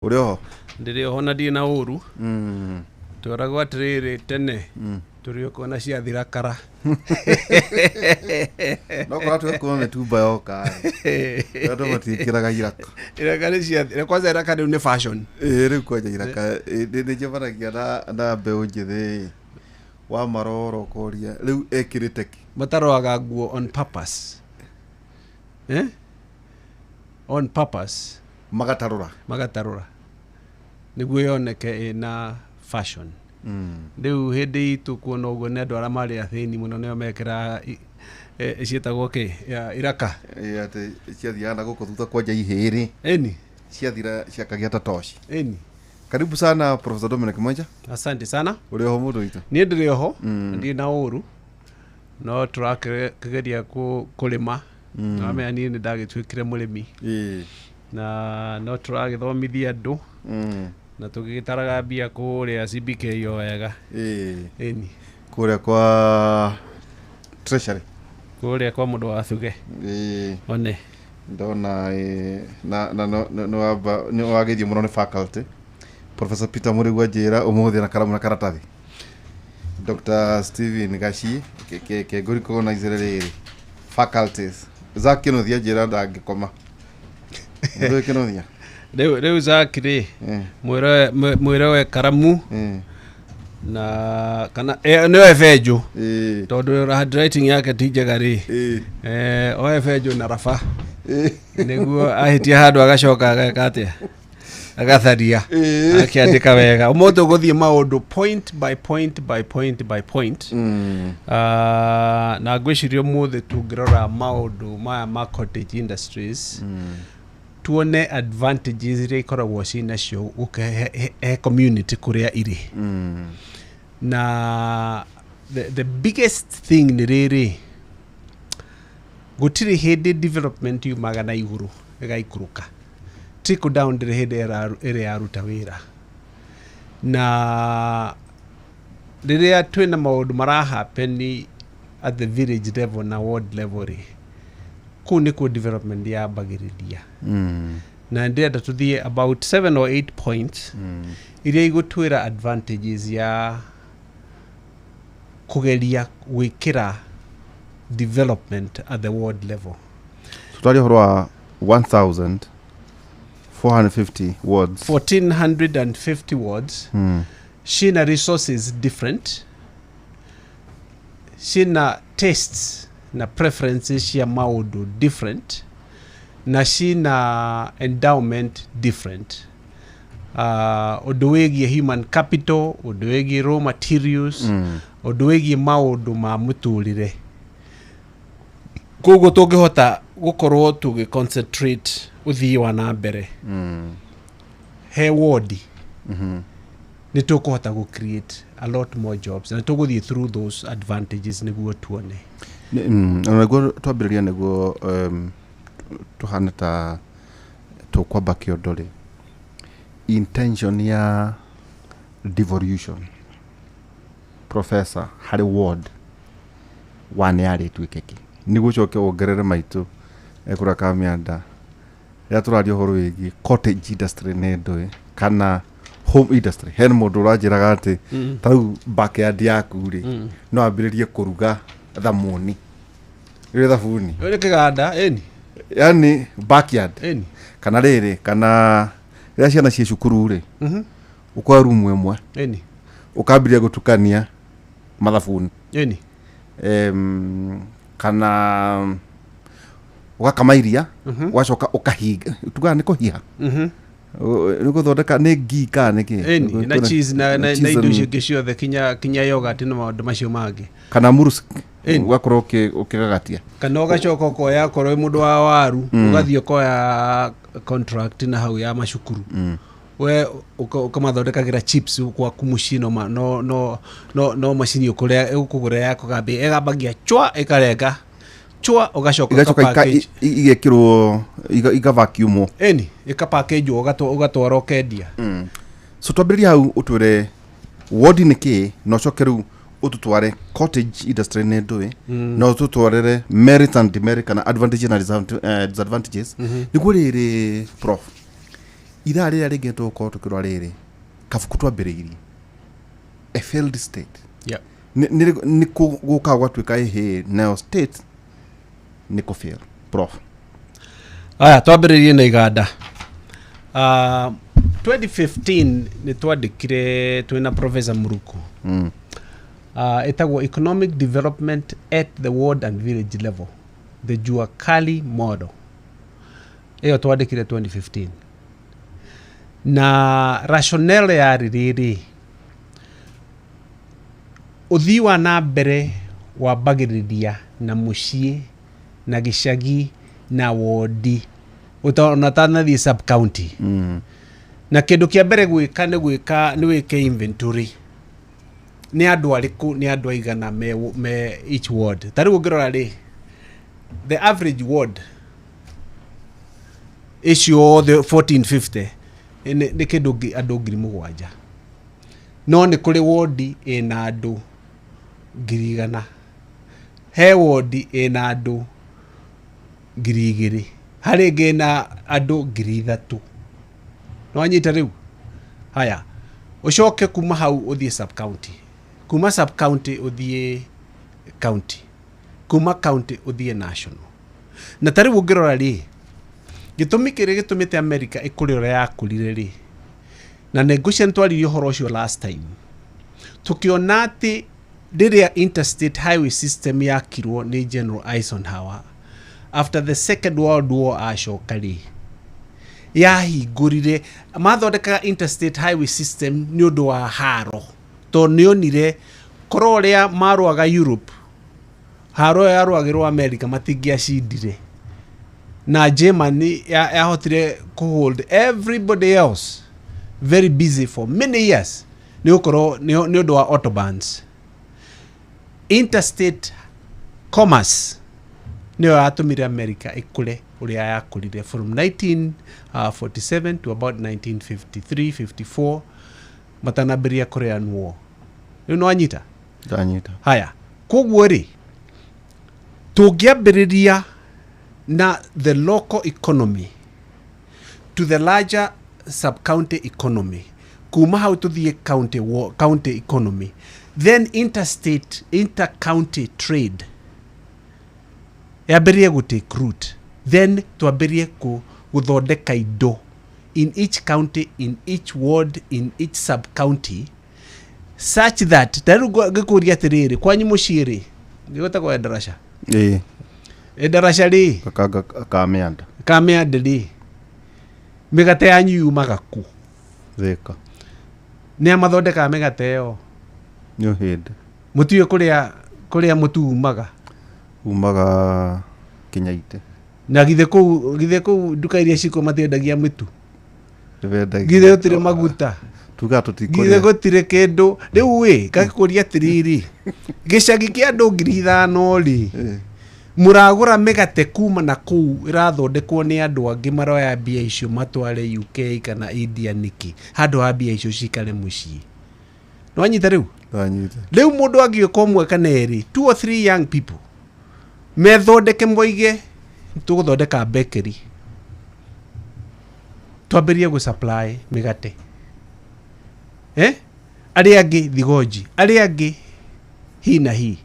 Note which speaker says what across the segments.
Speaker 1: Urioho
Speaker 2: Ndirio na ndi na uru turagwa tiriri tene turio kona cia thirakara
Speaker 1: no kwa tu ko metumba yoka ndo matikiraga iraka
Speaker 2: irakari cia kwanza irakari ni fashion
Speaker 1: ri kwa iraka ndi jevaragia na mbeu njithe wa maroro koria riu ekirite ki
Speaker 2: mataroaga nguo on purpose on purpose magatarura niguo yoneke ina fashion riu hindi itu kuona uguo ni andu ara mari athini muno nio mekira cietagwo ki iraka
Speaker 1: ate ciathiana guku thutha kwanja ihiri
Speaker 2: eni
Speaker 1: ciathira ciakagia tatoshi
Speaker 2: eni.
Speaker 1: Karibu sana Professor Dominic Mwenja.
Speaker 2: Asante sana.
Speaker 1: Urioho mundu itu
Speaker 2: Ni ndirioho ndi na uru no turakigeria kulima na me ani ni ndagitwikire murimi na no turagithomithia andu na tugigitaraga mbia kuria CBK yo wega eni
Speaker 1: kuria kwa treasury
Speaker 2: kuria kwa mundu wa thuge one
Speaker 1: ndona no wagithio muno ni faculty Professor Peter Murigwa njira umuthi na karamu na karatathi Dr. Steven Gashi ke guri ko na Israeli faculties zakino thia njira ndangikoma ndo kino thia
Speaker 2: reu zakire mwire karamu na kana no efejo todo handwriting yake tijagari o efejo na rafa niguo ahitia handu agacoka agakatia agatharia akiandika wega umuthi guthie maundu point by point by point by point na gwicirio muthi tungirora maundu ma cottage industries tuone advantages iria ikoragwo cinacio uke community kuria iri na the biggest thing ni riri gutiri hindi development yumaga na iguru igaikuruka trickle down ndiri hindi iri aruta wira na riria twina maundu mara happen at the village level na ward level ku niko development ya bagiridia na ndenda tuthie about 7 or 8 points iria igutwira advantages ya kugeria gwikira development at the ward level.
Speaker 1: Tutari horwa 1450 wards
Speaker 2: 1450 wards shina resources different shina tastes na preferences ya maudu different na shina endowment different odowegie human capital odowegie raw materials odowegie maudu ma muturire kogo tungihota gukorwo tugi concentrate uthii wa na mbere he ward ni tukuhota gu create a lot more jobs na tuguthii through those advantages niguo tuone
Speaker 1: naguo twambiriria niguo tuhana ta tukwamba kiondori intention ya devolution professor hari ward wane ari twikeki niguo coke ongerere maitu ekura kamianda ya turadio horo wigi cottage industry nendo kana home industry hen mundu rajiraga ati tau backyard yaku ri no ambiririe kuruga thamuni ire thabuni
Speaker 2: ire kiganda eni
Speaker 1: yani backyard
Speaker 2: eni
Speaker 1: kana riri kana ria ciana cie cukuru ri ukwa room imwe
Speaker 2: eni
Speaker 1: ukambiria gutukania mathabuni
Speaker 2: eni
Speaker 1: kana ugakamairia wacoka ukahiga tuga ni kuhiha niko thondeka ni ngika niki
Speaker 2: na cheese na indo cio ciothe kinya yogurt no maundu macio mangi
Speaker 1: kana murus ugakorwo ukigagatia
Speaker 2: kana ugacoka ukoya korwo mundu wa waru ugathio koya contract na hau ya macukuru we ukamathondekagira chips kwa kumushino no machine ukuria ukugura yako gabe egabagia chwa ikarenga chwa ugacoka package
Speaker 1: igekirwo iga vacuum
Speaker 2: eni ikapackage ugatwara ukendia
Speaker 1: so twambiriria hau utwire ward niki no cokeru ututware cottage industry nendo no tutwarere merit and demerit kana advantages and disadvantages niguo riri prof ira rĩrĩa rĩngĩ tũkorwo tũkĩrora rĩrĩ kabuku twambĩrĩirie a failed state
Speaker 2: Yeah.
Speaker 1: nĩ gũka gwatuĩka ĩhĩ nayo state nĩ kũfail prof.
Speaker 2: Aya twambĩrĩrie na iganda. 2015 nĩ twandĩkire twĩna Professor Muruku. Etagwo Economic Development at the Ward and Village Level, the Juakali Model. Ĩyo twandĩkire 2015. Na rationale ya rĩrĩ ũthii wa na mbere wambagĩrĩria na mũciĩ na gĩcagi na wodi ũtanathiĩ sub county. Na kĩndũ kĩa mbere gwĩka nĩ wĩke inventory. Nĩ andũ arĩkũ, nĩ andũ aigana me each ward. Tarĩu ũngĩrora rĩ, the average ward icio the 1450 nĩ kĩndũ andũ 7,000. No nĩ kũrĩ wodi ĩna andũ 100,000. He wodi ĩna andũ 2,000. Harĩ ĩngĩ na andũ 3,000. No anyita rĩu. Haya, ũcoke kuma hau ũthiĩ sub county. Kuma sub county ũthiĩ county. Kuma county ũthiĩ national. Na tarĩu ũngĩrora rĩ, gĩtũmi kĩrĩa gĩtũmĩte America ĩkũre ũrĩa yakũrire rĩ, na ngũcia nĩtwaririe ũhoro ũcio last time, tũkĩona atĩ rĩrĩa interstate highway system yakirwo nĩ General Eisenhower after the Second World War acoka rĩ, yahingũrire mathondekaga interstate highway system nĩ ũndũ wa haro, tondũ nĩonire korwo ũrĩa marũaga Europe, haro ĩyo yarũagĩrwo America matingĩacindire, na Germany yahotire hold everybody else very busy for many years nĩ ũndũ wa autobahns. Interstate commerce nĩyo yatũmire America ĩkũre ũrĩa yakũrire from 1947 to about 1953-54 matanambĩrĩria Korean War. Rĩu no anyita?
Speaker 1: Ndanyita.
Speaker 2: Haya, koguo rĩ, tũngĩambĩrĩria na the local economy to the larger sub-county economy, kuma hau tũthiĩ county economy, then interstate, inter-county trade yambĩrĩrie gũtake root, then twambĩrĩrie gũthondeka indo in each county, in each ward, in each sub-county, such that tarĩu ngĩkũria atĩrĩrĩ, kwanyu mũciĩ rĩ, gĩgũtagwo Endarasha. Endarasha rĩ, Kamĩanda rĩ, mĩgate yanyu yumaga ku?
Speaker 1: Thĩka.
Speaker 2: Nĩ amathondekaga mĩgate ĩyo?
Speaker 1: Nĩ ũhĩndĩ.
Speaker 2: Mũtiũĩ kũrĩa mũtu
Speaker 1: umaga Kinyaite.
Speaker 2: Na githĩ kũu nduka iria ciko matiendagia mĩtu? Githĩ gũtirĩ maguta? Githĩ gũtirĩ kĩndũ? Rĩu ĩ, ngakũria atĩrĩrĩ, gĩcagi kĩa andũ 5,000 rĩ, mũragũra mĩgate kuma na kũu ĩrathondekwo nĩ andũ angĩ maroya mbia icio matware UK kana India nĩkĩ, handũ ha mbia icio cikare mũciĩ. No anyita rĩu? Rĩu mũndũ angĩũka ũmwe kana erĩ, 2 or 3 young people methondeke moige tũgũthondeka bakery, twambĩrĩrie gũsupply mĩgate, arĩa angĩ thigoji, arĩa angĩ hi na hi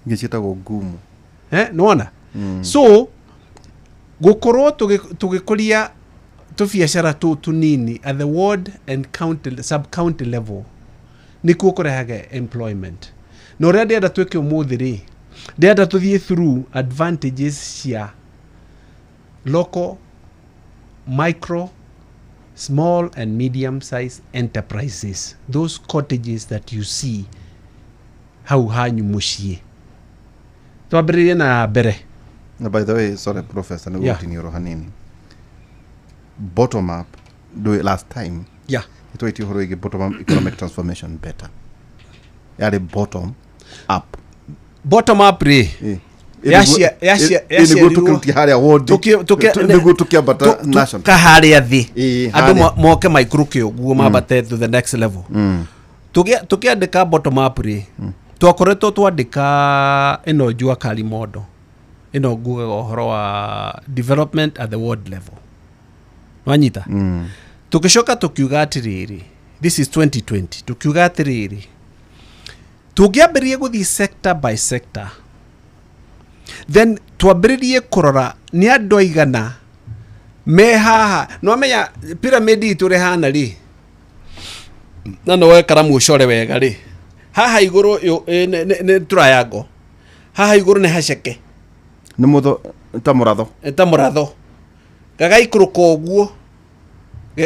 Speaker 1: ngĩciĩtagwo ngumu.
Speaker 2: Nĩwona? So gũkorwo tũgĩkũria tũbiacara tũnini at the ward and county, sub-county level nĩkuo kũrehaga employment. Na ũrĩa ndĩrenda twĩke ũmũthĩ rĩ, ndĩrenda tũthiĩ through advantages cia local, micro, small and medium size enterprises, those cottages that you see hau hanyu mũciĩ. Twambĩrĩrie na mbere.
Speaker 1: By the way, sorry professor, nĩ gũtinio hanini. Bottom up, do it last time.
Speaker 2: Yeah.
Speaker 1: Itwaitio horo igi bottom up economic transformation better. Yari bottom up.
Speaker 2: Bottom up rĩ. Yacia kaharĩa thĩ, andũ moke maikũrũke ũguo mambate to the next level. Tũkĩandĩka bottom up rĩ, twakoretwo twandĩka ĩno Juakali model, ĩno ngugaga ũhoro wa development at the ward level. Wanyita? tukicoka tukiuga atiriri, this is 2020, tukiuga atiriri, tungiambirie guthii sector by sector, then twambiririe kurora ni andu aigana me haha. No menya pyramid itu ri hana ri, na no wekara mucore wega ri, haha iguru ni triangle, haha iguru ni haceke,
Speaker 1: ni mutho ta muratho gagaikuruka uguo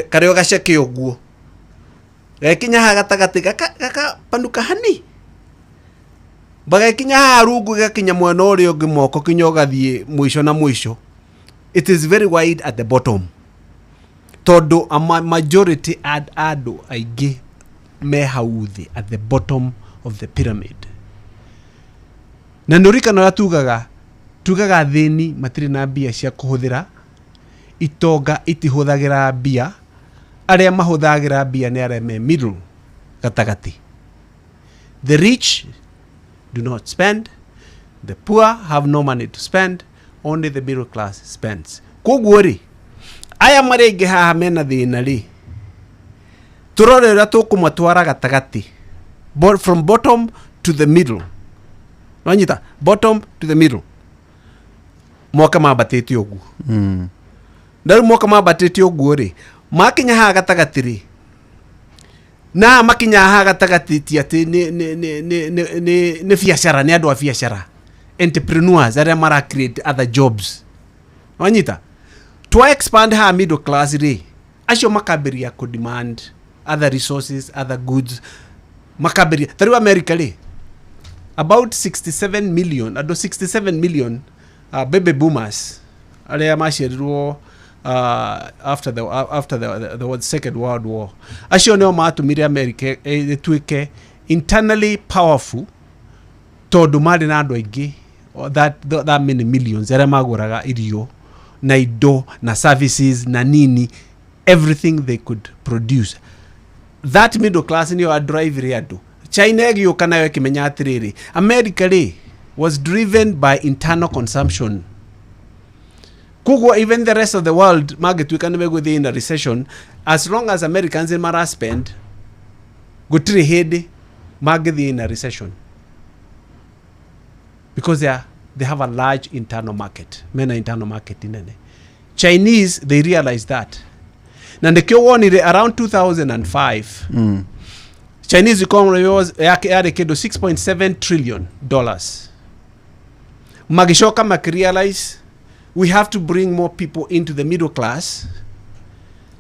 Speaker 1: kario gaceke uguo gekinya ha gatagati gaka panuka hani bagakinya ha rungu gakinya mwena uri ungi moko kinya gathie mwisho na mwisho. It is very wide at the bottom, tondu a majority adu aigi me hauthi at the bottom of the pyramid. Na nurikana tugaga thini matiri na mbia cia kuhuthira, itonga itihuthagira mbia, aria mahuthagira mbia ni aria me middle gatagati. The rich do not spend, the poor have no money to spend, only the middle class spends. Koguo ri aya marenge haha mena thina ri, turore uria tukumutwara gatagati, from bottom to the middle. Wanyita bottom to the middle, moka mabatete uguo. Ndaru moka mabatete uguo ri, makinya ha gatagati ri, na makinya ha gatagati ti ati ni biashara, ni andu a biashara, entrepreneurs aria mara create other jobs. Wanyita to expand ha middle class ri, acio makabiria ku demand other resources, other goods, makabiria. Through America ri, about 67 million baby boomers aria maciarirwo after the Second World War. Acio nio matumire America ituike internally powerful, tondu mari na andu aingi that many millions aria maguraga irio na indo na services na nini, everything they could produce. That middle class nio a drive ri andu. China egioka nayo kimenya atiriri, America ri was driven by internal consumption. Kugo even the rest of the world magituika ni meguthi in a recession, as long as Americans in mara spend gutiri hedi magithi in a recession, because they have a large internal market, mena internal market inene. Chinese, they realize that, na ndikyo wonire around 2005 Chinese economy was yake kido $6.7 trillion. Magishoka realize we have to bring more people into the middle class.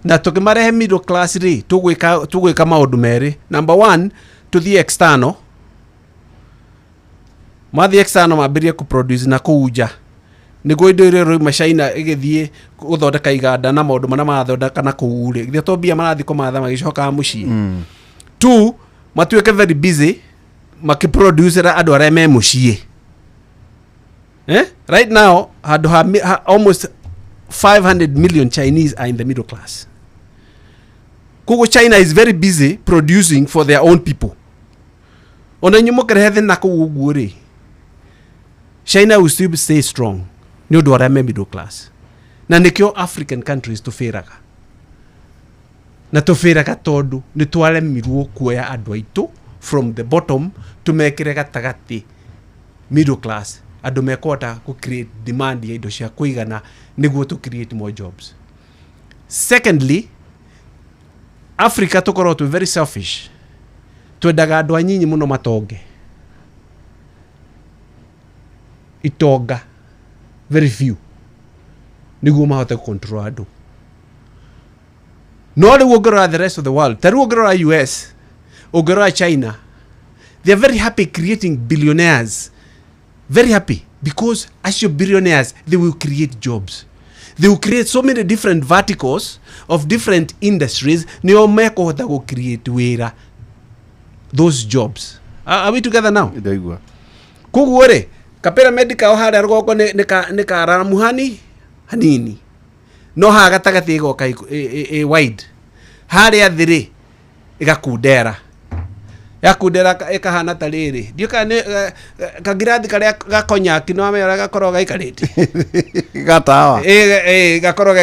Speaker 1: Na tukimarehe middle class ri tugwika maundu meri. Number one, to the external. The external mabirie ku produce na kuuja. Niguo indo iria ro machaina igithie guthondeka iganda na maundu mana mathondeka na kuure. Ithio to bia marathi kumatha magicoka mucii. Two, matuike very busy makiproducera andu aria me mucii. Right now, almost 500 million Chinese are in the middle class. Kugo China is very busy producing for their own people. Ona nyumo kerehe na kuugure. China will still stay strong. Ni undu aria me middle class. Na nikyo African countries tufiraga. Na tufiraga tondu ni twaremirwo kuoya andu aitu from the bottom to mekire gatagati middle class. Andu mekota ku create demand ya indo cia kuigana niguo to create more jobs. Secondly, Africa tukoro tu very selfish. Twendaga andu anyinyi muno matonge. Itonga very few. Niguo mahota control andu. No the wogora the rest of the world. Taru wogora US, wogora China. They are very happy creating billionaires. Very happy because as your billionaires, they will create jobs. They will create so many different verticals of different industries. Nio meko hota go create wera those jobs. Are we together now? Idaigua.
Speaker 2: Kuguore kapera medical ohara rugoko ne ka ramuhani hanini. No ha gatagati go kai wide. Hare athiri igakundera. yakundera ikahana ta riri ndiuka ni kagirathi karia gakonyaki no amera gakorwo gaikarite
Speaker 1: gatawa
Speaker 2: gakorwo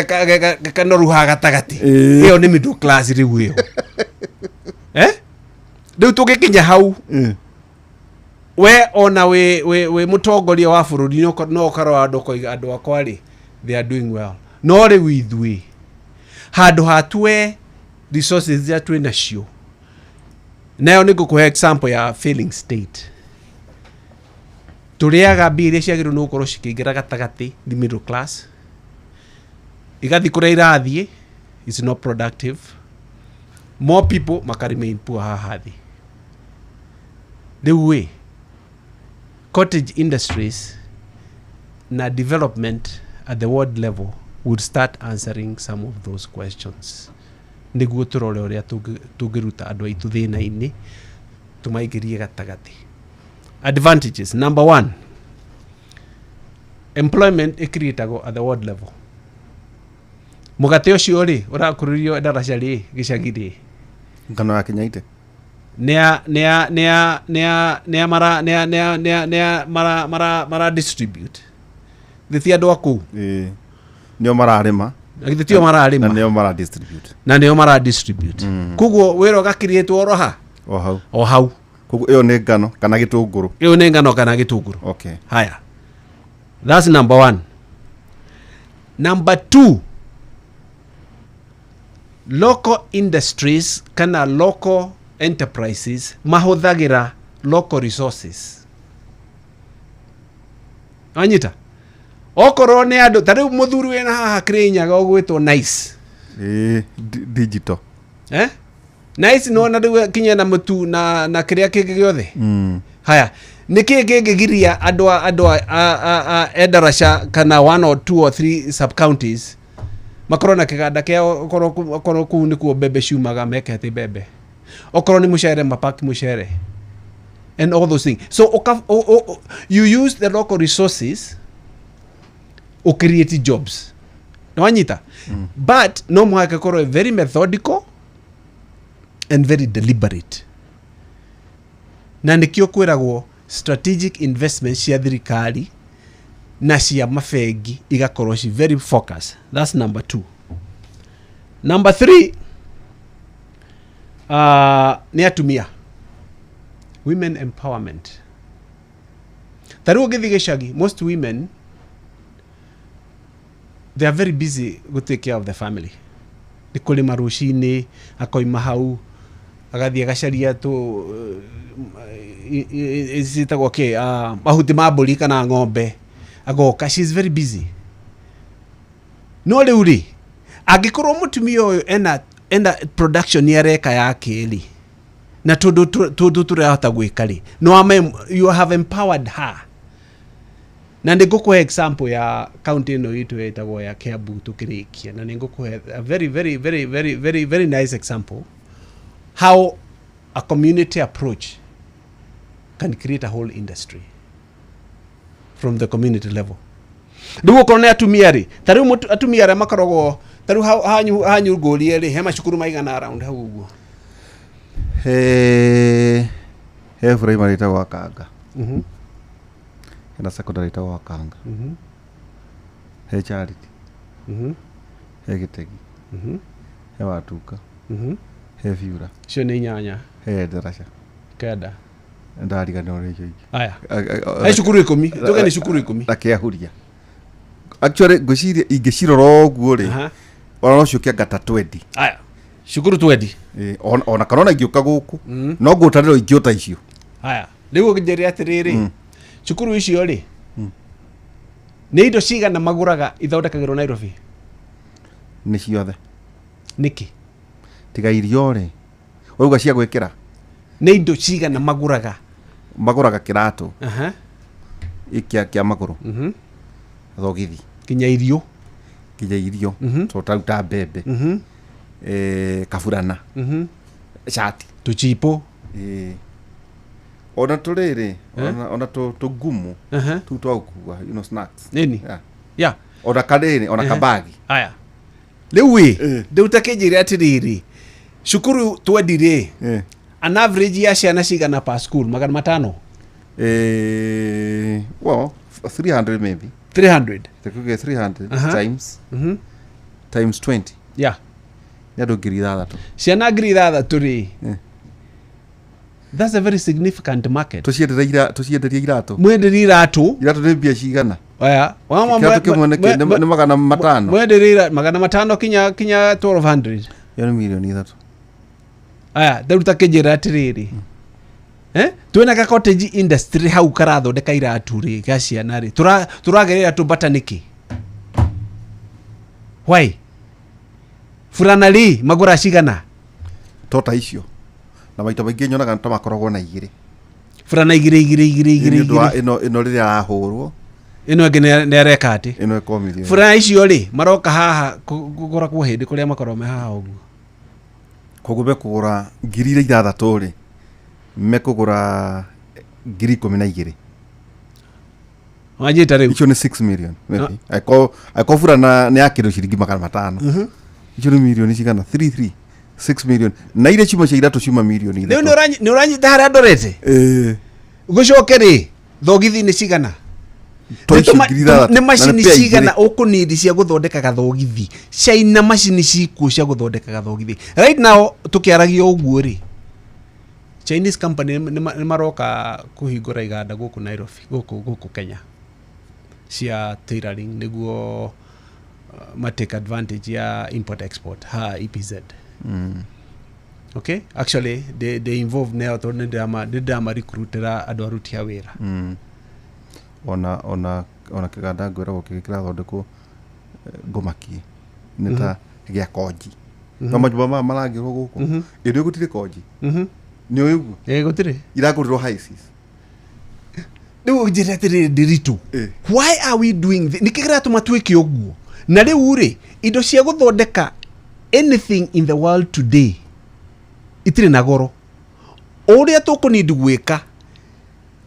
Speaker 2: gakanoruha gatagati iyo ni middle class riu iyo riu tugikinya hau we ona we mutongoria wa bururi no ukarwa andu akwa ri they are doing well no riu ithui handu hatue resources ya twi nacio nayo nĩ ngũkũhe example ya failing state tũrĩaga mbia iria ciagĩrĩirwo nĩ gũkorwo cikĩingĩra gatagatĩ the middle class igathiĩ kũrĩa irathiĩ is not productive more people makaremain poor haha thĩ rĩu cottage industries na development at the world level would start answering some of those questions niguo turore uria tungiruta andu aitu thina-ini tumaigirie gatagati. Advantages: number 1, employment icreatagwo at the world level. Mugate ucio ri urakuririo daraca ri gicagi ri
Speaker 1: ngano ya kinyaite
Speaker 2: mara distribute thithia andu aku
Speaker 1: nio mararima
Speaker 2: agithitio mararima na nio mara distribute kuguo wiro gakirietwo oroha o hau
Speaker 1: kuguo iyo ni ngano kana gitunguru
Speaker 2: okay haya that's number 1. Number 2, local industries kana local enterprises mahuthagira local resources anyita okorwo nĩ andũ ta rĩu mũthuri wĩna haha Kirinyaga ũgwĩtwo Nice
Speaker 1: digital
Speaker 2: Nice no na rĩu kinya na mũtu na kĩrĩa kĩngĩ gĩothe haya nĩkĩ kĩngĩgiria andũ a Endarasha kana 1 or 2 or 3 sub counties makorwo na kĩganda kĩao okorwo kũu nĩkuo mbembe ciumaga mekete mbembe okorwo nĩ mũcere mapaki mũcere and all those things so you use the local resources or create jobs no anyita but no muhaka korwo very methodical and very deliberate na nikio kwiragwo strategic investments cia thirikari na cia mabengi igakorwo ci very focused. That's number 2. Number 3, ni atumia, women empowerment. Taru githi gicagi, most women they are very busy to take care of the family. Ni kulima rucini akoima hau agathie gacaria tu isitagwo ke mahuti ma mburi kana ng'ombe agoka, she is very busy. No riu ri angikorwo mutumia uyu ena production yareka yake ri na tundu turahota gwika ri no you have empowered her. Na ningũkũhe example ya county ino itu etagwo ya Kiambu tukirikia na ningũkũhe a very very very very very very nice example how a community approach can create a whole industry from the community level. Ndugu kone atumia ri tariu atumia ra makorogwo tariu hanyu ngũrie ri he macukuru maigana around hau uguo
Speaker 1: he primary ta gwakanga na secondary ta gwakanga he charity he Gitegi he Watuka he Viura
Speaker 2: cio nĩ nyanya
Speaker 1: he Endarasha
Speaker 2: kenda
Speaker 1: ndarigana ore icio
Speaker 2: aya he cukuru 10 tuge ni cukuru 10
Speaker 1: na Kiahuria actually ngũciria ingĩcirora ũguo ri ona cio kĩangata 20
Speaker 2: aya cukuru 20
Speaker 1: ona kanona ingĩũka gũkũ no ngũtarĩrwo ingĩũta icio
Speaker 2: aya rĩu ngĩnjeria atĩrĩrĩ cukuru icio ri nĩ indo cigana magũraga ithondekagĩrwo Nairobi
Speaker 1: nĩ ciothe
Speaker 2: niki
Speaker 1: tiga irio ri wauga cia gwĩkĩra
Speaker 2: nĩ indo cigana magũraga
Speaker 1: kĩratũ kĩa magũrũ thogithi kinya irio tutaruta mbembe kaburana shati tuchipo ona tũrĩrĩ ona tũgumu tu twagũkua snacks
Speaker 2: nini ya
Speaker 1: ona kanini ona kabagi
Speaker 2: aya rĩu ndĩuta kĩnjĩre atĩrĩrĩ cukuru 20 rĩ an average ya ciana cigana per school 500
Speaker 1: well 300 maybe
Speaker 2: 300
Speaker 1: tukuge 300
Speaker 2: Aha.
Speaker 1: times times 20
Speaker 2: yeah
Speaker 1: yado ngiri ithathatũ
Speaker 2: ciana ngiri ithathatũ rĩ
Speaker 1: Eh.
Speaker 2: that's a very significant market
Speaker 1: tucienderia iratũ
Speaker 2: mwenderia iratũ
Speaker 1: nĩ mbia cigana
Speaker 2: aya
Speaker 1: kĩratũ kĩmwe nĩ magana matano
Speaker 2: mwenderia 500 kinya 1200
Speaker 1: yo nĩ mirioni ithatũ
Speaker 2: aya ndaruta kĩnjĩra atĩrĩrĩ twĩna ga cottage industry hau karathondeka iratũ rĩ ga ciana rĩ tũragerera tũmbata nĩkĩ why furana rĩ magũra cigana
Speaker 1: tota icio na maita maingĩ nyonaga ta makoragwo na igĩrĩ
Speaker 2: furana igĩrĩ
Speaker 1: ĩno rĩrĩa arahũrwo
Speaker 2: ĩno ĩngĩ nĩ areka atĩ
Speaker 1: ĩno ĩkomithio
Speaker 2: furana icio rĩ maroka haha kũgũragwo hĩndĩ kũrĩa makorwo me haha ũguo
Speaker 1: koguo mekũgũra ngiri ithathatũ rĩ mekũgũra ngiri 12
Speaker 2: wanjĩta rĩu
Speaker 1: icio nĩ 6 million maybe aiko furana nĩ yakĩndũ ciringi 500 icio nĩ mirioni cigana 6 million na iria ciuma cia iratũ ciuma mirioni
Speaker 2: rĩu nĩ ũranyita harĩa ndorete gũcoke rĩ thogithi nĩ cigana nĩ macini cigana ũkũnindi cia gũthondeka gathogithi ciaina macini cikuo cia gũthondeka gathogithi right now tũkĩaragia ũguo rĩ Chinese company nĩ maroka kũhingũra iganda gũkũ Nairobi gũkũ Kenya cia tailoring nĩguo matake advantage ya import export ha EPZ okay actually they involve now to ndama recruitera andũ aruti a wĩra
Speaker 1: ona kĩganda ngwĩragwo kĩrathondekwo ngũmaki nĩ ta gĩa konji na majumba maya marangĩrwo gũkũ ĩrĩ gũtirĩ konji nĩ ũiguo
Speaker 2: gũtirĩ
Speaker 1: iragũrirwo highsis
Speaker 2: rĩu njĩra atĩrĩrĩ ndĩritũ why are we doing nĩ kĩratũma twĩke ũguo na rĩu rĩ indo cia gũthondeka anything in the world today itirĩ na goro ũrĩa tũkũnindi gwĩka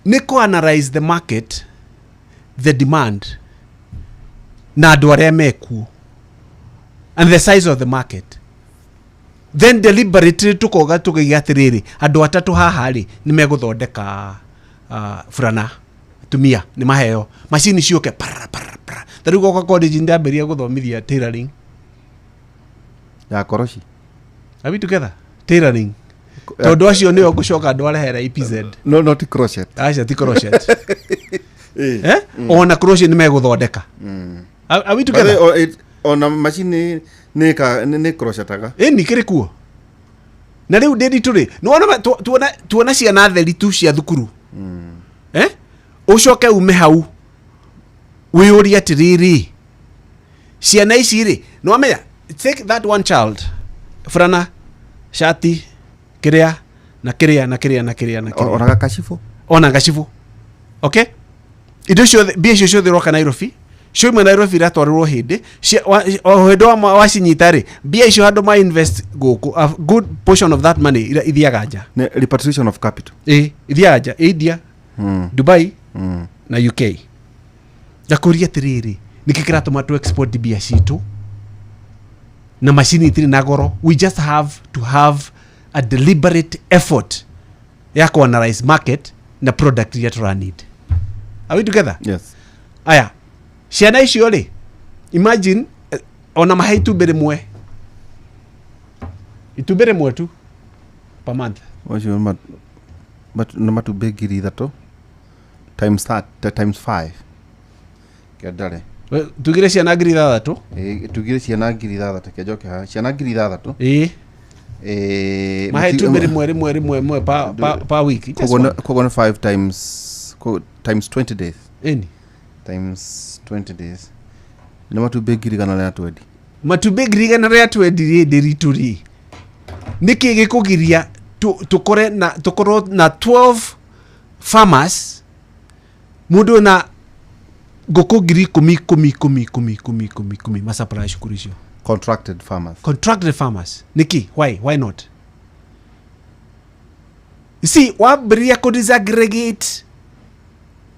Speaker 2: nĩ kũ-analyze the market the demand na andũ arĩa mekuo and the size of the market then deliberately tũkoga tũkaiga atĩrĩrĩ andũ atatũ haha rĩ nĩ megũthondeka furana tumia nĩ maheo macini ciũke tarĩu goka college ndambĩria gũthomithia tailoring
Speaker 1: ya koroci
Speaker 2: are we together tailoring tondũ acio nĩo ngũcoka ndware hera EPZ
Speaker 1: no not crochet
Speaker 2: aca ti crochet ona crochet nĩ megũthondeka are we together
Speaker 1: ona macini nĩ crochetaga
Speaker 2: nĩ kĩrĩ kuo na rĩu ndĩritũ rĩ nĩwona tuona ciana theri tu cia thukuru ũcoke ume hau wĩyũrie atĩrĩrĩ ciana ici rĩ nĩwamenya take that one child furana shati kĩrĩa na kĩrĩa na kĩrĩa na kĩrĩa na kĩrĩa
Speaker 1: ona gakacibũ
Speaker 2: ona gacibũ okay indo ciothe mbia icio ciothe iroka Nairobi ciuma Nairobi iratwarĩrwo hĩndĩ o hĩndĩ wacinyita rĩ mbia icio handũ ma invest gũkũ a good portion of that money ithiaga nja
Speaker 1: repatriation of capital
Speaker 2: ithiaga nja India Dubai na UK ndakũria atĩrĩrĩ nĩkĩ kĩratũma tu export mbia citũ na macini itirĩ na goro we just have to have a deliberate effort ya ku-analyze market na product iria tũranid are we together
Speaker 1: yes
Speaker 2: aya ciana icio rĩ imagine ona mahe itumbĩ rĩmwe tu per month
Speaker 1: ocio na matumbĩ ngiri ithatũ times 5 kĩandare
Speaker 2: tugire ciana ngiri ithathatũ
Speaker 1: tugire ciana ngiri ithathatũ kĩanjoke haha ciana ngiri ithathatũ
Speaker 2: mahe itumbĩ rĩmwe per week
Speaker 1: koguo nĩ 5 times 20 days times 20 days nĩ matumbĩ ngiri igana rĩa 20
Speaker 2: matumbĩ ngiri igana rĩa 20 rĩ ndĩritũ rĩ nĩkĩ gĩkũgiria tũkorwo na 12 farmers mũndũ na ngũkũ ngiri 10 masupply cukuru icio
Speaker 1: contracted farmers
Speaker 2: niki why not you see wambĩrĩria ku disaggregate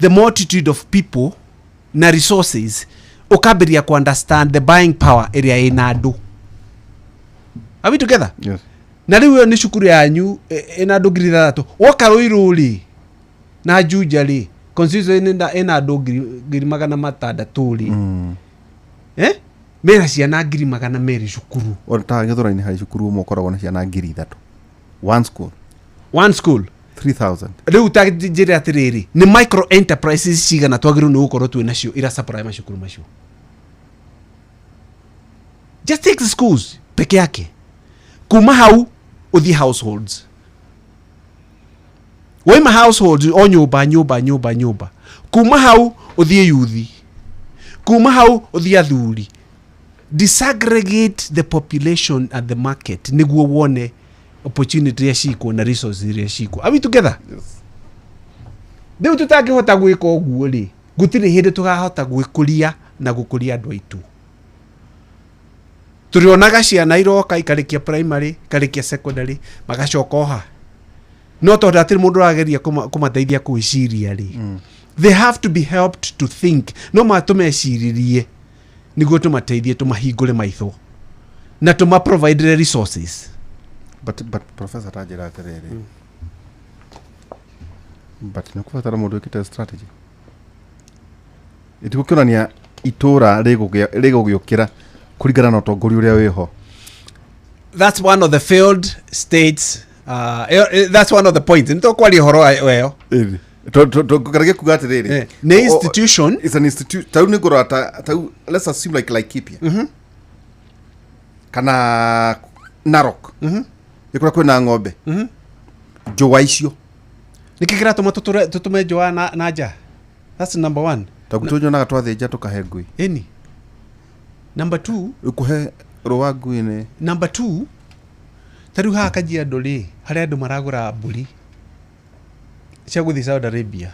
Speaker 2: the multitude of people na resources ukambĩrĩria ku understand the buying power area ina andũ are we together
Speaker 1: yes
Speaker 2: na riu ni cukuru yanyu ina andu 3,000 woka Ruiru na Juja constituency ina andu 600 mera ciana 200 cukuru
Speaker 1: ota Githũrai-inĩ harĩ cukuru ũmwe ũkoragwo na ciana 3,000 one school 3,000
Speaker 2: riu ta njĩra atĩrĩrĩ nĩ micro enterprises cigana twagĩrĩirwo nĩ gũkorwo twĩ nacio ira supply macukuru macio. Just take the schools peke yake kuma hau uthi households waima households o nyumba kuma hau uthi youth kuma hau uthi athuri disaggregate the population at the market niguo wone opportunity ya ciko na resources ya ciko. Are we together?
Speaker 1: Yes.
Speaker 2: Riu tutangihota gwika uguo gutire hindi tugahota gwikuria na gukuria andu aitu. Turionaga ciana iroka ikarikia primary ikarikia secondary magacoka oha no tondu atiri mundu arageria kumateithia kuiciria they have to be helped to think no matumeciririe niguo tumateithie tumahingure maitho na tuma provide resources.
Speaker 1: But Professor Tajira atiriri but nikubatara mundu ukite strategy itigukionania itura rigugiukira kurigana na utongoria uria wiho.
Speaker 2: That's one of the failed states. That's one of the points. Nito kwali horo weo.
Speaker 1: Karage kuga atiriri.
Speaker 2: Ne institution.
Speaker 1: It's an institution. Tau ni goro tau let's assume like Laikipia. Kana Narok. Ikura kwina ng'ombe. Jowa icio.
Speaker 2: Nikikira tutume jowa na nja. That's number 1.
Speaker 1: Tagutonyo na twathinja tukahe ngui.
Speaker 2: Eni. Number 2,
Speaker 1: ukuhe rowa ngui-ini.
Speaker 2: Number 2, tariu haha Kajiado haria andu maragura mburi cia guthi Saudi Arabia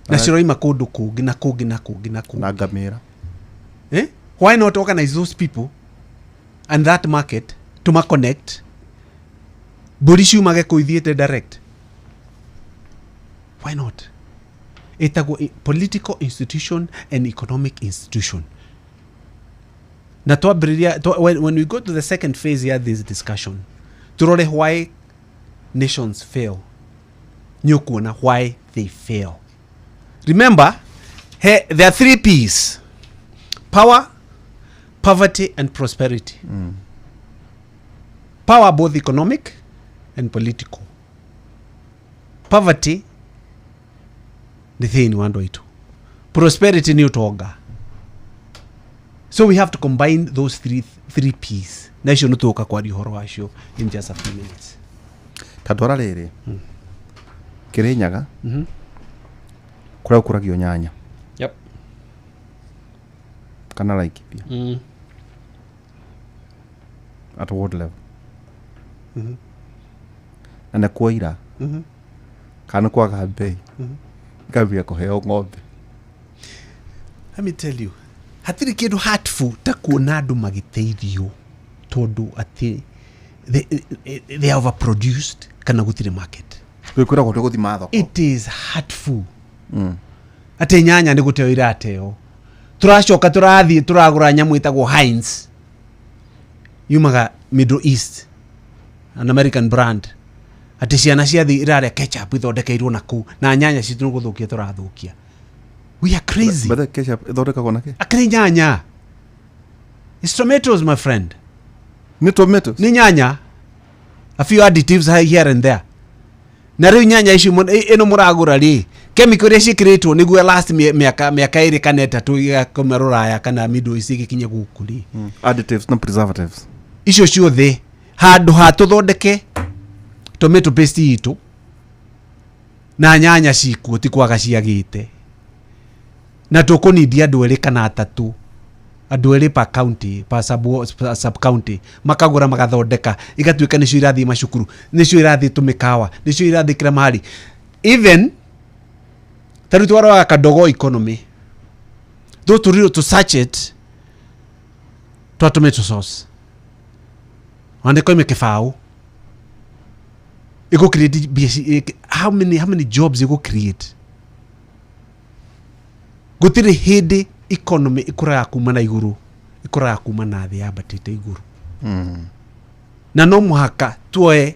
Speaker 2: na ciroima kundu kungi na ngamira. Why not organize those people and that market to connect mburi ciumage kuithiete direct? Why not? Itago political institution and economic institution. Na when we go to the second phase here this discussion turore why nations fail nyukuona why they fail. Remember there are 3 P's: power, poverty and prosperity. Power both economic and political. Poverty ni thini wandu itu, prosperity ni utonga. So we have to combine those three P's. Nacio nutuka kwa rihoro wacio in just a few minutes.
Speaker 1: Tandora riri. Kirinyaga. Kura kuragio nyanya.
Speaker 2: Yep.
Speaker 1: Kana Laikipia. At what level? Na kuira. Kana kwa gabe. Gabia kuheo ng'ombe.
Speaker 2: Let me tell you. Hatiri kindu hurtful ta kuona andu magiteithio tondu ati they are overproduced kana gutire market.
Speaker 1: Kwikura gote guthima thoko.
Speaker 2: It is hurtful. Ate nyanya ni guteo irateo. Turacoka turathie turagura nyamu itagwo Heinz. Yumaga Middle East, an American brand. Ate ciana ciathi irare ketchup ithondekeirwo naku na nyanya citu guthukia turathukia. We are crazy.
Speaker 1: But ketchup idoreka kona ke?
Speaker 2: Akari nyanya. It's tomatoes, my friend.
Speaker 1: Ni tomatoes? Ni
Speaker 2: nyanya. A few additives here and there. Na riu nyanya ici ino muragura chemical iria cikiritwo niguo last miaka iri kana 3 igakoma Ruraya kana Middle East igikinye guku
Speaker 1: additives na preservatives.
Speaker 2: Icio ciothe handu ha tuthondeke tomato paste itu na nyanya ciku ti kwaga ciagite. Na tukunidi andu eri kana 3 andu eri pa county pa sub county makagura magathondeka igatuika nicio irathi macukuru nicio irathi tumikawa nicio irathi kira mahali even tari twara kadogo economy do to search it to tomato sauce wande ko imekefao iko create how many jobs iko create gutire hindi economy ikura ya kuma na iguru ikura ya kuma na thĩ yabatĩte iguru. na no muhaka tuoe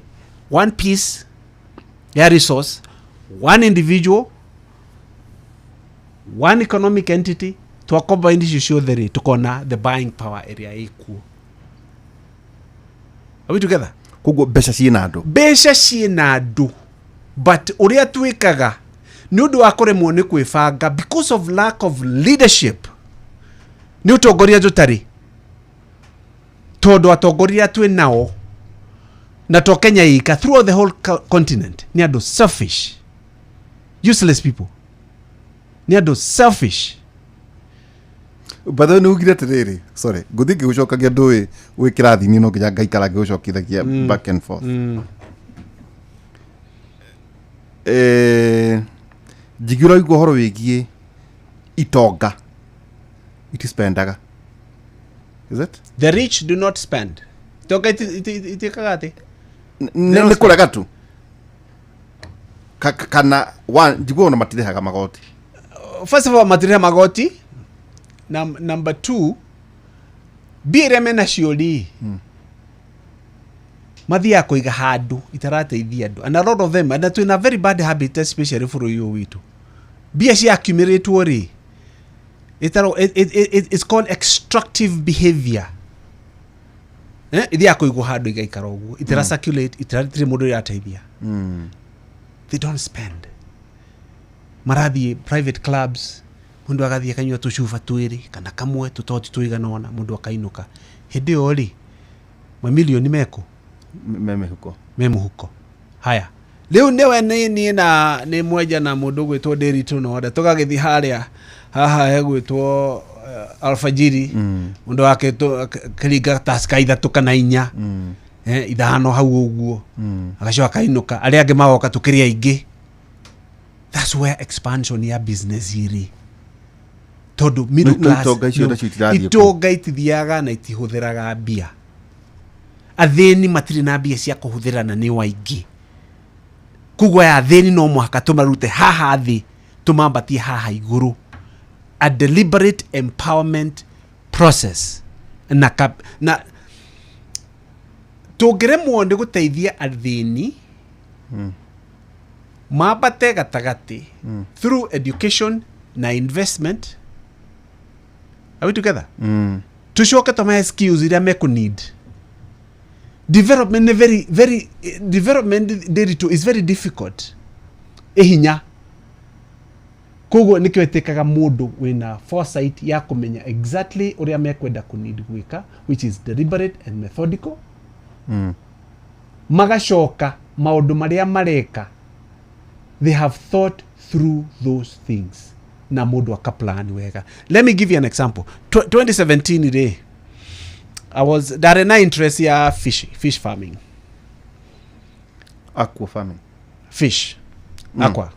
Speaker 2: one piece ya resource, one individual, one economic entity, twacombine icio ciothe ri tukona the buying power area ikuo. Are we together?
Speaker 1: Koguo mbeca ciina andu but uria
Speaker 2: twikaga ni undu wa kuremwo ni kwibanga because of lack of leadership. Ni utongoria jutari tondu atongoria twi nao na to Kenya ika throughout the whole continent ni andu selfish, useless people, ni andu selfish.
Speaker 1: Batho ni ugire tiriri, sorry, guthi ngigucokagia ndui wi kirathi ni no nginya ngaikara ngigucokithagia back and forth. Jigira igwo horo wigie itonga itispendaga. Is it?
Speaker 2: The rich do not spend. Toka itikagate.
Speaker 1: Ne kuraga tu. Kana one jigwo na matirehaga magoti.
Speaker 2: First of all, matireha magoti. Number 2, bire mena ciori mathia kuiga handu itarateithia andu, and a lot of them, and that in a very bad habit, especially for you witu. Bia cia accumulate ri it's called extractive behavior. Ithia kuiga handu igaikara uguo itara circulate, itaratire mundu irateithia. They don't spend. Marathi private clubs, mundu agathie kanywa tucuba twiri kana kamwe tutoti twiganona, mundu akainuka hindi yo ri mamilioni meko memuhuko. Haya, riu newe ni na ni mweja na mundu gwitwo Nderitu Noda tugagithi haria haha hegwitwo Alfajiri, mundu wake kiringa taska 3 kana 4 ithano hau uguo agacoka kainuka, aria angi magoka tukiria ingi. That's where expansion ya business iri. Todo middle class itonga itithiaga na itihuthiraga mbia. Atheni matiri na mbia cia kuhuthira na ni waingi. Kugwa ya atheni no muhaka tumarute haha thi tumambatie haha iguru. A deliberate empowerment process na tungiremwo ndi guteithia atheni mabate gatagati through education na investment. Are we together? Tushoke toma skills iria meku need. Development Nderitu is very difficult. Ehinya. Koguo nikyo etekaga mundu wina foresight ya kumenya exactly uria mekwenda ku need gwika, which is deliberate and methodical. Magacoka maundu maria mareka, they have thought through those things. Na mundu akaplan wega. Let me give you an example. 2017 ire I was there na interest ya fish farming.
Speaker 1: Aqua farming.
Speaker 2: Fish. Aqua.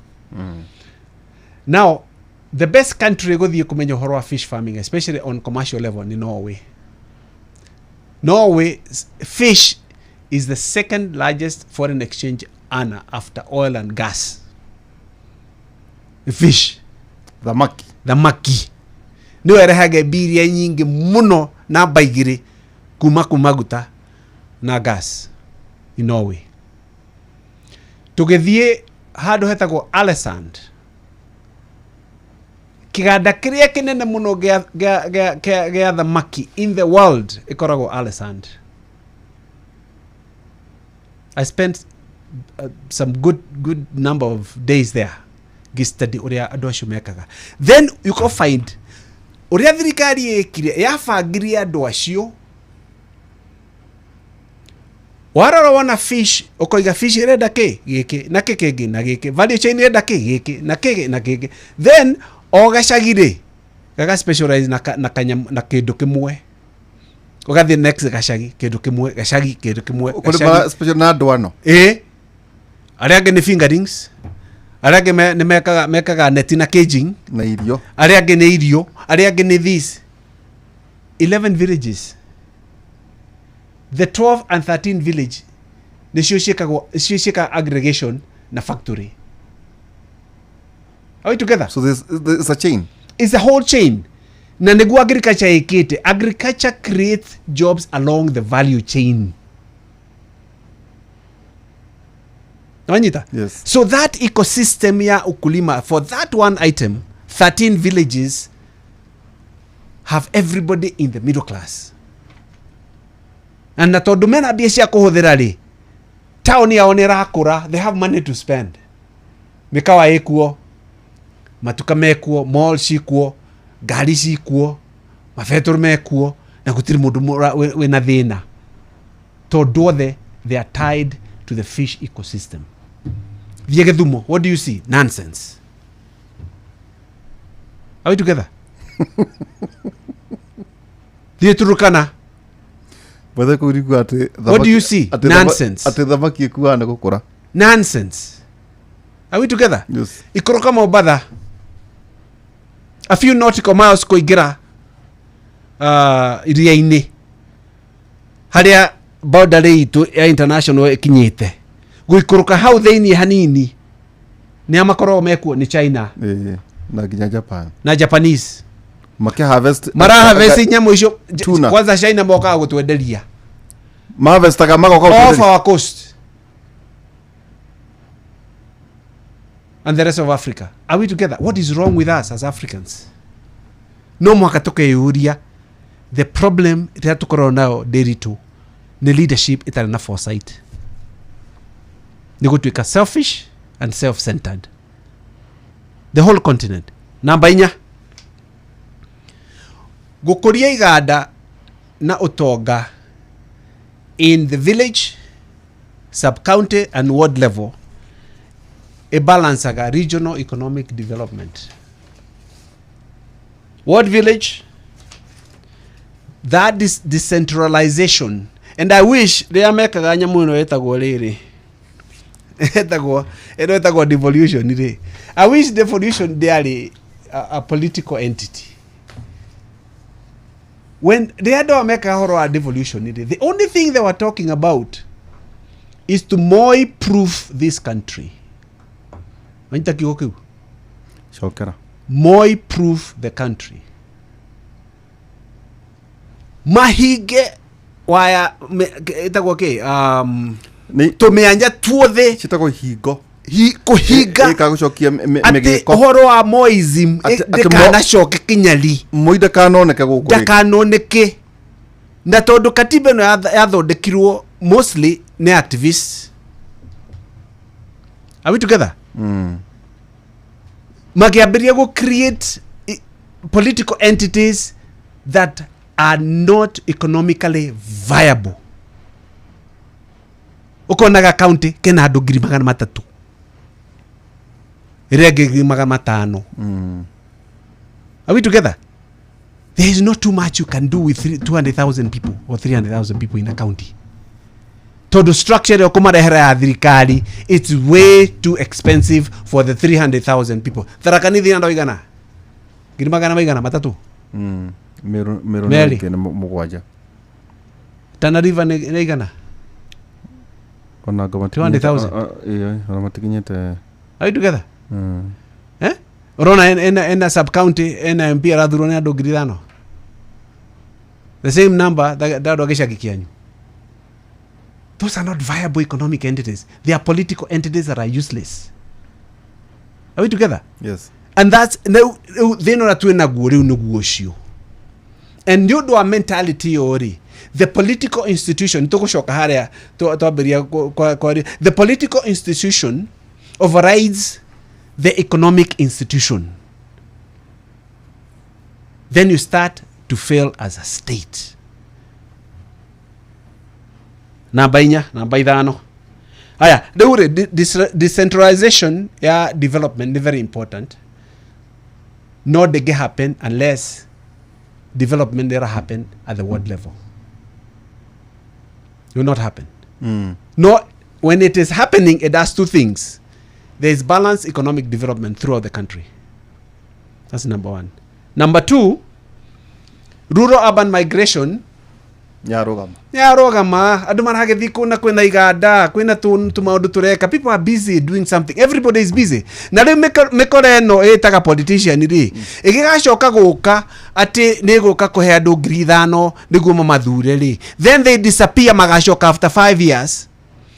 Speaker 2: Now, the best country go thie kumenya horo wa fish farming, especially on commercial level, ni Norway. Norway, fish is the second largest foreign exchange earner after oil and gas. Fish. Thamaki ni werehage biria nyingi muno na baigiri kuma maguta na gas in Norway. Tugethie handu hetagwo Alesand, kiganda kiria kinene muno gea thamaki in the world ikoragwo Alesand. I spent some good number of days there study uria andu acio mekaga. Then you can find uria thirikari ekire yabangirie andu acio, warora wona fish ukoiga fish irenda giki na kiki na giki, value chain irenda giki na kiki na giki, then o gacagire gaga specialize na kindu kimwe, ugathi next gacagi kindu kimwe, gacagi kindu kimwe,
Speaker 1: gacagi special na andu ano
Speaker 2: aria angi ni fingerings, aria angi ni mekaga neti na caging
Speaker 1: na irio,
Speaker 2: aria angi ni irio, aria angi ni this 11 villages. The 12 and 13 village nicio ciekaga aggregation na factory. Are we together?
Speaker 1: So there's a chain.
Speaker 2: It's a whole chain. Na agriculture ekete. Agriculture creates jobs along the value chain. Nawanyita?
Speaker 1: Yes.
Speaker 2: So that ecosystem ya ukulima, for that one item, 13 villages have everybody in the middle class. And na tondu mena mbia cia kuhuthira ri, town yao ni rakura, they have money to spend. Mikawa ikuo, matuka mekuo, mall cikuo, ngari cikuo, mafetor mekuo, na gutiri mundu wina thina. Tondu othe they are tied to the fish ecosystem. Thie Githumo, what do you see? Nonsense. Are we together? Thie Turukana,
Speaker 1: Whether kuriku ati
Speaker 2: what do you see? Nonsense.
Speaker 1: Ati thamaki ikuwa na gukura.
Speaker 2: Nonsense. Are we together?
Speaker 1: Yes.
Speaker 2: Ikoroka Mombasa, a few nautical miles kuingira iria-ini haria boundary itu ya international ikinyite, guikoroka hau thiini hanini ni amakorwo mekuo ni China
Speaker 1: Na ginya Japan.
Speaker 2: na Japanese
Speaker 1: Maki harvest.
Speaker 2: mara harvest nyamu icio.
Speaker 1: Tuna.
Speaker 2: Kwanza China moka gutwenderia
Speaker 1: Harvest kama mako
Speaker 2: off
Speaker 1: kwa.
Speaker 2: our coast and the rest of Africa. Are we together? What is wrong with us as Africans? No mwaka tukeyuria the problem that tukorwo nao dairy to ni leadership itari na foresight, ni gutwika selfish and self-centered, the whole continent. Namba 4, gukuria iganda na utonga in the village, sub-county and ward level balanceaga regional economic development. Ward village, that is decentralization. And I wish they are mekaga nyamu ino etagwo riri etagwo devolution riri. I wish devolution they are a political entity. When they had to make a horror devolution, the only thing they were talking about is to Moi-proof this country.
Speaker 1: Shokera.
Speaker 2: Moi-proof the country. Mahige waya itagwo ke tumeanja tuothe
Speaker 1: Chitako higo.
Speaker 2: kuhiga
Speaker 1: Ikagucokia
Speaker 2: ati
Speaker 1: megeko.
Speaker 2: uhoro wa Moism ndakanacoke kinyari,
Speaker 1: Moi ndakanoneke guku.
Speaker 2: ndakanoneke. Na tondu katiba ino yathondekirwo mostly ni activists. Are we together? Magiambiria go create political entities that are not economically viable. Ukonaga county kena andu 300,000 irege 500,000. Are we together? There is not too much you can do with 200,000 people or 300,000 people in a county. Todo structure ya kumarehera ya thirikari, it's way too expensive for the 300,000 people. Tharakani thina ndo igana 300,000
Speaker 1: Meri kena mugwaja.
Speaker 2: Tana River ne igana
Speaker 1: Ona goma
Speaker 2: 200,000.
Speaker 1: Ona matikinyete.
Speaker 2: Are you together? Urona ena sub county ena MP arathurwo ni andu 5,000. The same number that gicagi kianyu. Those are not viable economic entities. They are political entities that are useless. Are we together?
Speaker 1: Yes.
Speaker 2: And that's they know that we na guo riu nuguo cio. And you do a mentality ori. The political institution tugucoka haria twambiria the political institution overrides the economic institution. Then you start to fail as a state. Namba 5. Aya, decentralization ya development is very important. Not the happen unless development never happen at the world level. It will not happen. No, when it is happening, it does two things. There is balanced economic development throughout the country. That's number 1. Number 2, rural-urban migration yarogama andu maragethi kuna kwina iganda kwina tumaundu tureka. People are busy doing something. Everybody is busy. Na riu mikore eno itaga politician ri igigacoka guka ati ni guka kuhe andu 5,000 niguo mamathure ri, then they disappear magacoka after 5 years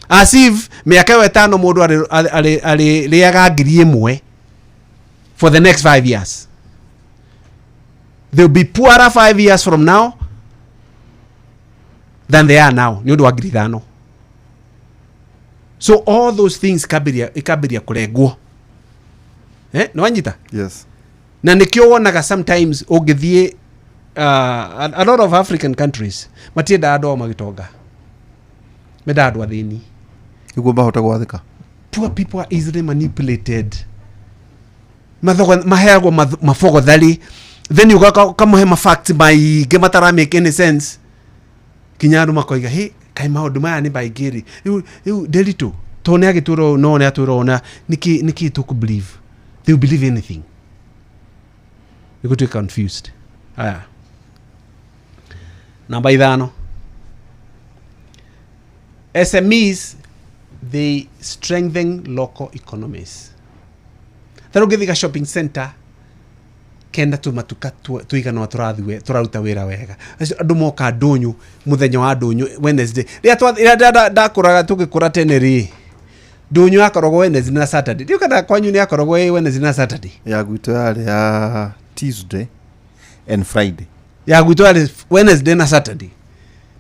Speaker 2: as if miaka yo 5 mundu ali riaga 1,000 for the next 5 years. They'll be poorer 5 years from now than they are now. Ni undu wa 5,000. So all those things ikabiria kuregwo. No wanyita?
Speaker 1: Yes.
Speaker 2: Na nikio wonaga sometimes ugithie a lot of African countries matienda andu magitonga. Meda andu athini.
Speaker 1: Iguo bahota gwathika.
Speaker 2: Poor people are easily manipulated. Maheagwo mafogothari. Then you kamuhe facts maige matara make any sense. Kinyaru makoiga hey kai maundu maya ni baigiri. You delito. Tone agituro no ne aturo na niki to believe. They will believe anything. You go to confused. Aya. Number 5. SMEs, they strengthen local economies. Taro githika shopping center kenda tumatuka tuigana wa turathiwe turaruta wira wega. Andu moka ndunyu muthenya wa ndunyu Wednesday. Ria ndakuraga tugikura teneri. Ndunyu akoragwo Wednesday na Saturday. Dio kada kwanyu ni akoragwo Wednesday na Saturday.
Speaker 1: Ya gwito yari ya Tuesday and Friday.
Speaker 2: Ya gwito yari Wednesday na Saturday.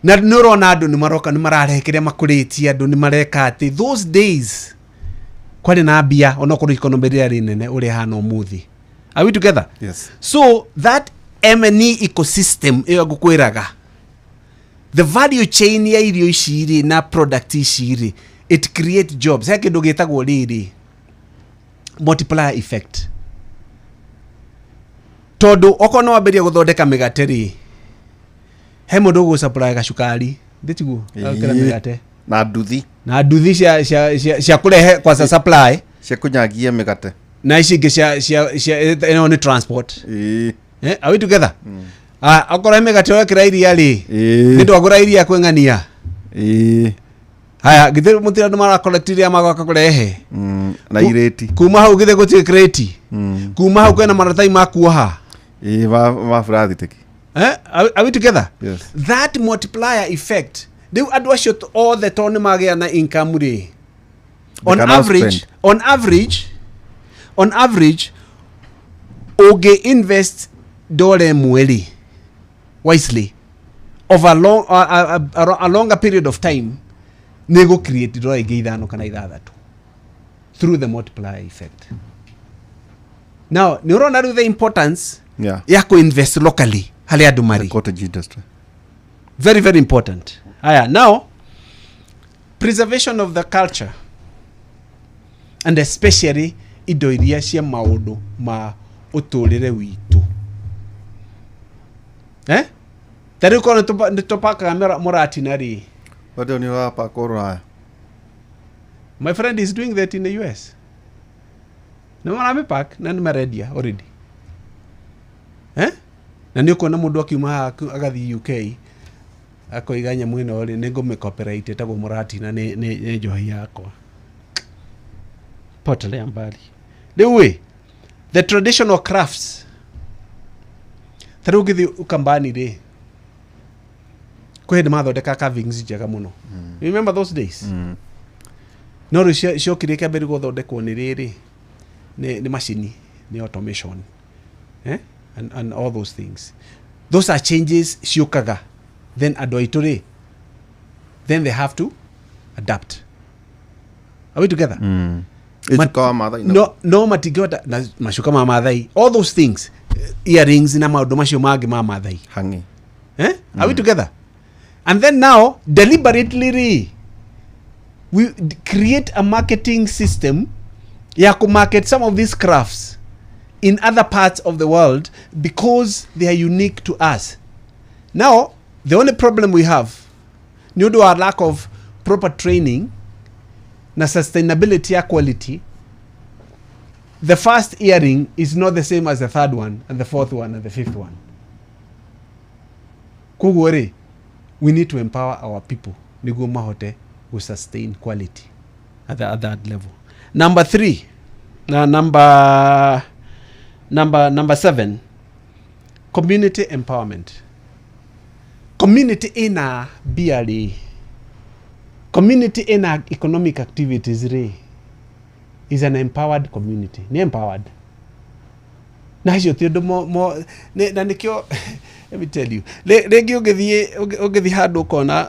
Speaker 2: Na nurona andu ni maroka ni mararekeria makuriti andu ni mareka ati those days kwari na bia onokuru economy ri nene uri hana umuthi. Are we together?
Speaker 1: Yes.
Speaker 2: So that M&E ecosystem iyo gukwiraga the value chain ya irio iciri na product iciri it create jobs. Heke ndo gitagwo riri multiplier effect. Todo okono waberia guthondeka migate ri he mundu go supply gacukari nditiguo akira migate
Speaker 1: na nduthi
Speaker 2: cia kurehe kwa supply
Speaker 1: cia kunyagia migate
Speaker 2: na ici ingi cia ni transport. Are we together? Akora migate wekira iria ri ndio agura iria kwengania. Haya githe mutira ndo mara collectiria magaka kurehe
Speaker 1: na ireti
Speaker 2: kuma hau githe gutie crate kuma hau kwena marathai makuoha
Speaker 1: va frathi tiki.
Speaker 2: Are we together?
Speaker 1: Yes.
Speaker 2: That multiplier effect they adwa shot all the tone magia na income ri on average oge invest dole mweli wisely over a longer period of time nego create dole ithano kana ithathatu through the multiplier effect. Now neurona the importance ya ko invest locally hali andu mari
Speaker 1: cottage industry
Speaker 2: very very important. Aya, now preservation of the culture and especially indo iria cia maundu ma uturire witu. Tari kono tupaka morati nari.
Speaker 1: Wado ni wapa koraya.
Speaker 2: My friend is doing that in the US. Na mara pack na nimeredia already. Na niko na mundu akiuma agathi UK akoiganya mwino ori nego me cooperate tago morati na ne johi yakwa. Potele mbali. The way the traditional crafts tarugithi ukambani ri kwende mathondeka carvings jaga muno. You remember those days? No ri shokire kabiri guthondekwo ni riri ni machine ni automation. And all those things. Those are changes shiokaga. Then adoitore. Then they have to adapt. Are we together? No matigota na mashuka ma mathai. All those things. Earrings na maundu macio magi ma mathai.
Speaker 1: Hangi.
Speaker 2: Are we together? And then now deliberately we create a marketing system ya ku market some of these crafts in other parts of the world because they are unique to us. Now, the only problem we have, due to our lack of proper training, na sustainability ya quality, the first earring is not the same as the third one, and the fourth one, and the fifth one. Kugore, we need to empower our people. Nigu mahote will sustain quality at that level. Number 3, Number 7, community empowerment. Community ina biali community in economic activities is an empowered community. Ni empowered. Na hiyo tio mo na nikio let me tell you. Regi ugethi handu ukona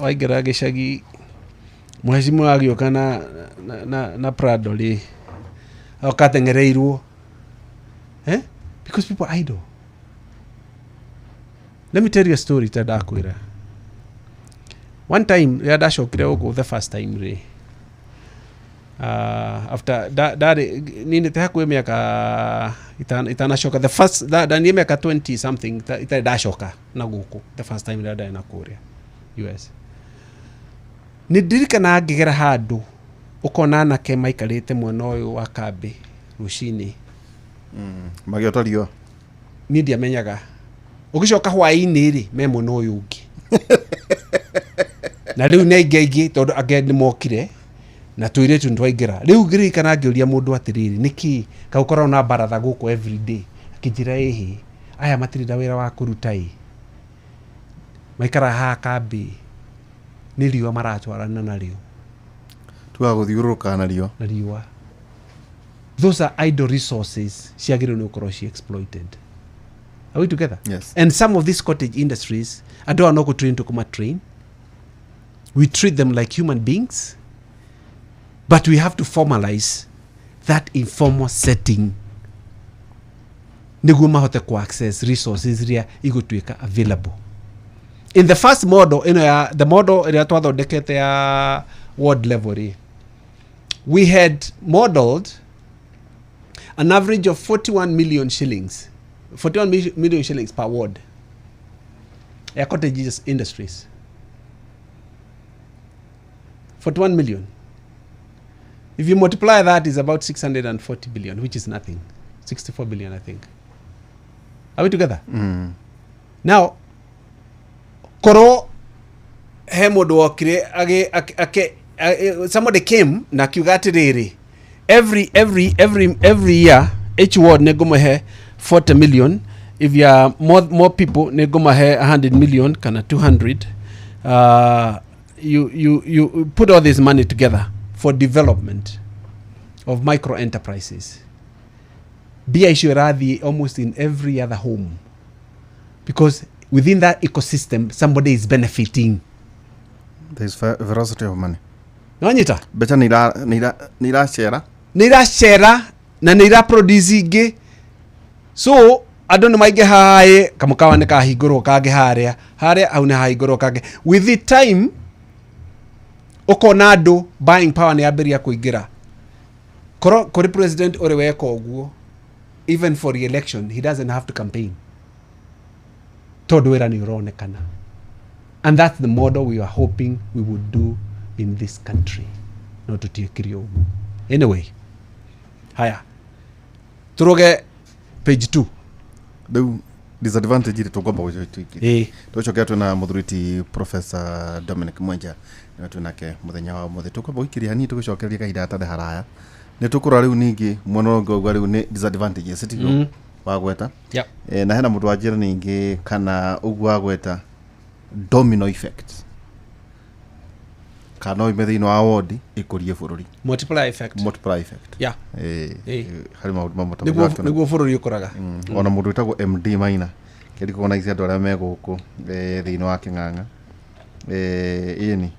Speaker 2: waigira gicagi mheshimiwa agioka na Prado ri okatengereirwo because people are idle. Let me tell you a story tadakwira. One time yadashokire ugo the first time ri after that nini te hakwe miaka itanashoka the first that ni miaka 20 something itadashoka na guku the first time that na Korea US ni dirikana ngigera handu ukona nake maikarite mwena uyu wa kambi rushini
Speaker 1: magiotorio
Speaker 2: ni ndiamenyaga ugicoka hwaini ri me mwena uyu ungi na riu neigeigi tondu ageni mokire na tuire tu ndwaingira riu ngiri kana ngiuria mundu atiriri niki kaukorwo na baratha guku every day akijira ehi aya matirida wira wa kuruta maikara ha kambi ni riwa maratwarana na rio
Speaker 1: tuwa guthiuruka na riwa.
Speaker 2: Those are idle resources ciagirwo ni ukorwo exploited. Are we together?
Speaker 1: Yes.
Speaker 2: And some of these cottage industries ando are not trained to come train. We treat them like human beings. But we have to formalize that informal setting niguo mahote ku access resources ria igutwika available. In the first model, the model ria twathondekete ya ward level, we had modeled an average of 41 million shillings per ward ya cottage industries. 41 million. If you multiply that, is about 640 billion, which is nothing. 64 billion, I think. Are we together? Now, koro hemodo wakire somebody came na kiugatiriri every year each ward negomahe 40 million. If you are more people negomahe 100 million kana 200. You put all this money together for development of micro enterprises. Bia ishuradhi almost in every other home, because within that ecosystem somebody is benefiting.
Speaker 1: There's variety of money.
Speaker 2: Nonyita
Speaker 1: becha nira
Speaker 2: share na nira produce ge. So adonu maige hae kamukawa ne kahigoro kage haria au ne haigoro kage with the time okonado buying power ni aberia kuigira kori president ore weko oguo even for re-election he doesn't have to campaign todo era ni uronekana, and that's the model we are hoping we would do in this country, not to tiekiri oguo. Anyway, haya turoge page 2
Speaker 1: the disadvantage ile tugomba gutwiki tuchokea tuna muthuriti Professor Dominic Mwenja na tunake muthenya wa muthe tugomba gukiria ni tugucokeria kahinda atathe haraya ni tukura riu ningi monorongo gwa riu ni disadvantage sitigo wa gweta na hena mundu ajira ningi kana ugwa gweta domino effect kana imethino wa ward ikurie bururi
Speaker 2: multiply effect
Speaker 1: hari maundu mamota
Speaker 2: niguo bururi ukuraga
Speaker 1: ona mundu witagwo MD Maina kedi kuona isi andu aria me guku thiini wa King'ang'a ini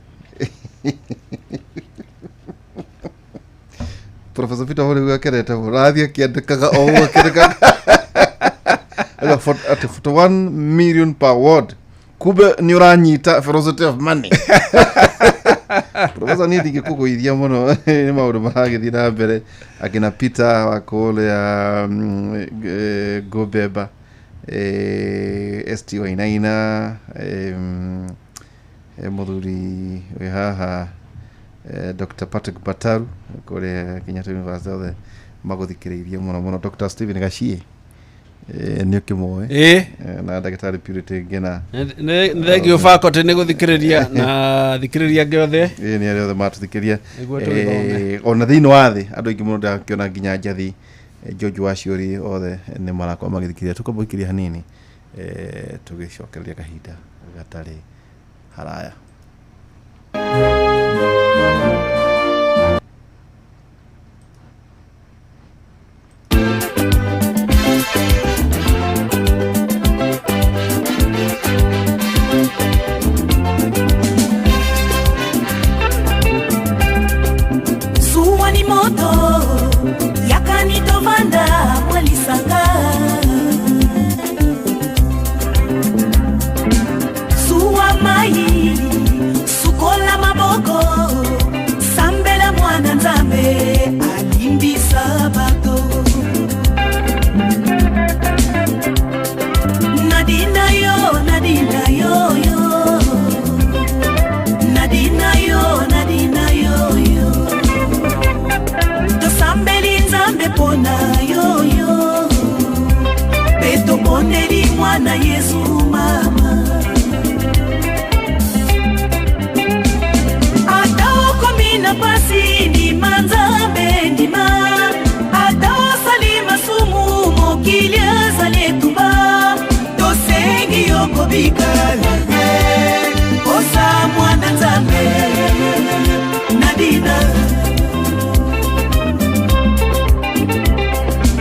Speaker 1: Professor Peter Hori wakerete rathia kiandikaga o wakereka ala 41 million per ward kube ni uranyita philosophy of money. Professor ni digi kukuithia muno ni maundu maragithii na mbere akina Peter wakole ya Gobeba ST Wainaina muthuri we haha Dr. Patrick Bataru kore Kenyatta University maguthikiriirie muno Dr. Stephen Gashie ni kimoe na Dr. Purity Ngena
Speaker 2: thegio faculty ni guthikiriria na thikiriria giothe
Speaker 1: ni ariothe matuthikiria ona thiini wa thi andu ingi muno ndakiona nginya njathi George Waciuri othe ni marakwa magithikiria tukomboikiria hanini tugicokereria kahinda gatari haraya.
Speaker 3: Mwana Yesu mama Atao komina pasi ni manzambe ndima Atao salima sumu mokilia zaletuba Tosengi yoko bikala Osa mwana nzambe Nadina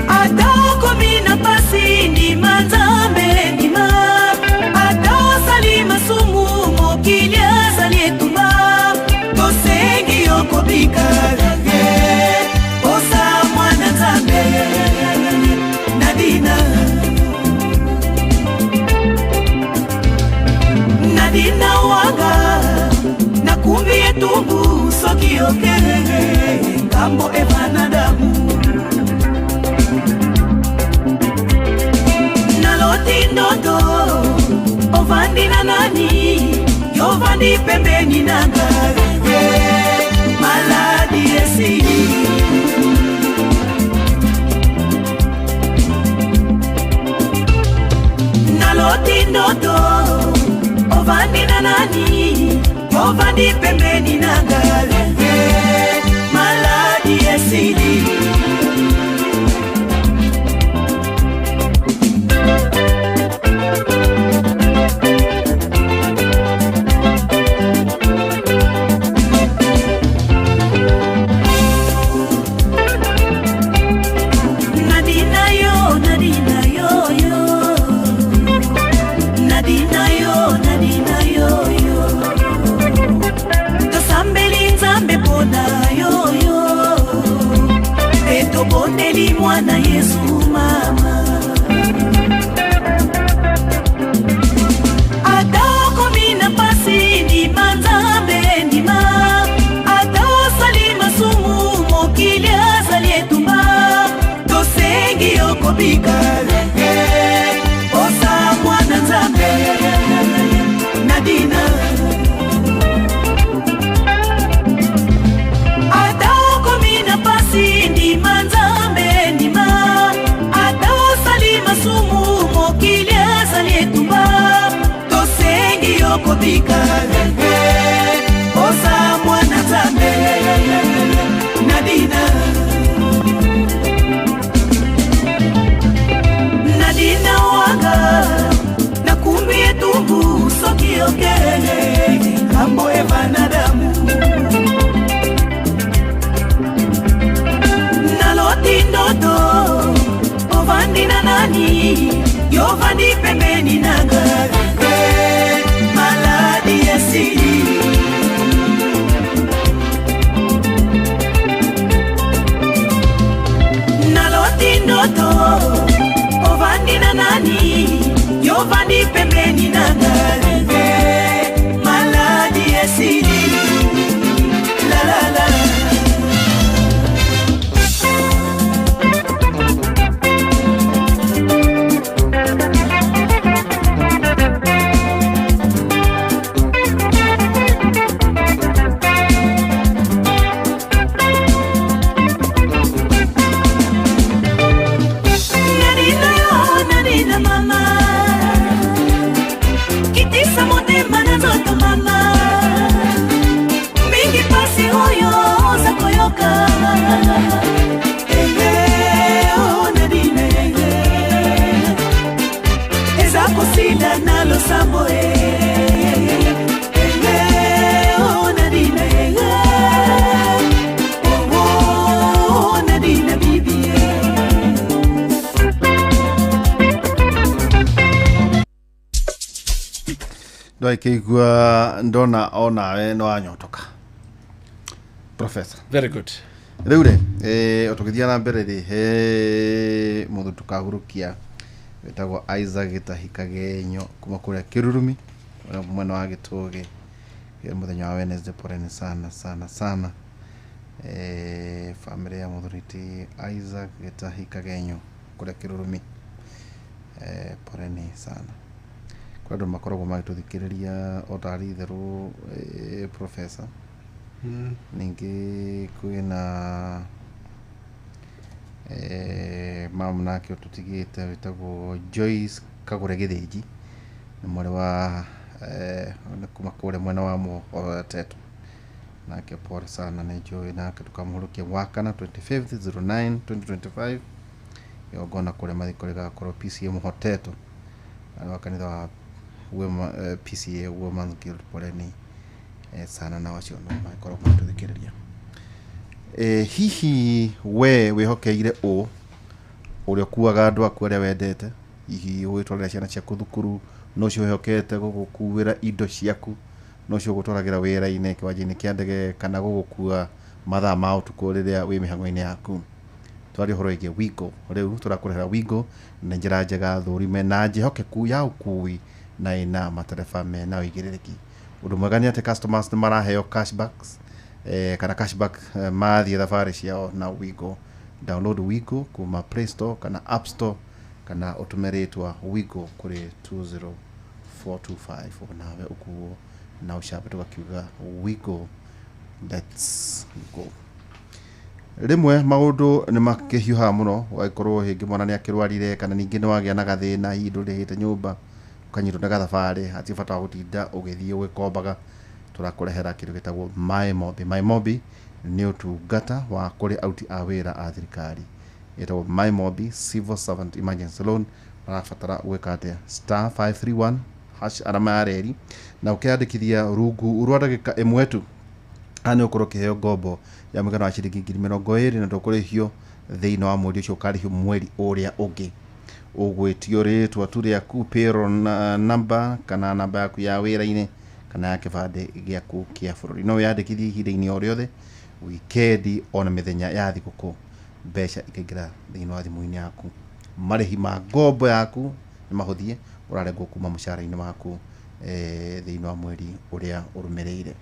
Speaker 3: Atao komina pasi ni manzambe Osa mwana nzambe Nadina Nadina wanga Nakumbi etumbu soki oke Ngambo evanadamu Naloti ndoto Ovandi na nani Yovandi pembeni nanga Maladi esili Naloti ndoto Ovandi na nani Ovandi pembeni nangale Maladi esili Mwana Yesu mama Atao komina pasi ni manzambe ndima Atao salima sumu mokilia zaletumba Tosengi yoko bikala Osa mwana nzambe Nadina Atao komina pasi ni manzambe Yoko bikala Osa mwana nzambe Nadina Nadina wanga Nakumbi etumbu soki oke Kambo evanadamu Naloti ndoto Ovandi na nani Yovandi pembeni nanga Naloti ndoto Ovandi na nani Yovandi pembeni nangale Maladi esili La la la Nadina yo, Nadina mama Kiti
Speaker 1: ndo ikigua ndona ona we no anyotoka professor
Speaker 2: Very good.
Speaker 1: riu ri otukithia na mbere ri he mundu tukagurukia wetagwo Isaac Gitahikagenyo kuma kuria Kirurumi mwena wa Gitugi muthenya wa Wednesday poreni sana family ya muthuriti Isaac Gitahikagenyo kuria Kirurumi poreni sana kwa ndo makoragwo magituthikiriria otari theru professor ningi kwina mamu nake tutigite witagwo Joyce Kagure Githiji ni mwari wa kuma kure mwena wa Teto nake pore sana ni Joy nake tukamhurukia wakana 25/09/2025 yogona kure mathikore gakoro PCA Muhoteto wakanitha wa PCA Women's Guild poreni sana na wacio no makorwo matuthikiria hihi we wihokeire uria kuaga andu aku aria wendete hihi witwarira ciana ciaku thukuru no cio wihokete gugukuira indo ciaku no cio gutwaragira wira-ini kiwanjini kia ndege kana gugukua mathaa ma utuku riria wi mihango-ini yaku twari horo ige Wigo riu turakurehera Wigo na njira njega thurime na njihokeku ya ukui na ina matereba mena uigiririki undu mwega ni ati customers ni maraheo cashbacks kana cashback mathi thabari ciao na Wigo. Download Wigo kuma Play Store kana App Store kana utumiritwa Wigo kuri 20425 nawe ukuo na ushape tukakiuga Wigo let's go. Rimwe maundu ni makihiuha muno waikorwo hingi mwana ni akirwarire kana ningi ni wagia na gathina hindu rihite nyumba ukanyitwo na gathabari atifata gutinda ugithie gwikombaga turakurehera kindu gitagwo My Mobi ni utungata wa kuri auti a wira a thirikari etagwo My Mobi Civil Servant Emergency Loan arafatara gwikatia *531# arama areri na ukiandikithia rungu urwa ndagika imwe tu ani ukorwo kiheo ngombo ya mugana wa ciringi 20,000 na ndukurihio thiini wa mweri ucio ukarihio mweri uria ungi ugwitio ritwa tu riaku payroll number kana namba yaku ya wira-ini kana ya kibande giaku kia bururi no yandikithie ihinda-ini o riothe weekend ona mithenya ya thiguku mbeca ikaingira thiini wa thimu-ini yaku marihi ma ngombo yaku ni mahuthie urarengwo kuma mushara-ini waku thiini wa mweri uria urumireire.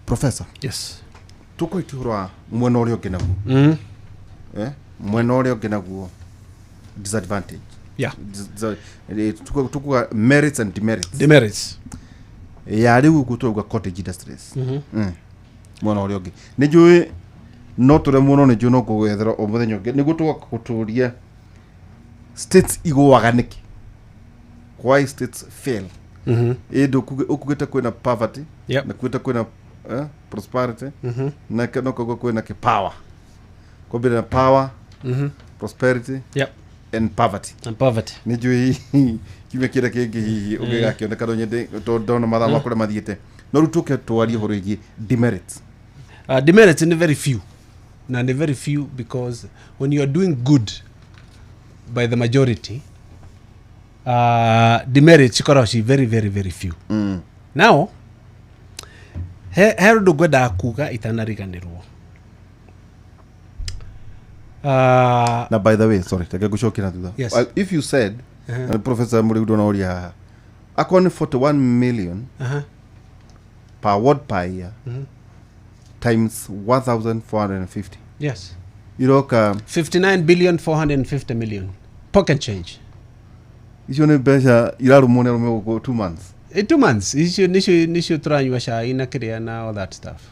Speaker 1: Professor,
Speaker 2: yes,
Speaker 1: tuko iturwa mwena uria ungi naguo mwena uria ungi naguo disadvantage,
Speaker 2: yeah,
Speaker 1: tuko merits and
Speaker 2: demerits
Speaker 1: ya riu gutuga cottage industries mwena uria ungi ni njui no ture muno ni njui no kugwethera o muthenya ungi ni gutuga guturia states igwaga niki why states fail endo ukugeta kwena poverty na kweta kwena prosperity na kana kwena ke power kombina power prosperity and poverty ni njui kiwe kira kingi hihi ugega kioneka nyende ndona mathaa makore mathiete no rutuke twari horo igi demerits.
Speaker 2: Demerits in very few na the very few because when you are doing good by the majority demerits ikoroshi very few. Now herudu gwenda kuga itanariganirwo
Speaker 1: na by the way sorry take gushokira thutha.
Speaker 2: Yes.
Speaker 1: If you said Professor Muriudo Noria akoni 41 million per ward per year times 1,450.
Speaker 2: Yes.
Speaker 1: Iroka
Speaker 2: 59,450,000,000 pocket change.
Speaker 1: Isho ni besha iraru mone rume go 2 months.
Speaker 2: 2 months nisho turanywa sha ina kiria na all that stuff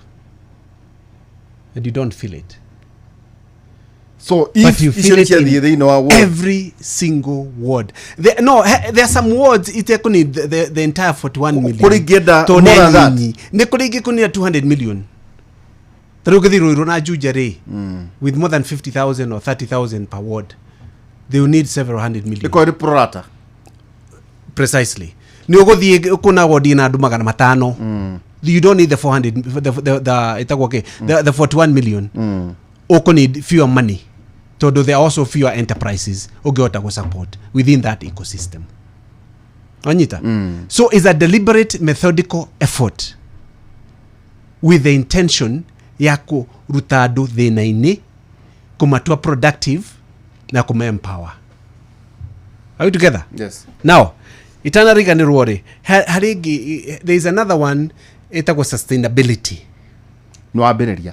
Speaker 2: and you don't feel it.
Speaker 1: So if
Speaker 2: you feel it
Speaker 1: in
Speaker 2: every single ward. There are some wards itekuni the entire 41 million.
Speaker 1: Kurigeda more than that.
Speaker 2: Ne kurigi kunia 200 million. Tarugithiru na jujare with more than 50,000 or 30,000 per ward. They will need several hundred million.
Speaker 1: Because the prorata.
Speaker 2: Precisely. Ni ugothie kuna ward ina andu magana matano. You don't need the 400 the 41 million. Oko need fewer money. Todo there are also fewer enterprises ogota go support within that ecosystem. wanyita so is a deliberate methodical effort with the intention ya kuruta andu thina-ini kumatua productive na kuma-empower. Are we together?
Speaker 1: Yes.
Speaker 2: Now itanariganirwo ri haringi there is another one etagwo sustainability.
Speaker 1: No ambĩrĩria.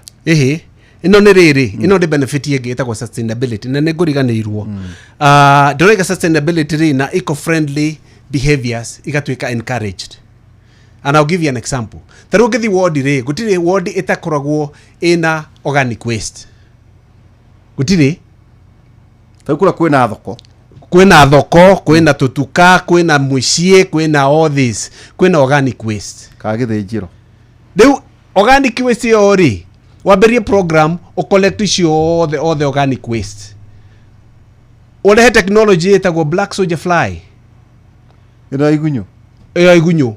Speaker 2: Ino nĩ rĩrĩ, ino nĩ benefit yengi etagwo sustainability na nĩ ngũriganĩirwo. Ndĩroiga sustainability rĩ na eco-friendly behaviors igatuĩka encouraged. And I'll give you an example. Tarũ ngĩthi ward rĩ, gũtirĩ ward ĩtakoragwo ĩna organic waste. Gũtirĩ.
Speaker 1: Tarũ kũrĩa kwĩna thoko.
Speaker 2: Kwĩna thoko, kwĩna tũtuka, kwĩna mũciĩ, kwĩna all this, kwĩna organic waste.
Speaker 1: Kagĩthĩnjĩro.
Speaker 2: Rĩu organic waste yo rĩ, wamberie program o collect icio all the organic waste. Urehe technology etagwo black soldier fly.
Speaker 1: Ĩno igunyũ.
Speaker 2: Ĩyo igunyũ.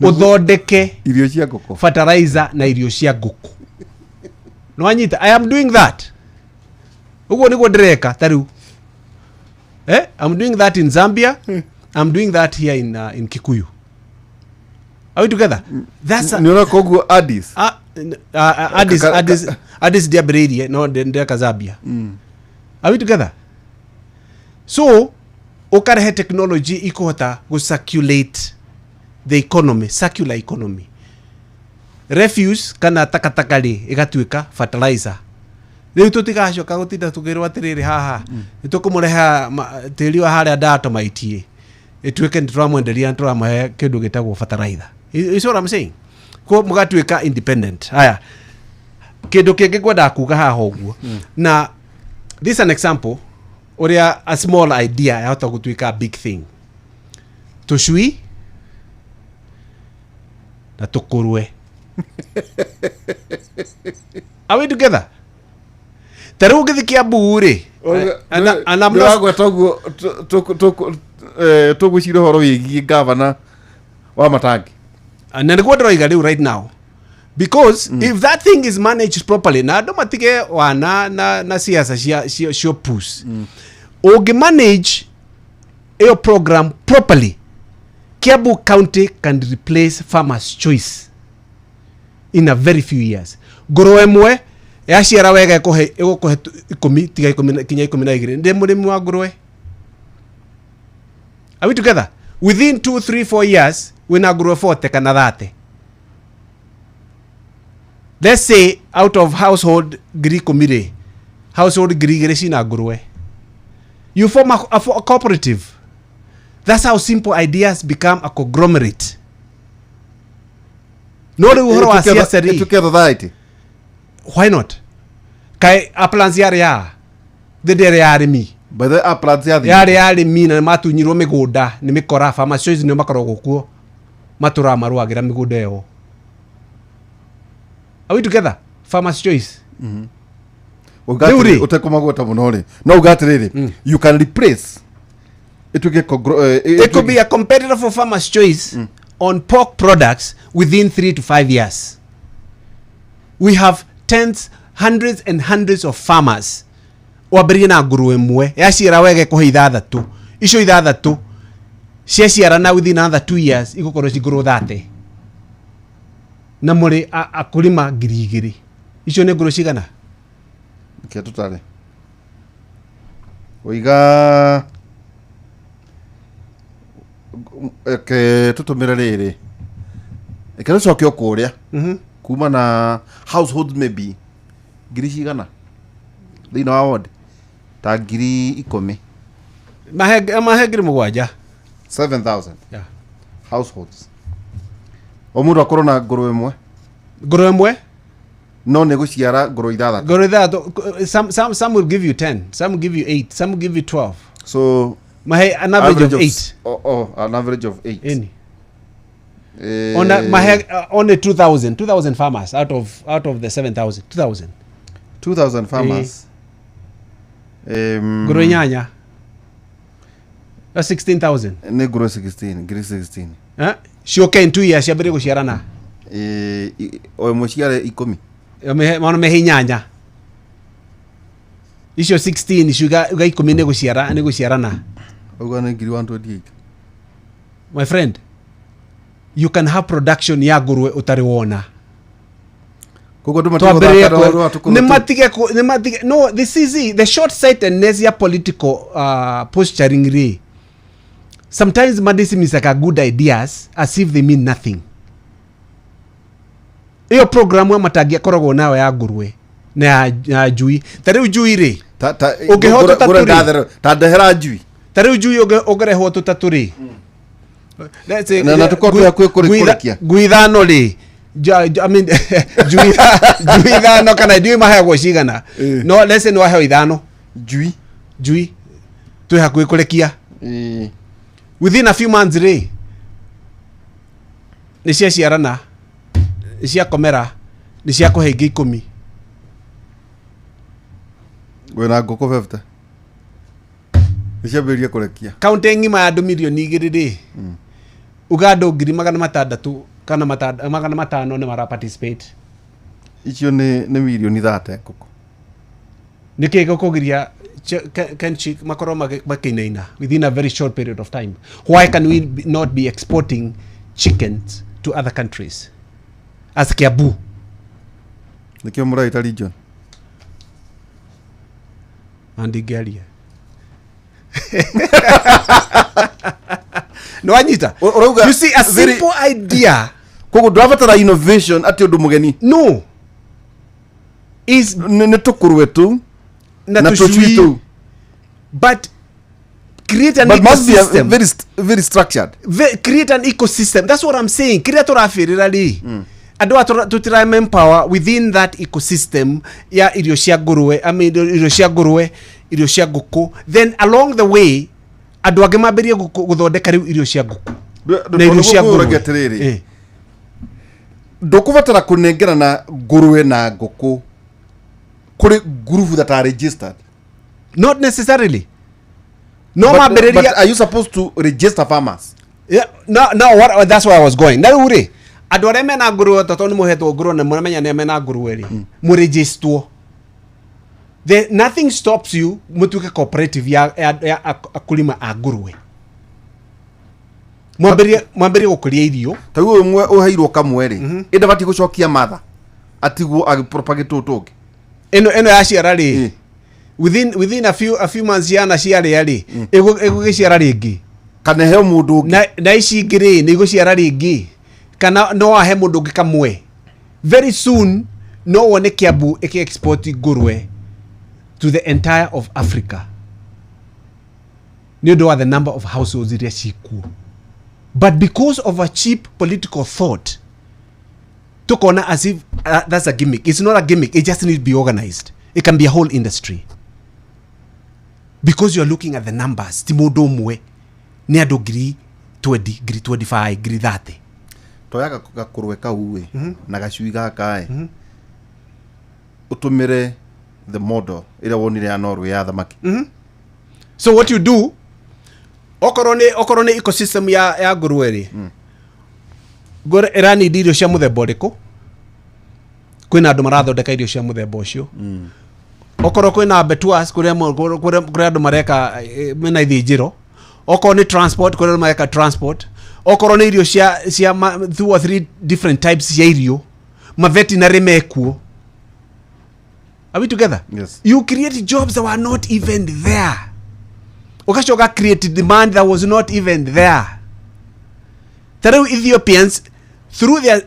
Speaker 2: Uthondeke
Speaker 1: Irio cia ngũkũ.
Speaker 2: Fertilizer na irio cia ngũkũ. No anyita, I am doing that. Uguo niguo ndireka tariu. I'm doing that in Zambia. I'm doing that here in Kikuyu. Are we together? That's a,
Speaker 1: Niona koguo Addis.
Speaker 2: Addis diabererie no ndeka Zambia. Are we together? So ukarehe technology ikuhota go circulate the economy, circular economy. Refuse kana takataka ri igatuika fertilizer. Riu tutigacoka gutinda tukirwa atiriri haha nitukumureha tiri wa haria ndato maitie ituike nituramwenderia nituramhe kindu gitagwo fertilizer. You see what I'm saying? Ko mugatuika independent. Haya kindu kingi kwenda kuga haha uguo na this is an example uria a small idea yahota gutuika a big thing. Tucui na tukurwe. Are we together? Taru ngithikia mburi
Speaker 1: ana mragwa toguo tugucira horo wigie governor wa Matangi.
Speaker 2: And then what do I right now? Because if that thing is managed properly, na ndo matige wana na siasa sio push. Oge manage your program properly. Kiambu County can replace Farmer's Choice in a very few years. Ngũrwe ĩmwe yaciara wega ĩgũkũhe 10 tiga 10 kinya 12 ndĩ mũrĩmi wa ngũrwe. Are we together? Within 2, 3, 4 years wina ngũrwe 40 kana 30. Let's say out of household ngiri 10 household ngiri 2 cina ngũrwe. You form a cooperative. That's how simple ideas become a conglomerate. No rĩu ũhoro wa siasa rĩ.
Speaker 1: Together that.
Speaker 2: Why not? Kai applans ya thĩndĩ ya arĩmi.
Speaker 1: By the applans ya
Speaker 2: arĩmi na matunyirwo mĩgũnda nĩ mĩkora Farmers Choice nĩ makoragwo kuo matura marũagĩra mĩgũnda ĩyo. Are we together? Farmers Choice.
Speaker 1: Utakomagota muno ri. No ugatiriri. You can replace. It
Speaker 2: could be a competitor for Farmers Choice on pork products within 3 to 5 years. We have tens, hundreds and hundreds of farmers. Wambĩrĩrie na ngũrwe ĩmwe yaciara wega ĩkũhe 6. Icio 6 ciaciara na within another 2 years igũkorwo ci ngũrwe 30. Na mũrĩ akulima 2,000. Icio nĩ ngũrwe cigana?
Speaker 1: Ke tutare. Oiga ke tutumira riri. Ekero coke okuria. Kuma na household maybe ngiri cigana thĩinĩ wa ward ta ngiri 10
Speaker 2: mahe ngiri 7
Speaker 1: 7,000
Speaker 2: yeah.
Speaker 1: Households o mũndũ akorwo na ngũrwe ĩmwe no nĩ gũciara ngũrwe 6.
Speaker 2: Some will give you 10, some will give you 8, some will give you 12.
Speaker 1: So
Speaker 2: mahe an average of 8.
Speaker 1: An average of 8.
Speaker 2: Any on only 2,000 farmers out of the 7,000. 2,000
Speaker 1: farmers.
Speaker 2: Ngũrwe nyanya 16,000.
Speaker 1: Nĩ ngũrwe 16, ngiri 16.
Speaker 2: Cioke in 2 years ciambĩrĩrie gũciarana.
Speaker 1: O ĩmwe ciare 10.
Speaker 2: Maana mehe nyanya. Icio 16 icio ga 10 nĩ gũciarana.
Speaker 1: Uga nĩ ngiri 128.
Speaker 2: my friend, you can have production ya ngũrũwe ũtarĩ wona.
Speaker 1: Kogo nduma
Speaker 2: Nematige no, this is the short sightedness ya political posturing ri. Sometimes madisi means like a good ideas as if they mean nothing. Iyo programu ya matagia koragwo nayo ya ngũrũwe na ya njui. Tariu njui ri. Ũngĩhota taturi.
Speaker 1: Ta ndehera njui.
Speaker 2: Tariu njui ũngĩrehwo tũtaturi. Let's say
Speaker 1: na tuko ya kũrĩkia.
Speaker 2: Ngui thano ri. I mean njui thano kana ndiũĩ maheagwo cigana. No let's say no aheo ithano. Njui twĩ hakuhĩ kũrekia. Within a few months ri nĩ ciaciarana, nĩ ciakomera, nĩ ciakũhĩngĩ 10.
Speaker 1: Wena ngũkũ 50 nĩ ciambĩrĩria kũrekia.
Speaker 2: Kaunti ng'ima ya andũ milioni 2 ri uga andũ 600,000 kana 500 nĩ mara participate.
Speaker 1: Icio nĩ milioni 30 ngũkũ.
Speaker 2: Nĩkĩ gũkũgiria Kenchik makorwo makĩinaina within a very short period of time? Why can we not be exporting chickens to other countries as Kiambu?
Speaker 1: Nikio mũraita region
Speaker 2: Andigeria no anyita. You see a simple idea.
Speaker 1: Kogo ndwabatara innovation ati ũndũ mũgeni.
Speaker 2: No, is
Speaker 1: nĩ tũkũrũwe tu
Speaker 2: na tũcui tu, but create an ecosystem.
Speaker 1: Must be very structured.
Speaker 2: Create an ecosystem. That's what I'm saying. Create tũrabĩrĩra ri andũ tutira empower within that ecosystem ya irio cia ngũrũwe, I mean irio cia ngũrũwe, irio cia ngũkũ, then along the way andũ angĩ mambĩrie gũthondeka rĩu irio cia ngũkũ na irio cia ngũrũwe.
Speaker 1: Ndũkũbatara kũnengerana ngũrũwe na ngũkũ kuri group that are registered.
Speaker 2: Not necessarily. No, but
Speaker 1: are you supposed to register farmers?
Speaker 2: Yeah, no, what that's where I was going. Na ure andũ arĩa mena ngũrũwe tondũ nĩ mũhetwo ngũrũwe na mũramenya nĩ mena ngũrũwe ri mu register. There nothing stops you mutuke cooperative ya akulima a ngũrũwe. Mwambĩrie gũkũria irio.
Speaker 1: Tagu ũmwe ũheirwo kamwe ri ĩnda bati gũcokia matha atiguo agipropagate ũtũngĩ.
Speaker 2: Eno ya ciara ri within a few months yana ciara ri ĩgũgĩciara rĩngĩ
Speaker 1: kana he mũndũ ũngĩ
Speaker 2: na ici ingĩ ri nĩ igũciara rĩngĩ kana no ahe mũndũ ũngĩ kamwe. Very soon no one Kiambu export ngũrũwe to the entire of Africa. Nĩ ũndũ wa the number of households iria cikuo, but because of a cheap political thought tukona as if that's a gimmick. It's not a gimmick, it just needs to be organized. It can be a whole industry because you're looking at the numbers. Ti mũndũ ũmwe nĩ andũ 20, 25, 30.
Speaker 1: Toya gakũrũwe kau na gacui gaka utumire the model ira wonire ya Norway ya thamaki.
Speaker 2: So what you do okorwo nĩ ecosystem ya ngũrũwe ri ngũrũwe irani irio cia mũthemba ũrĩkũ? Kwĩna andũ marathondeka irio cia mũthemba ũcio. Okorwo kwĩna betuas kũrĩa andũ mareka mena ithĩnjĩro. Okorwo nĩ transport kũrĩa andũ mareka transport. Okorwo nĩ irio cia 2 or 3 different types cia irio, ma veterinary mekuo. Are we together?
Speaker 1: Yes.
Speaker 2: You create jobs that were not even there. Ukashoka create demand that was not even there. Tell Ethiopians through their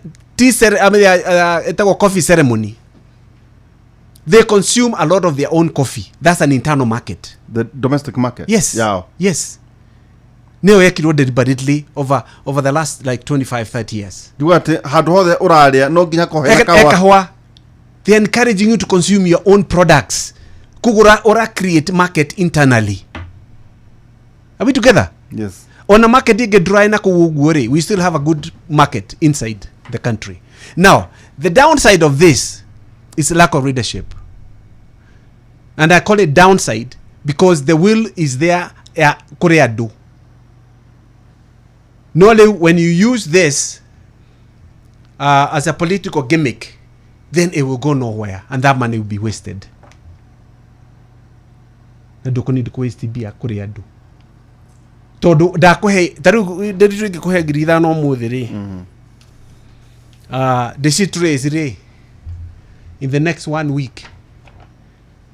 Speaker 2: coffee ceremony, they consume a lot of their own coffee. That's an internal market.
Speaker 1: The domestic market.
Speaker 2: Yes.
Speaker 1: Yeah.
Speaker 2: Yes. Neo yekirwo deliberately over the last like 25-30 years.
Speaker 1: Duate handu hothe uraria no nginya kohera
Speaker 2: kahwa. They're encouraging you to consume your own products. Kugura ora create market internally. Are we together?
Speaker 1: Yes.
Speaker 2: On a market get dry na kuwugure, we still have a good market inside the country. Now, the downside of this is lack of leadership. And I call it downside because the will is there Korea do. Normally, when you use this as a political gimmick, then it will go nowhere and that money will be wasted. Na doko need to waste bia Korea do. tondu ndakuhe tariu ndiritu kuhe ngiri ithano muthi ri deceit raise ri in the next 1 week,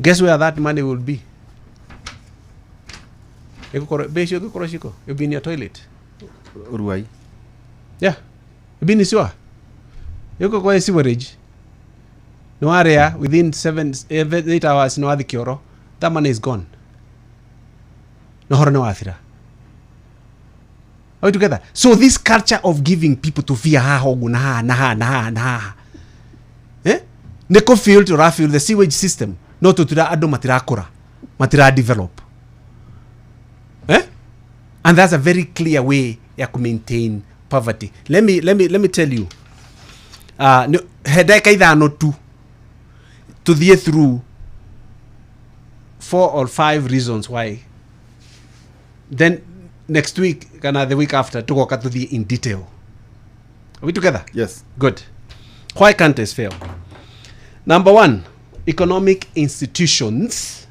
Speaker 2: guess where that money will be? Besho gukoro shiko you'll be in your toilet.
Speaker 1: Ruai.
Speaker 2: Yeah, you'll be in sewer. Yuko kwa sewerage no area within 8 hours no athi kioro, that money is gone. No horo no athira. Are we together? So this culture of giving people to fear hogu na eh? Neko feel to refill the sewage system. No to tira ado matirakora. Matira develop. Eh? And that's a very clear way ya to maintain poverty. Let me tell you. Hedeka ithano tu to the through 4 or 5 reasons why. Then next week, kana the week after, to go to the in detail. Are we together?
Speaker 1: Yes.
Speaker 2: Good. Why can't this fail? Number 1, economic institutions.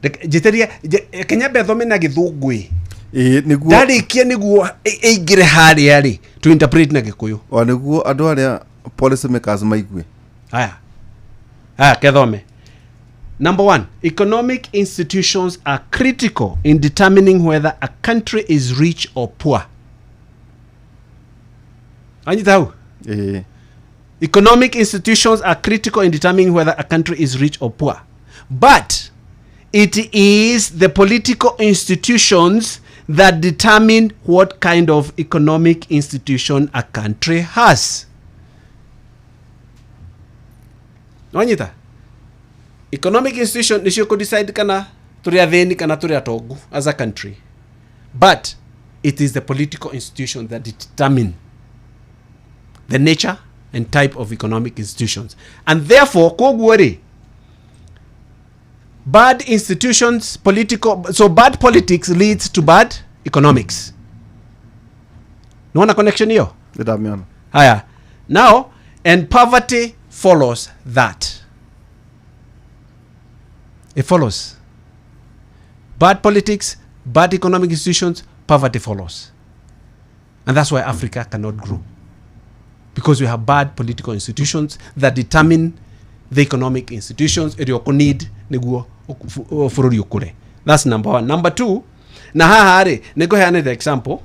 Speaker 2: Jiteria Kenya bethome na githungui.
Speaker 1: Niguo.
Speaker 2: Dari kia niguo eigire hari ari to interpret na gikuyu.
Speaker 1: O niguo andu aria policy makers maigue.
Speaker 2: Aya. Kethome. Number 1, economic institutions are critical in determining whether a country is rich or poor. Anjitau? Economic institutions are critical in determining whether a country is rich or poor. But it is the political institutions that determine what kind of economic institution a country has. Anjita? Economic institution nisho could decide kana turi atheni kana turi atogu as a country, but it is the political institution that determine the nature and type of economic institutions, and therefore kogwori bad institutions so bad politics leads to bad economics. Naona connection hiyo?
Speaker 1: Ndamiona.
Speaker 2: Haya, now and poverty follows that. It follows. Bad politics, bad economic institutions, poverty follows. And that's why Africa cannot grow. Because we have bad political institutions that determine the economic institutions. That's number 1. Number 2, na hahare, nego heane the example,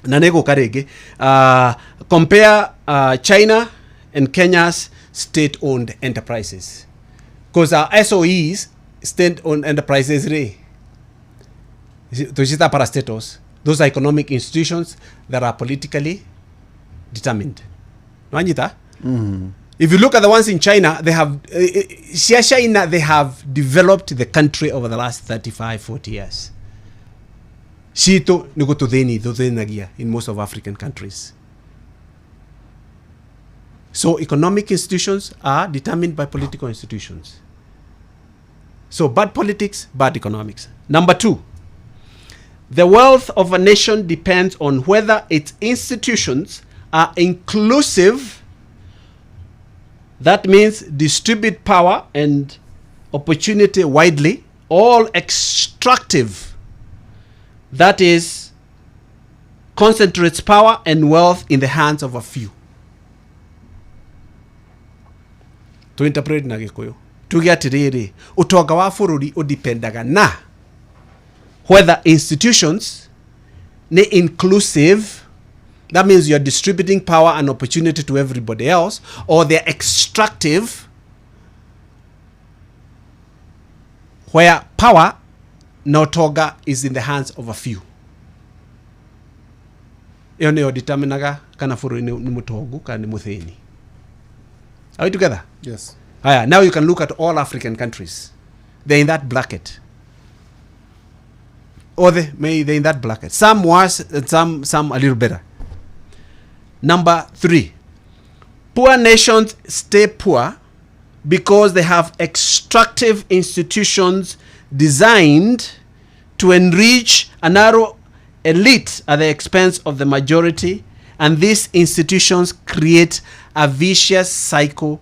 Speaker 2: na nego karege, compare China and Kenya's state-owned enterprises. Because our SOEs, state-owned enterprises, those are parastatos. Those are economic institutions that are politically determined. If you look at the ones in China, they have they have developed the country over the last 35-40 years. Shito nigotodeni dodenagia in most of African countries. So economic institutions are determined by political institutions. So bad politics, bad economics. Number 2, the wealth of a nation depends on whether its institutions are inclusive. That means distribute power and opportunity widely, all extractive. That is, concentrates power and wealth in the hands of a few. To interpret na gikuyu tuge atiriri utonga wa bururi udipendaga na whether institutions ne inclusive, that means you're distributing power and opportunity to everybody else, or they're extractive, where power na utonga is in the hands of a few. Iyo nio determinaga kana bururi ni mutongu kana ni muthini. Are we together?
Speaker 1: Yes.
Speaker 2: Now you can look at all African countries. They're in that bracket. Or they're in that bracket. Some worse and some a little better. Number 3. Poor nations stay poor because they have extractive institutions designed to enrich a narrow elite at the expense of the majority, and these institutions create a vicious cycle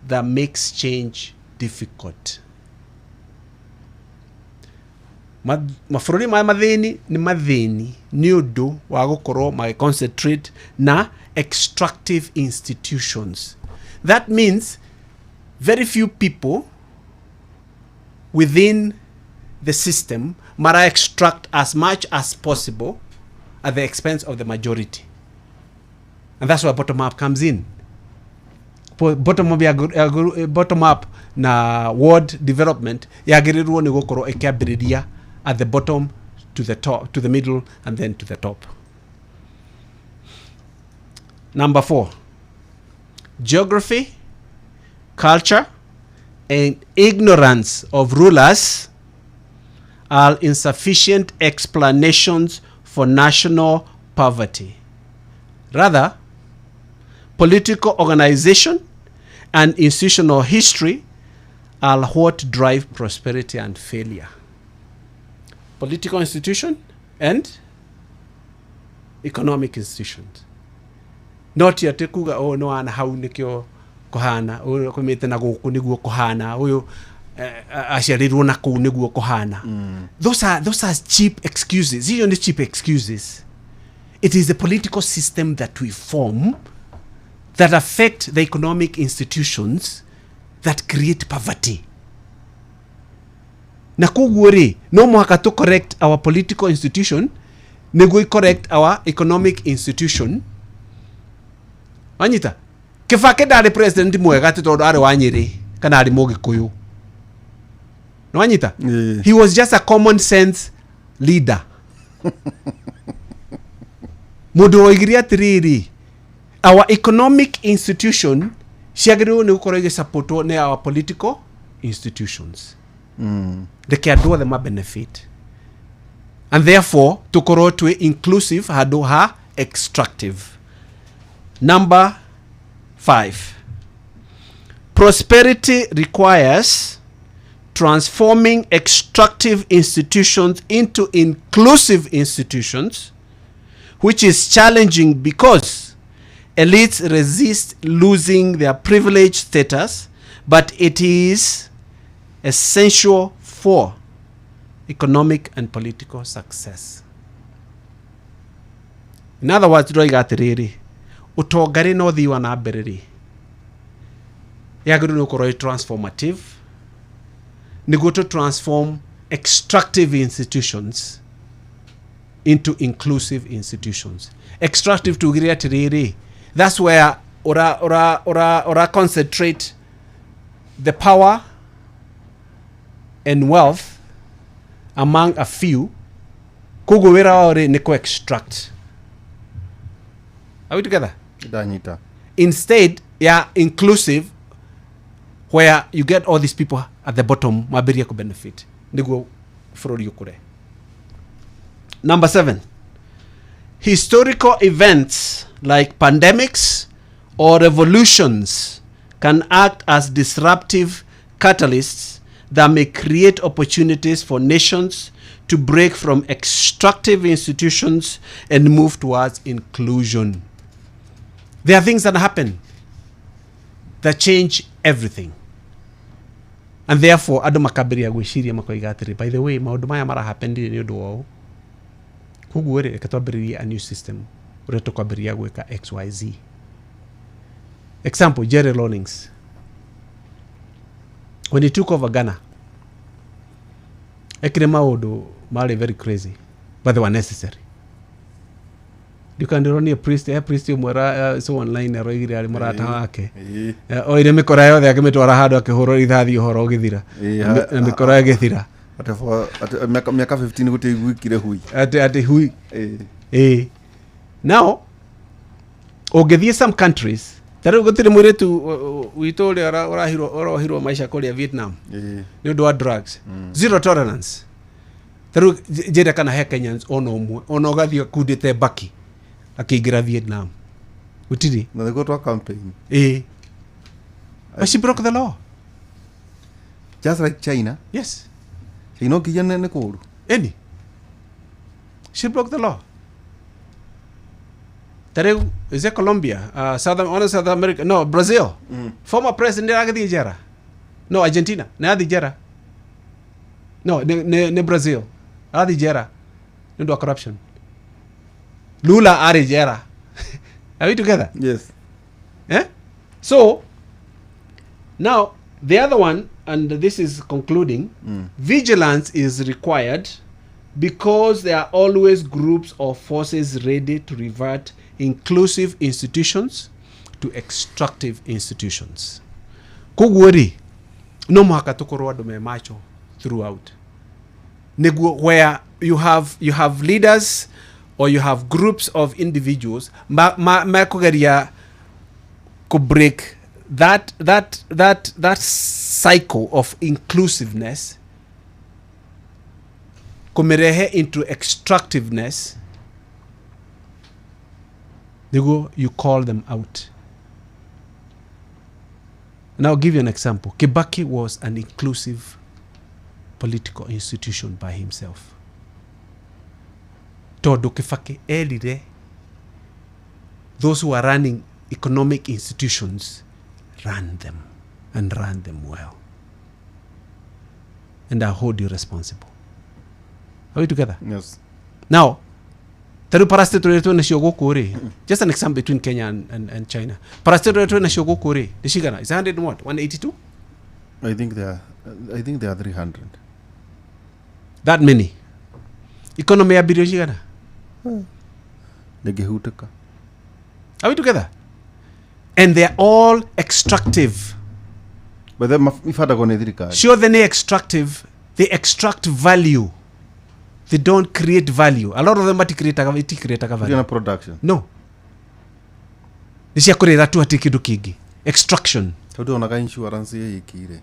Speaker 2: that makes change difficult. mabũrũri maya mathĩni nĩ mathĩni nĩ ũndũ wa gũkorwo concentrate na extractive institutions. That means very few people within the system mara extract as much as possible at the expense of the majority. And that's where bottom up comes in. Bottom up na ward development yagĩrĩrwo nĩ gũkorwo ĩkĩambĩrĩria at the bottom to the top, to the middle, and then to the top. Number 4, geography, culture, and ignorance of rulers are insufficient explanations for national poverty. Rather, political organization and institutional history are what drive prosperity and failure. Political institution and economic institutions. Not yet kuga no ana hau nikyo kohana uyu kumite na guku niguo kohana uyu asharirwo na kuu niguo kohana. Those are cheap excuses. These are cheap excuses. It is the political system that we form that affect the economic institutions that create poverty. Na kuguo no muhaka to correct our political institution niguo correct our economic institution. Anyita Kibaki ndari president mwega ti tondu ari wa Nyeri kana ari Mugikuyu. No anyita he was just a common sense leader. Mundu oigire atiriri our economic institution ciagĩrĩirwo nĩ gũkorwo igĩsupportwo nĩ our political institutions. Reke andũ othe ma benefit, and therefore tũkorwo twĩ inclusive handũ ha extractive. Number 5, prosperity requires transforming extractive institutions into inclusive institutions, which is challenging because elites resist losing their privileged status, but it is essential for economic and political success. In other words, ndĩroiga atĩrĩrĩ, ũtonga no ũthii wa na mbere rĩ yagĩrĩirwo nĩ gũkorwo transformative nĩguo to transform extractive institutions into inclusive institutions. Extractive tugire atiriri, that's where ora concentrate the power and wealth among a few. Kugu wira ore ni ko extract. Are we together?
Speaker 1: Danyita.
Speaker 2: Instead, yeah, inclusive, where you get all these people at the bottom mabiria ko benefit niguo furori ukure. Number 7, historical events like pandemics or revolutions can act as disruptive catalysts that may create opportunities for nations to break from extractive institutions and move towards inclusion. There are things that happen that change everything. And therefore, adu makabiria gwiciria makoiga atiri, by the way, maundu maya mara happen ni undu wao. Kugu rĩ katwambĩrĩria a new system ũrĩa tũkwambĩrĩria gwĩka XYZ. Example, Jerry Rawlings. When he took over Ghana, ekire maũndũ marĩ very crazy, but they were necessary. Ndikandironi a priest ũmwe so online aroigire arĩ mũrata wake. Oire mĩkora yothe akĩmĩtwara handũ akĩhũrwo ithathi ũhoro ũgĩthira. Na mĩkora ĩgĩthira. Miaka 15 gute igwikire hui. Ati hui. Now, ũngĩthiĩ some countries, tarĩu gũtirĩ mũirĩtu witũ ũrĩa ũrohirwo maisha kũrĩa Vietnam nĩ ũndũ wa drugs. Zero tolerance. Tarĩu njĩra kana he Kenyans ona ũmwe ona ũgathiĩ kundĩte Baki akĩingĩra Vietnam. Gũtirĩ.
Speaker 1: Na they go to a campaign.
Speaker 2: But she broke the law.
Speaker 1: Just like China.
Speaker 2: Yes.
Speaker 1: China kijana ne kuru.
Speaker 2: Any. She broke the law. Tareu, is it Colombia? South America? No, Brazil. Former president agadi jera. No, Argentina. Ne adi jera. No, ne Brazil. athi jera nĩ ũndũ wa corruption. Lula arĩ jera. Are we together?
Speaker 1: Yes.
Speaker 2: Eh? So now the other one, and this is concluding, vigilance is required because there are always groups or forces ready to revert inclusive institutions to extractive institutions. Kugweri no muhaka tukorwo andu me macho throughout. Niguo where you have leaders or you have groups of individuals ma kugeria to break that cycle of inclusiveness, kumirehe into extractiveness. You call them out. And I'll give you an example. Kibaki was an inclusive political institution by himself. Todo Kibaki elire, those who are running economic institutions ran them and ran them well. And I hold you responsible. Are we together?
Speaker 1: Yes.
Speaker 2: Now, taru parastatal yetu na shiogoku ri. Just an example between Kenya and China. Parastatal yetu na shiogoku ri. Dishigana is 100 and what? 182?
Speaker 1: I think they are 300.
Speaker 2: That many. Economy ya billion shigana.
Speaker 1: Negehutaka.
Speaker 2: Are we together? And they're all extractive.
Speaker 1: But then ifada kone thirikari.
Speaker 2: Sure, then they extractive. They extract value. They don't create value. A lot of them create value.
Speaker 1: Production.
Speaker 2: No. Nisha kurera tu ati kidu kingi. Extraction.
Speaker 1: Todo onaka insurance ye ikire.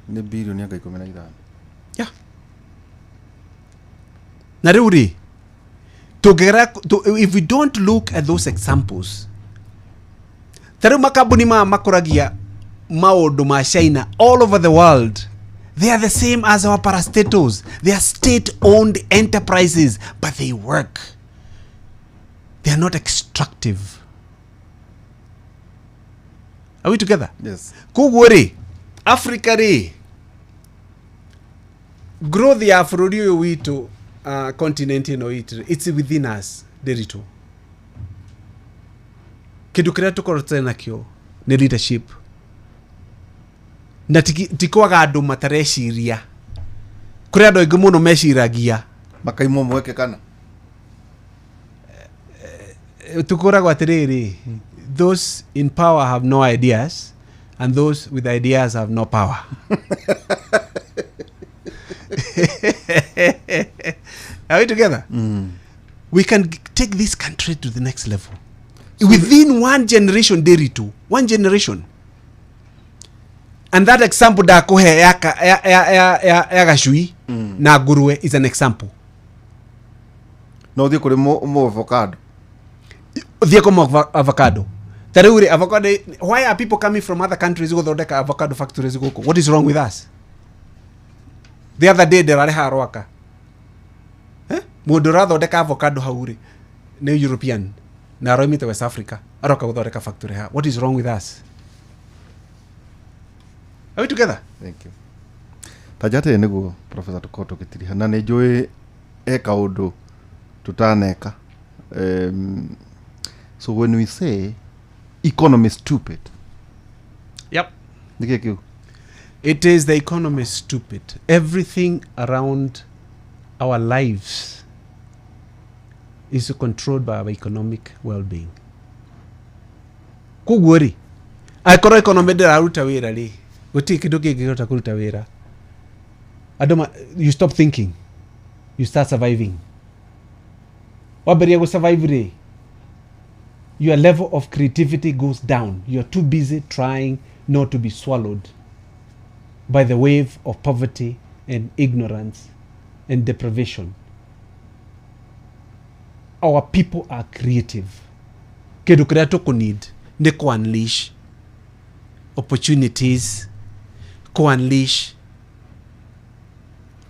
Speaker 1: Ne billion ya 15.
Speaker 2: Yeah. Na reuri. If we don't look at those examples, taru makabuni makuragia maodo ma China all over the world, they are the same as our parastatals. They are state-owned enterprises, but they work. They are not extractive. Are we together?
Speaker 1: Yes.
Speaker 2: Kugwere, Africa re, growth ya Afrodio witu continent ino itu, it's within us, derito. Kidu kiria tukorotse nakyo ni leadership. Na tikwaga andu matareciria. Kuri andu aingi muno meciragia.
Speaker 1: Makaimo mweke kana.
Speaker 2: Tukoragwo atiriri. Those in power have no ideas, and those with ideas have no power. Are we together? We can take this country to the next level. So within one generation, Deritu. One generation. And that example da kohe ya gashui na guruwe is an example.
Speaker 1: No di kore mo avocado.
Speaker 2: Di ko avocado. Taruri avocado. Why are people coming from other countries go dodeka avocado factories go? What is wrong with us? The other day there are harwaka. Modora dodeka avocado hauri. Ne European. Na roimite West Africa. Aroka go dodeka factory ha. What is wrong with us? Are we together?
Speaker 1: Thank you. Tajate niguo Professor Tukoto Kitiriha na nejoi eka udu tutaneka. So when we say economy is stupid.
Speaker 2: Yep.
Speaker 1: Nikeki.
Speaker 2: It is the economy is stupid. Everything around our lives is controlled by our economic well-being. Kugwori. Aikoro economy de aruta wira li. Goti kidogo gigota kuruta wira. Adoma, you stop thinking. You start surviving. Waberi go survive re. Your level of creativity goes down. You're too busy trying not to be swallowed by the wave of poverty and ignorance and deprivation. Our people are creative. Kedu kreato ko need ne ko unleash opportunities, ko unleash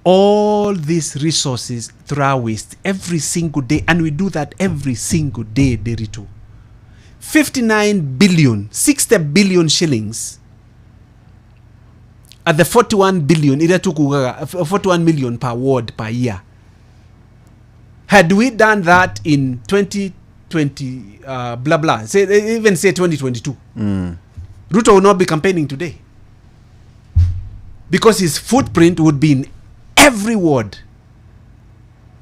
Speaker 2: all these resources through our waste every single day, and we do that every single day, Derito. 59 billion, 60 billion shillings at the 41 billion ile tukugaga 41 million per ward per year. Had we done that in 2020 blah blah, even say 2022, Ruto would not be campaigning today, because his footprint would be in every ward,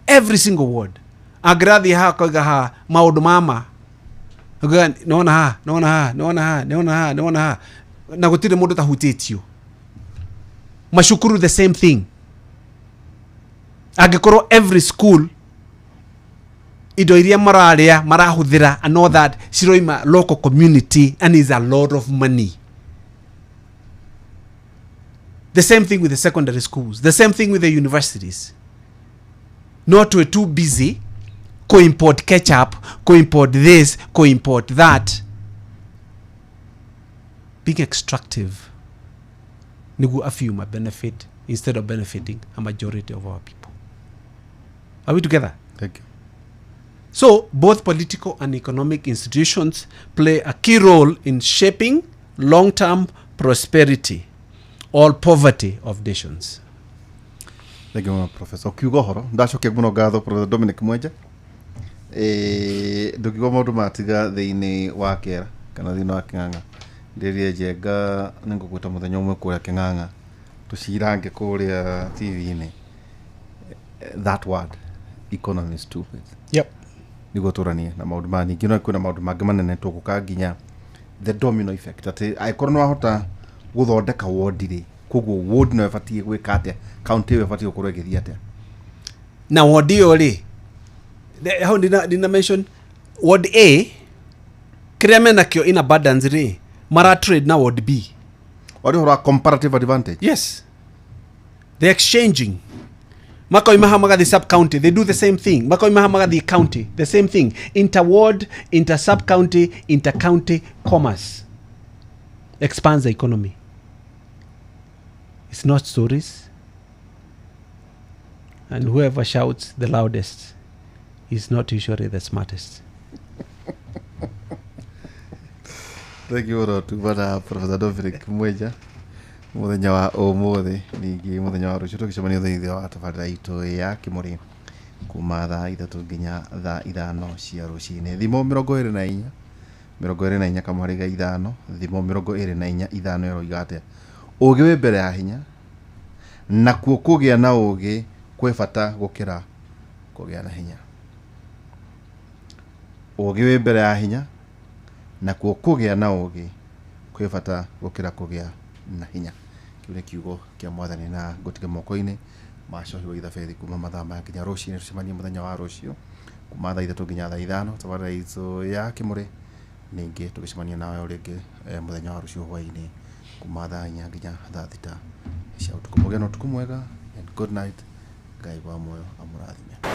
Speaker 2: every single ward. Agrathi ha koiga ha maundu mama naona ha na gutire mundu tahutitio. Mashukuru the same thing. Agikoro every school ido iria marahuthira and all that siroima local community, and is a lot of money. The same thing with the secondary schools, the same thing with the universities. Not we're too busy co-import ketchup, co-import this, co-import that. Being extractive nigu afyuma benefit instead of benefiting a majority of our people. Are we together?
Speaker 1: Thank you.
Speaker 2: So both political and economic institutions play a key role in shaping long-term prosperity or poverty of nations.
Speaker 1: Thank you, Professor. Kiugo horo ndacokia muno ngatho Professor Dominic Mwenja. Ndukiuga maundu matiga thiini wa Kera kana thiini wa King'ang'a. Ndirie njenga ningugwita muthenya umwe kuria King'ang'a tucirange kuria TV-ini. That word, economy is stupid.
Speaker 2: Yep.
Speaker 1: Nigo turanie na maundu mani ngino kwina maundu mangi manene tuguka nginya the domino effect ati aikorwo no ahota guthondeka ward ri koguo ward no efatie gwika atia, county efatie gukorwo igithia atia.
Speaker 2: Na ward iyo ri how did I mention ward A kiria mena kio in abundance ri mara trade na ward B.
Speaker 1: What is a comparative advantage?
Speaker 2: Yes, they're exchanging. Mako imahamaga the sub county, they do the same thing. Mako imahamaga the county, the same thing. Inter ward, inter sub county, inter county commerce expands the economy. It's not stories. And whoever shouts the loudest is not usually the smartest.
Speaker 1: Thank you for that, Professor Dominic Mwenja. Muthenya wa umuthi ningi muthenya wa rucio tukicemania thutha wa tabarĩra itu ya Kimuri kuma thaa 3 nginya thaa 5 cia ruciini. Thimo 24 kamariga 5 thimo 24 5 eroiga atia ugi wi mbere ya hinya na kuo kugia na ugi kwe bata gukira kugia na hinya. Ugi wi mbere ya hinya na kuo kugia na ugi kwe bata gukira kugia na hinya. Kiure kiugo kia mwathani na gutiga moko-ini macohi wa ithabedi kuma mathaa ma nginya ruciini tucemanie muthenya wa rucio kuma thaa 3 nginya thaa 5 tabarĩra itu ya Kimuri ningi tugicemania nawe uringi muthenya wa rucio hwaini kuma thaa 4 nginya thaa 6 cia utuku. Mugĩa na utuku mwega and good night. Ngai wa moyo amurathime.
Speaker 3: Yeah.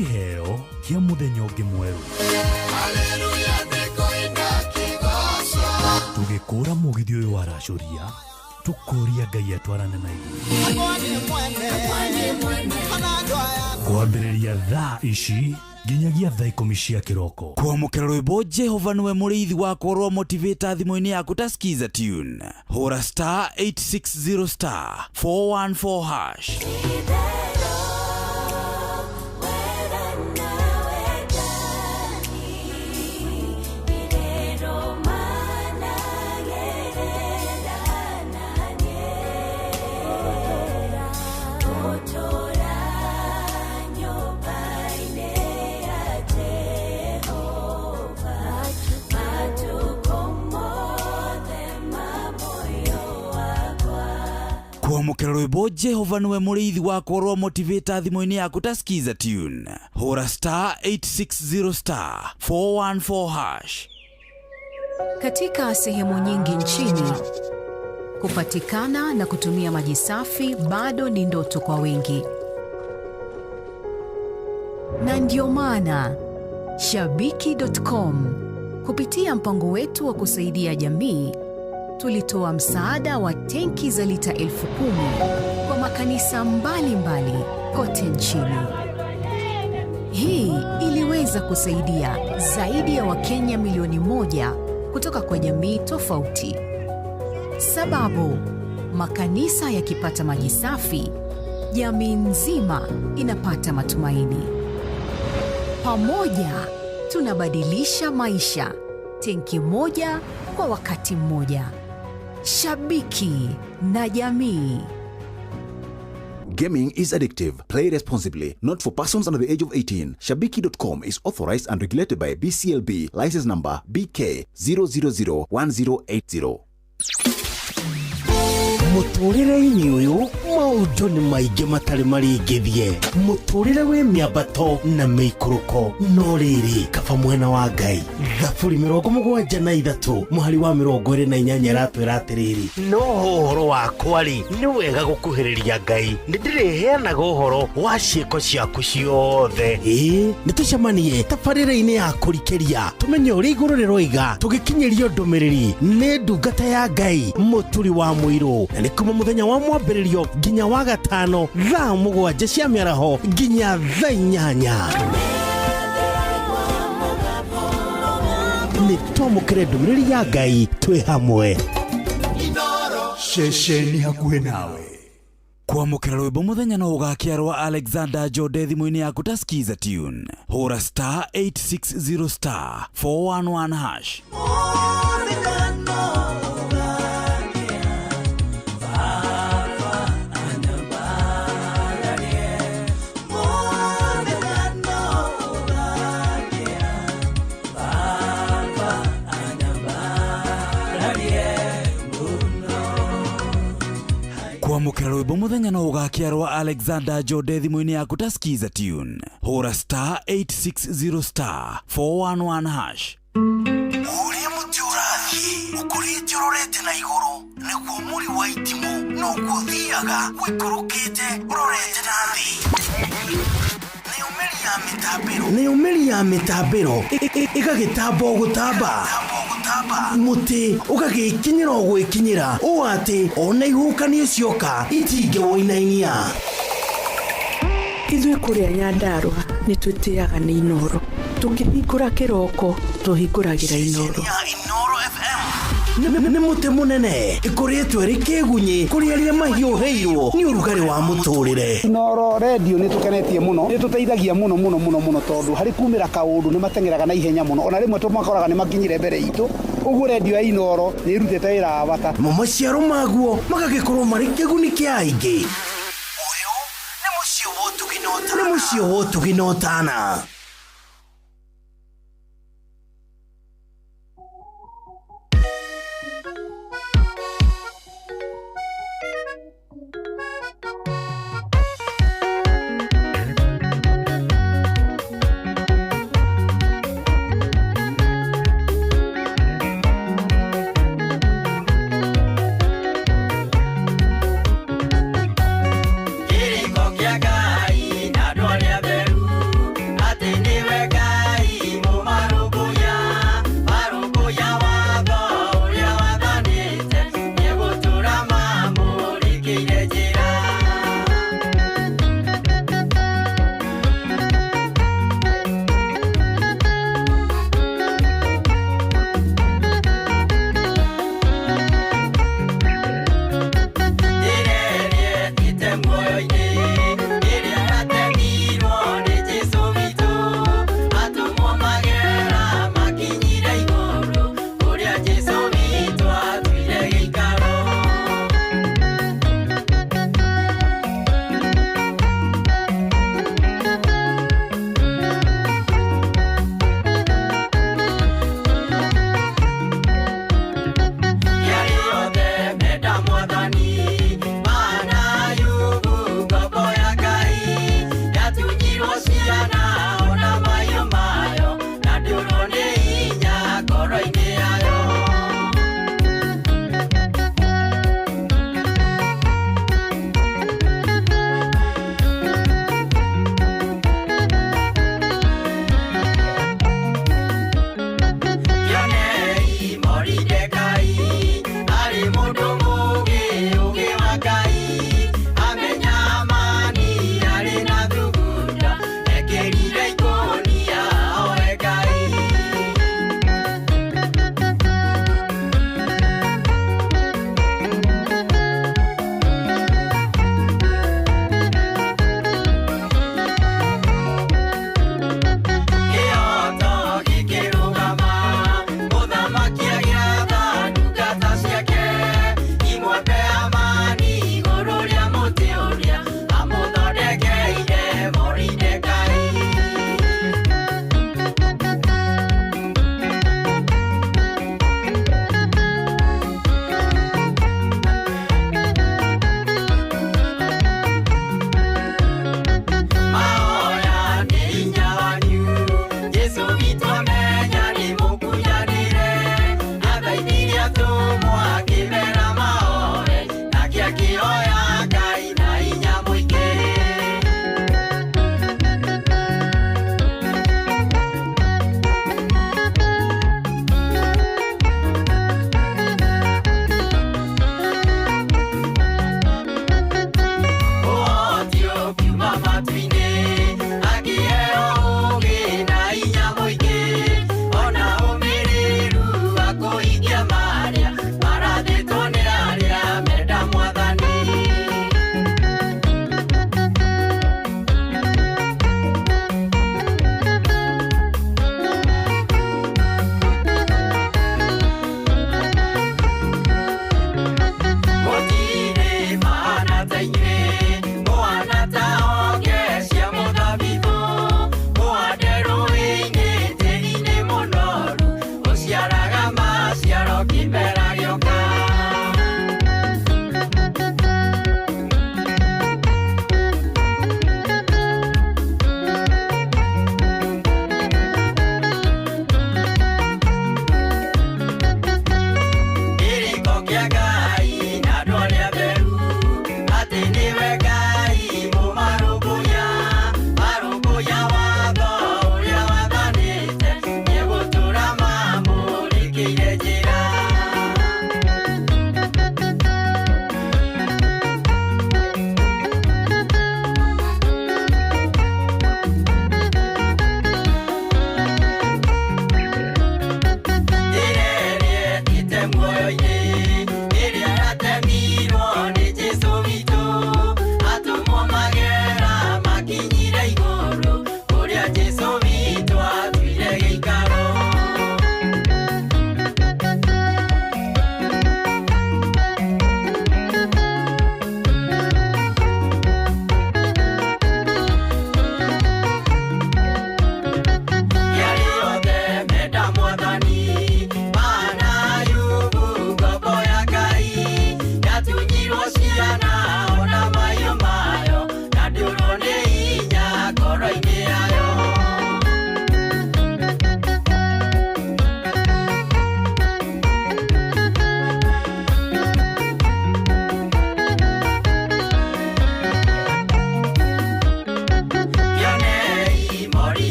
Speaker 4: kiheo kia muthenya ungi mweru. Haleluya nikoina kigoso. Tugikura mugithio uyu wa racuria tukuria Ngai atwarane na iguru. Kwambĩrĩria thaa ici nginyagia thaa 10 cia kiroko.
Speaker 5: Kwamũkĩra rwĩmbo Jehova niwe mũrĩithi wakwa rwa motivator thimũ-inĩ yaku ta skiza tune. Hũra star 860 star 414 hash. Kwamũkĩra rwĩmbo Jehova niwe mũrĩithi wakwa rwa motivator thimũ-inĩ yaku ta skiza tune. Hũra star 860 star 414 hash.
Speaker 6: Katika sehemu nyingi nchini, kupatikana na kutumia maji safi bado ni ndoto kwa wengi. Na ndio maana Shabiki.com kupitia mpango wetu wa kusaidia jamii tulitoa msaada wa tenki za lita 10,000 kwa makanisa mbalimbali kote nchini. Hii iliweza kusaidia zaidi ya Wakenya milioni 1 kutoka kwa jamii tofauti. Sababu makanisa yakipata maji safi, jamii nzima inapata matumaini. Pamoja tunabadilisha maisha, tenki moja kwa wakati mmoja. Shabiki na jamii.
Speaker 7: Gaming is addictive. Play responsibly. Not for persons under the age of 18. Shabiki.com is authorized and regulated by BCLB. License number BK 0001080.
Speaker 8: Muturire-ini uyu maundu ni maingi matari maringithie. Muturire we miambato na miikuruko no riri kaba mwena wa Ngai. Thaburi 73 muhari wa 28 ratwira atiriri no horo wakwa ri ni wega gukuhiriria Ngai ndiriheanaga uhoro wa ciiko ciaku ciothe. Nitucemanie tabarĩra-inĩ ya kũrikĩria tumenye ũrĩa igũrũ rĩroiga tugikinyirio ndumiriri ni ndungata ya Ngai muturi wa muiro na nĩ kuma muthenya wa mwambĩrĩrio nginya wa gatano thaa 7 cia mĩaraho nginya thaa 8. Nĩ twamũkĩre ndũmĩrĩri ya Ngai twĩ hamwe.
Speaker 4: Shesheni hakuhĩ nawe.
Speaker 5: Kwamũkĩra rwĩmbo mũthenya no ũgakĩarwo Alexander Jode thimũ-inĩ yaku ta skiza tune. Hũra star 860 star 411 hash. Kwamũkĩra rwĩmbo mũthenya no ũgakĩarwo Alexander Jode thimũ-inĩ yaku ta skiza tune. Hũra star 860 star 411 hash.
Speaker 8: Ũrĩa mũtĩ ũrathiĩ ũkũrĩte ũrorete na igũrũ nĩguo mũri wa itimũ no gũthiaga wĩkũrũkĩte ũrorete na thĩ. Nĩ umeri ya mĩtambĩro ĩgagĩtamba o gũtamba. Muti ũgagĩkinyĩra o gwĩkinyĩra ũũ atĩ ona ihukanio cioka itingĩwoinainia.
Speaker 9: Ithuĩ kũrĩa Nyandarua nĩ twĩtĩaga nĩ Inoro. Tũkĩhingũra kĩroko tũhingũragĩra Inoro.
Speaker 8: Nĩ mũtĩ mũnene ĩkoretwo ĩrĩ kĩgunyi kũrĩ arĩa mahiũhĩirwo nĩ ũrugarĩ wa mũtũrĩre.
Speaker 10: Inoro radio nĩ tũkenetie mũno, nĩ tũteithagia mũno tondũ harĩ kumĩra kaũndũ nĩ matengeraga na ihenya mũno, ona rĩmwe tũmakoraga nĩ makinyire mbere itũ. Ũguo radio ya Inoro nĩ ĩrutĩte wĩra wa bata.
Speaker 8: Maciaro maguo magagĩkorwo marĩ kĩguni kĩa aingĩ. Ũyũ nĩ mũciĩ wa Ũtugi na Ũtana.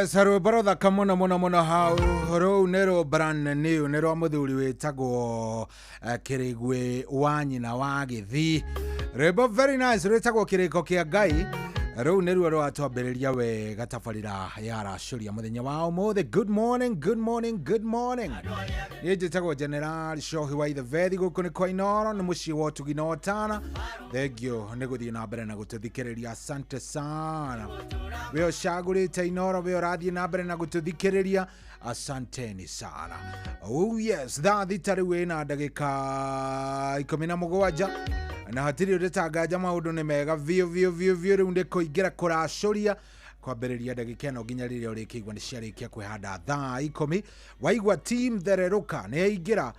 Speaker 11: yes, rwĩmbo thaka mũno mũno mũno hau rũu nĩ rũ brand new nĩ rwa mũthuri wĩtagwo Kĩrĩgwe wa nyina wa Gĩthii. Rwĩmbo very nice rwĩtagwo Kĩrĩko kĩa Ngai. Rũu nĩ ruo rwatwambĩrĩria wega tabarĩra ya Racũria mũthenya wa ũmũthĩ. Good morning, good morning, good morning. Niĩ njĩtagwo General Shohi wa Ithevethi gũkũ nĩ kwa Inooro, nĩ mũciĩ wa ũtugi na ũtana. Thengio nĩ gũthiĩ na mbere na gũtũthikĩrĩria, asante sana. We ũcagũrĩte Inooro, we ũrathiĩ na mbere na gũtũthikĩrĩria, asanteni sana. Oh yes, thaa thita rĩu ĩna ndagĩka 17 na hatiri ũrĩtangaja maũndũ nĩ mega vio rĩu ndĩ kũingĩra kũracũria kwambĩrĩria ndagĩka ĩno nginya rĩrĩa ũrĩkĩigua nĩ ciarĩkia kwĩhanda thaa 10 waigua team thererũka nĩ yaingĩra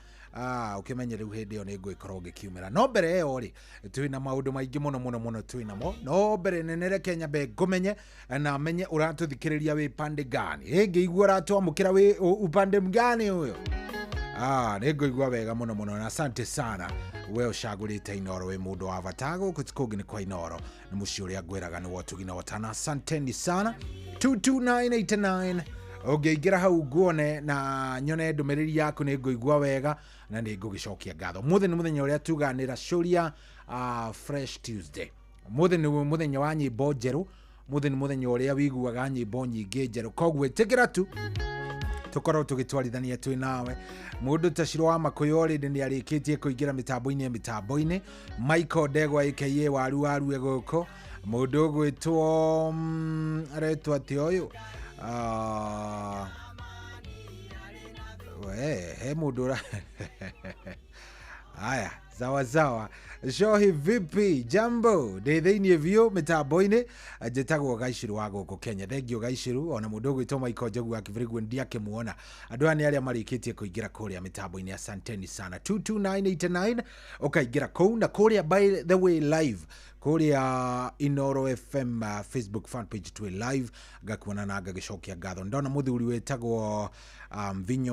Speaker 11: ũkĩmenye rĩu hĩndĩ ĩyo nĩ ngũgĩkorwo ngĩkiumĩra. No mbere ĩyo rĩ twĩna maũndũ maingĩ mũno twĩnamo. No mbere nene reke nyambe ngũmenye na menye ũratũthikĩrĩria wĩ pande gani. Ngĩigua ũratwamũkĩra wĩ upande mgani ũyũ. Nĩ ngũigua wega mũno na asante sana. We ũcagũrĩte Inooro wĩ mũndũ wa bata gũkũ kũngĩ nĩ kwa Inooro nĩ mũciĩ ũrĩa ngwĩraga nĩ wa ũtugi na ũtana, asanteni sana. 22989 ũngĩingĩra hau nguone na nyone ndũmĩrĩri yaku nĩ ngũigua wega na nĩ ngũgĩcokia ngatho. Mũthĩ nĩ mũthenya ũrĩa tuga nĩ Racũria Fresh Tuesday. Mũthĩ nĩ mũthenya wa nyĩmbo njerũ, mũthĩ nĩ mũthenya ũrĩa wiguaga nyĩmbo nyingĩ njerũ, koguo ĩtĩkĩra tu tukorwo tugitwarithania twi nawe. Mundu ta Shiro wa Makuyu already nĩ arĩkĩtie kũingĩra mitambo-inĩ. Michael Ndegwa aka waru egũkũ, mundu ũgwĩtwo aretwo atĩ ũyũ he mundu haya sawa. Shohi vipi, jambo ndĩthĩinĩ biũ mitambo-inĩ, njĩtagwo Gaiciru wa gũkũ Kenya. Thengio Gaiciru, ona mũndũ ũgwĩtwo Michael Njogu wa Kĩbirigwe ndiakĩmuona. Andũ aya nĩ arĩa marĩkĩtie kũingĩra kũrĩa mitambo-inĩ, asanteni sana. 22989 ũkaingĩra kũu na kũrĩa by the way live kũrĩa Inooro FM Facebook fan page twĩ live, ngakuona na ngagĩcokia ngatho. Ndona mũthuri wĩtagwo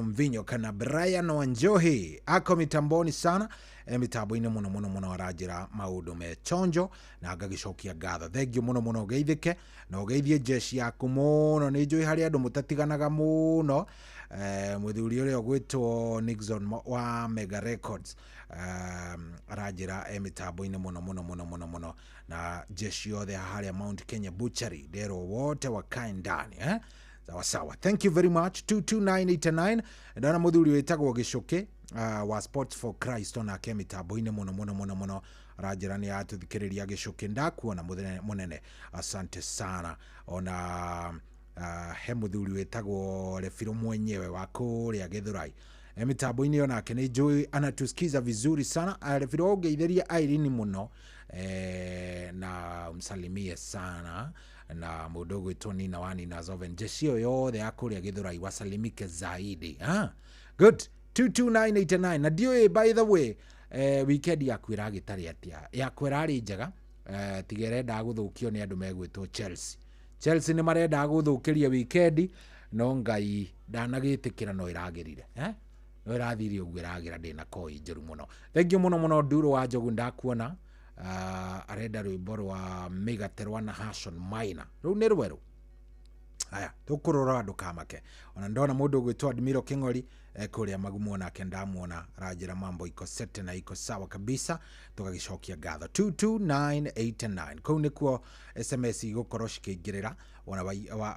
Speaker 11: Mvinyo kana Brian Wanjohi ako mitamboni sana, mitambo-inĩ mũno arajĩra maũndũ me chonjo na ngagĩcokia ngatho. Thengio mũno ũgeithĩke na ũgeithie jeshi yaku mũno. Nĩ njũĩ harĩ andũ mũtatiganaga mũno. Mũthuri ũrĩa ũgwĩtwo Nixon wa Mega Records arajĩra mitambo-inĩ mũno na jeshi yothe harĩa Mount Kenya Butchery ndero wote wakae ndani sawa. Thank you very much. 22989 ndana mũthuri wĩtagwo Gĩcũkĩ wa Sports for Christ onake mitambo-inĩ mũno arajĩra nĩ atũthikĩrĩria Gĩcũkĩ, ndakuona mũnene, asante sana. Ona he mũthuri wĩtagwo Refiro mwenyewe wa kũrĩa Gĩthũrai mitambo-inĩ onake nĩ njũĩ anatusikiza vizuri sana. Refiro ũngeithĩria Irene mũno na msalimie sana, na mũndũ ũgwĩtwo Nina wa Nina Zoven, jeshi yothe ya kũrĩa Gĩthũrai wasalimike zaidi. Good. 22989 na ndiũĩ by the way weekend yaku ĩragĩtarĩ atĩa. Yaku ĩrarĩ njega, tigerenda gũthũkio nĩ andũ megwĩtwo Chelsea nĩ marenda gũthũkĩria weekend, no Ngai ndanagĩtĩkĩra no ĩragĩrire no ĩrathiire ũguo ĩragira ndĩna koi njũru mũno. Thengio mũno Nduro wa Njogu, ndakuona arenda rwĩmbo rwa Mĩgaterwa na Hashon Maina, rũu nĩ rwerũ. Haya tũkũrora andũ kamake. Ona ndona mũndũ ũgwĩtwo Admiro King'ori kũrĩa Magumu onake ndamuona arajĩra mambo iko sete na iko sawa kabisa, tũgagĩcokia ngatho. 22989 kũu nĩkuo SMS igũkorwo cikĩingĩrĩra. Ona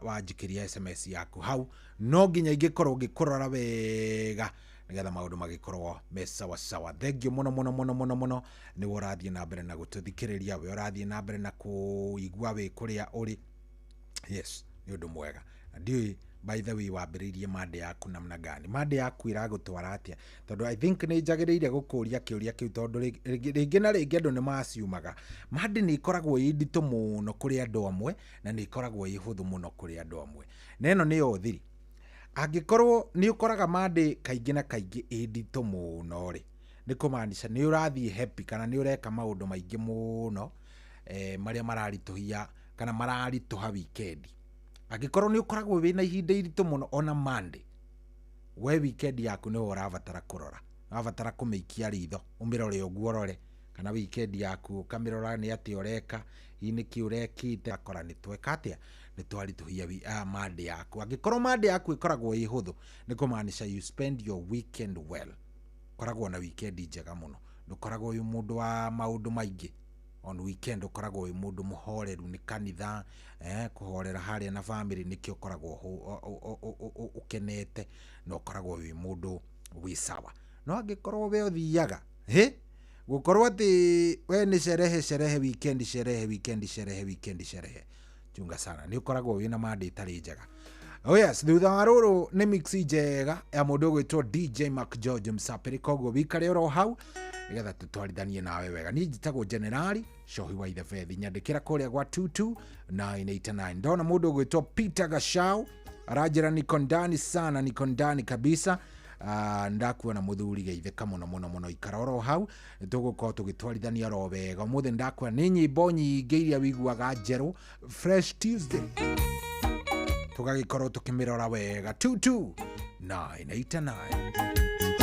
Speaker 11: wanjikĩria SMS yaku hau, no nginya ingĩkorwo ngĩkũrora wega nĩgetha maũndũ magĩkorwo me sawa. Thengio mũno nĩ ũrathiĩ na mbere na gũtũthikĩrĩria, we ũrathiĩ na mbere na kũigua wĩ kũrĩa ũrĩ. Yes, nĩ ũndũ mwega. Na ndiũĩ by the way wambĩrĩirie mande yaku namna gani, mande yaku ĩragũtwara atĩa, tondũ I think nĩ njagĩrĩire gũkũria kĩũria kĩu, tondũ rĩngĩ na rĩngĩ andũ nĩ maciumaga mande nĩ ikoragwo ĩ nditũ mũno kũrĩ andũ amwe na nĩ ikoragwo ĩ hũthũ mũno kũrĩ andũ amwe. Na ĩno nĩyo thiri, angĩkorwo nĩ ũkoraga mande kaingĩ na kaingĩ ĩ nditũ mũno rĩ, nĩ kũmaanisha nĩ ũrathiĩ happy kana nĩ ũreka maũndũ maingĩ mũno marĩa mararitũhia kana mararitũha weekend. Angĩkorwo nĩ ũkoragwo wĩna ihinda iritũ mũno ona Monday, we weekend yaku nĩ ũrabatara kũrora, ũrabatara kũmĩikia ritho, ũmĩrore ũguo ũrore kana weekend yaku kamirora ni ati ureka iniki urekite akora ni tweka atia ni twarituhia mande yaku angikorwo mande yaku ikoragwo i huthu ni kumaanisha you spend your weekend well koragwo na weekend njega muno ndukoragwo uyu mundu wa maundu maingi on weekend ukoragwo uyu mundu muhoreru ni kanitha kuhorera haria na family nikio koragwo ukenete no koragwo uyu mundu wi sawa no angikorwo we uthiaga gukorwo ati we ni sherehe weekend sherehe chunga sana ni ukoragwo wina mande itari njega. Oh yes, thutha wa ruru ni mix njega ya mundu gwitwo DJ Mark George Msapiri koguo wikare oro hau nigetha tutwarithanie nawe wega. Ni njitagwo Generali Shohi wa ithe Fethi nyandikira kuria gwa 22989 ndona mundu gwitwo Peter Gashau arajira niko ndani sana, niko ndani kabisa. Ndakuona muthuri geitheka muno ikara oro hau tugukorwo tugitwarithania ro wega. Muthe ndakuona ni nyimbo nyingi iria wiguaga njeru Fresh Tuesday tugagikorwo tukimirora wega 22989.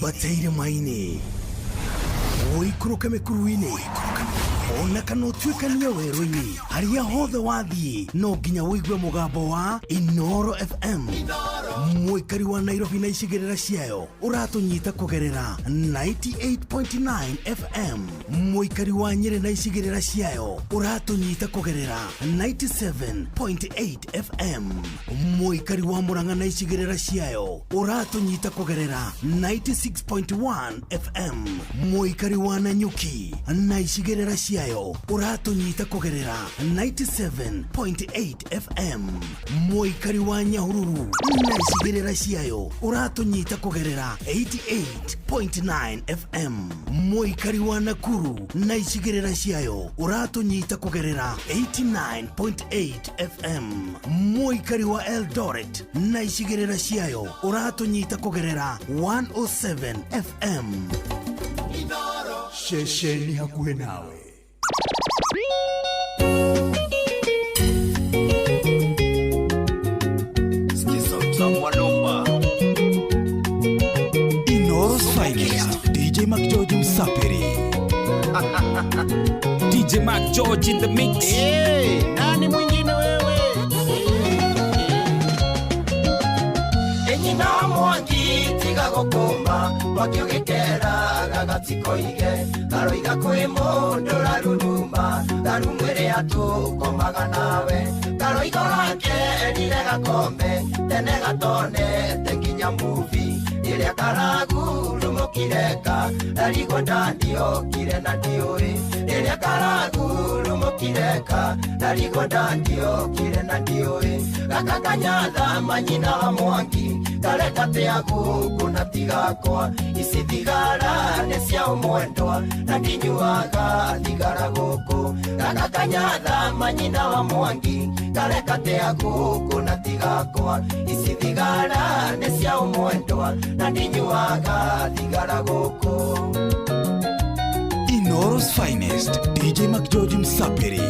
Speaker 8: wambateire maini uikuruke mikuruini ona kana utuikania werũ-inĩ harĩa hothe wathiĩ no nginya wĩigue mũgambo wa Inoro FM mũikari wa Nairobi na icigĩrĩra ciayo ũratũnyita kũgerera 98.9 FM mũikari wa Nyĩrĩ na icigĩrĩra ciayo ũratũnyita kũgerera 97.8 FM mũikari wa Murang'a na icigĩrĩra ciayo ũratũnyita kũgerera 96.1 FM mũikari wa Nanyuki na icigĩrĩra ciayo ũratũnyita kũgerera 97.8 FM mũikari wa Nyahururu na icigĩrĩra ciayo ũratũnyita kũgerera 88.9 FM mũikari wa Nakuru na icigĩrĩra ciayo ũratũnyita kũgerera 89.8 FM mũikari wa Eldoret na icigĩrĩra ciayo ũratũnyita kũgerera 107 FM Shesheni hakuhe nawe.
Speaker 5: Inoro's finest, DJ Mac George Msapiri. DJ Mac George in the mix.
Speaker 12: Nani mwingine wewe? Enyina mwangi tiga gukuma wakiogekera gagatsiko ige garoiga kwi mundu raruruma garumwire atukomaga nawe garoiga rake erire gakombe tene gatone tenginya movie iria karagu rumukireka arigo ndandio kire na ndioi iria karagu rumukireka arigo ndandio kire na ndioi gakakanyatha manyina wa mwangi kareka teagu kuna tigakwa isi thigara ne cia umwendwa na ndinyuaga thigara guku gakakanyatha manyina wa mwangi kareka teagu kuna tigakwa isi thigara ne cia umwendwa na ndinyuaga thigara guku.
Speaker 5: Inoro's finest, DJ Mac George Msapiri.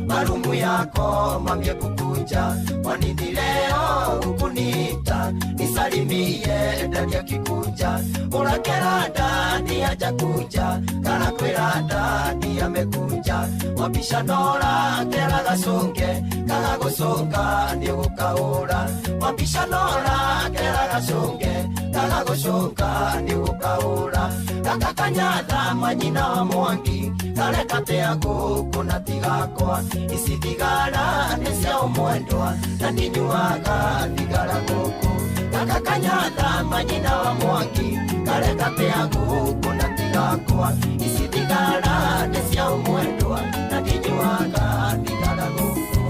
Speaker 12: Marumu yako mamye kukunja wanini leo ukunita nisalimie ndani ya kikunja urakera ndani ya jakunja kana kwera ndani ya mekunja wapisha nora kera gasonge kaga gusonga ni ukaura wapisha nora kera gasonge kaga gusonga ni ukaura kakakanyatha manyina wa mwangi kareka teagu kuna tigakwa isi thigara ne cia umwendwa na ndinyuaga thigara guku kakakanyatha manyina wa mwangi kareka teagu kuna tigakwa isi thigara ne cia umwendwa na ndinyuaga thigara guku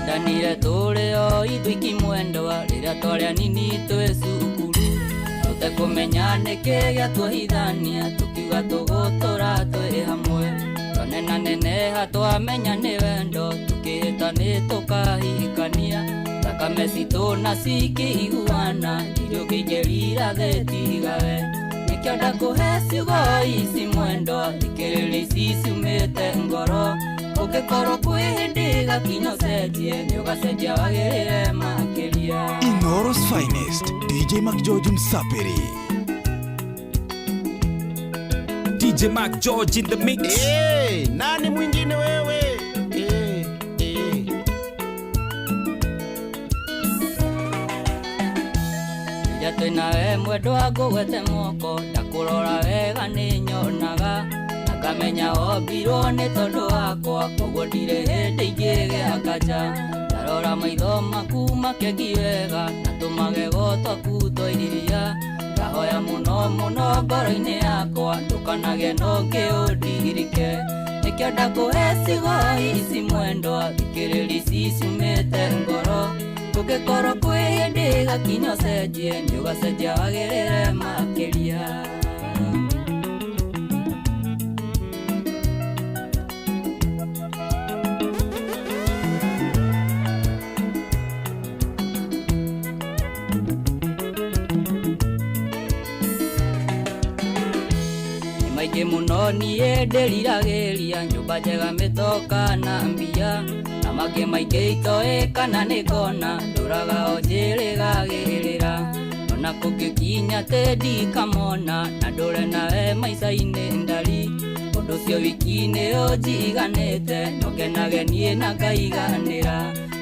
Speaker 13: ndanire turio ithuiki mwendwa riria twaria nini twe cukuru tutekumenya niki giatwahithania tukiuga tugutura twi hamwe tonena neneha twamenya ni wendo tukihita ni tukahikania thakame citu na cikĩiguana irio ngĩingĩrira thetigawe nĩkĩo ndakuhe ciugo ici mwendwa thikĩrĩria ici ciumĩte ngoro ũngĩkorwo kwĩ hĩndĩ gakinya ũcenjie nĩ ũgacenjia wagĩrĩre makĩria.
Speaker 5: Inoro's finest, DJ Mac George Msapiri. DJ Mac George in the mix.
Speaker 12: Nani mwingine wewe?
Speaker 13: Rĩrĩa twĩnawe mwendwa ngũgwete moko ndakurora wega nĩnyonaga nakamenya wombirwo nĩ tondũ wakwa koguo ndirĩ hĩndĩ ingĩgĩa kanja ndarora maitho maku makengi wega na tũmagego twaku twairiria ndahoya mũno mũno ngoro-inĩ yakwa ndũkanagĩa no ngĩũndirike nĩkĩo ndakũhe ciugo ici mwendwa thikĩrĩria ici ciumĩte ngoro ũngĩkorwo kwĩ hĩndĩ gakinya ũcenjie nĩ ũgacenjia wagĩrĩre makĩria. Kaingĩ mũno niĩ ndĩriragĩria nyũmba njega mĩtoka na mbia, na mangĩ maingĩ itoĩ kana nĩ ngona ndũraga o njĩrĩgagĩrĩra, ona kũngĩkinya tĩ ndikamona na ndũre nawe maica-inĩ ndari, ũndũ ũcio wiki-inĩ ũnjiganĩte nongenage niĩ na ngaiganĩra,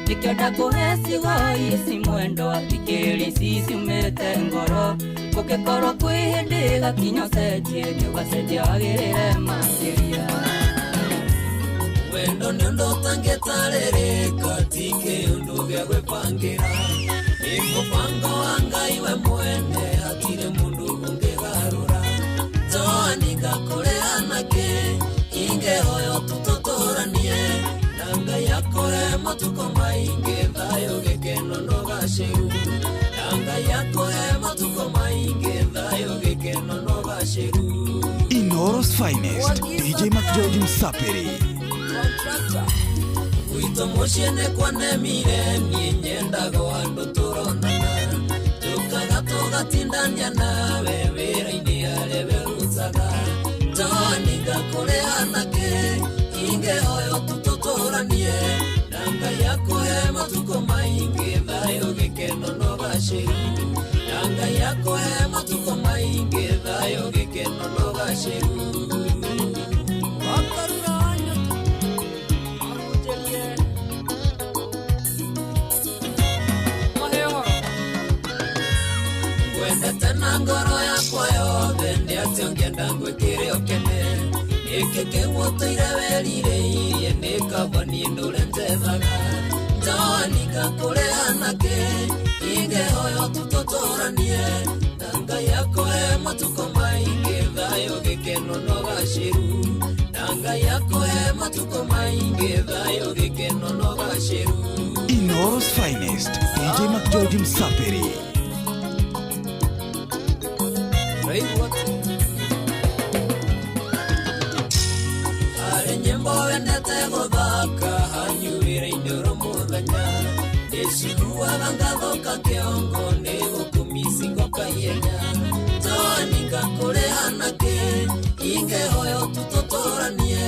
Speaker 13: nĩkĩo ndakũhe ciugo ici mwendwa ikĩrĩ ici ciumĩte ngoro, gũgĩkorwo kwĩ hĩndĩ gakinya ũcenjie nĩũgacenjia wagĩrĩre makĩria.
Speaker 14: Wendo nĩ ũndũ ũtangĩtarĩrĩka ti kĩũndũ gĩa gwĩpangĩra, nĩ mũbango wa Ngai we mwene hatirĩ mũndũ ũngĩgarũra, Joani ngakũre anake ingĩhoyo tũtũtũranie, na Ngai akũhe matukũ maingĩ thayũ gĩkeno na ũgacĩru, na Ngai akũhe matukũ maingĩ thayũ gĩkeno na ũgacĩru.
Speaker 5: Inoro's finest, DJ McGeorge Msapiri.
Speaker 14: Gwitũ mũciĩ nĩ kwanemire niĩ nyendaga andũ tũronana, tũkaga tũgatindania nawe wĩra-inĩ harĩa werutaga, Joani ngakũre anake ingĩhoyo tũtũtũranie, na Ngai akũhe matukũ maingĩ thayũ gĩkeno na ũgacĩru, na Ngai akũhe matukũ maingĩ thayũ gĩkeno na ũgacĩru. Wendete na ngoro yakwa yothe ndĩatĩ ũngĩenda ngwĩkĩre ũkene, gĩkĩ kĩgũtũire werirĩirie nĩ kaba niĩ ndũre njethaga, Joani ngakũre anake ingĩhoyo tũtũtũranie, na Ngai akũhe matukũ maingĩ thayũ gĩkeno na ũgacĩru, na Ngai akũhe matukũ maingĩ thayũ gĩkeno na ũgacĩru.
Speaker 5: Inoro's finest, DJ McGeorge Msapiri.
Speaker 14: Harĩ nyĩmbo wendete gũthaka hanyu wĩra-inĩ oro mũthenya, ndĩciguaga ngathoka kĩongo nĩ gũkũmicingo kaihenya, Joani ngakũre anake ingĩhoyo tũtũtũranie,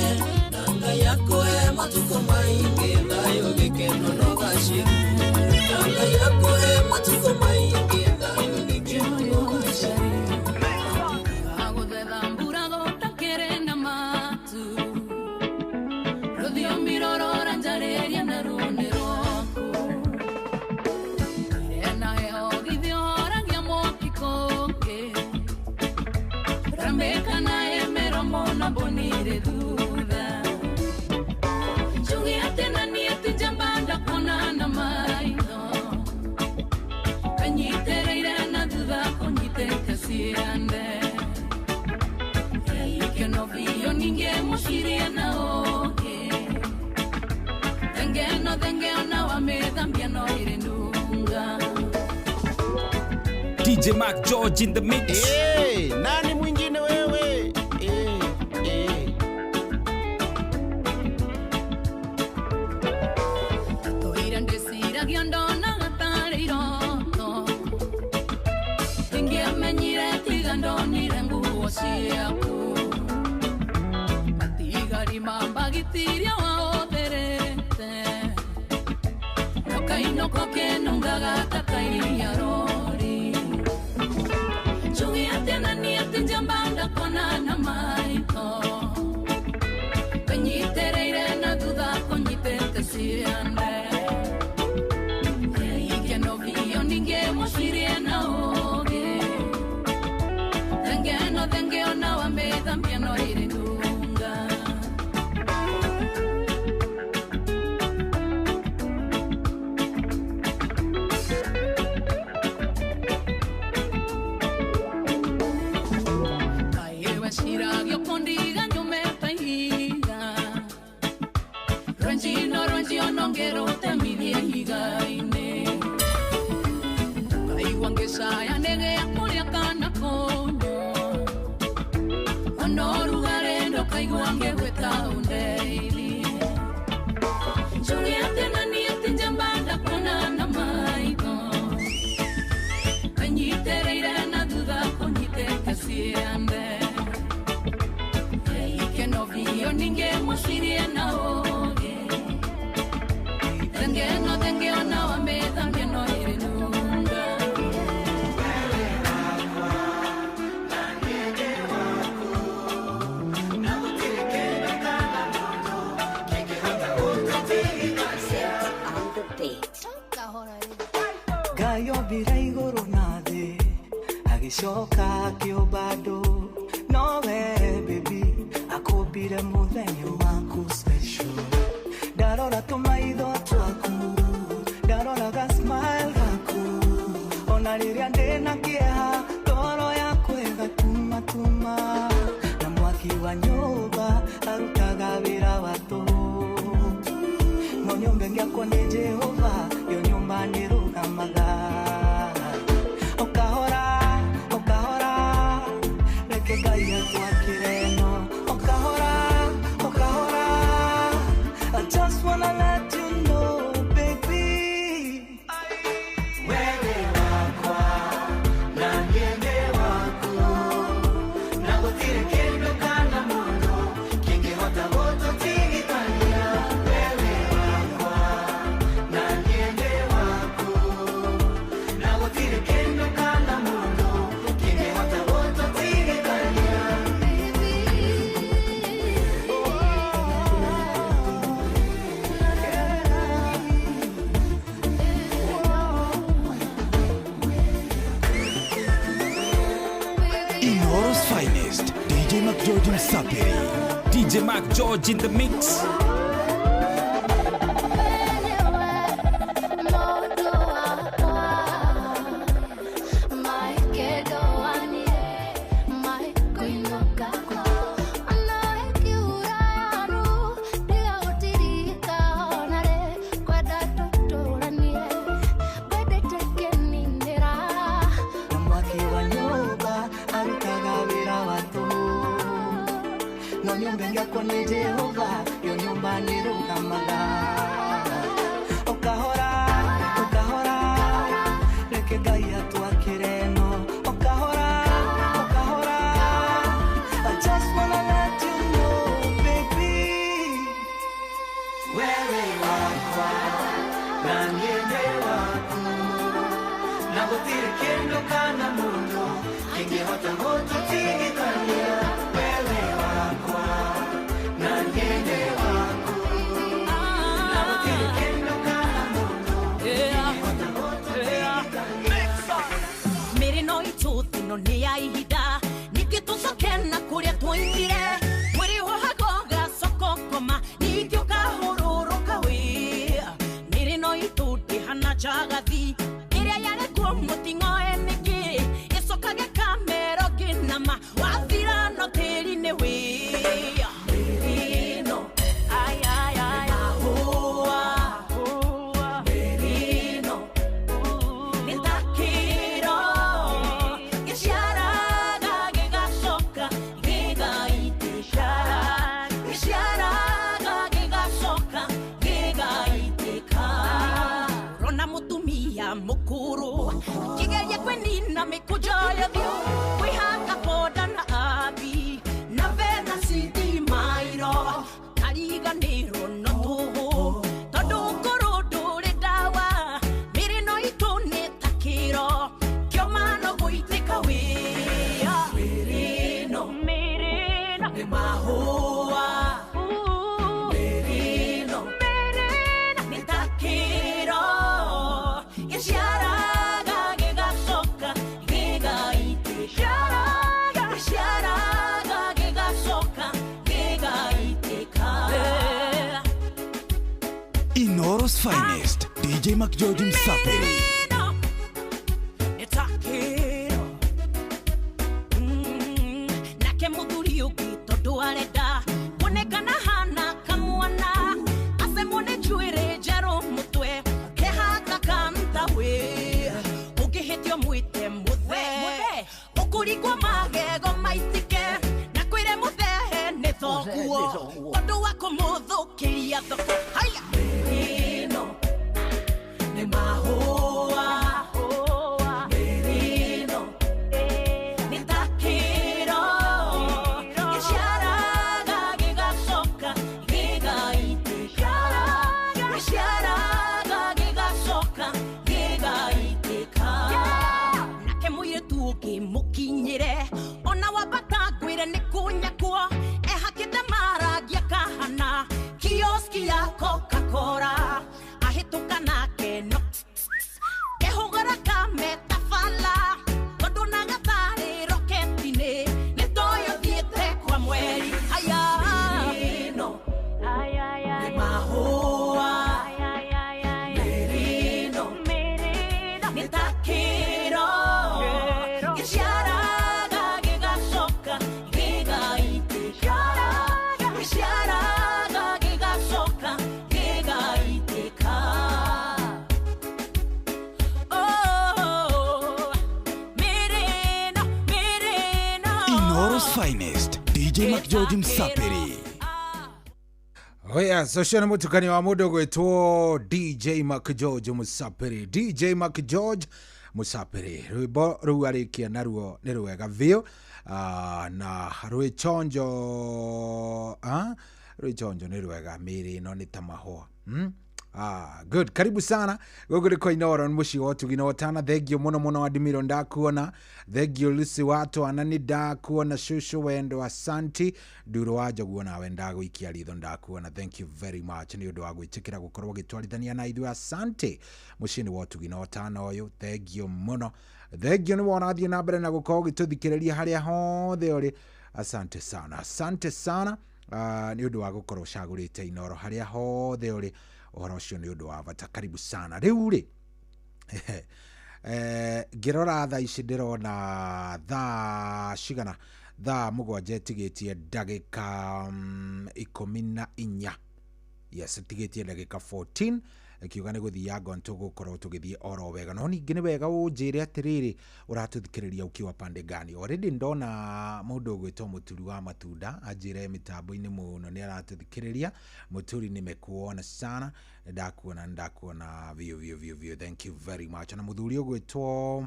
Speaker 14: na Ngai akũhe matukũ maingĩ thayũ gĩkeno na ũgacĩru, na Ngai akũhe matukũ maingĩ thayũ gĩkeno na ũgacĩru.
Speaker 3: Bonire duda Chungi atena nieti jambanda kona na maino Kanyitereire na duda konyite kasiande Ike no vio ninge moshiria na oge Denge ona wamedambia no irenunga
Speaker 5: DJ McGeorge in the mix.
Speaker 15: Hey, nani mwingine wewe?
Speaker 3: Giondona gatareirono Tingiamenyire tigandonire nguo ciaku Matigari mambagitiria waotherete Nokainoko kenongaga takairia rori Chungi atena nieti njambanda kona na maito Penyitereire na duda konyitete siriande Moshiria na oge Denge ona wamedambia no irenunga Ayewe shiragio kondiga nyume pahiga Ranjino nongero temidie higaine Wangesaya nege ya kulia kana konyo Onoru garendo kaigu wange weta undeili Chungi atena nieti njambanda kona na maito Kanyitereire na duda konyite kasiande
Speaker 16: Gayo biraiguru nathi agicoka kiobado no we baby akubire muthenya waku special darora tumaitho twaku darora ga smile gaku ona riria ndina kieha toro yaku egatuma na mwaki wa nyumba arutaga wira watu no nyumba ngiako ni Jehova yo nyumba ni rugamaga okahora reke Ngai atwakire no okahora I just wanna let you know baby wewe wakwa na niende wako na gutire kindu kana mundu kingihota gututigithania wewe wakwa na niende wako na gutire kindu kana mundu kingihota gututigithania
Speaker 5: Inoro's finest, DJ Mac George Msapiri.
Speaker 17: DJ Mac George in the mix.
Speaker 16: no nyumba yako ni Jehova yo nyumba ni rugamaga okahora reke Ngai atwakire no okahora I just wanna let you know baby wewe wakwa na niende waku na gutire kindu kana mundu kingihota gututigithania wewe wakwa na niende waku na gutire kindu kana mundu kingihota gututigithania
Speaker 18: mere no ituthi no ni ya ihida nikitucokena kuria twaingire mwiri wahagoga sokokoma ningioka hururuka wi mere no ituthi hana chagathi iria yare kwa mutingo eniki isokage kamero ginama wathira no tiri ne wi merino ay mahua merino nitakiro gisharaga gigacoka gigaitishara gisharaga gigacoka gigaitika rona mutumia mukuru kigeria kwenina mikujoya thio kwihanga boda na abi na vena sidi mairo kariganiro no tuhu tondu nguru nduri dawa mirino itu ni takiro kiomano guitika wia mirino ni mahua mirino ni takiro gisharaga gigacoka gigaitishara gisharaga gigacoka gigaitika
Speaker 5: Inoro's finest, DJ Mac George Msapiri.
Speaker 18: nitakiro nake muthuri ugi tondu arenda kuonekana hana kamwana asemone njuire njeru mutwe kehanga kantawe ugihitio mwite muthe ukurigwo magego maitike na kwire muthehe ni thoguo tondu wa kumuthukiria thoko haya merino ni mahua merino ni takiro gisharaga gigacoka gigaitika gisharaga gigacoka gigaitika nake muiritu ukimukinyire ona wambata ngwire ni kunyakwo ehakite maragia kahana kioski ya Coca-Cola
Speaker 5: finest DJ Mac George Msapiri.
Speaker 11: Oya, so shana mutukani wa mudo gwetwo DJ Mac George Musapiri. DJ Mac George Musapiri. Rwimbo rũu arĩkia naruo nĩ rwega biũ. Na rwĩ chonjo nĩ rwega, mĩrĩ ĩno nĩ ta mahũa. Good. Karibu sana. Gũkũ kwa Inoro nĩ mũciĩ wa ũtugi na ũtana. Thengio mũno mũno Admiro ndakuona. Thengio Lucy watu anani ndakuona. Shushu wendo asanti. Nduro wa Njogu nawe ndagũikia ritho ndakuona. Thank you very much. Nĩ ũndũ wa gwĩtĩkĩra gũkorwo gĩtwarithania na ithuĩ. Asante. Mũciĩ wa ũtugi na ũtana ũyũ. Thengio mũno. Thengio nĩ wona thiĩ na mbere na gũkorwo gĩtũthikĩrĩria harĩa hothe ũrĩ. Asante sana. Asante sana. Nĩ ũndũ wa gũkorwo cagũrĩte Inoro harĩa hothe ũrĩ. Ũhoro ũcio nĩ ũndũ wa bata. Karibu sana. Rĩu rĩ ngĩrora thaa ici ndĩrona thaa cigana, thaa mũgwanja ĩtigĩtie ndagĩka 14. Yes, ĩtigĩtie ndagĩka 14. Kiuga nĩ gũthianga tũgũkorwo tũgĩthiĩ oro wega. No ningĩ nĩ wega ũnjĩre atĩrĩrĩ ũratũthikĩrĩria ukiwa pande gani. Already ndona mũndũ ũgwĩtwo Mũturi wa Matunda anjĩre mĩtambo-inĩ mũno nĩ aratũthikĩrĩria. Mũturi nimekuona sana. Ndakuona vio. Thank you very much. Na mũthuri ũgwĩtwo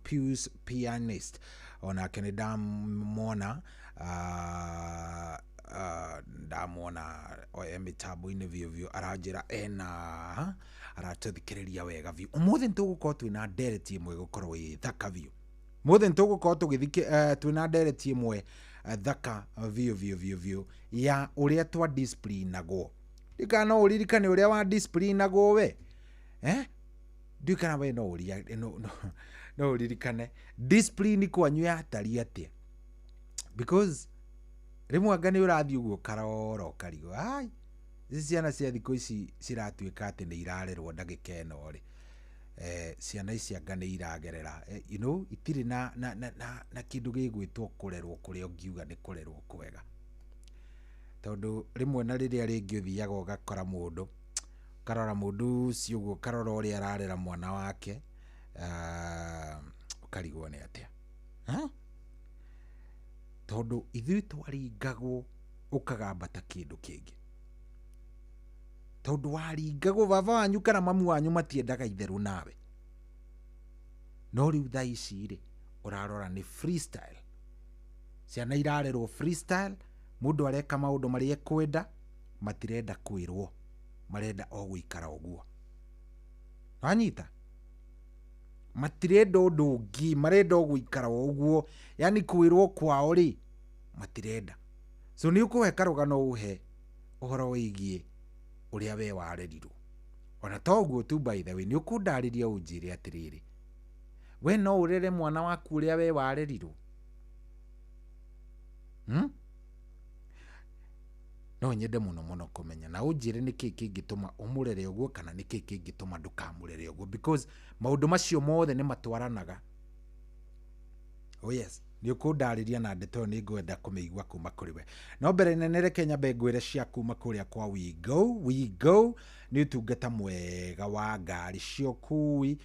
Speaker 11: Pius Pianist onake nĩ ndamwona ndamwona mitambo-inĩ vio aranjĩra aratũthikĩrĩria wega vio. Ũmũthĩ nĩtũgũkorwo twĩna ndereti ĩmwe gũkorwo ĩ thaka vio. Ũmũthĩ nĩtũgũkorwo twĩna ndereti ĩmwe thaka vio ya ũrĩa twa disciplinagwo. Ndikana ũririkane ũrĩa wa disciplinagwo we. Ndikana we no ũririkane discipline kwanyu yatariĩ atĩa. Because rĩmwe anga nĩ ũrathiĩ ũguo karoro karigo. Ici ciana cia thikũ ici ciratuĩka atĩ nĩ irarerwo ndagĩka ĩno rĩ. Ciana ici anga nĩ iragerera. You know, itirĩ na kĩndũ gĩgwĩtwo kũrerwo kũrĩa ũngiuga nĩ kũrerwo kwega. Tondũ rĩmwe na rĩrĩa rĩngĩ ũthiaga ũgakora mũndũ, karora mũndũ ũcio ũguo karora ũrĩa ararera mwana wake, ũkarigwo nĩ atĩa. Tondũ ithuĩ twaringagwo ũkagambata kĩndũ kĩngĩ. Tondũ waringagwo baba wanyu kana mamu wanyu matiendaga itherũ nawe. No rĩu thaa ici rĩ ũrarora nĩ freestyle. Ciana irarerwo freestyle. Mũndũ areka maũndũ marĩa ekwenda, matirenda kwĩrwo, marenda o gũikara ũguo. Wanyita? Matirenda ũndũ ũngĩ, marenda o gũikara ũguo. Yani kwĩrwo kwao rĩ matirenda. So nĩ ũkũhe karũgano ũhe ũhoro wĩgiĩ ũrĩa we warerirwo. Ona to ũguo tu by the way, nĩ ũkũndarĩria ũnjĩre atĩrĩrĩ. We no ũrere mwana waku ũrĩa we warerirwo? No nyende mũno kũmenya na ũnjĩre nĩkĩ kĩngĩtũma ũmũrere ũguo kana nĩkĩ kĩngĩtũma ndũkamũrere ũguo, because maũndũ macio mothe nĩ matwaranaga. Oh yes, nĩ ũkũndarĩria na ndeto nĩ ngwenda kũmĩigua kuma kũrĩ we. No mbere nenere Kenya ngwĩre cia kuma kũrĩa kwa We Go nĩ ũtungata mwega wa ngari cia ũkui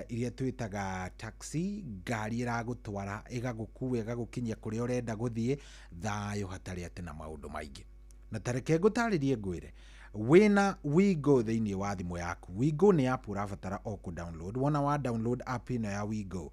Speaker 11: iria twĩtaga taxi. Ngari ĩragũtwara ĩgagũkua ĩgagũkinyia kũrĩa ũrenda gũthiĩ thayũ hatarĩ atĩ na maũndũ maingĩ. Na tareke ngũtarĩrie ngwĩre wĩna We Go thĩinĩ wa thimũ yaku. We Go nĩ app ũrabatara o kũ-download. Wona wa download app ĩno ya We Go,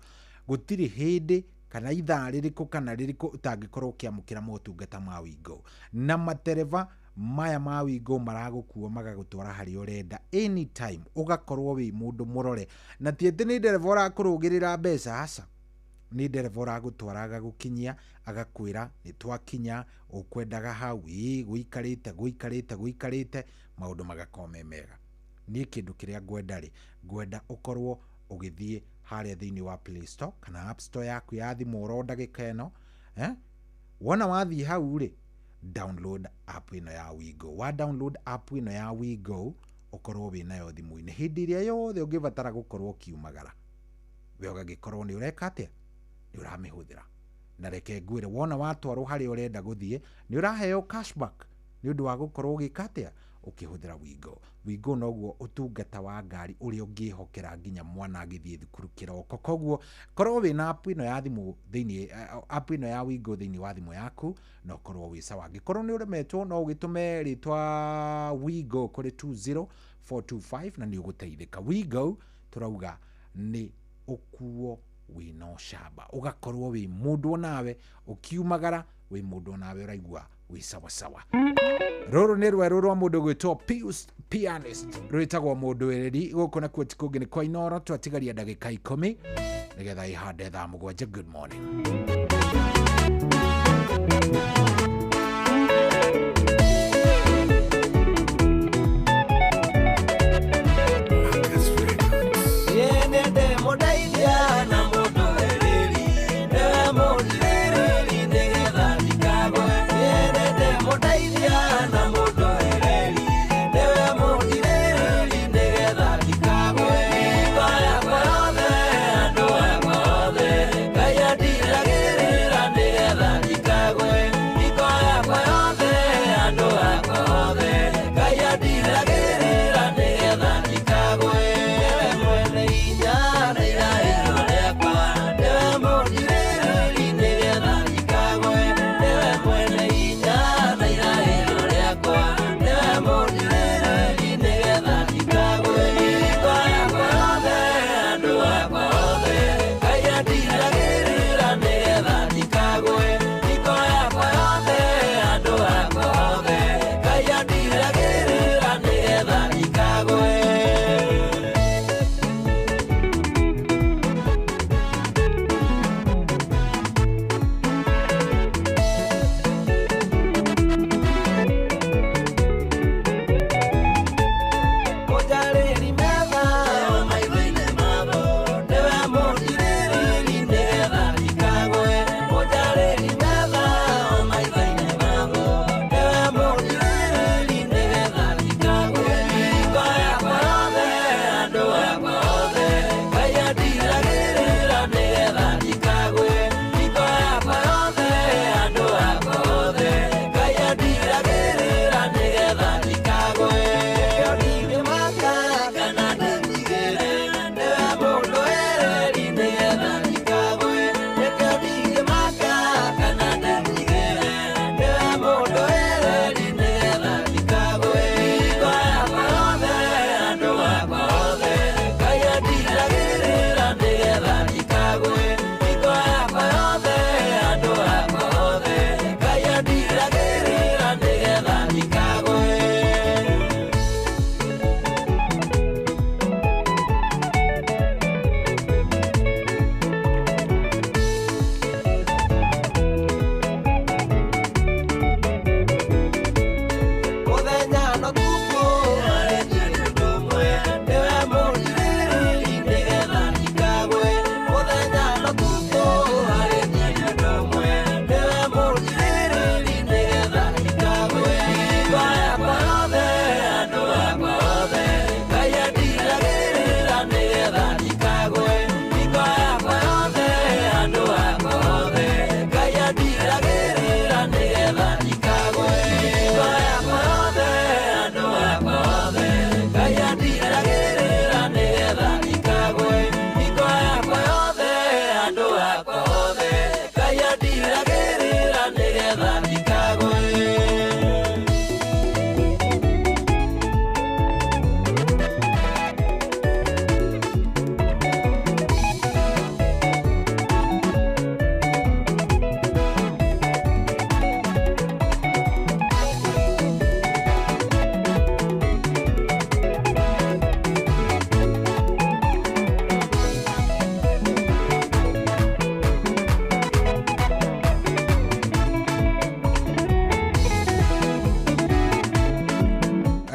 Speaker 11: gũtirĩ hĩndĩ kana ithaa rĩrĩkũ kana rĩrĩkũ ũtangĩkorwo ũkĩamũkĩra motungata ma We Go. Na matereva maya ma We Go maragũkua magagũtwara harĩa ũrenda anytime, ũgakorwo wĩ mũndũ mũrore. Na ti atĩ nĩ ndereva ũrakũrũgĩrĩra mbeca, aca. Nĩ ndereva ũragũtwara agagũkinyia, agakwĩra nĩ twakinya, ũkwendaga hau, gũikarĩte, maũndũ magakorwo me mega. Niĩ kĩndũ kĩrĩa ngwenda rĩ, ngwenda ũkorwo ũgĩthiĩ harĩa thĩinĩ wa Play Store kana App Store yaku ya thimũ oro ndagĩka ĩno. Wona wathiĩ hau rĩ, download app ĩno ya We Go. Wa download app ĩno ya We Go, ũkorwo wĩnayo thimũ-inĩ. Hĩndĩ ĩrĩa yothe ũngĩbatara gũkorwo ũkiumagara, we ũgagĩkorwo nĩ ũreka atĩa? Nĩ ũramĩhũthĩra. Na reke ngwĩre, wona watwarwo harĩa ũrenda gũthiĩ, nĩ ũraheo cashback nĩ ũndũ wa gũkorwo ũgĩka atĩa? ukihũthĩra Wigo. Wigo noguo ũtungata wa ngari ũrĩa ũngĩhokera nginya mwana agĩthiĩ thukuru kĩroko. Koguo korwo wĩna app ĩno ya thimũ thĩinĩ app ĩno ya Wigo thĩinĩ wa thimũ yaku no korwo wĩ sawa. Angĩkorwo nĩ ũremetwo no ũgĩtũme rĩtwa Wigo kũrĩ 20425 na nĩ ũgũteithĩka. Wigo turauga nĩ ũkuo wĩna ũcamba, ũgakorwo wĩ mũndũ nawe ũkiumagara wĩ mũndũ nawe ũraigua wĩ sawa sawa. Rũrũ nĩ rwerũ rwa mũndũ gwĩtwo Pius Pianist, rwĩtagwo mũndũ wereri. Gũkũ nakuo ti kũngĩ nĩ kwa Inoro. Twatigaria ndagĩka 10 nĩgetha ihande thaa 7. Good morning.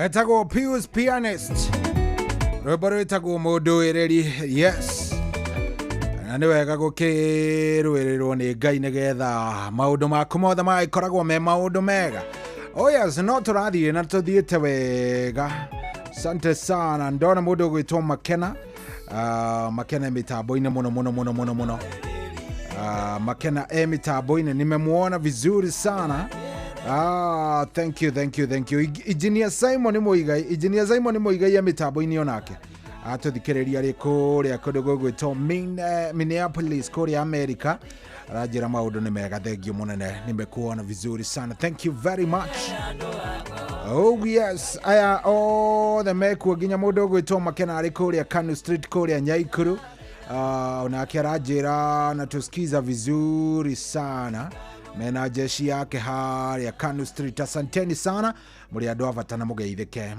Speaker 11: Etagwo Pius Pianist, rwĩmbo rwĩtagwo mũndũ wĩrĩri. Yes, na nĩ wega gũkĩrũĩrĩrwo nĩ Ngai nĩgetha maũndũ maku mothe magĩkoragwo me maũndũ mega. Oh yes, no tũrathiĩ na tũthiĩte wega. Asante sana. Ndona mũndũ gwĩtwo Makena, Makena mitambo-inĩ muno. Makena mitambo-inĩ nimemuona vizuri sana. Thank you. Engineer Simon Muigai ya mitambo-ini onake atũthikĩrĩria rĩ kũrĩa kũndũ gũgwĩtwo Minneapolis kũrĩa America. Arajĩra maũndũ nĩ mega, thengio mũnene, nimekuona vizuri sana, thank you very much. Oh yes, aya othe mekuo nginya mũndũ ũgwĩtwo Makena arĩ kũrĩa Kanu Street kũrĩa Nyaikuru. Onake arajĩra na tusikiza vizuri sana, mena jeshi yake harĩa Kanu Street. Asanteni sana, muri andu avatana mugeithike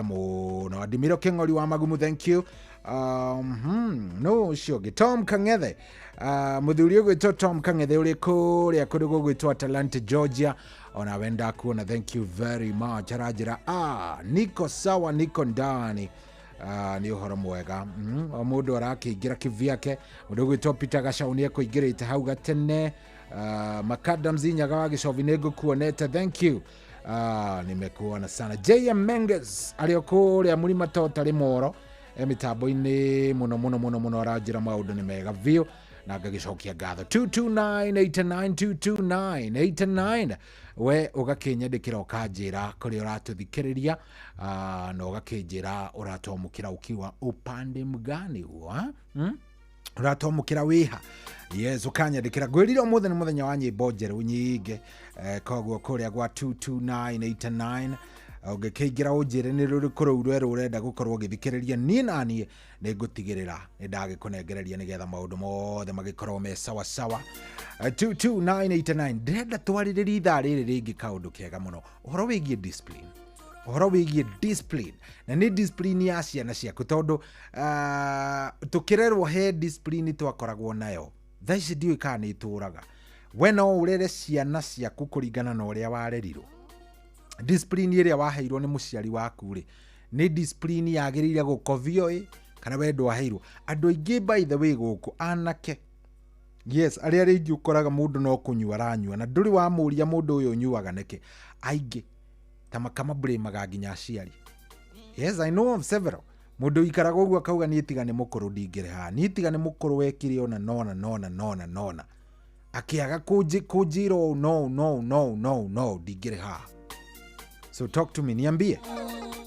Speaker 11: muno. Adimiro Keng'ori wa Magumu, thank you. No sure Tom Kangethe, muthuri ũgwĩtwo Tom Kangethe uri kũrĩa kũndũ gũgwĩtwo Atlanta Georgia, ona wenda kuona, thank you very much. Arajĩra niko sawa, niko ndani. Ni uhoro mwega. Mũndũ arakĩingĩra kĩvyake. Mũndũ ũgwĩtwo Peter Gacau nĩ ekũingĩrĩte hau gatene. Makadam Zinyaga wa Gĩcovi nĩ ngũkuonete, thank you. Nimekuona sana. JM Menges arĩ kũrĩa Mũrima Tota Rĩmoro mitambo-ini muno arajĩra maũndũ nĩ mega biũ na ngagĩcokia ngatho. 22989 we ũgakĩnyandĩkĩra ũkanjĩra kũrĩa ũratũthikĩrĩria na ũgakĩnjĩra ũratomũkĩra ukiwa upande mgani huo ũratomũkĩra wĩha. Yes, ũkanyandĩkĩra. Ngwĩrire ũmũthĩ nĩ mũthenya wa nyĩmbo njerũ nyingĩ, koguo kũrĩa gwa 22989 ũngĩkĩingĩra ũnjĩre nĩ rũrĩkũ rũu rwerũ ũrenda gũkorwo ũgĩthikĩrĩria. Niĩ naniĩ nĩ ngũtigĩrĩra nĩ ndagĩkũnengereria nĩgetha maũndũ mothe magĩkorwo me sawa sawa. 22989 ndĩrenda twarĩrĩria ithaa rĩrĩ rĩngĩ kaũndũ kega mũno, ũhoro wĩgiĩ discipline. Na nĩ discipline ya ciana ciaku, tondũ tũkĩrerwo he discipline twakoragwo nayo, thaa ici ndiũĩ kana nĩ itũraga. We no ũrere ciana ciaku kũringana na ũrĩa warerirwo. Discipline ĩrĩa waheirwo nĩ mũciari waku rĩ, nĩ discipline yagĩrĩire gũkovio kana we ndwaheirwo. Andũ aingĩ by the way gũkũ anake, yes, arĩa rĩngĩ ũkoraga mũndũ no kũnyua aranyua na ndũrĩ wamũria mũndũ ũyũ ũnyuaga nĩkĩ, aingĩ kama blame nginya aciari. Yes, I know of several. Mũndũ ikaraga ũguo akauga niĩ tiga nĩ mũkũrũ ndingĩrĩ haha, niĩ tiga nĩ mũkũrũ wekire ona nona akĩaga kũnjĩra no ndingĩrĩ haha. So talk to me, niambie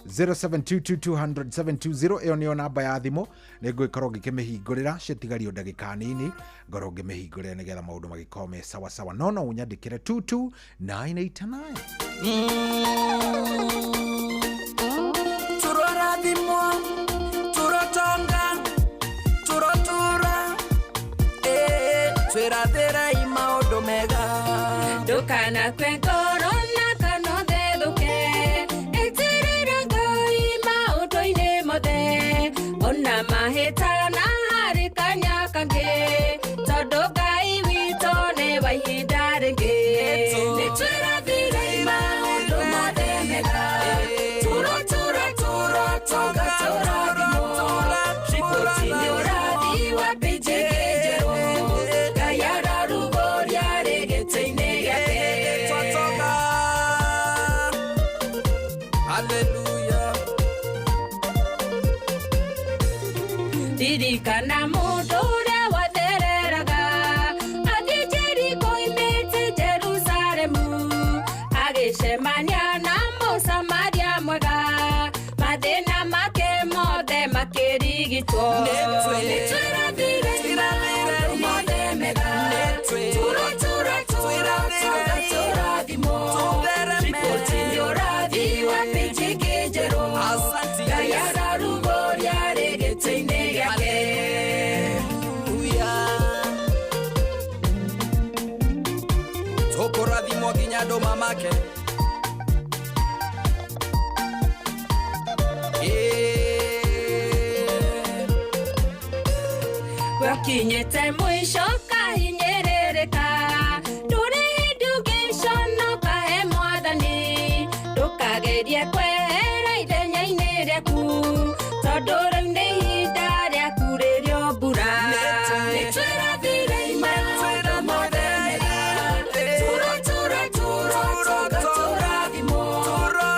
Speaker 11: 0722200720 ĩyo nĩyo namba ya thimũ. Nĩ ngũgĩkorwo ngĩkĩmĩhingũrĩra citigario ndagĩka nini, ngorwo ngĩmĩhingũrĩra nĩgetha maũndũ magĩkorwo me sawa sawa. No ũnyandĩkĩre 22989.
Speaker 14: Turorathimwo, turotonga, turotura, twĩrathĩra maũndũ mega.
Speaker 3: Ndũkanakue ngoro na kanothethuke, eterera Ngai maũndũ-inĩ mothe, ona mahĩtana harĩ kanya kangĩ, tondũ Ngai witũ nĩ wa ihinda rĩngĩ. Nĩtwĩrathĩra maũndũ mothe mega, turotonga tũrathimwo, riboti-inĩ ũrathi wa pĩnjĩ njerũ, Ngai ararugũria rĩgĩtĩ-inĩ gĩake.
Speaker 14: Hallelujah.
Speaker 3: Ririkana mũndũ ũrĩa wathereraga athiĩ Jeriko oimĩte Jerusalemu, agĩcemania na Mũsamaria mwega, mathĩna make mothe makĩrigitwo. Nĩtwĩrathĩre maũndũ mothe mega, tũrathimwo, riboti-inĩ ũrathi wa pĩnjĩ njerũ, Ngai ararugũria rĩgĩtĩ-inĩ gĩake.
Speaker 14: Tũkũrathimwo nginya andũ mamake.
Speaker 3: Wakinyĩte mũico kahinyĩrĩrĩka, ndũrĩ ndũngĩconoka he Mwathani, ndũkagerie kwehera ithenya-inĩ rĩaku, tondũ rĩu nĩ ihinda rĩaku rĩrĩo mbura. Nĩtwĩrathĩre maũndũ mothe mega, tũrathimwo,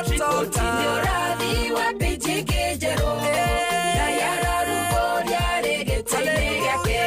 Speaker 3: riboti-inĩ ũrathi wa pĩnjĩ njerũ, Ngai ararugũria rĩgĩtĩ-inĩ gĩake.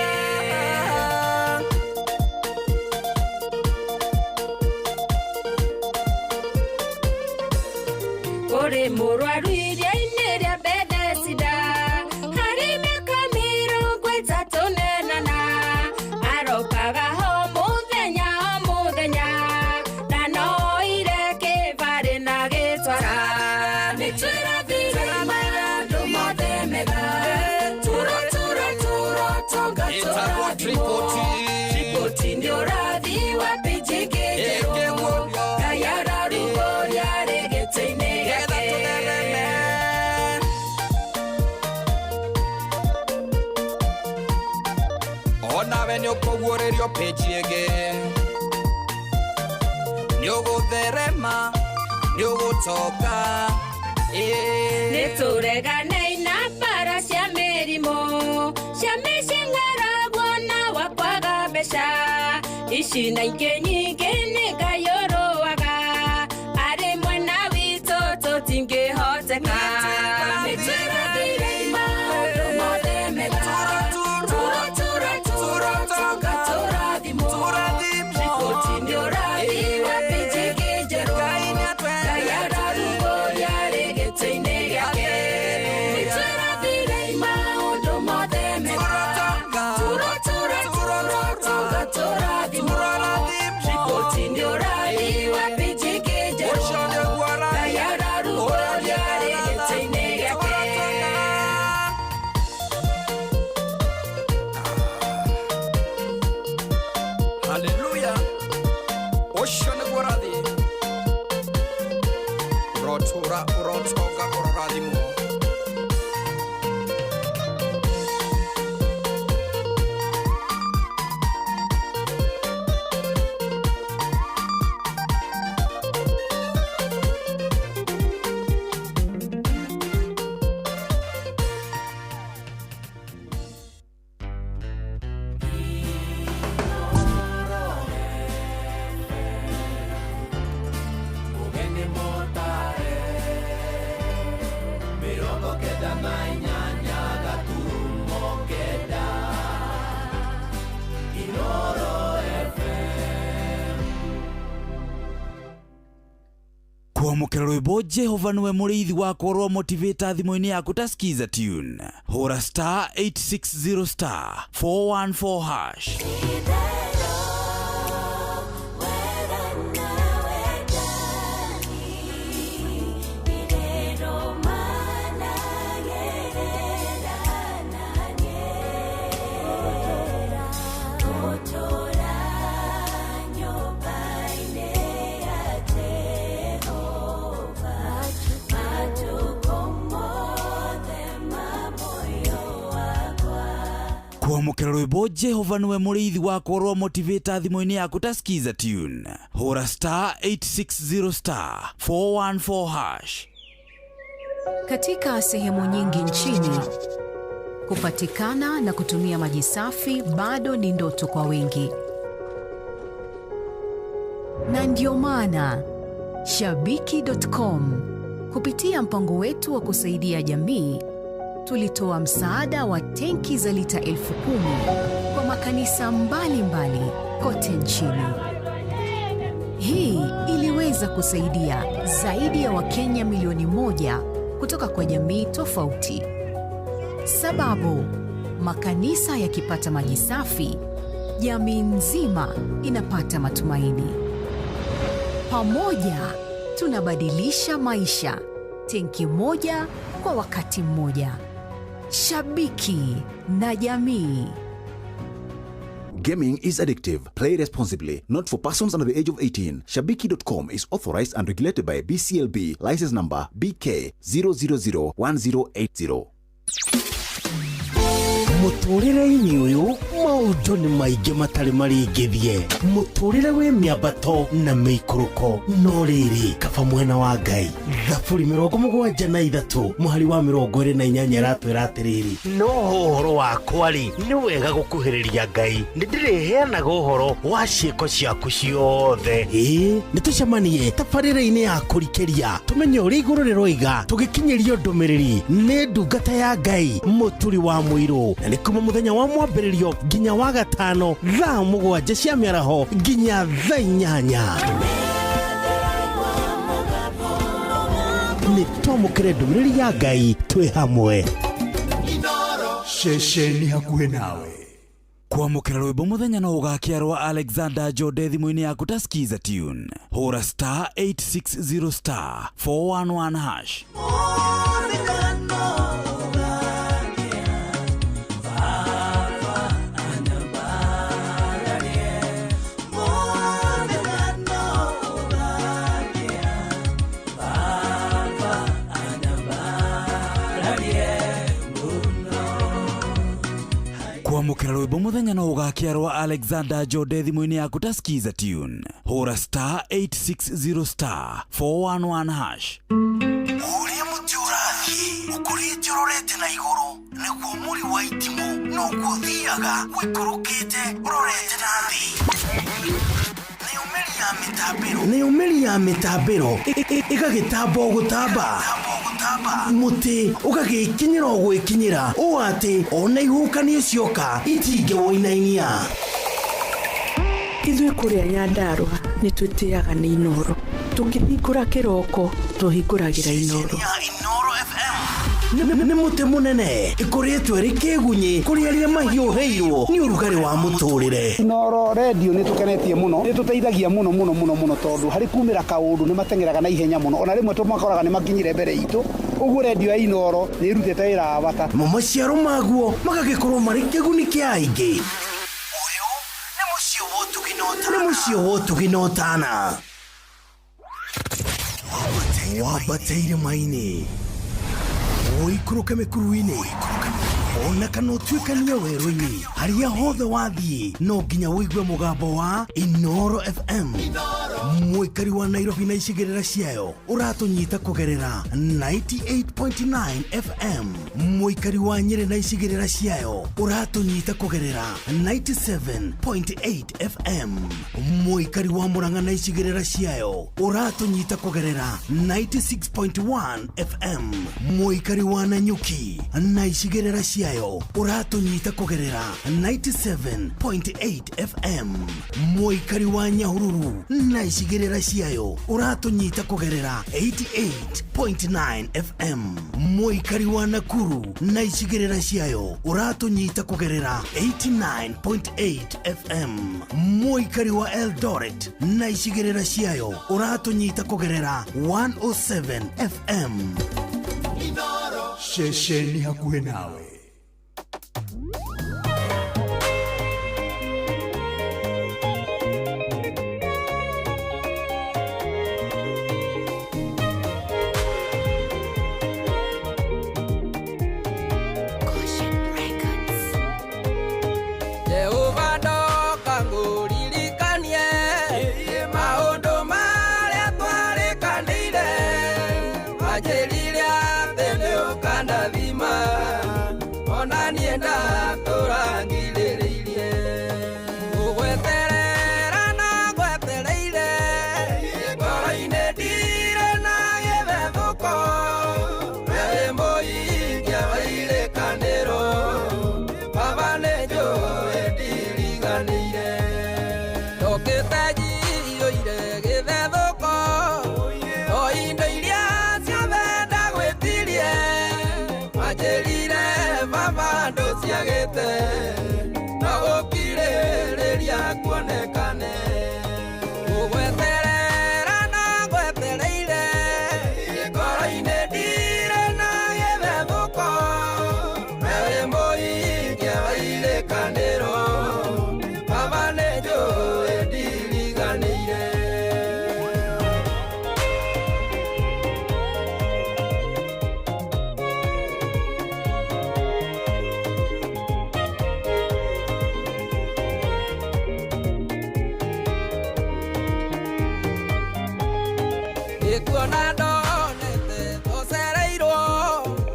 Speaker 17: nawe nĩ ũkũguũrĩrio page ĩngĩ nĩ ũgũtherema nĩ ũgũtonga
Speaker 3: nĩ tũreganei na mbara cia mĩrimũ cia mĩcingaragwo na wakwaga mbeca ici na ingĩ nyingĩ nĩ Ngai ũrũaga arĩ mwena witũ tũtingĩhoteka nĩ tũrathire maũndũ mothe mega tũrathimwo riboti nĩ ũrathiwa pĩnjĩngĩ njerũ Ngai ararugũria rĩgĩtĩ-inĩ gĩake nĩ tũrathire maũndũ mothe mega tũrathimwo riboti nĩ ũrathiwa pĩnjĩngĩ njerũ Ngai ararugũria rĩgĩtĩ-inĩ gĩake
Speaker 17: Hallelujah. Oshone goradi. Rotora urotoga uradimo.
Speaker 5: Kwamũkĩra rwĩmbo Jehova nĩwe mũrĩithi wakwa rwa motivator thimũ-inĩ yaku ta skiza tune hũra star 860 star 414 hash kwamũkĩra rwĩmbo Jehova nĩwe mũrĩithi wakwa rwa motivator thimũ-inĩ yaku ta skiza tune hũra star 860 star 414 hash.
Speaker 6: Katika sehemu nyingi nchini, kupatikana na kutumia maji safi bado ni ndoto kwa wengi. Na ndio maana Shabiki.com kupitia mpango wetu wa kusaidia jamii tulitoa msaada wa tenki za lita 10,000 kwa makanisa mbalimbali kote nchini. Hii iliweza kusaidia zaidi ya Wakenya milioni 1 kutoka kwa jamii tofauti. Sababu makanisa yakipata maji safi, jamii nzima inapata matumaini. Pamoja tunabadilisha maisha, tenki moja kwa wakati mmoja. Shabiki na jamii.
Speaker 7: Gaming is addictive. Play responsibly. Not for persons under the age of 18. Shabiki.com is authorized and regulated by BCLB. License number BK 0001080.
Speaker 8: Mũtũrĩre-inĩ ũyũ maũndũ nĩ maingĩ matarĩ maringithie. Mũtũrĩre wĩ mĩambato na mĩikũrũko, no rĩrĩ kaba mwena wa Ngai. Thaburi 73 mũhari wa 28 ratwĩra atĩrĩrĩ, no ũhoro wakwa-rĩ nĩ wega gũkuhĩrĩria Ngai, nĩ ndĩrĩheanaga ũhoro wa ciĩko ciaku ciothe. Nĩ tũcemanie tabarĩra-inĩ ya kũrikĩria tũmenye ũrĩa igũrũ rĩroiga tũgĩkinyĩrio ndũmĩrĩri nĩ ndungata ya Ngai mũturi wa mũirũ, na nĩ kuma mũthenya wa mwambĩrĩrio nginya wa gatano thaa 7 cia mĩaraho nginya thaa 8. Nĩ twamũkĩre ndũmĩrĩri ya Ngai twĩ hamwe.
Speaker 4: Ceceni hakuhĩ nawe.
Speaker 5: Kwamũkĩra rwĩmbo mũthenya no ũgakĩarwo Alexander Jode thimũ-inĩ yaku ta skiza tune hũra star 860 star 411 hash. kwamukira rwimbo muthenya no ugakiarwa Alexander Jode thimu-ini yaku ta skiza tune hura star 860 star 411 hash.
Speaker 8: Uria muti urathie ukurite urorete na iguru niguo muri wa itimu no guthiaga wikurukite urorete na thi. Nĩ umeri ya mitambiro ĩgagĩtamba gũtamba muti ũgagĩkinyĩra gwĩkinyĩra ũũ atĩ ona ihukanio cioka itingĩwoinainia.
Speaker 9: Ithuĩ kũrĩa Nyandarua nĩ twĩtĩaga nĩ Inoro, tũkĩhingũra kĩroko tũhingũragĩra Inoro.
Speaker 8: Nĩ muti munene ĩkoretwo ĩrĩ kĩgunyi kũrĩ arĩa mahiũhĩirwo nĩ ũrugarĩ wa mũtũrĩre.
Speaker 10: Inoro radio nĩ tũkenetie mũno, nĩ tũteithagia mũno tondũ harĩ kumĩra kaũndũ nĩ matengeraga na ihenya mũno, ona rĩmwe tũmakoraga nĩ makinyire mbere itũ. Ũguo radio ya Inoro nĩ irutĩte wĩra wa bata.
Speaker 8: Maciaro maguo magagĩkorwo marĩ kĩguni kĩa aingĩ. Ũyũ nĩ mũciĩ wa Ũtugi na Ũtana. Wambatĩire maini oikũrũke mĩkuru-inĩ ona kana ũtuĩkania werũ-inĩ, harĩa hothe wathiĩ no nginya wĩigue mũgambo wa Inoro FM. Mũikari wa Nairobi na icigĩrĩra ciayo ũratũnyita kũgerera 98.9 FM. Mũikari wa Nyĩrĩ na icigĩrĩra ciayo ũratũnyita kũgerera 97.8 FM. Mũikari wa Murang'a na icigĩrĩra ciayo ũratũnyita kũgerera 96.1 FM. Mũikari wa Nanyuki na icigĩrĩra ciayo ũratũnyita kũgerera 97.8 FM. Mũikari wa Nyahururu na icigĩrĩra ciayo ũratũnyita kũgerera 88.9 FM. Mũikari wa Nakuru na icigĩrĩra ciayo ũratũnyita kũgerera 89.8 FM. Mũikari wa Eldoret na icigĩrĩra ciayo ũratũnyita kũgerera 107 FM. Shesheni hakuhĩ nawe.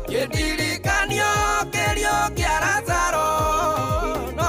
Speaker 17: Kĩndirikanio kĩrĩo kĩa Lazaro no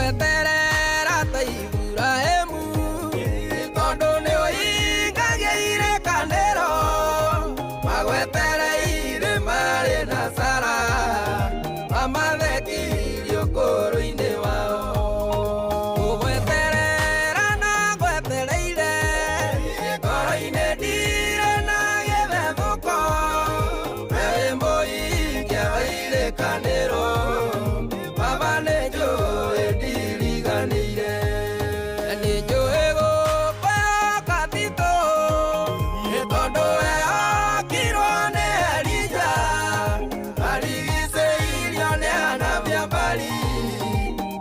Speaker 17: gweterera ta Iburahĩmu tondũ nĩũhingagĩire kanĩro magwetereire marĩ na Sara mamathekirie ũkũrũ-inĩ wao gũgweterera na gwetereire ngoro-inĩ ndire na gĩthethũko wĩ mũhingia wa irĩkanĩro baba nĩnjũĩ ndiriganĩire nĩnjũĩ gũkũĩhoka titũ nĩ tondũ ehokirwo nĩ Elija arigicĩirio nĩ anabii a Baali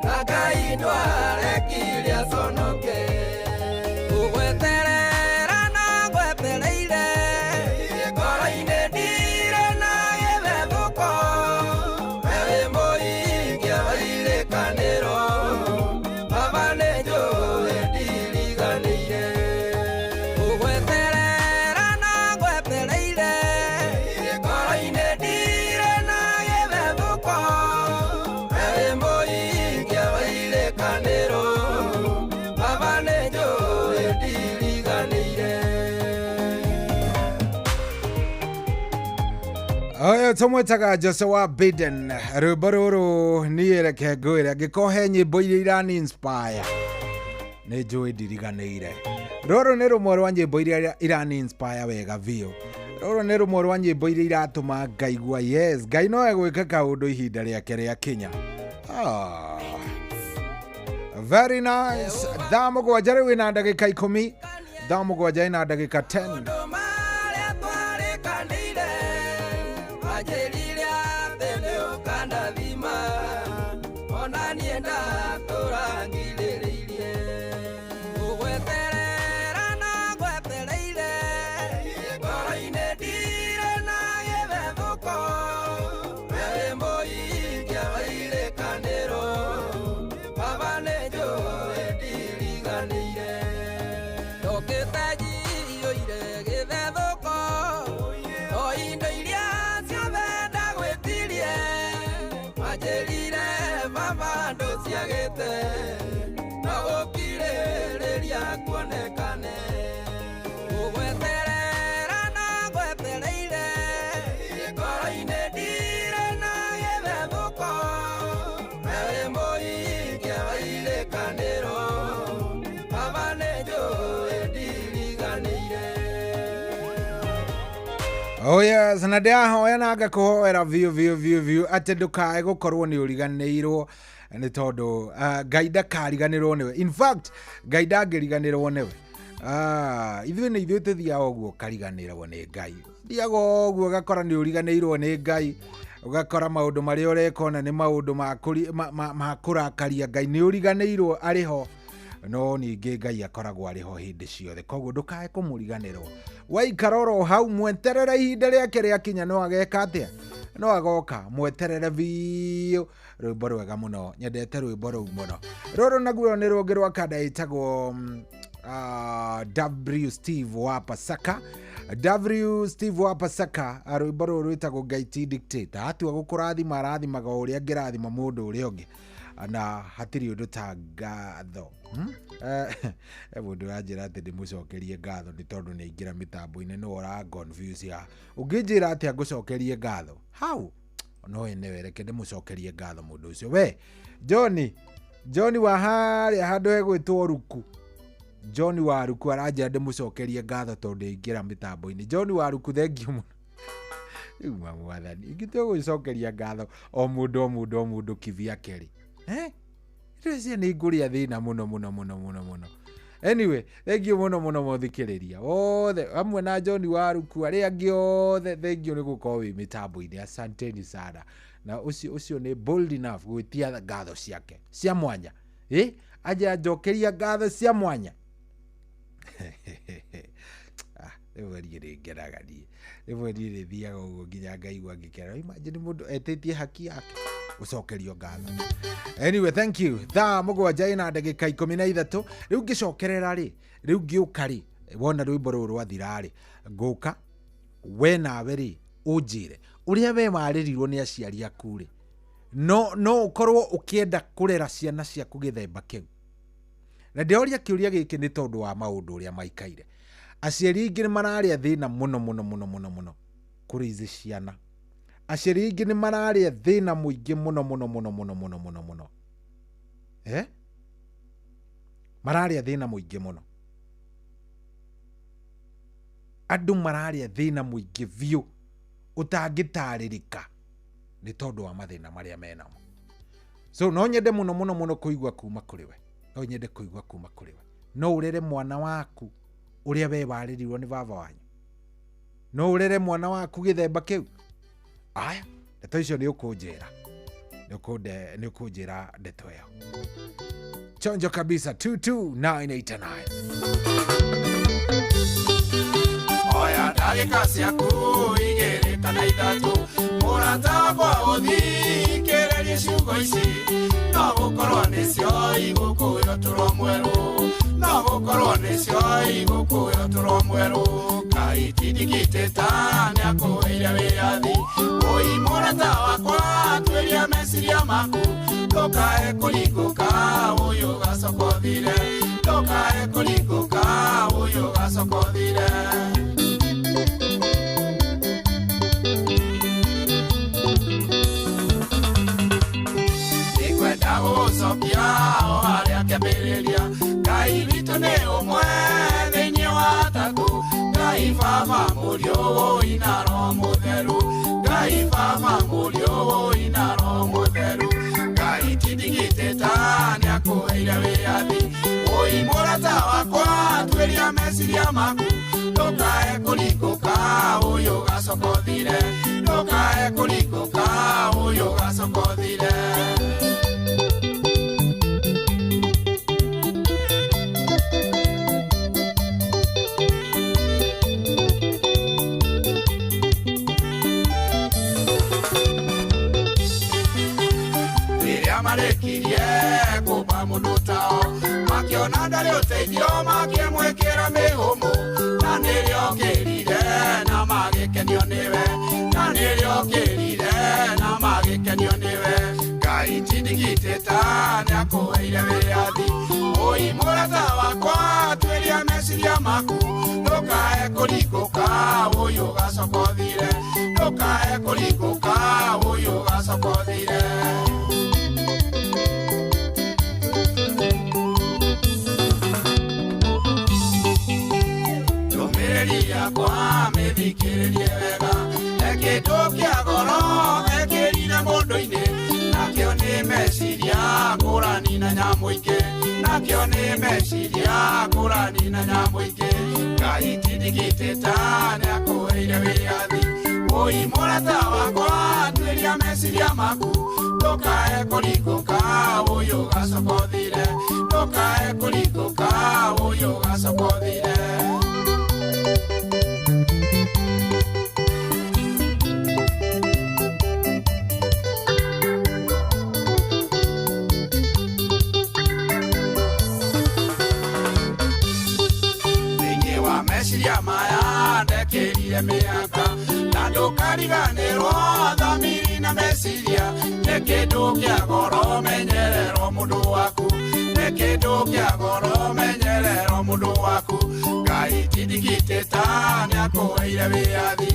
Speaker 17: na Ngai ndwarekire aconoke gũgweterera na gwetereire ngoro-inĩ ndire na gĩthethũko wĩ mũhingia wa irĩkanĩro baba nĩnjũĩ ndiriganĩire gũgweterera na gwetereire ngoro-inĩ ndire na gĩthethũko wĩ mũhingia wa irĩkanĩro baba nĩnjũĩ ndiriganĩire.
Speaker 11: Oyo tumwetaga Joshua Biden rwĩmbo rũrũ niĩ reke ngwĩre angĩkorwo nyĩmbo iria irani inspire nĩ njũĩ ndiriganĩire. Rũrũ nĩ rũmwe rwa nyĩmbo iria irani inspire wega biũ. Rũrũ nĩ rũmwe rwa nyĩmbo iria iratũma ngaigua yes Ngai no egwĩka kaũndũ ihinda rĩake rĩa kinya. Very nice. Thaa mũgwanja rĩu ĩna ndagĩka 10. Thaa mũgwanja ĩna ndagĩka 10.
Speaker 17: Anjĩrire atĩ nĩũkandathima ona niĩ ndatũrangirĩrĩirie gũgweterera na gwetereire ngoro-inĩ ndire na gĩthethũko wĩ mũhingia wa irĩkanĩro baba nĩnjũĩ ndiriganĩire ndũkĩte njiyũire gĩthethũko o indo iria ciothe ndagwĩtirie manjĩrire baba ndũciagĩte no gũkirĩrĩria kuonekane gũgweterera na gwetereire ngoro-inĩ ndire na gĩthethũko wĩ mũhingia wa irĩkanĩro baba nĩnjũĩ ndiriganĩire.
Speaker 11: Oh yes, na ndiahoya na ngakũhoera biũ atĩ ndũkae gũkorwo nĩ ũriganĩirwo nĩ tondũ Ngai ndakariganĩrwo nĩwe. In fact Ngai ndangĩriganĩrwo nĩwe. Ithuĩ nĩ ithuĩ tũthiaga ũguo ũkariganĩrwo nĩ Ngai. Thiaga ũguo ũgakora nĩ ũriganĩirwo nĩ Ngai, ũgakora maũndũ marĩa ũreka ona nĩ maũndũ ma kũrakaria Ngai, nĩ ũriganĩirwo arĩ ho. No ningĩ Ngai akoragwo arĩ ho hĩndĩ ciothe, koguo ndũkae kũmũriganĩrwo. Waikara oro hau mweterere ihinda rĩake rĩakinya no ageka atĩa? No agoka, mweterere biũ. Rwĩmbo rwega mũno, nyendete rwĩmbo rũu mũno. Rũrũ naguo nĩ rũngĩ rwa kanda ĩtagwo W Steve wa Pasaka. W Steve wa Pasaka, rwĩmbo rũrũ rwĩtagwo Ngai ti dictator. Atua gũkũrathima arathimaga ũrĩa angĩrathima mũndũ ũrĩa ũngĩ. Na hatirĩ ũndũ ta ngatho. Mũndũ anjĩra atĩ ndĩmũcokerie ngatho nĩ tondũ nĩ aingĩra mĩtambo-inĩ no ũra confuse ya. Ũngĩnjĩra atĩ ngũcokerie ngatho? How? No ene reke ndĩmũcokerie ngatho mũndũ ũcio. We, John wa harĩa handũ hegwĩtwo Ruku. John wa Ruku aranjĩra ndĩmũcokerie ngatho tondũ aingĩra mĩtambo-inĩ. John wa Ruku thengiũ mũno. Rĩu mamwathani, ingĩtua gũcokeria ngatho o mũndũ kĩvyake rĩ. Rĩcio nĩ ngũrĩa thĩna mũno. Anyway, thengiũ mũno mũthikĩrĩria. Othe hamwe na John wa Ruku arĩa angĩ othe thengiũ nĩ gũkorwo wĩ mĩtambo-inĩ. Asanteni sana. Na ũcio nĩ bold enough gwĩtia ngatho ciake cia mwanya. Aja njokeria ngatho cia mwanya. Rĩu rĩngeraga niĩ. Rĩu rĩthiaga ũguo nginya ngaigua ngĩkena. Imagine mũndũ etĩtie haki yake gũcokerio ngatho. Anyway, thank you. Thaa mũgwanja ĩna ndagĩka 13. Rĩu ngĩcokerera rĩ, rĩu ngĩũka rĩ, wona rwĩmbo rũrũ rwathira rĩ, ngũka we nawe rĩ, ũnjĩre ũrĩa we marĩrirwo nĩ aciari aku rĩ, no ukorwo ukienda kurera ciana ciaku githemba kiu. Na ndeoria kiuria giki ni tondu wa maundu uria maikaire. Aciari ingi ni mararia thina muno kuri izi ciana. Aciari ingi ni mararia thina muingi muno. Mararia thina muingi muno. Andu mararia thina muingi biu utangitaririka ni tondu wa mathina maria menamo. So no nyende muno kuigua kuma kuri we. No nyende kuigua kuma kuri we. No urere mwana waku uria we waririrwo ni baba wanyu. No urere mwana waku githemba kiu. Aya, ndeto icio ni ukunjira. Ni ukunjira ndeto io. Chonjo kabisa 22989.
Speaker 15: Oya ndagika ciaku igiri kana ithatu murata wakwa uthikiririe ciugo ici no gukorwo nicio igukwira turo mweru no gukorwo nicio igukwira turo mweru Ngai tindikiteta niakuheire wiathi ui murata wakwa twiria meciria maku ndukae kuringũka uyu gacokothire ndukae kuringũka uyu gacokothire nikwenda gucokia o haria kiambiriria Ngai witũ nĩ ũmwe thĩinĩ wa Tatu Ngai Baba mũriũ wĩ na Roho Mũtheru Ngai Baba mũriũ wĩ na Roho Mũtheru Ngai tindigitĩta nĩakũheire wĩathi ũi mũrata wakwa tuĩria meciria maku ndũkae kũringũka ũyũ gacokothire ndũkae kũringũka ũyũ gacokothire marekirie kuba mundu tao makiona ndarĩ ũteithio makĩmwĩkĩra mĩhũmũ na nĩrĩo kĩrire na magĩkenio nĩwe na nĩrĩo kĩrire na magĩkenio nĩwe Ngai tindigitĩta nĩakũheire wĩathi ũi mũrata wakwa tuĩria meciria maku ndũkae kũringũka ũyũ gacokothire ndũkae kũringũka ũyũ gacokothire yakwa methikĩrĩrie wega ekĩndũ kĩa goro ekĩrire mũndũ-inĩ nakĩo nĩ meciria ngũrani na nyamũingĩ nakĩo nĩ meciria ngũrani na nyamũingĩ Ngai tindigitĩta nĩakũheire wĩathi ũi mũrata wakwa tuĩria meciria maku ndũkae kũringũka ũyũ gacokothire ndũkae kũringũka ũyũ gacokothire meciria maya ndekĩrire mĩaka na ndũkariganĩrwo thamiri na meciria nĩ kĩndũ kĩa goro menyererwo mũndũ waku nĩ kĩndũ kĩa goro menyererwo mũndũ waku Ngai tindigitĩta nĩakũheire wĩathi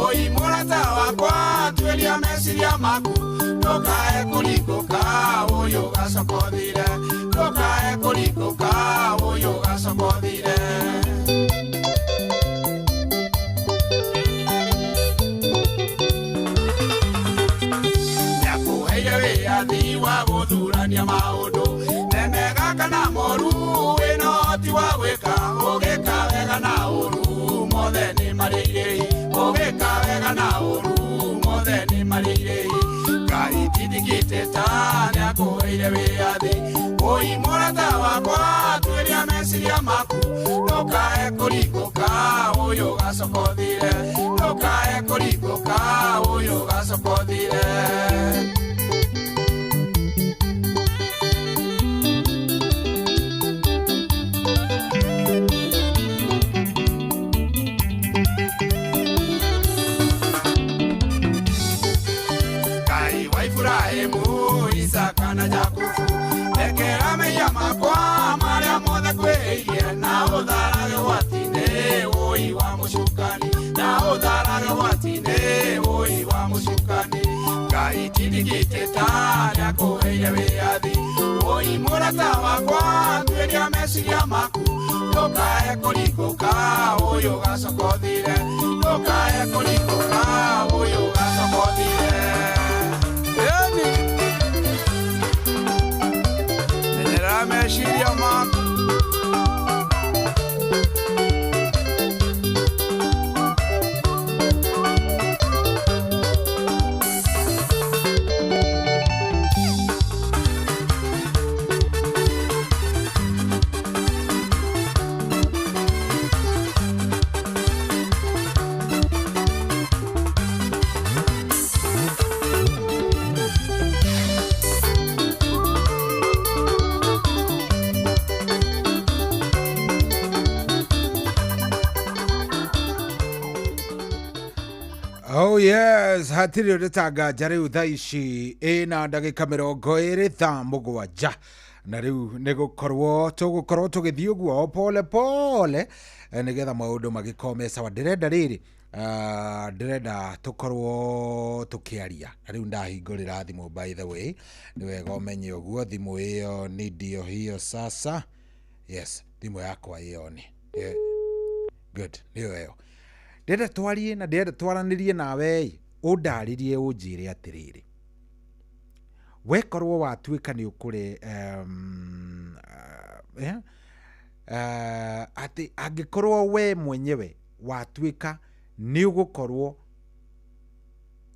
Speaker 15: ũi mũrata wakwa tuĩria meciria maku ndũkae kũringũka ũyũ gacokothire ndũkae kũringũka ũyũ gacokothire wĩathi wa gũthurania maũndũ memega kana moru wĩna ũhoti wa gwĩka ũgĩka wega na ũru mothe nĩ marĩ irĩhi ũgĩka wega na ũru mothe nĩ marĩ irĩhi Ngai tindigitĩta nĩakũheire wĩathi ũi mũrata wakwa tuĩria meciria maku ndũkae kũringũka ũyũ gacokothire ndũkae kũringũka ũyũ gacokothire Ibrahimu tũgereire wĩyathi ũi mũrata wakwa tuĩria meciria maku ndũkae kũringũka ũyũ ũgacoka ũthire ndũkae kũringũka ũyũ ũgacoka ũthire ĩni menyerera meciria maku
Speaker 11: Oh yes, hatiri ritanga jariu thaici ina ndagika 23 na riu nigukorwo tugithii uguo pole pole nigetha maundu magikome sawa. Ndirenda riri ndirenda tukorwo tukiaria na riu ndahingurira thimu by the way ni wega umenye uguo thimu iyo ni ndio hiyo sasa. Yes, thimu yakwa iyo ni good niyo hiyo. Ndenda twarie na ndenda twaranirie nawe undaririe unjire atiriri wekorwo watuika ni ukuri ati angikorwo we mwenyewe watuika ni ugukorwo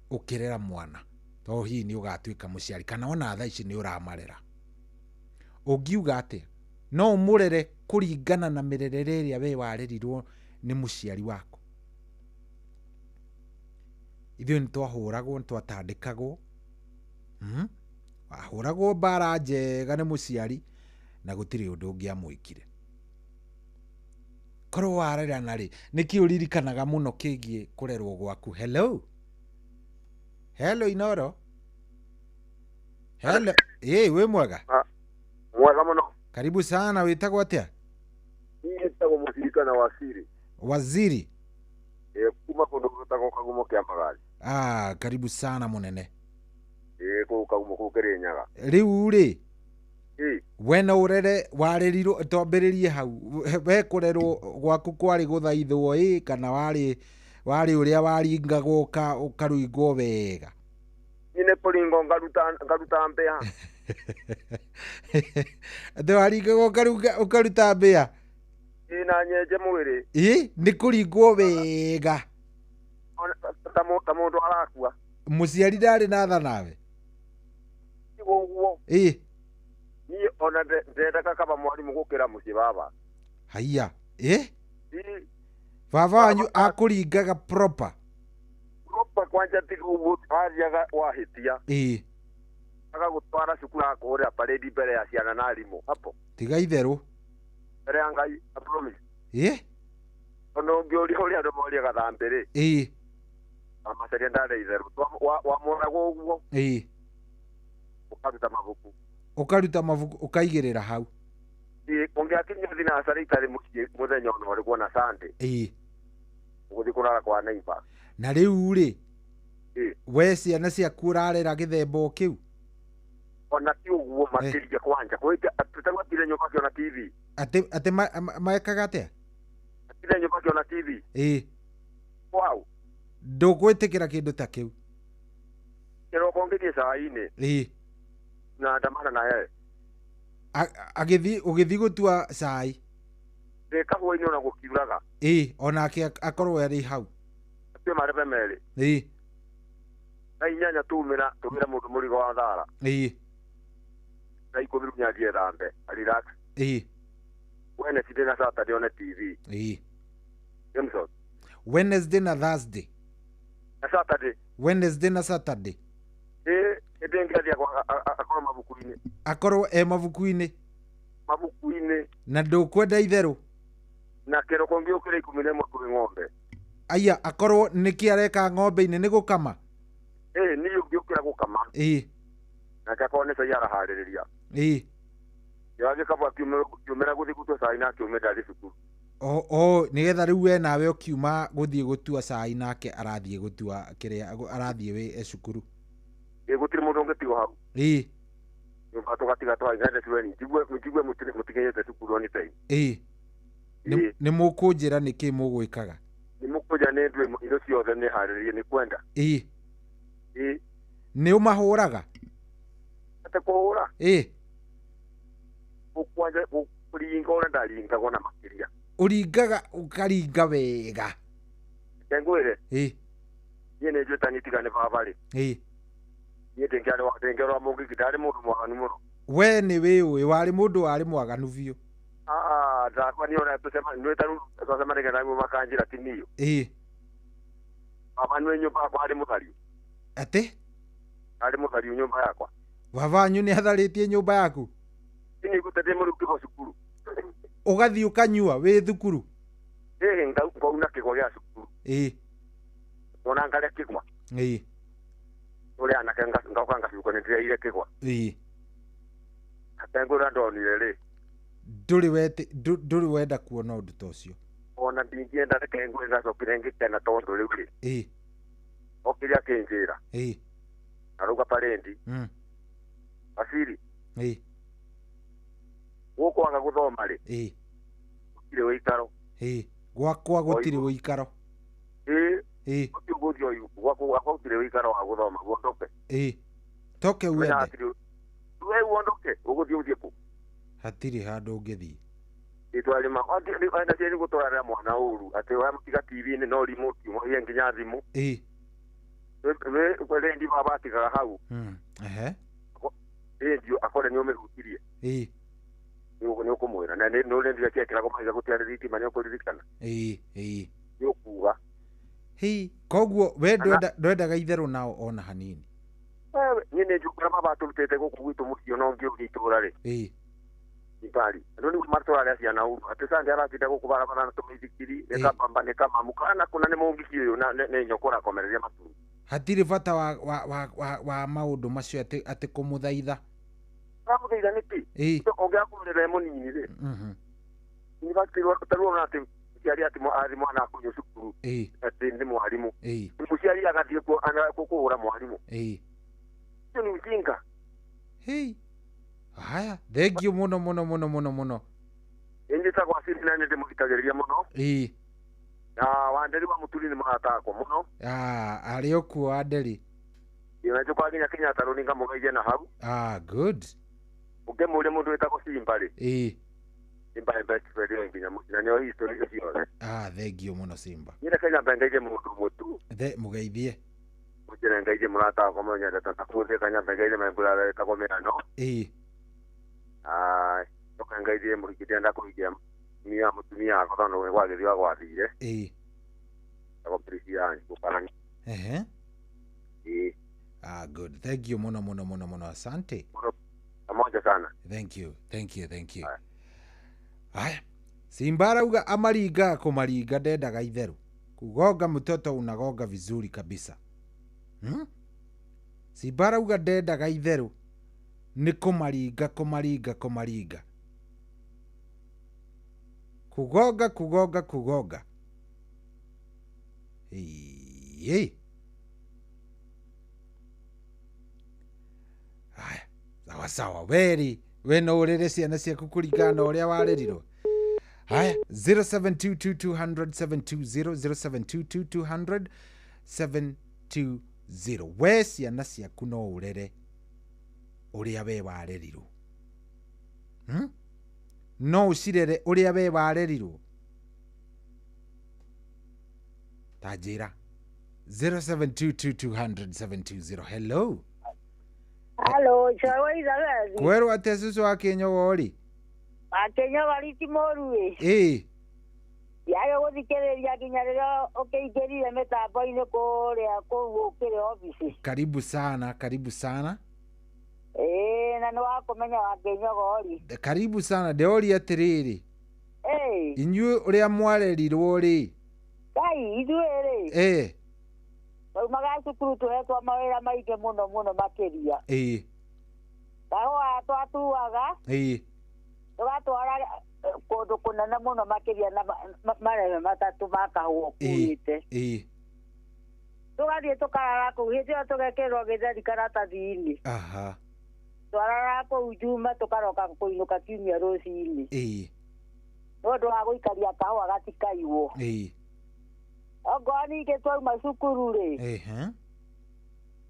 Speaker 11: ukirera mwana to hi ni ugatuika muciari kana ona tha ici ni uramarera ungiuga ati no umurere kuringana na mirerere iria we warerirwo ni muciari wako. Ithuĩ nĩ twahũragwo nĩ twatandĩkagwo wahũragwo mbara njega nĩ mũciari na gũtirĩ ũndũ ũngĩamwĩkire. Korwo warerana rĩ nĩkĩ ũririkanaga mũno kĩgiĩ kũrerwo gwaku? Hello Inoro. Hello wĩ mwega?
Speaker 19: Mwega mũno.
Speaker 11: Karibu sana. Wĩtagwo atĩa?
Speaker 19: Wĩtagwo Mũcirikana Waziri.
Speaker 11: Waziri
Speaker 19: kuma kundu gutagwo Kagumo kia Magari.
Speaker 11: Karibu sana munene.
Speaker 19: Kuu Kagumo kuu Kirinyaga.
Speaker 11: Riu ri wena urere warerirwo twambiririe hau we kurerwo gwaku kwari guthaithwo kana wari uria waringagwo ukaruingwo wega?
Speaker 19: Ine kuringo ngaruta mbea.
Speaker 11: Ate waringagwo ukaruta mbea?
Speaker 19: Ina nyeje mwiri.
Speaker 11: Ni kuringwo wega.
Speaker 19: Ta mundu arakua.
Speaker 11: Muciari ndari na tha nawe?
Speaker 19: Iguo. Ni ona ndenda kaba mwarimu gukira muci baba.
Speaker 11: Haiya. Baba wanyu akuringaga proper.
Speaker 19: Proper kwanja tigu ajaga wahitia. Agagutwara cukuru akuria paredi mbere ya ciana na arimu hapo.
Speaker 11: Tiga itheru.
Speaker 19: Mbere ya Ngai, I promise. Ono ngiuri uri andu mori gathambiri. Amacaria ndare itheru. Wa muragwo uguo. Ukaruta mabuku.
Speaker 11: Ukaigirira hau.
Speaker 19: Ungiakinya thina sarita muthenya ono uri kuona Sunday. Uguthi kurara kwa neighbor.
Speaker 11: Na riu ri we ciana ciaku urarera githembo kiu?
Speaker 19: Ona ti uguo makirija kwanja kwita tutagwatire nyoka kiona TV.
Speaker 11: Ate maekaga atia?
Speaker 19: Atire nyoka kiona TV. Wow.
Speaker 11: Ndũgwĩtĩkĩra kĩndũ ta kĩu?
Speaker 19: Kĩroko ngĩthiĩ cai-inĩ. Na ndamana na ye.
Speaker 11: Ũgĩthiĩ gũtua cai?
Speaker 19: Kahũa-inĩ ona gũkiuraga.
Speaker 11: Onake akorwo arĩ hau.
Speaker 19: Atue marebe merĩ. Na inyanya tumĩra mũndũ mũrigo wa thara. Na 10 nyathie thambe. Relax. Wednesday na Saturday on TV. Jameson.
Speaker 11: Wednesday na Thursday.
Speaker 19: Na Saturday.
Speaker 11: Wednesday na Saturday.
Speaker 19: Ndengathia akorwo mabuku-inĩ.
Speaker 11: Akorwo mabuku-inĩ.
Speaker 19: Mabuku-inĩ.
Speaker 11: Na ndũkwenda itherũ?
Speaker 19: Na kĩroko ngĩũkĩra 11 kũrĩ ng'ombe.
Speaker 11: Aya akorwo nĩkĩ areka ng'ombe-inĩ nĩ gũkama?
Speaker 19: Niĩ ngĩũkĩra gũkama. Nake akorwo nĩ cai araharĩrĩria. Yagĩkaba akiumĩra gũthiĩ gũtua cai na akiumĩra athiĩ cukuru.
Speaker 11: Nigetha rĩu we nawe ũkiuma gũthiĩ gũtua cai nake arathiĩ gũtua kĩrĩa arathiĩ we cukuru.
Speaker 19: Gũtirĩ mũndũ ũngĩtigwo hau. nyumba tugatiga twaigane tuweni njigue mutigenyete cukuru ni tai
Speaker 11: nä må kå njä ra nä kä må gwä kaga
Speaker 19: nä må kå nja nä ndå indo ciothe nä harä rie nä kwenda
Speaker 11: nä å mahå raga
Speaker 19: ate kå hå ra gå kwanja gå ringa å rä a ndaringagwo na makä ria
Speaker 11: å ringaga å karinga wega
Speaker 19: ngwä re niä nä njå tanyä tigane baba rä niä ndä ngä rwa må ngä ndarä må ndå mwaganu må no
Speaker 11: we nä wä å ä warä må ndå warä mwaganu biå
Speaker 19: ndakwa nä ona nä taru twacemanä namo makanjä ra tinio baba nä nyå mba yakwa harä må thariå
Speaker 11: atä
Speaker 19: harä må thariå nyå mba yakwa
Speaker 11: baba wanyu nä atharä tie nyå mba yaku
Speaker 19: nä gå tetä må rä u kä go cukuru
Speaker 11: å gathiä å kanyua wä thukuru
Speaker 19: ngauna kä go gä a cukuru ona ngarä a kä gwa å rä anake ngauka ngacuka nä ndäreire kä gwa atengå ra ndonire rä
Speaker 11: ndå rä wenda kuona å ndå ta å cio
Speaker 19: ona ndingĩenda reke ngwä ngacokire ngĩkena tondũ rĩu rĩ okire akĩnjĩra arauga parendi Basiri gũkwaga gũthoma rĩ gũtirĩ wĩikaro
Speaker 11: gwakwa gũtirĩ wĩikaro
Speaker 19: ũtiũgũthio gwakwa gũtirĩ wĩikaro wa gũthoma guondoke
Speaker 11: toke wende
Speaker 19: we uondoke ũgũthiĩ ũthiĩ kũ
Speaker 11: hatirĩ handũ ũngĩthiĩ
Speaker 19: itwarima enda cieni gũtwarĩra mwana ũru atĩ wamũtiga TV-inĩ no remote mũhie nginya thimũ we rendi baba atigaga hau redio akore nĩ ũmĩhutirie nĩ ũkũmwĩra na nĩ ũrendire ciekĩragwo mahiga gũtiarĩ thitima nĩ ũkũririkana nĩ ũkuga
Speaker 11: koguo we ndwendaga itherũ nao ona hanini
Speaker 19: niĩ nĩ njũkĩra baba tũrutĩte gũkũ gwitũ mũciĩ no ngĩũthi itũũra rĩ ibali ndo ni martora ya ciana uru atesa ngara kita ko kubarabara na tumithikiri nekapamba nekamamuka na kuna ne mungikio na ne nyokora komereria matu
Speaker 11: hatiri bata wa maundu macio ati kumuthaitha
Speaker 19: kumuthaitha niki ongia kumurera munini ri ni bakirwa tarwo ati ciari ati mwana akunyo cukuru ati ndi mwarimu muciari agathie ko kuhura mwarimu ni ujinga
Speaker 11: haya thengio muno
Speaker 19: injita kwa sisi nani ndimugitagiriria muno na wanderi wa muturi ni maratako muno
Speaker 11: ari okuo wanderi
Speaker 19: ina kwa ginya Kenyatta runinga mugaije na hau
Speaker 11: good
Speaker 19: ukemure mundu wetako Simba ri Simba best friend nginya mukina nyo history cio
Speaker 11: thengio muno Simba
Speaker 19: ina Kenya bengeje mundu mutu
Speaker 11: mugeithie
Speaker 19: mujere ngaije muratako munya tata kuze kanya bengeje membura takomera no toka ngaithie mũrikithia ndakũhikia mũtumia akwa tondũ we gwagĩthiwa gwathire agopirisia gũkarani
Speaker 11: good thank you muno asante
Speaker 19: pamoja sana
Speaker 11: thank you haya Simba arauga amaringa kũmaringa ndendaga itherũ kugonga mtoto unagonga vizuri kabisa Simba arauga ndendaga itherũ nĩ kũmaringa kugonga haya sawa weri we no ũrĩre ciana ciaku kũringana na ũrĩa warĩrirwo haya 0722200720 0722200720 we ciana ciaku no ũrĩre ũrĩa we warerirwo no ũcirere ũrĩa we warerirwo ta njĩra 0722200720 hello
Speaker 20: chawa idagazi
Speaker 11: kwerwo atĩa cucu wa Kĩnyogo rĩ
Speaker 20: Kĩnyogo riti moru yayo gũthikĩrĩria nginya rĩrĩa ũkĩingĩrire mĩtambo-inĩ kũrĩa kũu ũkĩrĩ obici
Speaker 11: karibu sana
Speaker 20: na nĩ wakũmenya wa Kĩnyogo rĩ
Speaker 11: karibu sana ndeoria atĩrĩrĩ inyuĩ ũrĩa mwarerirwo rĩ
Speaker 20: Ngai ithuĩ rĩ maumaga cukuru tũhetwo mawĩra maingĩ mũno makĩria kahũa twatuaga tũgatwara kũndũ kũnene mũno makĩria na marebe matatũ ma kahũa ũkuĩte tũgathiĩ tũkarara kũu hĩndĩ ĩyo tũgekĩrwo gĩtheri karatathi-inĩ twarara kũu Juma tũkaroka kũinũka kiumia rũcinĩ no ndũ wa gũikaria kahũa gatikaigwo okorwo ningĩ twauma cukuru rĩ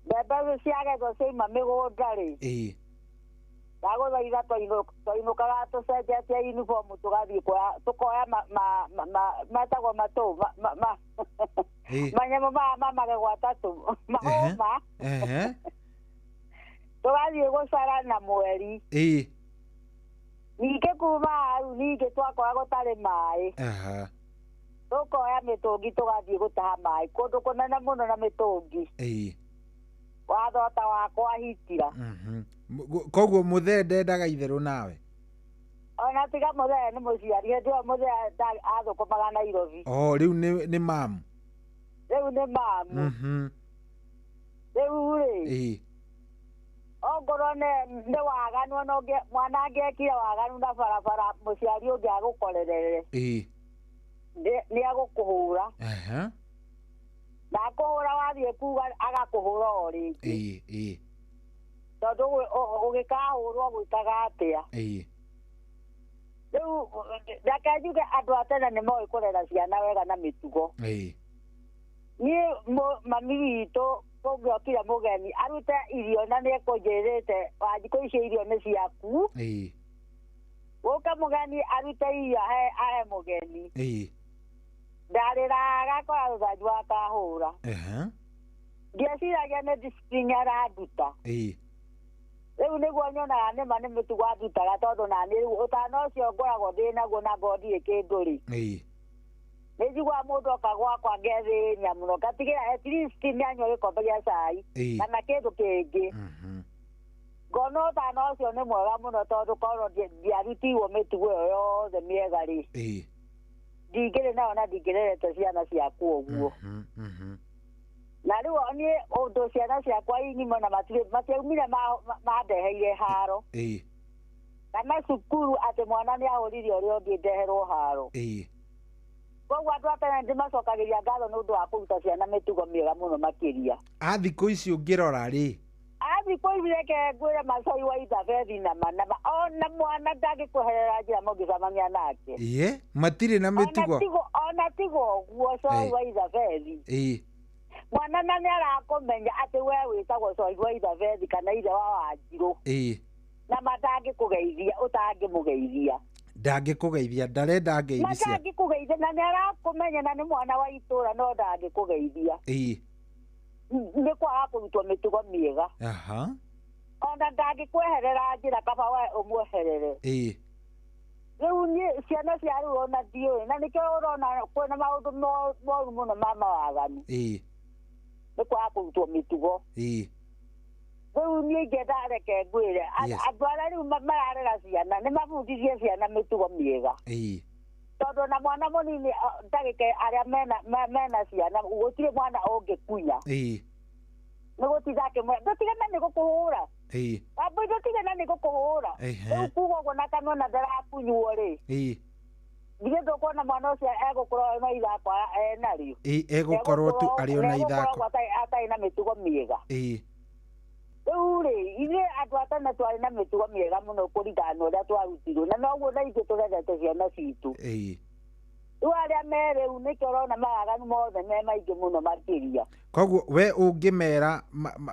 Speaker 20: mbembe ciagethwo ciauma mĩgũnda rĩ ndagũthaitha twainũkaga tũcenjetie uniform tũgathiĩ tũkoya metagwo matũ manyamũ maya magego atatũ mahũma tũgathiĩ gũcara na mweri ningĩ kuma hau ningĩ twakora gũtarĩ maĩ tũkoya mĩtũngi tũgathiĩ gũtaha maĩ kũndũ kũnene mũno na mĩtũngi wathota wakwa hitira
Speaker 11: koguo mũthee ndendaga itherũ nawe
Speaker 20: ona tiga mũthee nĩ mũciari hĩndĩ ĩyo mũthee athũkũmaga Nairobi
Speaker 11: rĩu nĩ mamu
Speaker 20: rĩu rĩ ongorwo nĩ waganu ona mwana angĩekire waganu na barabara mũciari ũngĩ agũkorerere nĩ agũkũhũra na akũhũra wathiĩ kuga agakũhũra o rĩngĩ tondũ ũgĩkahũrwo gwĩkaga atĩa rĩu reke njuge andũ a tene nĩ moĩ kũrera ciana wega na mĩtugo niĩ mami witũ kũngĩokire mũgeni arute irio na nĩ ekũnjĩrĩte wanjikũ icio irio nĩ ciaku gũka mũgeni arute irio ahe mũgeni ndarĩraga akora rũthanju akahũra ndieciragia nĩ discipline aranduta rĩu nĩguo nyonaga nĩma nĩ mĩtugo andutaga tondũ naniĩ rĩu ũtana ũcio ngoragwo ndĩ naguo na ngondi kĩndũ-rĩ nĩ njiguaga mũndũ oka gwakwa ngethĩnia mũno ngatigĩra at least nĩ anyua gĩkombe gĩa cai kana kĩndũ kĩngĩ ngona ũtana ũcio nĩ mwega mũno tondũ korwo ndiarutirwo mĩtugo ĩyo yothe mĩega-rĩ ndingĩrĩ nayo na ndingĩrerete ciana ciakwa ũguo na rĩu niĩ ũndũ ciana ciakwa inimo na matiaumire mandeheire haro kana cukuru atĩ mwana nĩ ahũrire ũrĩa ũngĩ ndeherwo haro koguo andũ a tene ndĩmacokagĩria ngatho nĩ ũndũ wa kũruta ciana mĩtugo mĩega mũno makĩria
Speaker 11: thikũ ici ũngĩrora rĩ
Speaker 20: thikũ ici reke ngwĩre Macai wa Ithabethi na manama ona mwana ndangĩkweherera njĩra mũngĩcemania nake
Speaker 11: matirĩ na mĩtugo
Speaker 20: ona tiga ũguo Cai wa Ithabethi mwana na nĩ arakũmenya atĩ we wĩtagwo Cai wa Ithabethi kana ithe wa Wanjirũ na matangĩkũgeithia ũtangĩmũgeithia
Speaker 11: ndangĩkũgeithia ndarenda ngeithia
Speaker 20: ndangĩkũgeithia na nĩ arakũmenya na nĩ mwana wa itũũra no ndangĩkũgeithia nĩ kwaga kũrutwo mĩtugo mĩega ona ndangĩkweherera njĩra kaba we ũmweherere rĩu niĩ ciana cia rĩu ona ndiũĩ na nĩkĩo ũrona kwĩna maũndũ moru mũno ma mawaganu nĩ kwaga kũrutwo mĩtugo rĩu niĩ ingĩenda reke ngwĩre andũ arĩa rĩu mararera ciana nĩ mabundithie ciana mĩtugo mĩega tondũ na mwana mũnini ndagĩka arĩa mena ciana gũtirĩ mwana ũngĩkunya nĩ gũtinda akĩmwĩra ndũtigana nĩ gũkũhũra wambui ndũtigana nĩ gũkũhũra rĩu kuga ũguo na kanua na ndarakunywo-rĩ ndigĩ ndũkuona mwana ũcio egũkorwo na ithako enarĩo
Speaker 11: egũkorwo tu arĩ ona ithako
Speaker 20: atarĩ na mĩtugo mĩega rĩu-rĩ ithuĩ andũ a tene twarĩ na mĩtugo mĩega mũno kũringana na ũrĩa twarutirwo na noguo na ithuĩ tũrerete ciana citũ rĩu arĩa me rĩu nĩkĩo ũrona mawaganu mothe me maingĩ mũno makĩria
Speaker 11: koguo we ũngĩmera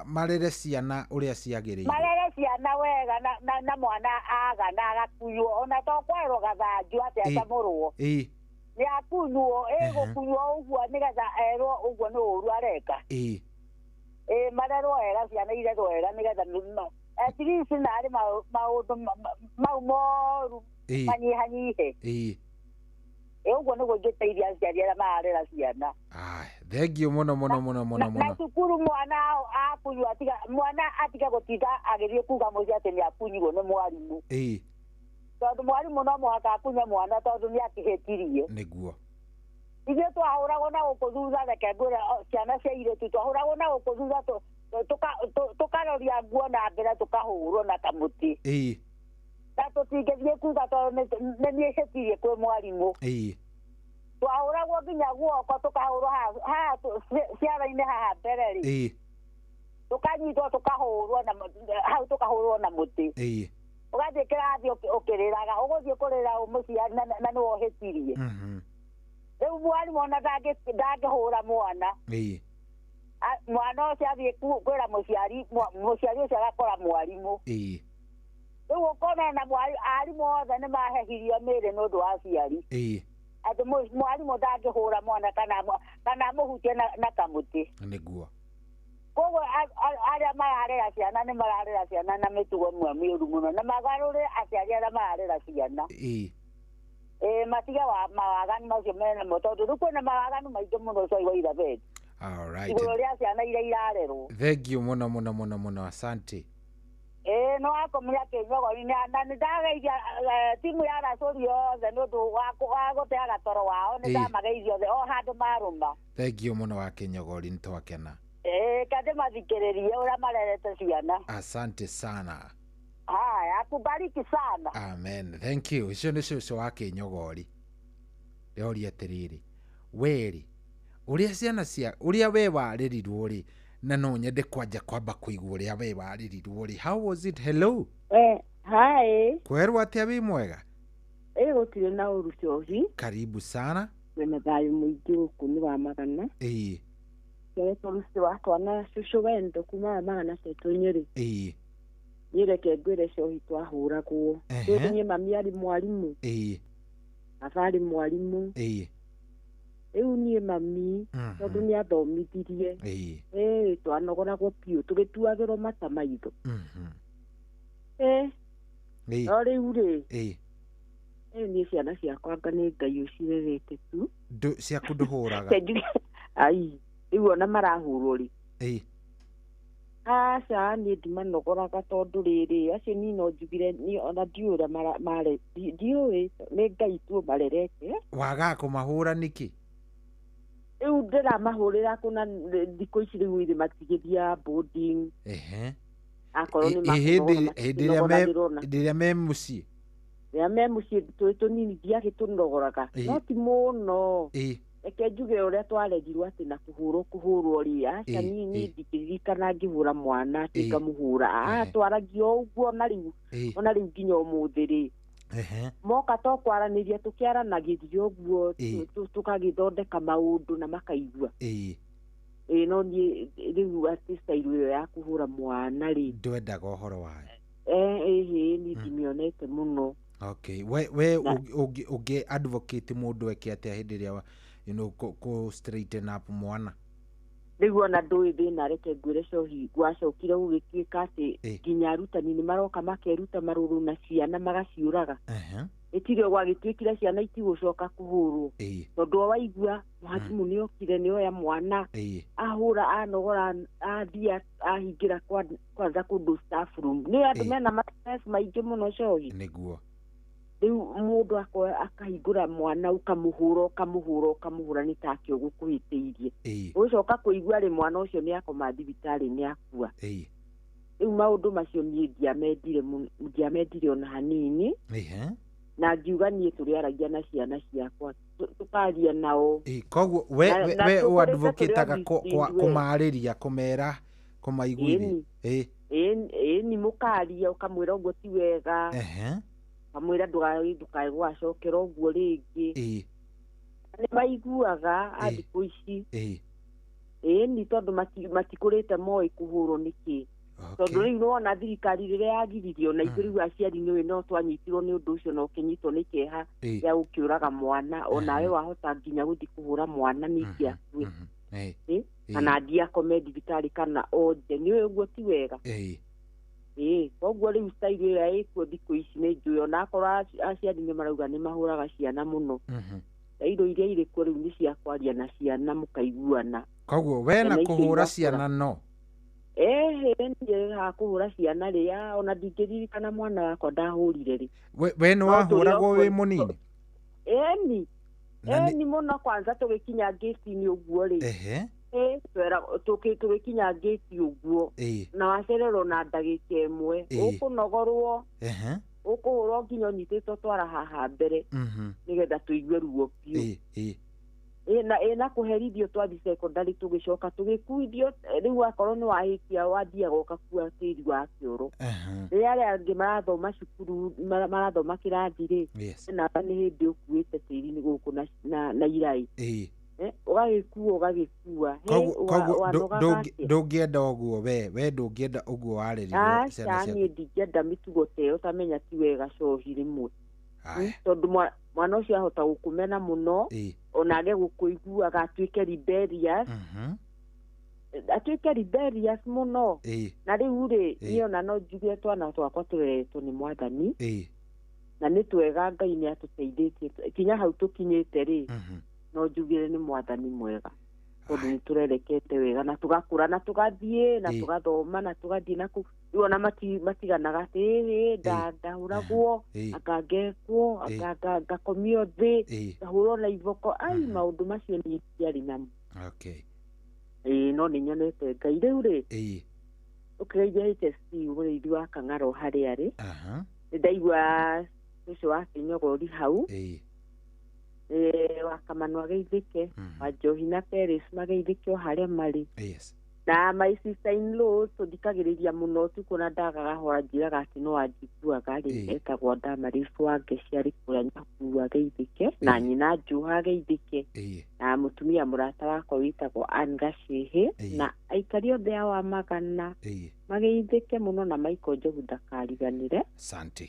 Speaker 11: marere ciana ũrĩa ciagĩrĩire
Speaker 20: marere ciana wega na mwana agana agakunywo ona to kwerwo gathanju atĩ acamũrwo nĩ akunywo ĩgũkunywo ũguo nĩgetha erwo ũguo nĩ ũru areka marerwo wega ciana irerwo wega nĩgetha at least narĩ maũndũ mau moru manyihanyihe ũguo nĩguo ingĩteithia aciari arĩa mararera ciana
Speaker 11: thengio mũno mũno mũno mũno
Speaker 20: na cukuru mwana akunywo mwana atige gũtinda agĩthiĩ kuga mũciĩ atĩ nĩ akunyirwo nĩ mwarimũ tondũ mwarimũ no mũhaka akunye mwana tondũ nĩ akĩhĩtirie
Speaker 11: nĩguo
Speaker 20: ithuĩ twahũragwo na gũkũ thutha reke ngwĩre ciana cia airĩtu twahũragwo na gũkũ thutha tũkaroria nguo na mbere tũkahũrwo na kamũtĩ na tũtingĩthiĩ kuga tondũ nĩ niĩhĩtirie kwĩ mwarimũ twahũragwo nginya guoko tũkahũrwo haha ciara-inĩ haha mbere-rĩ tukanyitwo tukahurwo na hau tukahurwo na muti ugathie kirathi ukiriraga uguthie kurira umuciari na ni wohetirie riu mwari mona ndangihura mwana mwana ucio athie kwira muciari ucio agakora mwarimu riu ukona na arimu othe nĩ mahehirio mĩĩrĩ nĩ ũndũ wa aciari atĩ mwarimũ ndangĩhũra mwana kana mũhutie na kamũtĩ
Speaker 11: nĩguo
Speaker 20: koguo arĩa mararera ciana nĩ mararera ciana na mĩtugo ĩmwe mĩũru mũno na magarũre aciari arĩa mararera ciana matige mawaganu macio menamo tondũ rĩu kwĩna mawaganu maingĩ mũno coigo Irabethi igũrũ rĩa ciana iria irarerwo.
Speaker 11: Thank you mũno asante.
Speaker 20: No akomia Kĩnyogori na nĩndageithia timu ya Racũri yothe nĩ ũndũ wa gũteaga toro wao nĩndamageithia othe o handũ marũma.
Speaker 11: Thank you mũno wa Kĩnyogori nĩtwakena.
Speaker 20: Kande mathikĩrĩrie ũrĩa marerete ciana.
Speaker 11: Asante sana.
Speaker 20: Haya, akubariki sana.
Speaker 11: Amen. Thank you. Ucio nĩ cũcũ wa Kĩnyogori. Rĩoria atĩrĩrĩ. Weri. Ũrĩa we warĩrirwo rĩ na no nyende kwamba kũigua ũrĩa we warĩrirwo rĩ. How was it? Hello.
Speaker 21: Hi.
Speaker 11: Kwerwo atĩa wĩ mwega?
Speaker 21: Gũtirĩ na ũru cohi.
Speaker 11: Karibu sana.
Speaker 21: Wĩna thayũ mũingĩ gũkũ nĩ wa Magana. Keretwo mũciĩ wa twana cũcũ wendo kuma Magana cetũ Nyĩrĩ. Nĩreke ngwĩre cohi twahũragwo. Niĩ mami arĩ mwarimũ. Baba arĩ mwarimũ. Rĩu niĩ mami tondũ nĩ athomithirie twanogoragwo piũ tũgĩtuagĩrwo mata maitho no rĩu rĩ niĩ ciana ciakwa anga nĩ Ngai ũcirerete tu
Speaker 11: ciaku ndũhũraga
Speaker 21: rĩu ona marahũrwo rĩ aca niĩ ndimanogoraga tondũ rĩrĩ acio niĩ no njugire ona ndiũĩ ũrĩa ndiũĩ nĩ Ngai tu marerete
Speaker 11: waga kũmahũra nĩkĩ
Speaker 21: rĩu ndĩramahũrĩra kuna thikũ ici rĩu irĩ matigithia boarding akorwo nĩ
Speaker 11: hĩndĩ ĩrĩa me mũciĩ
Speaker 21: rĩrĩa me mũciĩ tũrĩ tũnini ndiagĩtũnogoraga no ti mũno reke njuge ũrĩa twarerirwo atĩ na kũhũrwo rĩ aca niĩ ndingĩririkana ngĩhũra mwana atĩ ngamũhũra twaragio ũguo ona rĩu nginya ũmũthĩ rĩ moka tokwaranĩria tũkĩaranagĩria ũguo tũkagĩthondeka maũndũ na makaigua no niĩ rĩu atĩ style ĩyo ya kũhũra mwana rĩ
Speaker 11: ndwendaga ũhoro wayo
Speaker 21: niĩ ndimĩonete mũno.
Speaker 11: Okay, we ũngĩ advocate mũndũ eke atĩa hĩndĩ ĩrĩa kũ straighten up mwana
Speaker 21: rĩu ona ndũĩ thĩna reke ngwĩre cohi gwacokire gũgĩtuĩka atĩ nginya arutani nĩ maroka makeruta marũrũ na ciana magaciũraga ĩtirĩ gwagĩtuĩkire ciana itigũcoka kũhũrwo tondũ waigua mwarimũ nĩ okire nĩoya mwana ahũra anogora athia ahingĩra kwanza kũndũ staff room nĩ andũ mena mastress maingĩ mũno cohi
Speaker 11: nĩguo
Speaker 21: rĩu mũndũ akahingũra mwana ũkamũhũra nĩ takĩo gũkũhĩtĩirie ũcoka kũigua rĩ mwana ũcio nĩ akoma thibitarĩ nĩ akua rĩu maũndũ macio niĩ ndiamendire ona hanini na ngiuga niĩ tũrĩaragia na ciana ciakwa tũkaria nao
Speaker 11: koguo we ũadvocataga kũmarĩria kũmera kũmaiguithia
Speaker 21: ĩni mũkaria ũkamwĩra ũguo ti wega kamwĩra ndũkae gwacokera ũguo rĩngĩ nĩ maiguaga thikũ ici ĩni tondũ matikũrĩte moĩ kũhũrwo nĩkĩ tondũ rĩu nĩwona thirikari rĩrĩa yagiririo na ithuĩ rĩu aciari nĩũĩ no twanyitirwo nĩ ũndũ ũcio na ũkĩnyitwo nĩ kĩeha gĩa gũkĩũraga mwana onawe wahota nginya gũthiĩ kũhũra mwana ningĩ akue kana ndiakome thibitarĩ kana onje nĩũĩ ũguo ti wega koguo rĩu style ĩrĩa ĩkuo thikũ ici nĩ njũĩ ona akorwo aciari nĩ marauga nĩ mahũraga ciana mũno indo iria irĩ kuo rĩu nĩ cia kwaria na ciana mũkaiguana
Speaker 11: koguo we na kũhũra ciana no
Speaker 21: niĩ hakũhũra ciana rĩ ona ndingĩririkana mwana wakwa ndahũrire rĩ
Speaker 11: we nĩ wahũragwo wĩ mũnini
Speaker 21: eni mũno kwanza tũgĩkinya ngĩti-inĩ ũguo rĩ tũgĩkinya ngĩti ũguo na wacererwo na ndagĩka ĩmwe ũkũnogorwo ũkũhũrwo nginya ũnyitĩtwo twara haha mbere nĩgetha tũigue ruo biũ na kuherithio twathi secondary tugicoka tugikuithio riu akorwo ni wahikia wathia goka kuwa tiri wa kioro riria angi marathoma cukuru marathoma kirathi ri na ni hindi ukuite tiri ni guku na irai ugagikua
Speaker 11: ndungienda uguo we ndungienda uguo warĩrirwo
Speaker 21: ciana ciaku ndingĩenda mĩtugo ta ĩyo tamenya ti wega cohi rĩmwe tondũ mwana ũcio ahota gũkũmena mũno onage gũkũiguaga atuĩke rebellious mũno na rĩu rĩ niĩ ona no njuge twana twakwa tũreretwo nĩ Mwathani na nĩ twega Ngai nĩ atũteithĩtie kinya hau tũkinyĩte rĩ no njugire nĩ Mwathani mwega tondũ nĩ tũrerekete wega na tũgakũra na tũgathiĩ na tũgathoma na tũgathiĩ na rĩu ona matiganaga atĩ ndahũragwo akangekwo ngakomio thĩ ngahũrwo na iboko maũndũ macio nĩ ndiarĩ namo no nĩ nyonete Ngai rĩu rĩ ũkĩgeithia HSP mũrĩithi wa Kang'aro harĩa rĩ nĩ ndaigua ũcio wa Kĩnyogori hau wa Kamano ageithĩke wa Njohi na Peris mageithĩke o harĩa marĩ na my sister in law tũthikagĩrĩria mũno tukũ na ndagaga hora njiraga atĩ no anjiguaga rĩ etagwo Damarifu Wange ciarĩ kũrĩa Nyahururu ageithĩke na nyina Njuha ageithĩke na mũtumia mũrata wakwa wĩtagwo Anne Gacihi na aikari othe a Wamagana mageithĩke mũno na Michael Njogu ndakariganĩre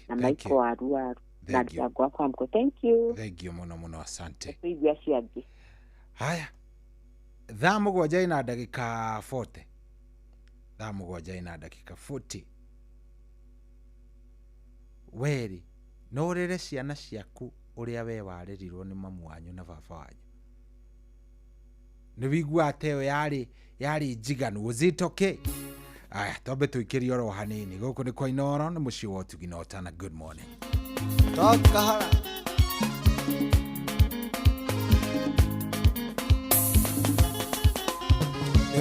Speaker 21: na Michael Waruaru. Thank you
Speaker 11: muno asante.
Speaker 21: Haya.
Speaker 11: Thaa mũgwanja ina ndagĩka 40. Thaa mũgwanja ina ndagĩka 40. Weri no ũrere ciana ciaku ũrĩa we warĩrirwo nĩ mamu wanyu na baba wanyu. Nĩ wigua ateo yarĩ njiganu. Was it okay? Aya, tobe tuikirie oro hanini. Gũkũ nĩ kwa Inooro nĩ mũciĩ wa Ũtugi na Otana. Good morning.
Speaker 2: Toka hara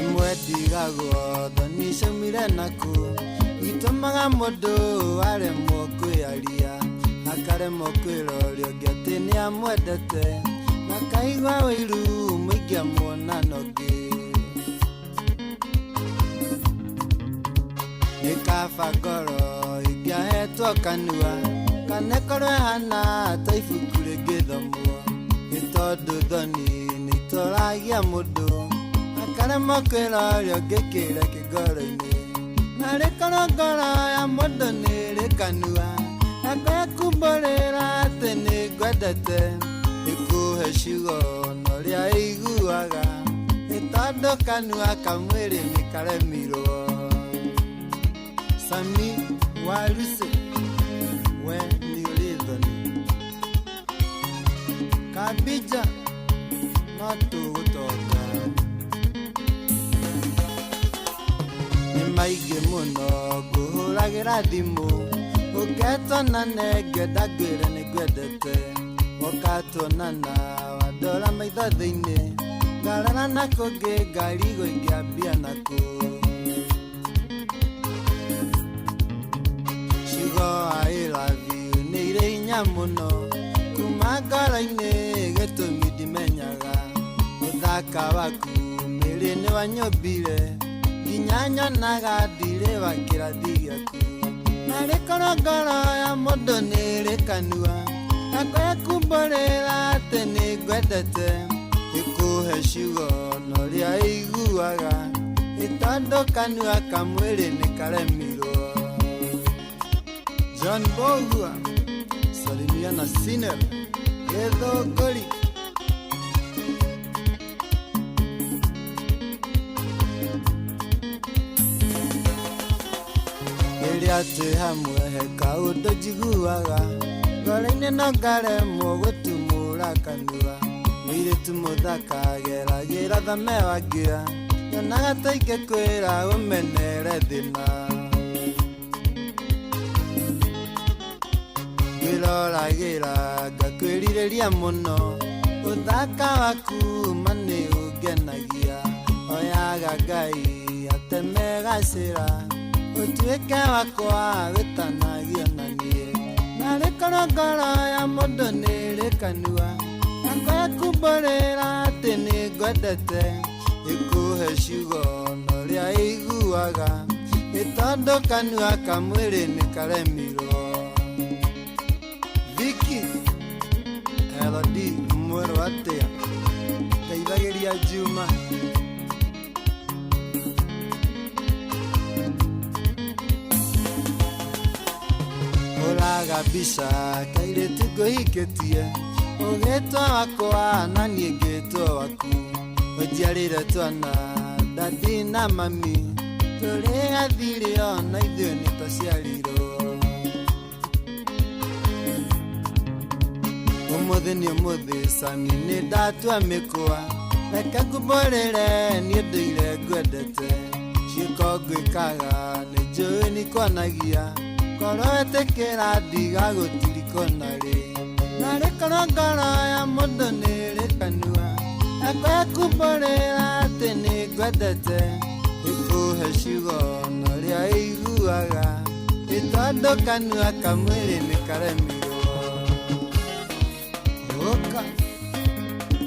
Speaker 2: imwe ndigagwo thonisha mire naku itumaga mũndũ aremwo kwĩaria akaremwo kwĩroria ũngĩ atĩ nĩ amwendete na kaigua wĩiru mũingĩ amuonana ũngĩ nĩ kaba ngoro ingĩahetwo kanua kanekorwe hana ta ibuku rĩngĩthomwo nĩ tondũ thoni nĩitoragia mũndũ akaremwo kwĩroria ũngĩ kĩreke ngoro-inĩ na rĩkorwo ngoro ya mũndũ nĩ rĩ kanua na ngwĩkumbũrĩra atĩ nĩ ngwendete ĩkũhe ciugo norĩa ĩiguaga nĩ tondũ kanua kamwĩrĩ nĩ karemirwo. Sami Waluse we ni ulidhani kabija matu kutoka ni maige muno guhuragira thimu uketonane ngedagwire ni gwendete ukatonana wadora maitho thĩinĩ ngarara nako ngari gũingĩambia nako I love you nĩ irĩ hinya mũno kuma ngoro-inĩ gĩtũmi ndimenyaga mũthaka waku mĩrĩ nĩ wanyũmbire nginya nyonaga ndirĩ wa kĩrathi gĩaku na rĩkorwo ngoro ya mũndũ nĩ rĩ kanua na ngwĩkumbũrĩra atĩ nĩ ngwendete ĩkũhe ciugo norĩa ĩiguaga nĩ tondũ kanua kamwĩrĩ nĩ karemirwo. John Bogua salimiana Sinner Edo Goli Eliate hamwe heka ũndũ njiguaga ngoro-inĩ no ngaremwo gũtumũra kanua mũirĩtu mũthaka geragĩra thame wangira nyonaga ta ingĩkwĩra ũmenere thĩna ngĩroragĩra ngakwĩrirĩria mũno ũthaka waku manĩ ũngenagia oyaga Ngai ateme gacĩra ũtuĩke wakwa wĩtanagio na niĩ na rĩkorwo ngoro ya mũndũ nĩ rĩ kanua na ngwĩkumbũrĩra atĩ nĩ ngwendete ĩkũhe ciugo norĩa ĩiguaga nĩ tondũ kanua kamwĩrĩ nĩ karemirwo. Viki LD mwero atĩa teithagĩria Juma. Ũraga mbica kairĩtu ngũhikĩtie ũgĩtwa wakwa na niĩ ngĩtwo waku ũnjiarĩre twana dadi na mami tũrĩ athirĩ ona ithuĩ nĩ tũciarirwo. Ũmũthĩ nĩ ũmũthĩ Sami nĩ ndatua mĩkwa reke ngũmũrĩre niĩ ndũire ngwendete ciĩko ngwĩkaga nĩ njũĩ nĩkwanagia korwo wetĩkĩra ndigagũtiriko narĩ narĩ korwo ngoro ya mũndũ nĩrĩ kanua ekwekumbũrĩra atĩ nĩ ngwendete ĩkũhe ciugo norĩa ĩiguaga nĩ tondũ kanua kamwĩrĩ nĩ karemirwo. Ũka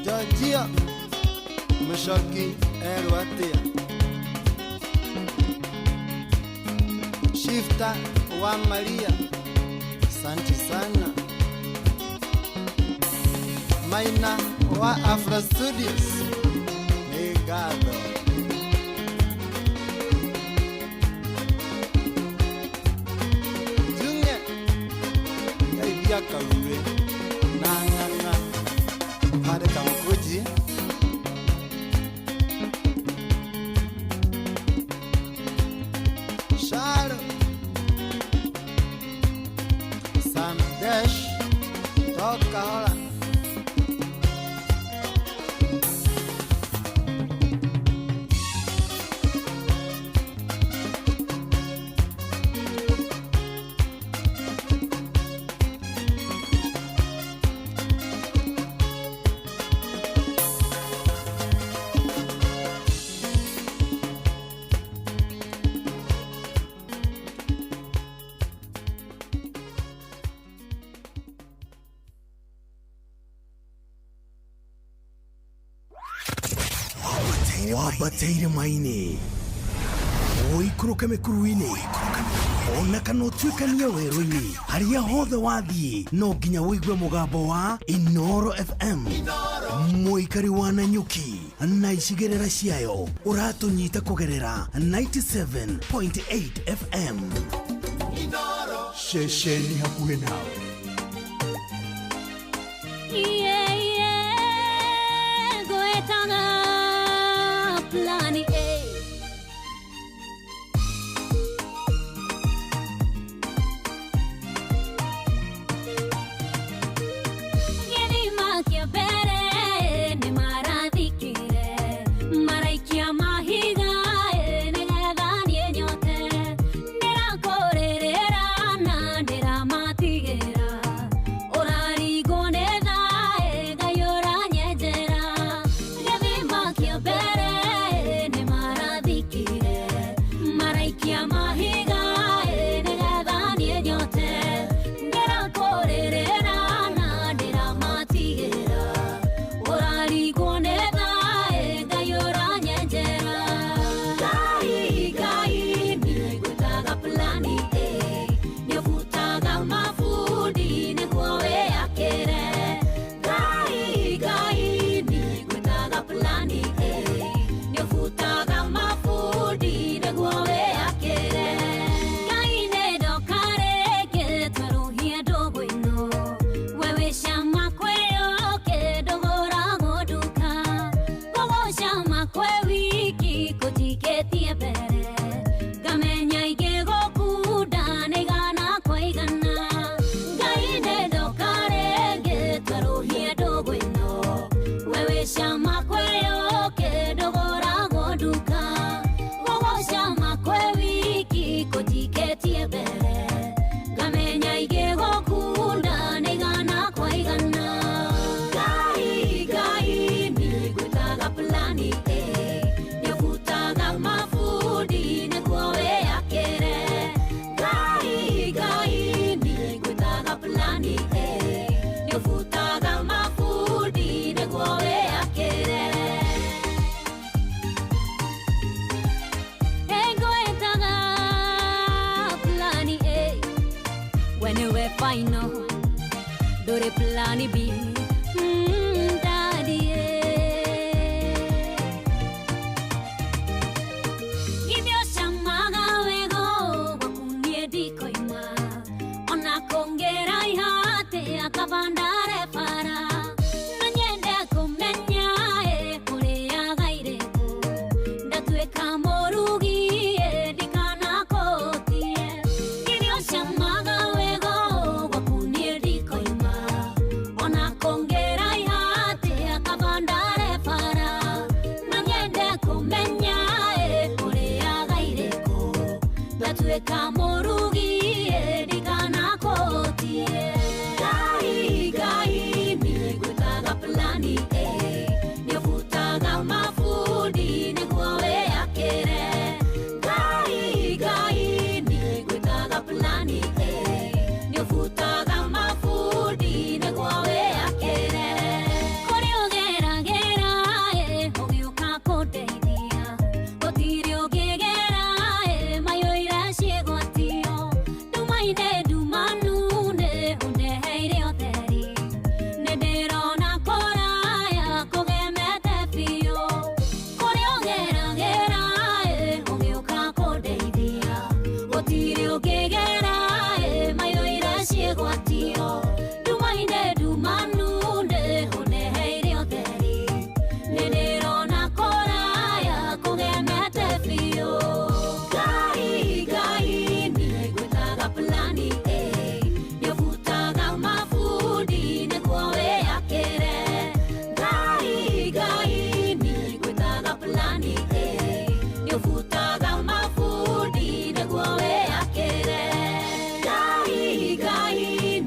Speaker 2: Georgia Mũcoki erwo atĩa Shifter wa Maria santi sana. Maina wa Afro Studios Negado Junior Yaibia Kawe Nanganga Hade Kamkuji Sharo Sam Dash Toka hola
Speaker 8: wabateire maini oikũrũke mĩkuru-inĩ ona kana ũtuĩkanie werũ-inĩ harĩa hothe wathiĩ no nginya wĩigue mũgambo wa Inoro FM mũikari wa Nanyuki na icigĩrĩra ciayo ũratũnyita kũgerera 97.8 FM ceceni hakuhĩ nawe.
Speaker 3: Plani A. Gelima kia bere ne maradikire maraikia mahiga ne gadani nyote nera korerera na nera matigera Plani B. Daddy. Give your shamaga wego wakunie dikoima. Ona kongera ihate akabandare para. Nanyende kumenya kurea gaireko. Ndatueka morugi dikana kotie. Give your shamaga wego wakunie dikoima. Ona kongera ihate akabandare para. Nanyende kumenya kurea gaireko. Ndatueka morugi dikana kotie. Gai nigwikaga plani nifutaga mafudi niguawe akere. Gai nigwikaga plani nifutaga mafudi niguawe akere. Kuri ugeragera ugiuka kundeithia. Gutiri ungigera mayoira ciĩgwatio. Ndumaine ndumanune undeheire ũtheri. Nĩndĩrona kũraya kũgemete biũ. Kũrĩ ũgeragera ũgĩũka kũndeithia. Gũtirĩ ũngĩgera mayoira ciĩgwatio. Ndumaine ndumanune undeheire ũtheri. Nĩndĩrona kũraya kũgemete biũ. Gai nĩgwĩkaga plani nĩũbutaga mabudi nĩguo wĩakĩre. Gai nĩgwĩkaga plani nĩũbutaga mabudi nĩguo wĩakĩre. Gai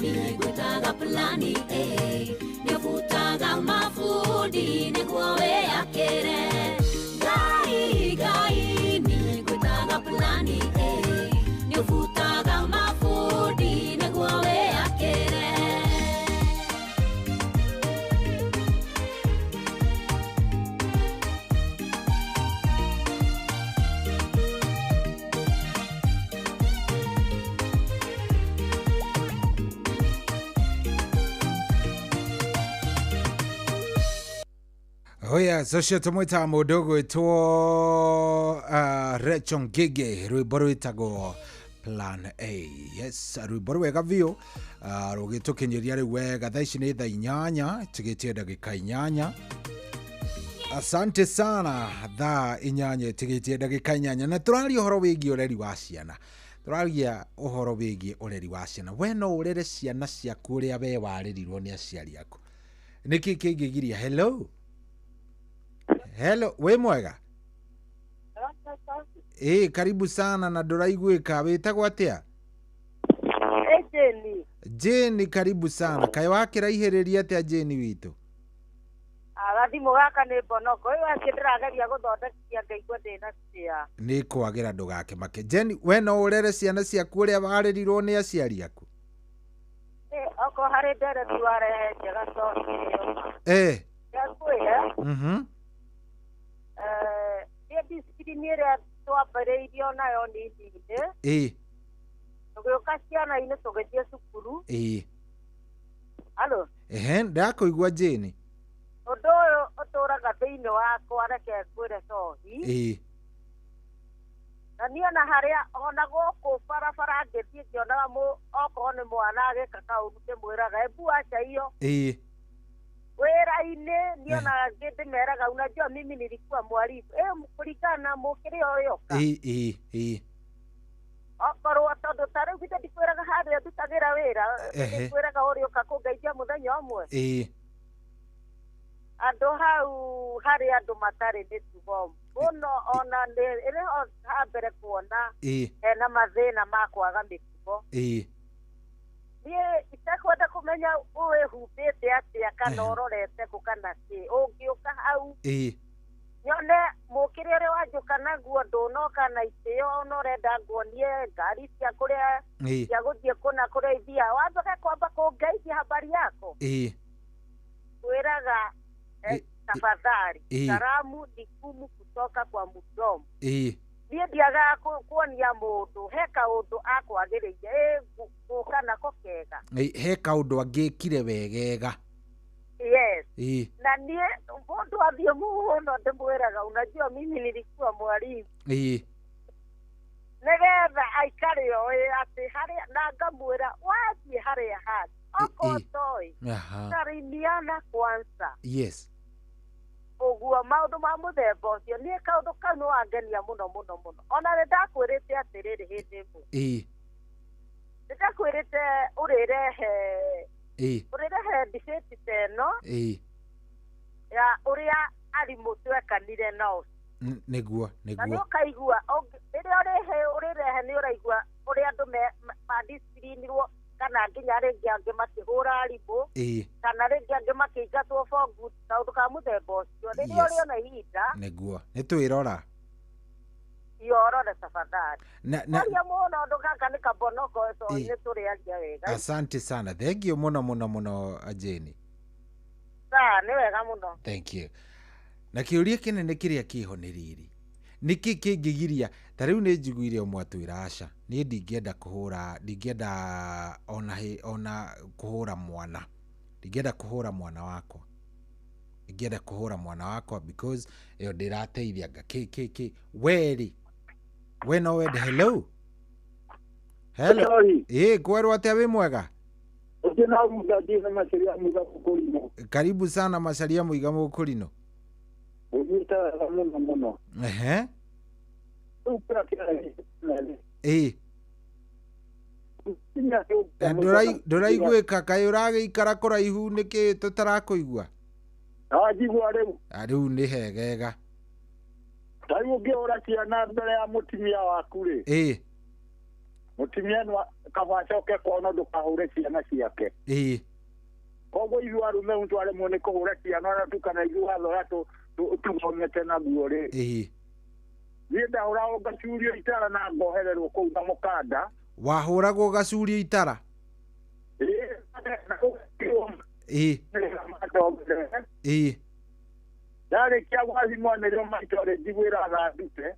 Speaker 3: nĩgwĩkaga plani nĩũbutaga mabudi nĩguo wĩakĩre. Gai nĩgwĩkaga plani nĩũbutaga mabudi nĩguo wĩakĩre.
Speaker 11: Oya, socio tumwita mundu gwitwo Rachel Ngige rwimbo rwitagwo Plan A. Yes, rwimbo rwega biũ rũgĩtũkinyĩria rĩu wega. Thaa ici nĩ thaa 8 tigĩtie ndagĩka 8. Asante sana. Thaa 8 tigĩtie ndagĩka 8 na tũraria ũhoro wĩgiĩ ũreri wa ciana. Tũraria ũhoro wĩgiĩ ũreri wa ciana. We no ũrere ciana ciaku ũrĩa we warĩrirwo nĩ aciari aku. Nĩkĩ kĩngĩgiria? Hello. Hello, we mwega? Karibu sana na ndũraiguĩka. Wĩtagwo atĩa?
Speaker 20: Jeni.
Speaker 11: Jeni, karibu sana. Kaĩ wakĩraihĩrĩria atĩa Jeni witũ?
Speaker 20: Gathimũ gaka nĩ mbonoko. Ũyũ akĩ ndĩrageria gũthondekia ngaigua ndĩna cia.
Speaker 11: Nĩ kwagĩra ndũgakĩmake. Jeni, we no ũrere ciana ciaku ũrĩa warĩrirwo nĩ aciari aku?
Speaker 20: Oko harĩ ndereti warehe njega coki.
Speaker 11: Yakwĩre?
Speaker 20: Discipline ĩrĩa twambĩrĩirio nayo nĩ nini. Tũgĩũka ciana-inĩ tũgĩthiĩ cukuru. Halo.
Speaker 11: Ndakũigua Jeni.
Speaker 20: Ũndũ ũyũ ũtũraga thĩinĩ wakwa reke ngwĩre cohi. Na niĩ ona harĩa ona gũkũ barabara ngĩthiĩ ngĩonaga okorwo nĩ mwana agĩka kaũru ndĩmwĩraga ebu acha hiyo. Wĩra-inĩ nionaga ngĩndĩmeraga unajua mimi nilikuwa mwalimu. Kũringana mũkĩrĩa ũyũ. Okorwo tondũ ta rĩu githĩ ndikwĩraga harĩa ndutagĩra wĩra. Ndikwĩraga ũrĩũka kũngeithia mũthenya ũmwe. Andũ hau harĩ andũ matarĩ mĩtugo mũno ona nĩ hambere kuona hena mathĩna ma kwaga mĩtugo. Niĩ itekwenda kũmenya wĩhumbĩte atĩa kana ũrorete kũ kana kĩ. Ũngĩũka hau nyone mũkĩrĩa ũrĩa wanjũka naguo ndũnoka na itĩo ona ũrenda nguonie ngari cia kũrĩa cia gũthiĩ kũna kũrĩithia. Wambaga kwamba kũngeithia habari yako. Kwĩraga tafadhali salamu ni gumu kutoka kwa mdomo. Niĩ ndiaga kuonia mũndũ he kaũndũ akwagĩrĩire gũka kega.
Speaker 11: He kaũndũ angĩkire wegega.
Speaker 20: Yes. Na niĩ mũndũ athiĩ mũno ndĩmwĩraga unajua mimi nilikuwa mwalimu. Negetha aikare oĩ atĩ harĩa na ngamwĩra wathiĩ harĩa handi okotoi karimiana kwanza.
Speaker 11: Yes.
Speaker 20: Ũguo maũndũ ma mũthemba ũcio niĩ kaũndũ kau nĩ wangenia mũno mũno mũno. Ona nĩ ndakwĩrĩte atĩrĩrĩ hĩndĩ ĩmwe. Nĩ ndakwĩrĩte ũrĩrehe ndibĩti ta ĩno ya ũrĩa arimũ twekanire nao.
Speaker 11: Nĩguo.
Speaker 20: Na nĩ ũkaigua rĩrĩa ũrĩrehe nĩ ũraigua ũrĩa andũ mandisciplinirwo kana nginya rĩngĩ angĩ makĩhũra arimũ kana rĩngĩ angĩ makĩingatwo for good kaũndũ ka mũthemba ũcio rĩrĩa ũrĩona ihinda.
Speaker 11: Nĩguo nĩ twĩrora.
Speaker 20: Yorore tafadhali. Oria mũno ũndũ gaka nĩ kabonoko nĩ tũrĩaria wega.
Speaker 11: Asante sana. Thank you mũno Jane.
Speaker 20: Nĩ wega mũno.
Speaker 11: Thank you. Na kĩũria kĩnene kĩrĩa kĩho nĩ rĩrĩ. Nĩkĩ kĩngĩgiria ta rĩu nĩ njiguire ũmwe atwĩra aca niĩ ndingĩenda ona kũhũra mwana. Ndingĩenda kũhũra mwana wakwa. Ndingĩenda kũhũra mwana wakwa because ĩyo ndĩrateithia weri. We no wende. Hello. Kwerwo atĩa wĩ mwega? Karibu sana Macharia Muiga Mũkũrinũ. Ndũraiguĩka kaĩ ũragĩikara kũraihu nĩkĩ tũtarakũigua? Rĩu nĩ hegega.
Speaker 1: Rĩu ũngĩhũra ciana mbere ya mũtumia waku rĩ, mũtumia kaba acoke kwona ndũkahũre ciana ciake. Koguo ithuĩ arũme twaremwo nĩ kũhũra ciana ona tukana ithuĩ watho ũrĩa tũthomete naguo rĩ. Niĩ ndahũragwo ngacurio itara na ngohererwo kũu na mũkanda.
Speaker 11: Wahũragwo gacurio itara?
Speaker 1: Ndarĩkia gwathimwo nĩrĩo maitho rĩ njiguĩra tha ndute.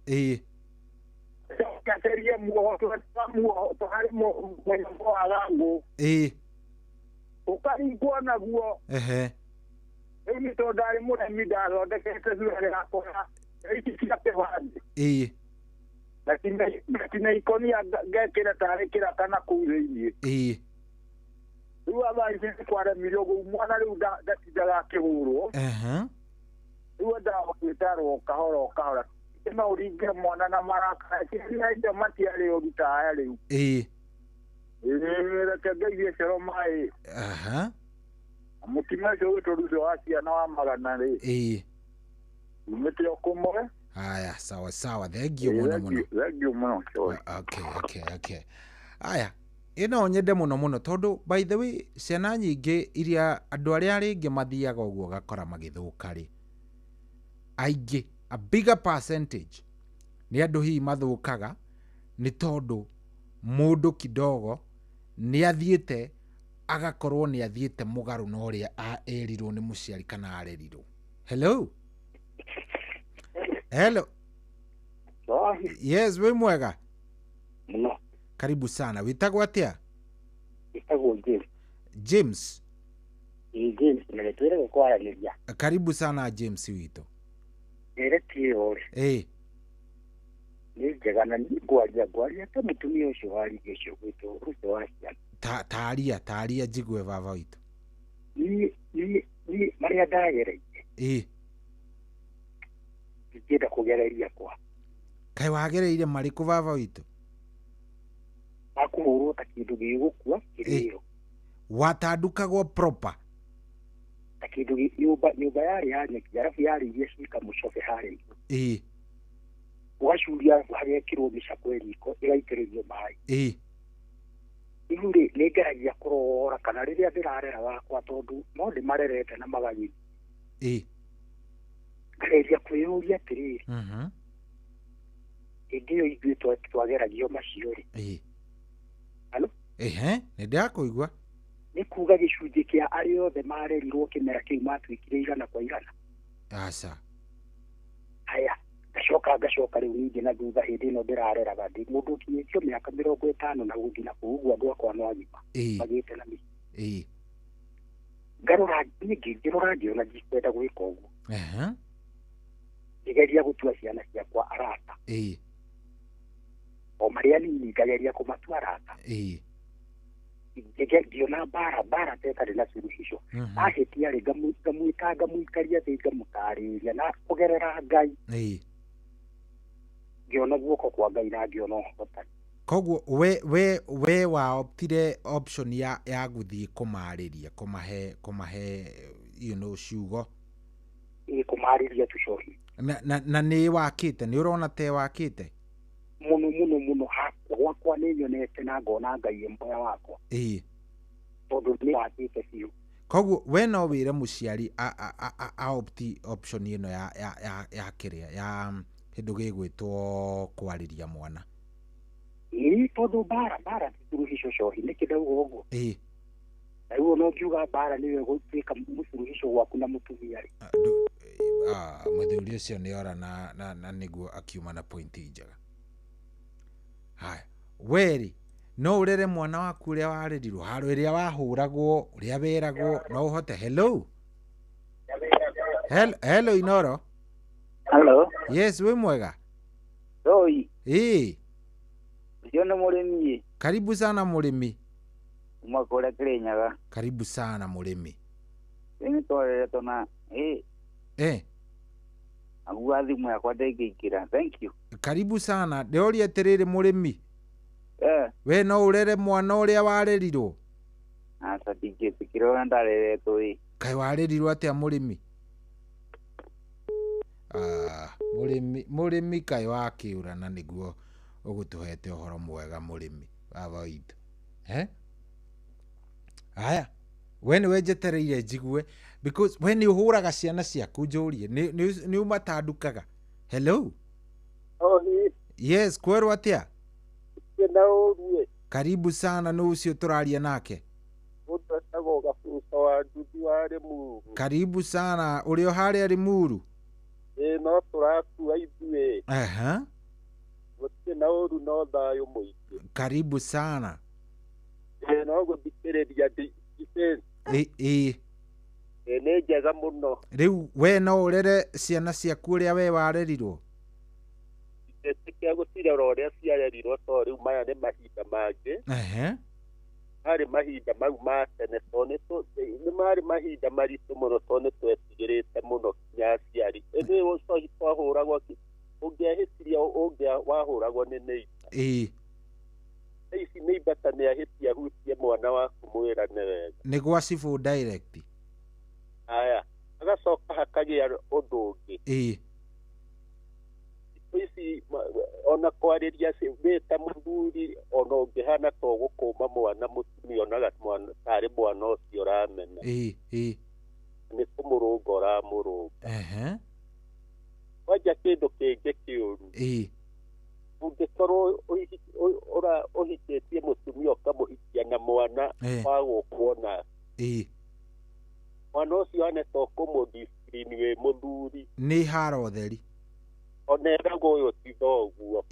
Speaker 1: Ngacerie muoho harĩ mũnyambo wa gangũ. Ũkaringwo naguo. Rĩu nĩ tondũ ndarĩ mũremi ndathondekete thuorĩ yakwa ici cia kĩbandĩ. Natina ikonia ngekĩra tarĩ kĩraka na kũu thĩiniĩ. Rĩu athaa ici nĩ kwaremire ũguo mwana rĩu ndatindaga akĩhũrwo. Rĩu ndagũtwarwo kahora kahora. Ĩno ũringe mwana na marakara ciana icio matiarĩ ũrutaga rĩu. Reke ngeithie cero maĩ. Mũtumia ũcio wĩtũrutho wa ciana wa magana rĩ. Umĩte o kũmwe.
Speaker 11: Haya, sawa. Thank you mũno.
Speaker 1: Thank you mũno.
Speaker 11: Okay. Haya, ĩno nyende mũno tondũ by the way ciana nyingĩ iria andũ arĩa rĩngĩ mathiaga ũguo gakora magĩthũka rĩ. Aingĩ, a bigger percentage nĩ andũ hihi mathũkaga nĩ tondũ mũndũ kidogo nĩ athiĩte agakorwo nĩ athiĩte mũgarũ na ũrĩa erirwo nĩ mũciari kana arerirwo. Hello. Yes, wĩ mwega? Karibu sana. Wĩtagwo atĩa? James. Karibu sana James witũ.
Speaker 1: Nĩ njega na ngwaria ta mũtumia ũcio warigĩ ũcio gwĩtwo Ruto wa ciana.
Speaker 11: Taria njigue baba witũ.
Speaker 1: Ni marĩa ndagereire. Ngĩenda kũgereria kwa.
Speaker 11: Kaĩ wagereire marĩkũ baba witũ?
Speaker 1: Akũhũrwo ta kĩndũ gĩgũkua kĩrĩo.
Speaker 11: Watandukagwo proper.
Speaker 1: Ta kĩndũ nyũmba yarĩ ya nyeki arabu yarĩ iria cika mũcobe harĩa igũrũ. Wacuria hagekĩrwo mĩcakwe riko ĩgaitĩrĩrio maĩ. Rĩu rĩ nĩ ngeragia kũrora kana rĩrĩa ndĩrarera wakwa tondũ no ndĩmarerete na magagĩ. Ngageria kwĩyũria atĩrĩrĩ. Hĩndĩ ĩyo ithuĩ twageragio macio rĩ. Halo?
Speaker 11: Nĩ ndakũigua.
Speaker 1: Nĩ kuuga gĩcunjĩ kĩa arĩa othe marerirwo kĩmera kĩu matuĩkire igana kwa igana.
Speaker 11: Aca.
Speaker 1: Haya, ngacoka riu ningi na thutha hindi no ndirareraga ndi mundu kinyitio miaka 50 na guthi na kuugua andu akwa no agima magite na mi ngarora ngirora ngiona ndikwenda gwika uguo ndigeria gutua ciana ciakwa arata o maria nini ngageria kumatua arata ngiona bara tetarĩ na suluhisho ahĩtia rĩ ngamũikaria thĩ ngamũtarĩria na kũgerera Ngai ngĩona guoko kwa Ngai na ngĩona ũhotani.
Speaker 11: Koguo we wa optire option ya gũthiĩ kũmarĩria kũmahe ciugo
Speaker 1: kũmarĩria tucohi
Speaker 11: na nĩ wakĩte, nĩ ũrona te wakĩte
Speaker 1: muno gwakwa nĩ nyonete na ngona Ngai mboya wakwa tondũ nĩ wakĩte biũ.
Speaker 11: Koguo we no wĩre mũciari a option ĩno ya kĩrĩa ya kĩndũ gĩgwĩtwo kwarĩria mwana
Speaker 1: tondũ bara suluhisho cohi nĩ kĩndauga ũguo rĩu no ngiuga bara nĩwe gũtuĩka mũsuluhisho gwaku na mũtumia rĩ
Speaker 11: mũthuri ũcio nĩ ora na nĩguo akiuma na point njega. Haya weri no urere mwana waku ũrĩa warĩrirwo haro ĩrĩa wahũragwo ũrĩa weragwo no ũhote. Hello Inoro.
Speaker 12: Hello.
Speaker 11: Yes, we mwega?
Speaker 12: Oi.
Speaker 11: Yona mũrĩmi. Karibu sana mũrĩmi.
Speaker 12: Mwakora Kirinyaga.
Speaker 11: Karibu sana mũrĩmi.
Speaker 12: Ni tore tona agua thimu yakwa ndĩngĩingĩra. Thank you.
Speaker 11: Karibu sana. Ndeoria atĩrĩrĩ mũrĩmi. We no urere mwana ũrĩa warĩrirwo?
Speaker 12: Asa ndingĩtĩkĩra ũrĩa ndareretwo
Speaker 11: Kaĩ warĩrirwo atĩa mũrĩmi? Mũrĩmi kaĩ wakĩũra na nĩguo ũgũtũhete ũhoro mwega mũrĩmi baba witũ. Haya we nĩ wenjetereire njigue because we nĩ ũhũraga ciana ciaku njũrie nĩ umatandukaga. Hello. Yes, kwerwo atĩa? Karibu sana no ucio tũraria nake. Karibu sana ũrĩ o harĩa Limuru.
Speaker 22: No tũrakua ithuĩ. Gũtirĩ na ũru no thayũ mũingĩ.
Speaker 11: Karibu sana.
Speaker 22: No gũthikĩrĩria nĩ njega mũno.
Speaker 11: Rĩu we no ũrere ciana ciaku ũrĩa we warerirwo?
Speaker 22: Ndĩtĩkia gũcirera ũrĩa ciarerirwo tondũ rĩu maya nĩ mahinda mangĩ. Harĩ mahinda mau ma tene tondũ nĩ marĩ mahinda maritũ mũno tondũ nĩ twetigĩrĩte mũno kinya aciari. Ĩndĩ ũcohi twahũragwo ũngĩahĩtirie wahũragwo nĩ neiba. Ici neiba ta nĩahĩtia hutie mwana waku mwĩra nĩ wega.
Speaker 11: Nĩ gwa cibũ direct.
Speaker 22: Aya agacoka hakagĩa ũndũ ũngĩ. Ici ona kwarĩria wĩta mũthuri ona ũngĩhana to gũkũma mwana mũtumia onaga mwana tarĩ mwana ũcio ũramena. Nĩ kũmũrũnga ũramũrũnga. Wanja kĩndũ kĩngĩ kĩũru. Ũngĩkorwo ũhikĩtie mũtumia ũkamũhikia na mwana wa gũkuona. Mwana ũcio ane to kũmũdiscipline wĩ mũthuri.
Speaker 11: Nĩ haro theri.
Speaker 22: Ona eragwo ũyũ ti thoguo.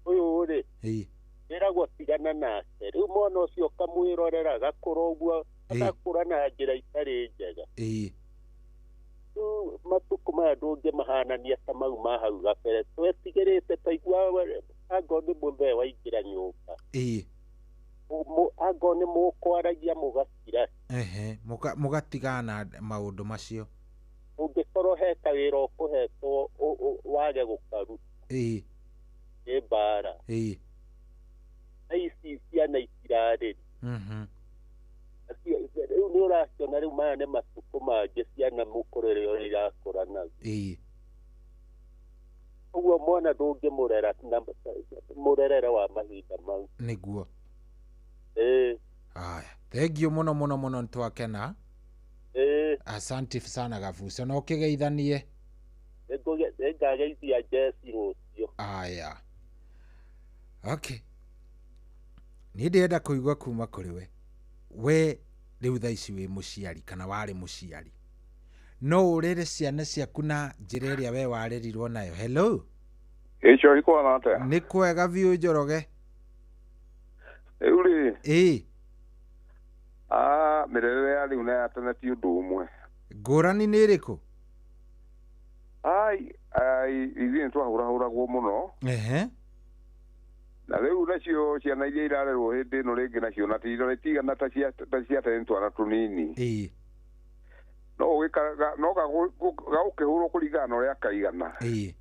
Speaker 22: Ũyũ rĩ eragwo tigana nake. Rĩu mwana ũcio ũkamwĩrorera agakũra ũguo agakũra na njĩra itarĩ njega. Rĩu matukũ maya ndũngĩmahanania ta mau ma hau gabere. Twetigĩrĩte twaigua angorwo nĩ mũthee waingĩra nyũmba. Angorwo nĩ mũkwaragia mũgakira.
Speaker 11: Mũgatigana maũndũ macio.
Speaker 22: Ũngĩkorwo he kawĩra ũkũhetwo wage gũkaruta. Nĩ mbara. Na ici ciana itirarĩri. Rĩu nĩ ũrakiona rĩu maya nĩ matukũ mangĩ ciana mũkũrĩre ũrĩa irakũra naguo. Ũguo mwana ndũngĩmũrera na mũrerere wa mahinda mau.
Speaker 11: Nĩguo. Thank you mũno nĩtwakena. Asante sana Gavuso no ũkĩgeithanie.
Speaker 22: Nĩngageithia Jesse rũciũ.
Speaker 11: Aya. Okay. Nĩ ndĩrenda kũigua kuma kũrĩ we rĩu thaa ici wĩ mũciari kana warĩ mũciari no urere ciana ciaku na njĩra ĩrĩa we warerirwo nayo. Hello.
Speaker 13: Icio ikwana atia?
Speaker 11: Nĩ kwega biũ Njoroge.
Speaker 13: Uri. Mirere ya riu na ya tene ti ũndũ ũmwe.
Speaker 11: Ngũrani nĩ ĩrĩkũ?
Speaker 13: Ithuĩ nĩtwahũrahũragwo mũno. Na rĩu nacio ciana iria irarerwo hĩndĩ ĩno rĩngĩ nacio na tigana ta cia tene twana tũnini. No gagũkĩhũrwo kũringana na ũrĩa kaigana. Niĩ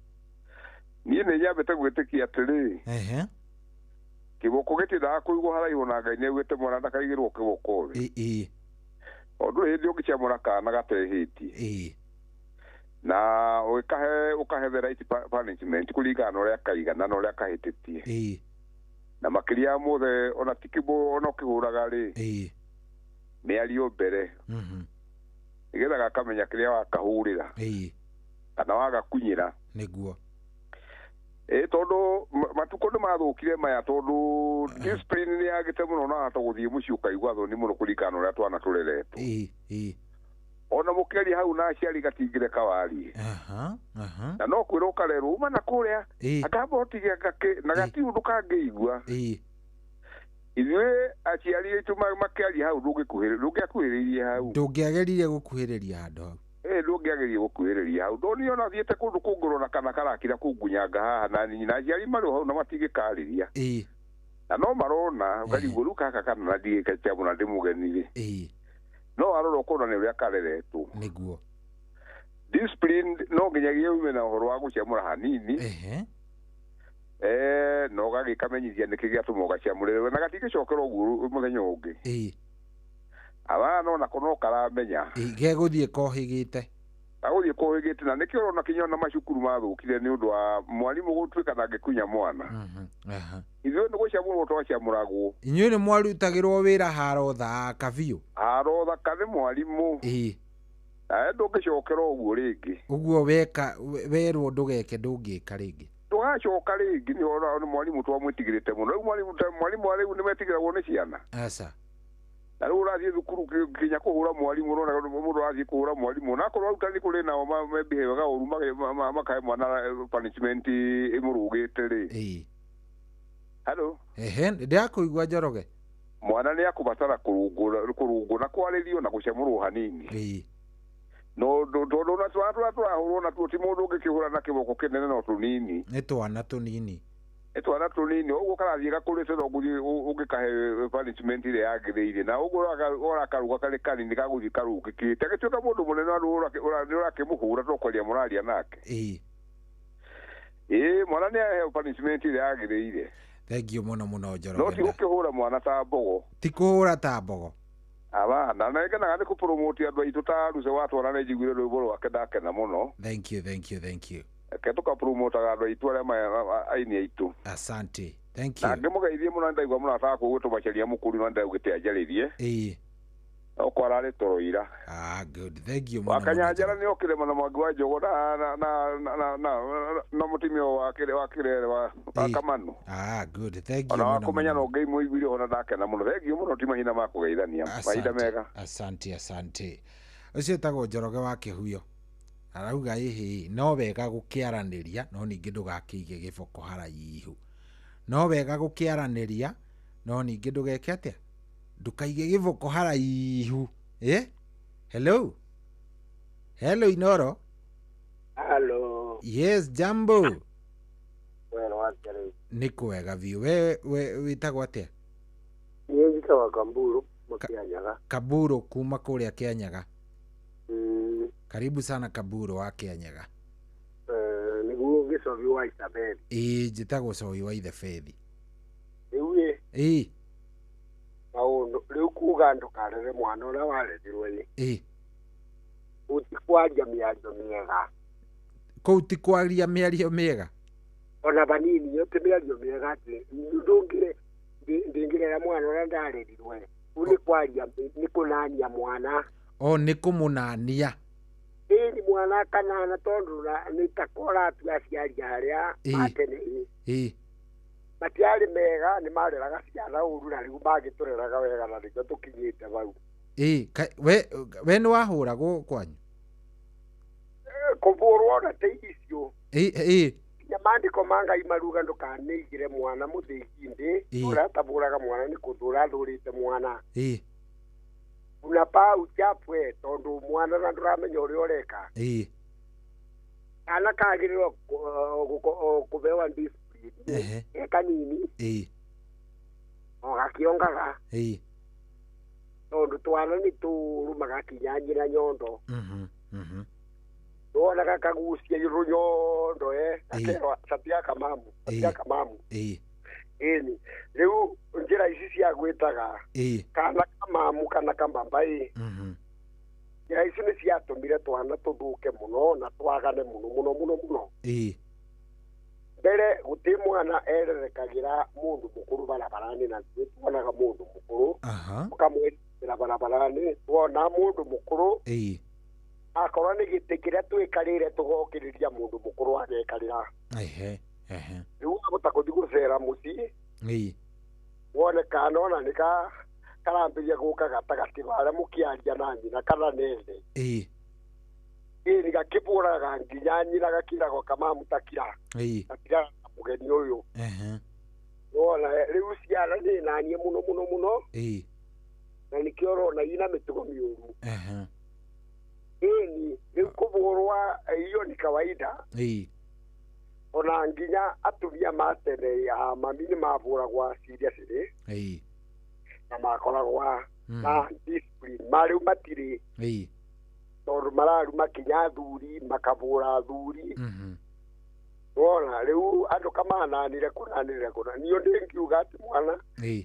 Speaker 13: nĩ nyambĩte gwĩtĩkia atĩrĩ, kĩboko gĩtindaga kũigwo haraihu na Ngai nĩaugĩte mwana ndakaigĩrwo kĩboko thĩ. Ũndũ hĩndĩ ũngĩcamũra kana gatehĩtie na ũkahe the right punishment kũringana na ũrĩa kaigana na ũrĩa kahĩtĩtie. Na makĩria mothe ona tikĩbo ona ũkĩhũraga rĩ mĩario mbere nĩgetha gakamenya kĩrĩa wakahũrĩra kana wagakunyĩra
Speaker 11: nĩguo.
Speaker 13: Tondũ matukũ nĩ mathũkire maya tondũ discipline nĩ yagĩte mũno na hata gũthiĩ mũciĩ ũkaigua thoni mũno kũringana na ũrĩa twana tũreretwo. Ona mũkĩari hau na aciari gatingĩre kawarie. Na no kwĩra ũkarerwo uma na kũrĩa akamba ũtige na gatiũndũ kangĩigua. Ithuĩ aciari aitũ makĩaria hau ndũngĩakuhĩrĩirie hau.
Speaker 11: Ndũngĩageririe gũkuhĩrĩria handũ hau.
Speaker 13: Ndũngĩageririe gũkuhĩrĩria hau. Ndoni ona thiĩte kũndũ kũngũrwo kana karakira kungunyanga haha na nini na aciari marĩ hau na matingĩkarĩria. Na no marona ngarigwo rĩu kaka kana na ndiĩkatia mũna ndĩmũgenire. No arora ũkona nĩ ũrĩa kareretwo.
Speaker 11: Nĩguo.
Speaker 13: Discipline no nginyagia ume na ũhoro wa gũciamũra hanini. No gagĩkamenyithia nĩkĩ gĩatũma ũgaciamũrĩrwo na gatingĩcokera ũguo mũthenya ũngĩ. Abana ona kono karamenya.
Speaker 11: Gegũthiĩ kohĩgĩte.
Speaker 13: Agũthiĩ kohĩgĩte na nĩkĩo ũrona kinya na macukuru mathũkire nĩ ũndũ wa mwarimũ gũtuĩka ndangĩkunya mwana. Ithuĩ nĩ gũciamũrwo twaciamũragwo.
Speaker 11: Inyuĩ nĩ mwarutagĩrwo wĩra haro thaka biũ.
Speaker 13: Haro thaka nĩ mwarimũ. Na ndũngĩcokera ũguo rĩngĩ.
Speaker 11: Ũguo werwo ndũgeke ndũngĩka rĩngĩ.
Speaker 13: Ndũgacoka rĩngĩ nĩ ona mwarimũ twamwĩtigĩrĩte mũno. Rĩu mwarimũ rĩu nĩ metigĩragwo nĩ ciana.
Speaker 11: Aca.
Speaker 13: Na rĩu ũrathiĩ thukuru nginya kũhũra mwarimũ ũrona mũndũ ũrathiĩ kũhũra mwarimũ na akorwo arutani kũrĩ nao mebihave ũru makahe mwana punishment ĩmũrũgĩte rĩ. Halo.
Speaker 11: Ndĩrakũigua Njoroge.
Speaker 13: Mwana nĩ akũbatara kũrũngwo na kwarĩrio na gũcamũrwo hanini. No tondũ na twana tũrahũrwo na tuo ti mũndũ ũngĩkĩhũra na kĩboko kĩnene no tũnini.
Speaker 11: Nĩ twana tũnini.
Speaker 13: Twana tũnini ũguo karathiĩ gakũrĩte no ũngĩkahe punishment ĩrĩa yagĩrĩire na ũguo orakaruga karĩ kanini gagũthiĩ karũngĩkĩte agĩtuĩka mũndũ mũnene ũrakĩmũhũra tokwaria mũraria nake. Mwana nĩ aheo punishment ĩrĩa yagĩrĩire.
Speaker 11: Thengiũ mũno mũno Njoroge.
Speaker 13: No ti gũkĩhũra mwana ta mbogo.
Speaker 11: Ti kũhũra ta mbogo.
Speaker 13: Abana na ngenaga nĩ kũpromote andũ aitũ ta Ruce watwara na njiguire rwĩmbo rwake ndakena mũno.
Speaker 11: Thank you.
Speaker 13: Ke tukapromotaga andũ aitũ arĩa aini aitũ.
Speaker 11: Asante. Thank you.
Speaker 13: Na ngĩmũgeithie mũno ndaigua mũno ataka gũtũmacaria mũkũri na ndaugĩte anjarĩrie. Oko ararĩ toro ira.
Speaker 11: Good. Thank you mũno.
Speaker 13: Wakanyanjara nĩ okire mana Mwangi wa Njogo na mũtimia wa kĩrere wa Kamanu.
Speaker 11: Good. Thank you.
Speaker 13: Ona wakũmenya no ngai mũiguire ona ndakena mũno. Thank you mũno ti mahina ma kũgeithania. Mahinda mega.
Speaker 11: Asante. Ũcio tagwo Njoroge wa Kĩhuyo. Arauga ĩhĩ no wega gũkĩaranĩria no ningĩ ndũgakĩige gĩboko haraihu. No wega gũkĩaranĩria no ningĩ ndũgeke atĩa? Ndũkaige gĩboko haraihu. Hello Inoro.
Speaker 16: Hello.
Speaker 11: Yes, jambo.
Speaker 16: Well,
Speaker 11: nĩ kwega biũ. We wĩtagwo atĩa?
Speaker 16: Niĩ njĩtagwo Kamburu Kĩanyaga.
Speaker 11: Kamburu kuma kũrĩa Kĩanyaga. Karibu sana Kamburu wa Kĩanyaga.
Speaker 16: Nĩguo Gĩcobi wa Isabeli.
Speaker 11: Njĩtagwo Cobi wa Ithe Bethi.
Speaker 16: Rĩu maũndũ rĩu kuga ndũkarere mwana ũrĩa warerirwo ũtikwaria mĩario mĩega.
Speaker 11: Kũu ti kwaria mĩario mĩega.
Speaker 16: Ona banini yo ti mĩario mĩega atĩ ndingĩrera mwana ũrĩa ndarerirwo rĩu nĩ kwaria nĩ kũnania mwana.
Speaker 11: Nĩ kũmũnania.
Speaker 16: Ni mwana kanana tondu nĩ takora tu aciari arĩa matene matiarĩ mega nĩ mareraga ciana ũru na rĩu mangĩtũreraga wega na nĩkĩo tũkinyĩte bau.
Speaker 11: We nĩ wahũragwo kwanyu?
Speaker 16: kũbũrwo na teithio nyamandĩko ma Ngai maruga ndũkanĩigĩre mwana mũthĩgi ndĩ ũrĩa atabũraga mwana nĩ kũthũra athũrĩte mwana unapaa uchapwe tondũ mwana na ndũramenya ũrĩa ũreka kana kagĩrĩrwo kũbewa discipline kanini o gakĩongaga tondũ twana nĩ tũrũmaga kinyanyĩra nyondo wonaga kagucia rũnyondo gakerwa Satia Kamamu ĩni rĩu njĩra ici cia gwĩtaga kana Kamamu kana Kambamba njĩra ici nĩ ciatũmire twana tũthũke mũno na twagane mũno mbere gũtĩ mwana ererekagĩra mũndũ mũkũrũ barabarani na tuonaga mũndũ mũkũrũ ũkamwĩrĩra barabarani tuona mũndũ mũkũrũ akorwo nĩ gĩtĩ kĩrĩa twĩkarĩre tũgokĩrĩria mũndũ mũkũrũ agekarĩra rĩu agũta kũthi gũcera mũciĩ wone kana ona nĩ karambĩria gũka gatagatĩ barĩa mũkĩaria na nyina kana nende ĩni gakĩbũraga nginya nyina gakĩragwo Kamamu takira takira mũgeni ũyũ wona rĩu ciana nĩ nanie mũno na nĩkĩo ũrona ina mĩtugo mĩũru ĩni rĩu kũbũrwa iyo ni kawaida ona nginya atumia matene ya mami nĩ mabũragwa seriously na makoragwa na discipline marĩu matirĩ tondũ mararuma kinya thuri makabũra thuri wona rĩu andũ kamananire kũna niĩ ndĩngiuga atĩ mwana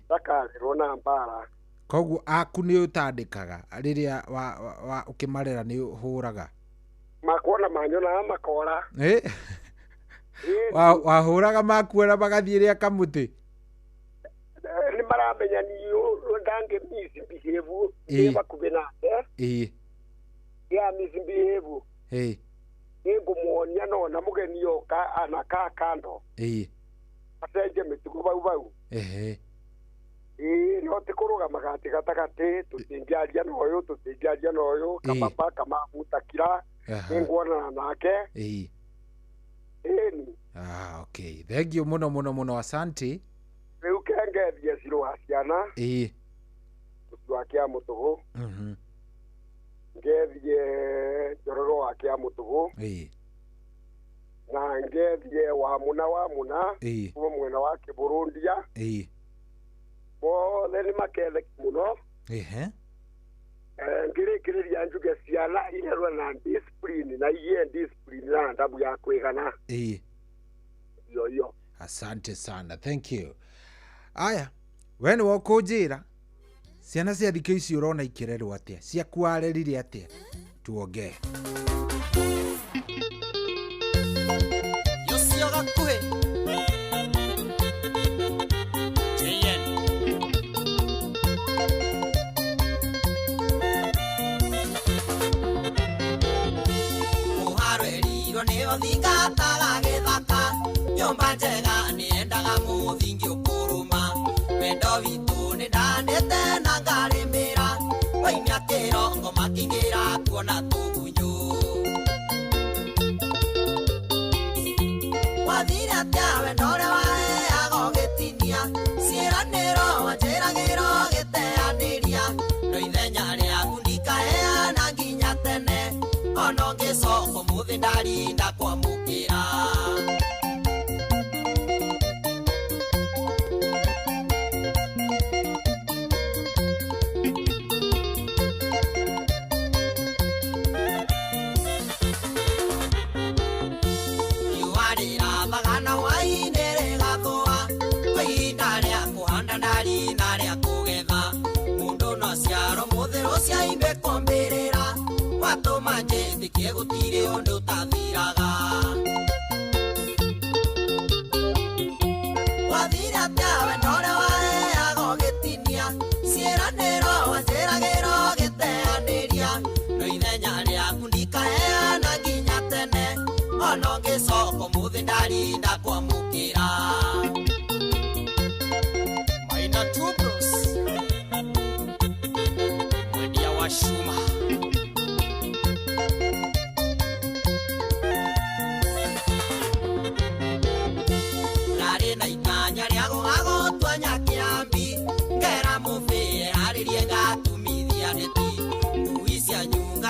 Speaker 16: ndakarerwo na mbara
Speaker 11: koguo aku nĩ ũtandĩkaga rĩrĩa ũkĩmarera nĩ ũhũraga
Speaker 16: makona manyona makora
Speaker 11: wahũraga makuona magathiĩ rĩa kamũtĩ
Speaker 16: nĩ maramenya niĩ ndange misbehave bakube nake ya misbehave nĩngũmuonia nona mũgeni yoka anakaa kando acenje mĩtugo bau no ti kũrũgamaga atĩ gatagatĩ tũtingĩaria na ũyũ Kambamba Kamamu takira nĩnguonana nake ĩni
Speaker 11: thengiũ mũno asante
Speaker 16: rĩu kengethie Ciro wa ciana mũtu wa Kĩamũtũgũ ngethie Njororo wa Kĩamũtũgũ na ngethie Wamũna kuma mwena wa Kĩbũrũndia bothe nĩ maketheki mũno ngĩrĩkĩrĩria njuge ciana irerwo na discipline na iye discipline na ndabu ya kwĩgana yo
Speaker 11: asante sana, thank you. Aya we nĩ wokũnjĩra ciana cia thikũ ici ũrona ikĩrerwo atĩa, ciaku warerire atĩa, tuongee
Speaker 17: Yosio gakuhĩ thingataga gĩthaka nyũmba njega nĩendaga mũthingi ũkũrũma wendo witũ nĩ ndanĩte na ngarĩmĩra waimia kĩrongo makingĩra kuona tũgunyũ wathire atĩa wendo ũrĩa waheaga ũgĩtinia ciĩranĩro wanjĩragĩro gĩteanĩria no ithenya rĩaku ndikaheana nginya tene ona ũngĩcoka mũthĩ ndarinda kwamũkĩra iwarĩrathaga na hwaĩ-inĩ rĩgathũa kwa ihinda rĩa kũhanda ndarina rĩa kũgetha mũndũ no ciaro mũthĩ rũciaimbe kwambĩrĩra watũma njĩtĩkie gũtirĩ ũndũ ũtathiraga wathire atĩa wendo ũrĩa waheaga ũgĩtinia ciĩranĩro wanjĩragĩro gĩteanĩria no ithenya rĩaku ndikaheana nginya tene ona ũngĩcoka mũthĩ ndarinda kwamũkĩra Maina Tubros mwendia wa Shuma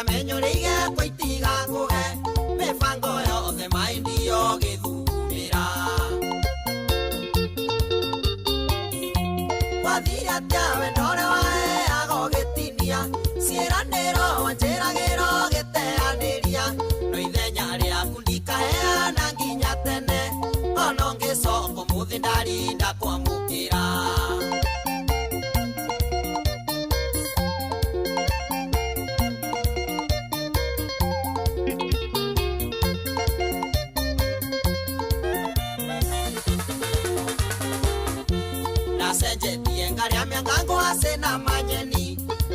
Speaker 17: menyorige kwaitiga kuhe mibango yothe maindio githumira wathira tiawe ndore waheaga ũgĩtinia ciĩranĩro wanjĩragĩro gĩteanĩria no ithenya rĩaku ndikaheana nginya tene ona ũngĩcoka mũthĩ ndarinda kwamũkĩra nacenjetie ngarĩa mĩangango ase na manyeni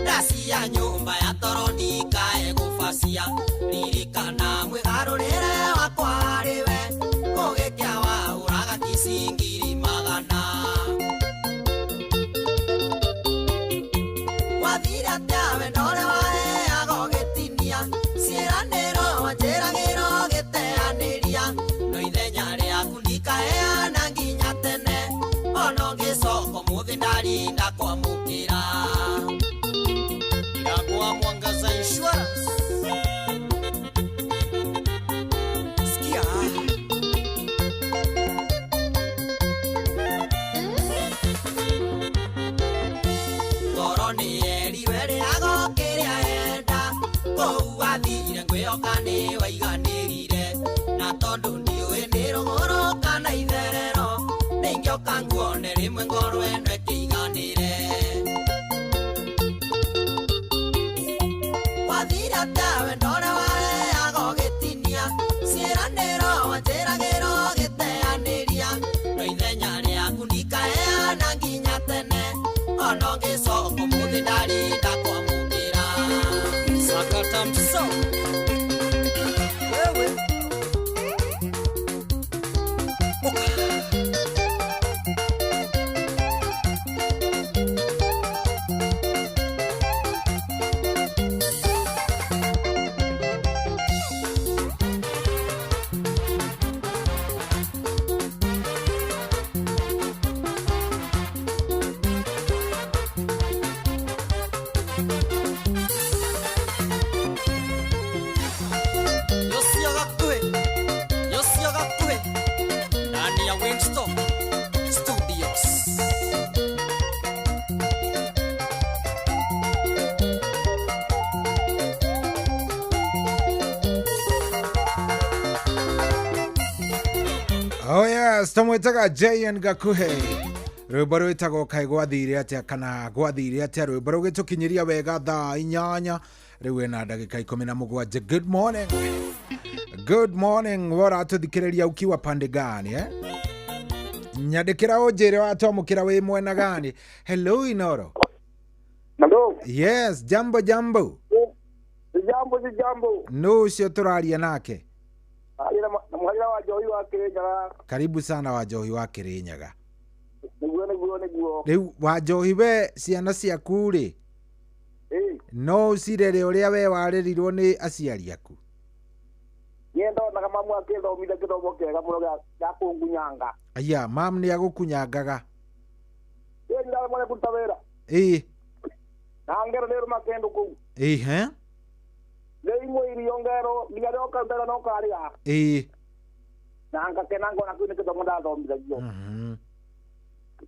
Speaker 17: ndacia nyũmba ya toro ndikae gũbacia ririkana mwĩgarũrĩre wakwa harĩwe kũgĩkĩa wahũraga kicingiri magana wathira tiawe ndore waheaga ũgĩtinia ciĩranĩro wanjĩragĩro gĩteanĩria no ithenya rĩaku ndikaheana nginya tene ona ũngĩcoka mũthĩ ndarinda kwamũkĩra Iragwa Mwangaza Insurance Sikia Ngoro nĩ eriwe rĩago kĩrĩa enda kũu athire ngwĩoka nĩ waiganĩrire na tondũ ndiũĩ nĩ rũgũrũ kana itherero nĩingĩoka nguone rĩmwe ngoro ĩno ĩkĩiganĩre wathira tawe ndore waheaga ũgĩtinia ciĩranĩro wanjĩragĩro gĩteanĩria no ithenya rĩaku ndikaheana nginya tene ona ũngĩcoka mũthĩ ndarinda kwamũkĩra Sakata Mso wewe
Speaker 11: Oh yes, tumwitaga JN Gakuhe. Rwĩmbo rwĩtagwo kaĩ gwathire atĩa kana gwathire atĩa rwĩmbo rũgĩtũkinyĩria wega thaa 8 rĩu ena ndagĩka 17. Good morning. Good morning. Waratũthikĩrĩria ukiwa pande gani Nyandĩkĩra ũnjĩre watwamũkĩra wĩ mwena gani. Hello Inoro.
Speaker 1: Hello.
Speaker 11: Yes, jambo.
Speaker 1: Jambo.
Speaker 11: No ucio tũraria nake.
Speaker 1: Mwalimu wa Johi wa Kirinyaga.
Speaker 11: Karibu sana wa Johi wa Kirinyaga.
Speaker 1: Niguo.
Speaker 11: Rĩu wa Johi we ciana ciaku rĩ no cirere ũrĩa we warĩrirwo nĩ aciari aku?
Speaker 1: Nyendonaga mamu akĩthomithia gĩthomo kĩega mũno gĩa kũngunyanga.
Speaker 11: Aya, mam nĩ agũkunyangaga?
Speaker 1: Ndirarĩ mwana kũruta wĩra. Na ngero nĩ rũma kendo kũu. Nĩ irio ngero nginya rĩoka mbere no karĩa. Na ngakena ngona kwĩna gĩthomo ndathomithagio.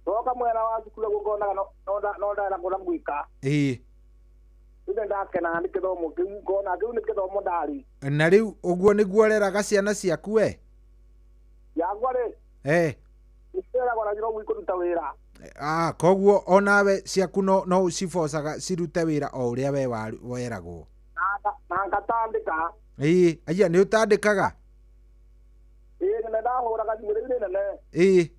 Speaker 1: Toka mwena wa cukuru gũkonaga no ndara kũra gwĩka. Nĩ ndakena nĩ gĩthomo kĩu ngona kĩu nĩ gĩthomo ndarĩ.
Speaker 11: Na rĩu ũguo nĩguo reraga ciana ciaku we?
Speaker 1: Yakwa rĩ. Nĩceragwo na njĩra kũruta wĩra.
Speaker 11: Koguo onawe ciaku no ũcibocaga cirute wĩra o ũrĩa we weragwo?
Speaker 1: Na ngatandĩka.
Speaker 11: Aya, nĩ ũtandĩkaga?
Speaker 1: Nĩ ndahũraga thimũ-inĩ nene.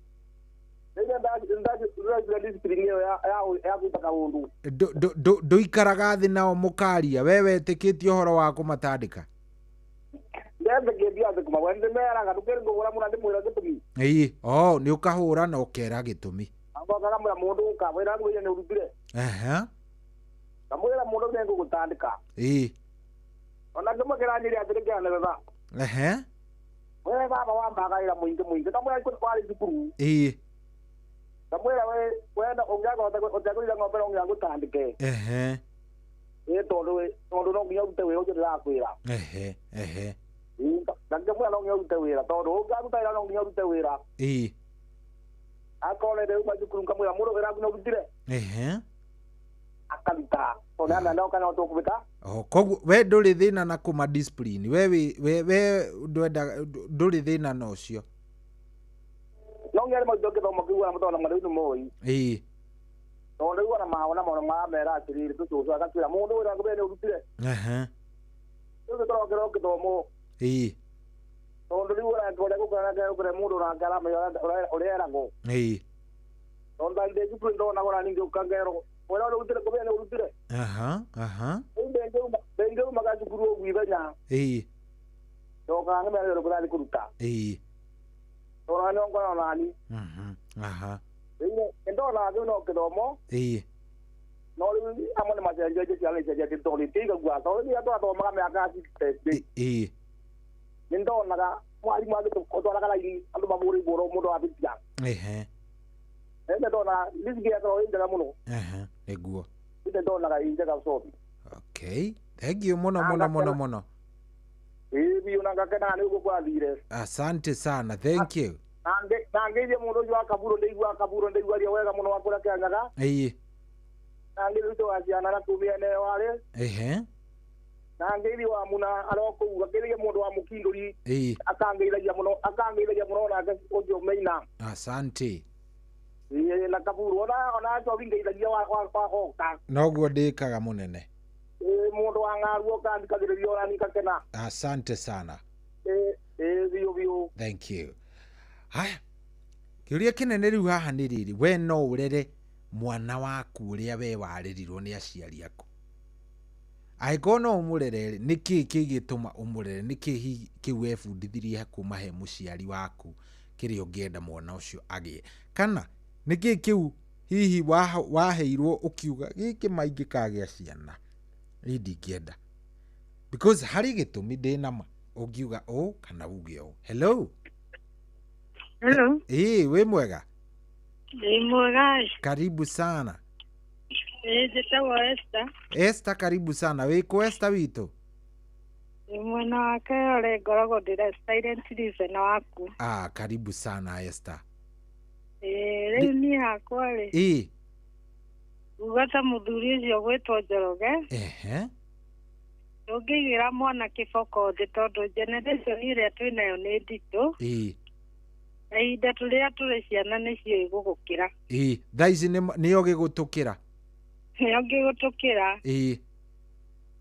Speaker 11: Ndũikaraga thĩ nao mũkaria we wetĩkĩtie ũhoro wa kũmatandĩka? Nĩ ũkahũra na ũkera gĩtũmi.
Speaker 1: Wewe baba wambagaira mwingi tamwe kwari cukuru. Tamwera we wenda ungaga utagurira ng'ombe ongea gutandike. tondu no nginya urute wira ucio ndirakwira nake mwe no nginya urute wira tondu ungaruta wira no nginya urute wira akone rĩu mathukuru nkamwĩra mũndũ wĩra nginya ũrutire akaruta tondu ana no kana tũkũbĩta
Speaker 11: koguo we ndũrĩ thĩna na kũma discipline we ndũrĩ thĩna na ũcio
Speaker 1: no nginya maũndũ ngĩthoma kĩu ana mũtona mũndũ nĩ mũĩ tondu rĩu ona maona ma mera atĩrĩrĩ tũtũcu agatwĩra mũndũ wĩra ngũbĩra nĩ ũrutire rĩu gĩkoragwo gĩthomo tondu rĩu ũrĩa gũkũrĩa mũndũ nake aramenya ũrĩa eragwo tondu ndĩ cukuru ndona gora ningĩ ũkangerwo wĩra ũrĩa ũrutire ngũbĩra nĩ ũrutire rĩu ndĩngĩumaga cukuru ũguo ithenya ndokaga ngĩmera wĩra ũkũrathiĩ kũruta tondũ nĩ ngona nani ndona rĩu no kĩthomo no rĩu amwe nĩ macenjetie ciana icenjetie tondũ itigaigua tondũ rĩrĩa twathomaga mĩaka ya 60 nĩ ndonaga mwarimũ agĩtwaraga raini andũ mamũrĩmbũrwo mũndũ wabitia nĩ ndona rĩcigĩakorwo ĩ njega mũno
Speaker 11: nĩguo
Speaker 1: nĩ ndonaga ĩ njega cobi
Speaker 11: thank you mũno
Speaker 1: biũ na ngakena nĩ ũguo kwathire
Speaker 11: asante sana thank you
Speaker 1: na ngĩithie mũndũ ũcio wa kaburo ndaiguaria wega mũno wa kũrĩa kĩanyaga na ngĩrutwo wa ciana na kumia ne wale na ngĩithie wa muna arokũu ngĩithie mũndũ wa mũkindũri akangĩithagia mũno na ũcio meina
Speaker 11: asante
Speaker 1: na kaburo ona cobi ngĩithagia wa hoka
Speaker 11: noguo ndĩkaga mũnene
Speaker 1: mũndũ wa ng'aruo kandikagĩrĩria ona nikakena
Speaker 11: asante sana
Speaker 1: biũ
Speaker 11: thank you haya kĩũria kĩnene rĩu haha nĩ rĩrĩ we no ũrere mwana waku ũrĩa we warĩrirwo nĩ aciari aku angĩkorwo no ũmũrere nĩkĩ kĩgĩtũma ũmũrere nĩkĩ kĩu webundithirie kuma he mũciari waku kĩrĩa ũngĩenda mwana ũcio agĩe kana nĩkĩ kĩu hihi waheirwo ũkiuga gĩkĩ maingĩ kagĩa ciana ndingĩenda because harĩ gĩtũmi ndĩnama ũngiuga ũũ kana uge ũũ hello wĩ mwega
Speaker 14: mwega
Speaker 11: karibu sana
Speaker 14: njĩtagwo
Speaker 11: Esther karibu sana wĩkũ Esther witũ
Speaker 14: mwena wa Kayole ngoragwo ndĩra silent listener waku
Speaker 11: karibu sana Esther
Speaker 14: rĩu niĩ hakwa rĩ uga ta mũthuri ũcio gwĩtwo Njoroge ndũngĩigĩra mwana kĩboko thĩ tondũ generation ĩrĩa twĩnayo nĩ nditũ na ihinda tũrĩa tũrĩ ciana nĩcio igũgũkĩra
Speaker 11: thaa ici nĩyo gĩgũtũkĩra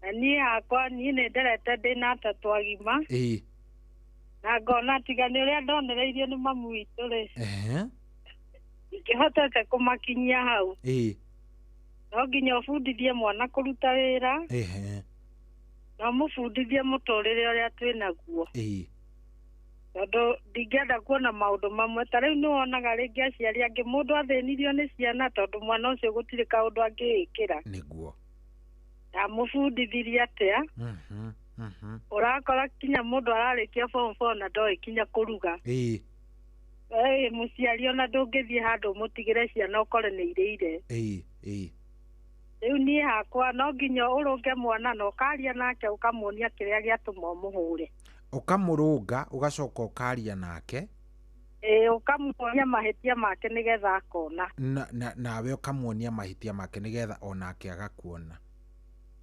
Speaker 14: na niĩ hakwa niĩ nĩ nderete ndĩna atatũ agima na ngona tiga nĩ ũrĩa ndonereirio nĩ mamu witũ rĩ ingĩhotete kũmakinyia hau no nginya ũbundithie mwana kũruta wĩra no mũbundithie mũtũrĩre ũrĩa twĩnaguo tondũ ndingĩenda kuona maũndũ mamwe ta rĩu nĩwonaga rĩngĩ aciari angĩ mũndũ athĩnirio nĩ ciana tondũ mwana ũcio gũtirĩ kaũndũ angĩĩkĩra
Speaker 11: nĩguo
Speaker 14: ndamũbundithirie atĩa ũrakora kinya mũndũ ararĩkia form 4 na ndoĩ kinya kũruga mũciari ona ndũngĩthiĩ handũ mũtigĩre ciana ũkore nĩ irĩire rĩu niĩ hakwa no nginya ũrũnge mwana na ũkaria nake ũkamuonia kĩrĩa gĩatũma ũmũhũre
Speaker 11: ũkamũrũnga ũgacoka ũkaria nake
Speaker 14: ũkamuonia mahĩtia make nĩgetha akona
Speaker 11: nawe ũkamuonia mahĩtia make nĩgetha onake agakuona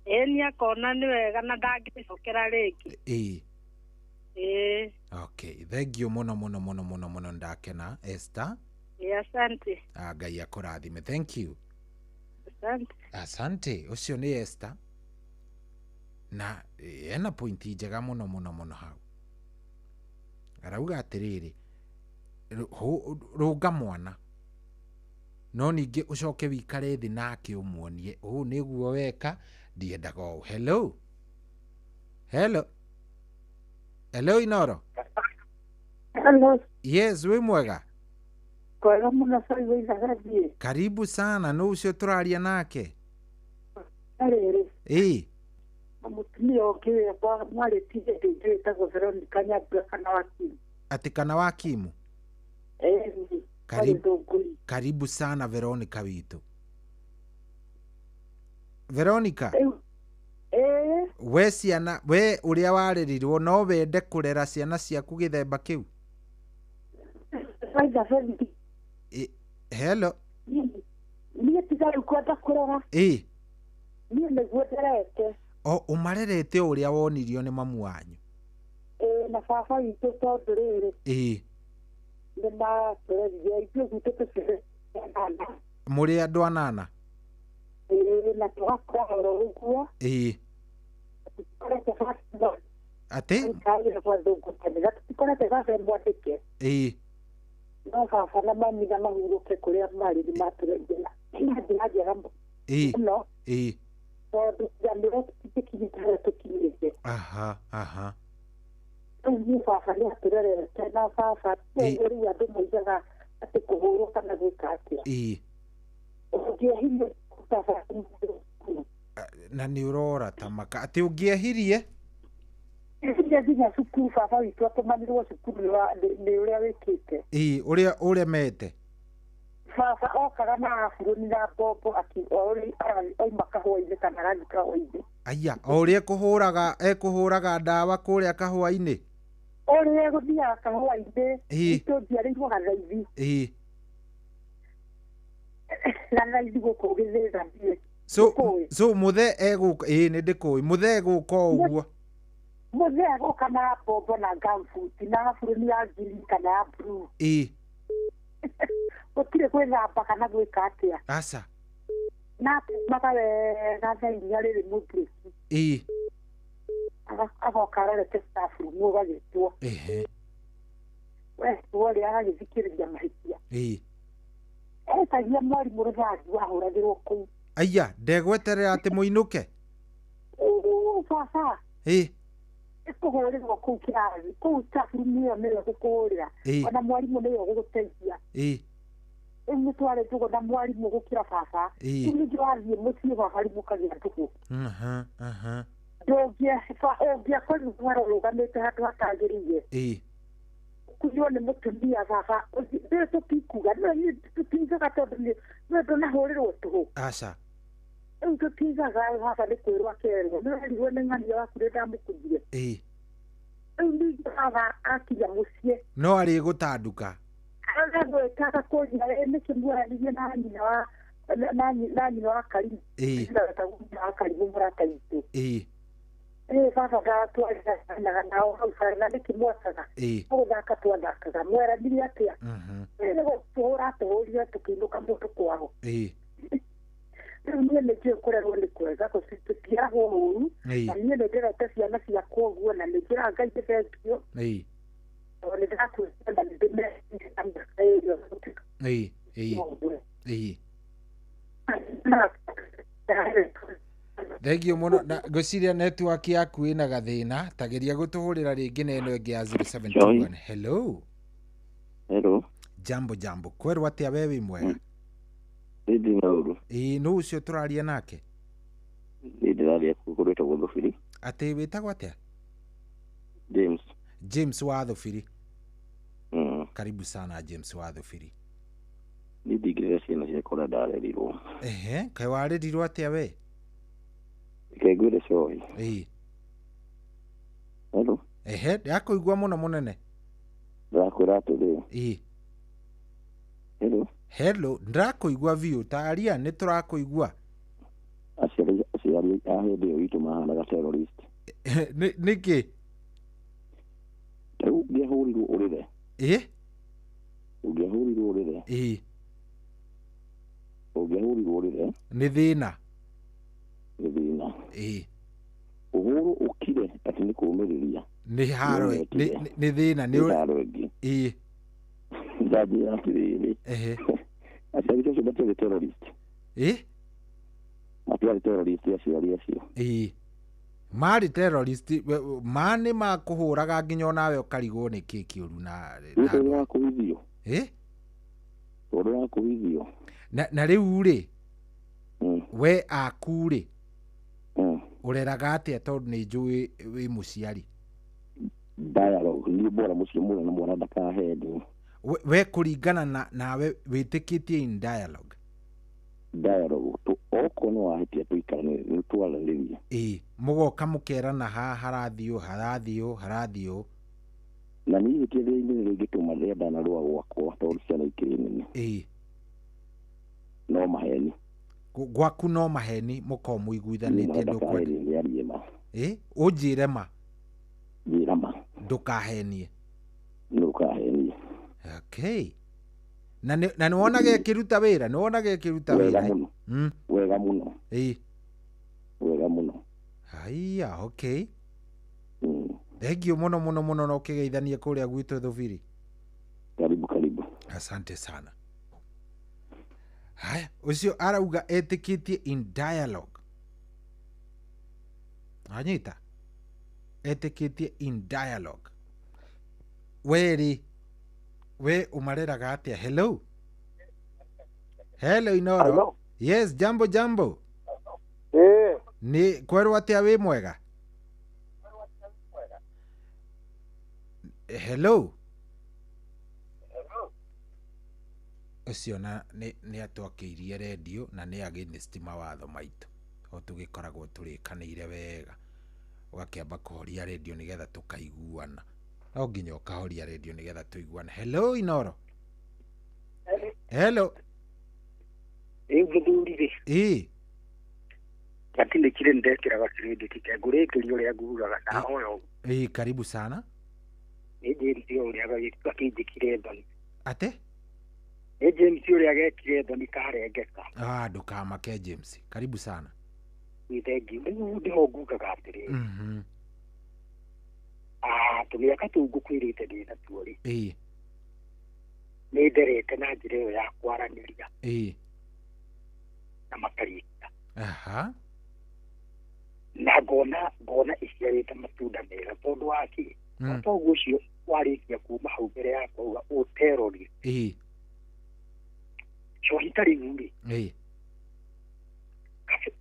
Speaker 14: nĩ akona nĩ wega na ndangĩcokera rĩngĩ
Speaker 11: okay thank you mũno ndakena Esther
Speaker 14: asante
Speaker 11: Ngai akũrathime thank you asante ũcio nĩ Esther na ena point njega mũno hau arauga atĩrĩrĩ rũnga mwana no ningĩ ũcoke wikare thĩ nake ũmuonie ũũ nĩguo weka ndiendaga ũũ hello Inoro yes wĩ mwega
Speaker 14: kwega mũno baiwe ithagathiĩ
Speaker 11: karibu sana no ũcio tũraria nake
Speaker 14: rĩrĩ mũtumia ũkĩwe kwa mwarĩtire ndĩtagwo Veronica Nyambura kana wakimu
Speaker 11: ati kana wakimu karibu sana Veronica witũ Veronica we ciana we uria warerirwo no wende kurera ciana ciaku githemba kiu? Hello.
Speaker 20: Niĩ tiga kwenda kurera.
Speaker 11: Niĩ
Speaker 20: nĩguo nderete.
Speaker 11: Umarerete uria wonirio ni mamu wanyu?
Speaker 20: Na baba witũ tondũ rĩrĩ. Nĩ maturerire ithuĩ gwitũ tũcirĩ anana.
Speaker 11: Mũrĩ andũ anana?
Speaker 20: Na tũgakũra oro ũguo.
Speaker 11: Ate?
Speaker 20: Tũtikorete baba mwandĩke. No baba na mami na mahurũke kũrĩa marĩ nĩ maturerire. Nĩ njĩra mũno. Tondũ jambo tũtikĩnyitana tũkinyĩte.
Speaker 11: Aha.
Speaker 20: Nĩ baba nĩ aturerete na baba rĩu andũ moigaga atĩ kũhũrwo kana gwĩka atĩa. Ũngĩehirie baba
Speaker 11: na nĩ ũrora ta maka atĩ ũngĩehirie?
Speaker 20: Nginya cukuru baba witũ atũmanirwo cukuru nĩ ũrĩa wĩkĩte.
Speaker 11: Ũrĩa ũremete?
Speaker 20: Baba okaga na aburoni na mbombo oima kahũa-inĩ kana rangi kahũa-inĩ.
Speaker 11: Aya, o ũrĩa ekũhũraga ndawa kũrĩa kahũa-inĩ?
Speaker 20: Ũrĩa egũthiaga kahũa-inĩ itũ njiarĩirwo Gathaithi. Gathaithi gũkũ Gĩthĩga ndiĩ.
Speaker 11: So muthe egũka nĩ ndĩkũĩ muthe egũka ũguo?
Speaker 20: Muthe egũka na mbombo na gambuti na aburoni ya ngiri kana ya blue. Gũtirĩ gwĩthamba kana gwĩka atĩa.
Speaker 11: Aca.
Speaker 20: Na maga wega thairia rĩrĩ mũngĩki. Agoka arorete staff room ũgagĩtwo. We ũrĩa agagĩthikĩrĩria mahĩtia. Etagia mwarimũ rũthanju wahũragĩrwo kũu.
Speaker 11: Aya, ndegweterera atĩ mũinũke?
Speaker 20: Baba. Ĩkũhũrĩrwo kũu kĩrathi. Kũu staff room ĩyo nĩyo gũkũhũrĩra. Ona mwarimũ nĩyo gũgũteithia. Nĩ twarĩtwo na mwarimũ gũkĩra baba. Ningĩ wathiĩ mũciĩ baba rimũkagĩra tũhũ. Ũngĩakorirwo mwana ũrũgamĩte handũ hatagĩrĩire. Kũnyuo nĩ mũtumia baba. Rĩu tũtikuga tũtigaga tondũ nĩ ndonahũrĩrwo tũhũ.
Speaker 11: Aca.
Speaker 20: Rĩu tũtigaga baba nĩ kwĩrwo akerwo. Nĩ werirwo nĩ ng'ania waku rĩ ndamũkũnjire. Rĩu ningĩ baba akinya mũciĩ.
Speaker 11: No arĩ gũtanduka?
Speaker 20: Agagwĩkaga kũnjira nĩkĩ mwaranirie na nyina wa Karimũ. Wa Karimũ mũrata witũ. Baba ngatwaranaga nao hau na nĩkĩ mwacaga. Gũthaka twathakaga. Mwaranirie atĩa? Nĩ gũtũhũra tũhũrire tũkĩinũka mũndũ kwao. Rĩu niĩ nĩnjũĩ kũrerwo nĩ kwega tũtiaragwo ũru. Na niĩ nĩndĩrete ciana ciakwa ũguo na nĩnjĩraga Ngai nĩ thengio. Nĩ ndĩrakwĩenda nĩ
Speaker 11: Thengio muno na ngwĩciria network yaku ĩna gathĩna tageria gũtũhũrĩra rĩngĩ na ĩno ĩngĩ ya 0721. Hello. Jambo kwerwo atĩa we wĩ mwega?
Speaker 6: Ndĩ na ũru.
Speaker 11: Nũ ũcio tũraria nake?
Speaker 6: Ndĩraria kũrĩ tagwo Thũbiri.
Speaker 11: Atĩ wĩtagwo atĩa? James wa Thũbiri. Karibu sana James wa Thũbiri.
Speaker 6: Nĩndigĩrĩra ciana ciakwa ndarerirwo.
Speaker 11: Kaĩ warerirwo atĩa we?
Speaker 6: Ngwĩre cohi. Hello.
Speaker 11: Ndakũigua mũno mũnene.
Speaker 6: Ndakwĩra atĩrĩ.
Speaker 11: Hello, ndakũigua biũ taria nĩ tũrakũigua.
Speaker 6: Aciari a hĩndĩ ĩyo itũ mahanaga terrorist.
Speaker 11: Nĩkĩ?
Speaker 6: Rĩu ngĩahũrirwo ũrĩre. Ũngĩahũrirwo ũrĩre. Ũngĩahũrirwo ũrĩre.
Speaker 11: Nĩ thĩna.
Speaker 6: Ũhũrwo ũkire atĩ nĩ kũũmĩrĩria.
Speaker 11: Nĩ haro nĩ thĩna
Speaker 6: nĩ haro ĩngĩ. Ndanjĩra atĩrĩrĩ. Aciari acio matiarĩ terrorist. Matiarĩ terrorist aciari acio.
Speaker 11: Marĩ terrorist nĩ makũhũraga nginya onawe ũkarigwo nĩ kĩĩ kĩũru na
Speaker 6: ũndũ wa kũhithio. Ũndũ wa kũhithio.
Speaker 11: Na rĩu rĩ we aku rĩ ũreraga atĩa tondũ nĩ njũĩ wĩ mũciari?
Speaker 6: Dialogue nĩ bora mũciĩ mũno na mwana ndakaheni.
Speaker 11: We kũringana nawe wĩtĩkĩtie in dialogue?
Speaker 6: Dialogue to oko no ahetia tuikara ni twaranĩria
Speaker 11: mugoka mukerana harathio
Speaker 6: na niĩ kĩrĩa-inĩ rĩngĩtũma ndendana rwa gwakwa tondũ ciana ikĩrĩ nene no maheni
Speaker 11: gwaku no maheni mukomu iguithanĩtie
Speaker 6: ndũkwenda
Speaker 11: ũnjĩre ma
Speaker 6: njĩra ma
Speaker 11: ndũkahenie
Speaker 6: okay
Speaker 11: na nĩ wonaga ĩkĩruta wĩra
Speaker 6: wega mũno wega mũno
Speaker 11: haiya okay thengiũ mũno no ũkĩgeithanie kũrĩa gwitũ Thubiri.
Speaker 6: Karibu
Speaker 11: asante sana. Haya, ucio arauga etĩkĩtie in dialogue. Anyita etĩkĩtie in dialogue. We umareraga atĩa? Hello Inoro.
Speaker 16: Hello.
Speaker 11: Yes, jambo. Ni kwerwo atĩa wĩ mwega? Hello. Ucio nĩ atwakĩirie radio na nĩ against mawatho maitũ. O tũgĩkoragwo tũrĩkanĩire wega. Ũgakĩamba kũhoria radio nĩgetha tũkaiguana. No nginya ũkahoria radio nĩgetha tũiguane. Hello Inoro. Hello.
Speaker 16: Gũthurire. Lakini kile ndekeraga credit kengũrĩkĩrio ũrĩa ngugaga na hoyo.
Speaker 11: Karibu sana.
Speaker 16: Nĩnjĩrithio ũrĩa gakĩnjĩkire thoni.
Speaker 11: Ate?
Speaker 16: James ũrĩa gekire thoni karengeka.
Speaker 11: Ndũkamake James. Karibu sana.
Speaker 16: Thengiũ. Rĩu ndĩho ngugaga atĩrĩrĩ. Tũmĩaka tũu ngũkwĩrĩte ndĩna tuo-rĩ. Nĩnderete na njĩra ĩyo ya kwaranĩria. Na makarĩka. Na ngona iciarĩte matunda mega tondũ wa kĩ? Toguo ũcio warĩkia kuma hau mbere yakwa uga ũterorire. Cohita rĩu-rĩ.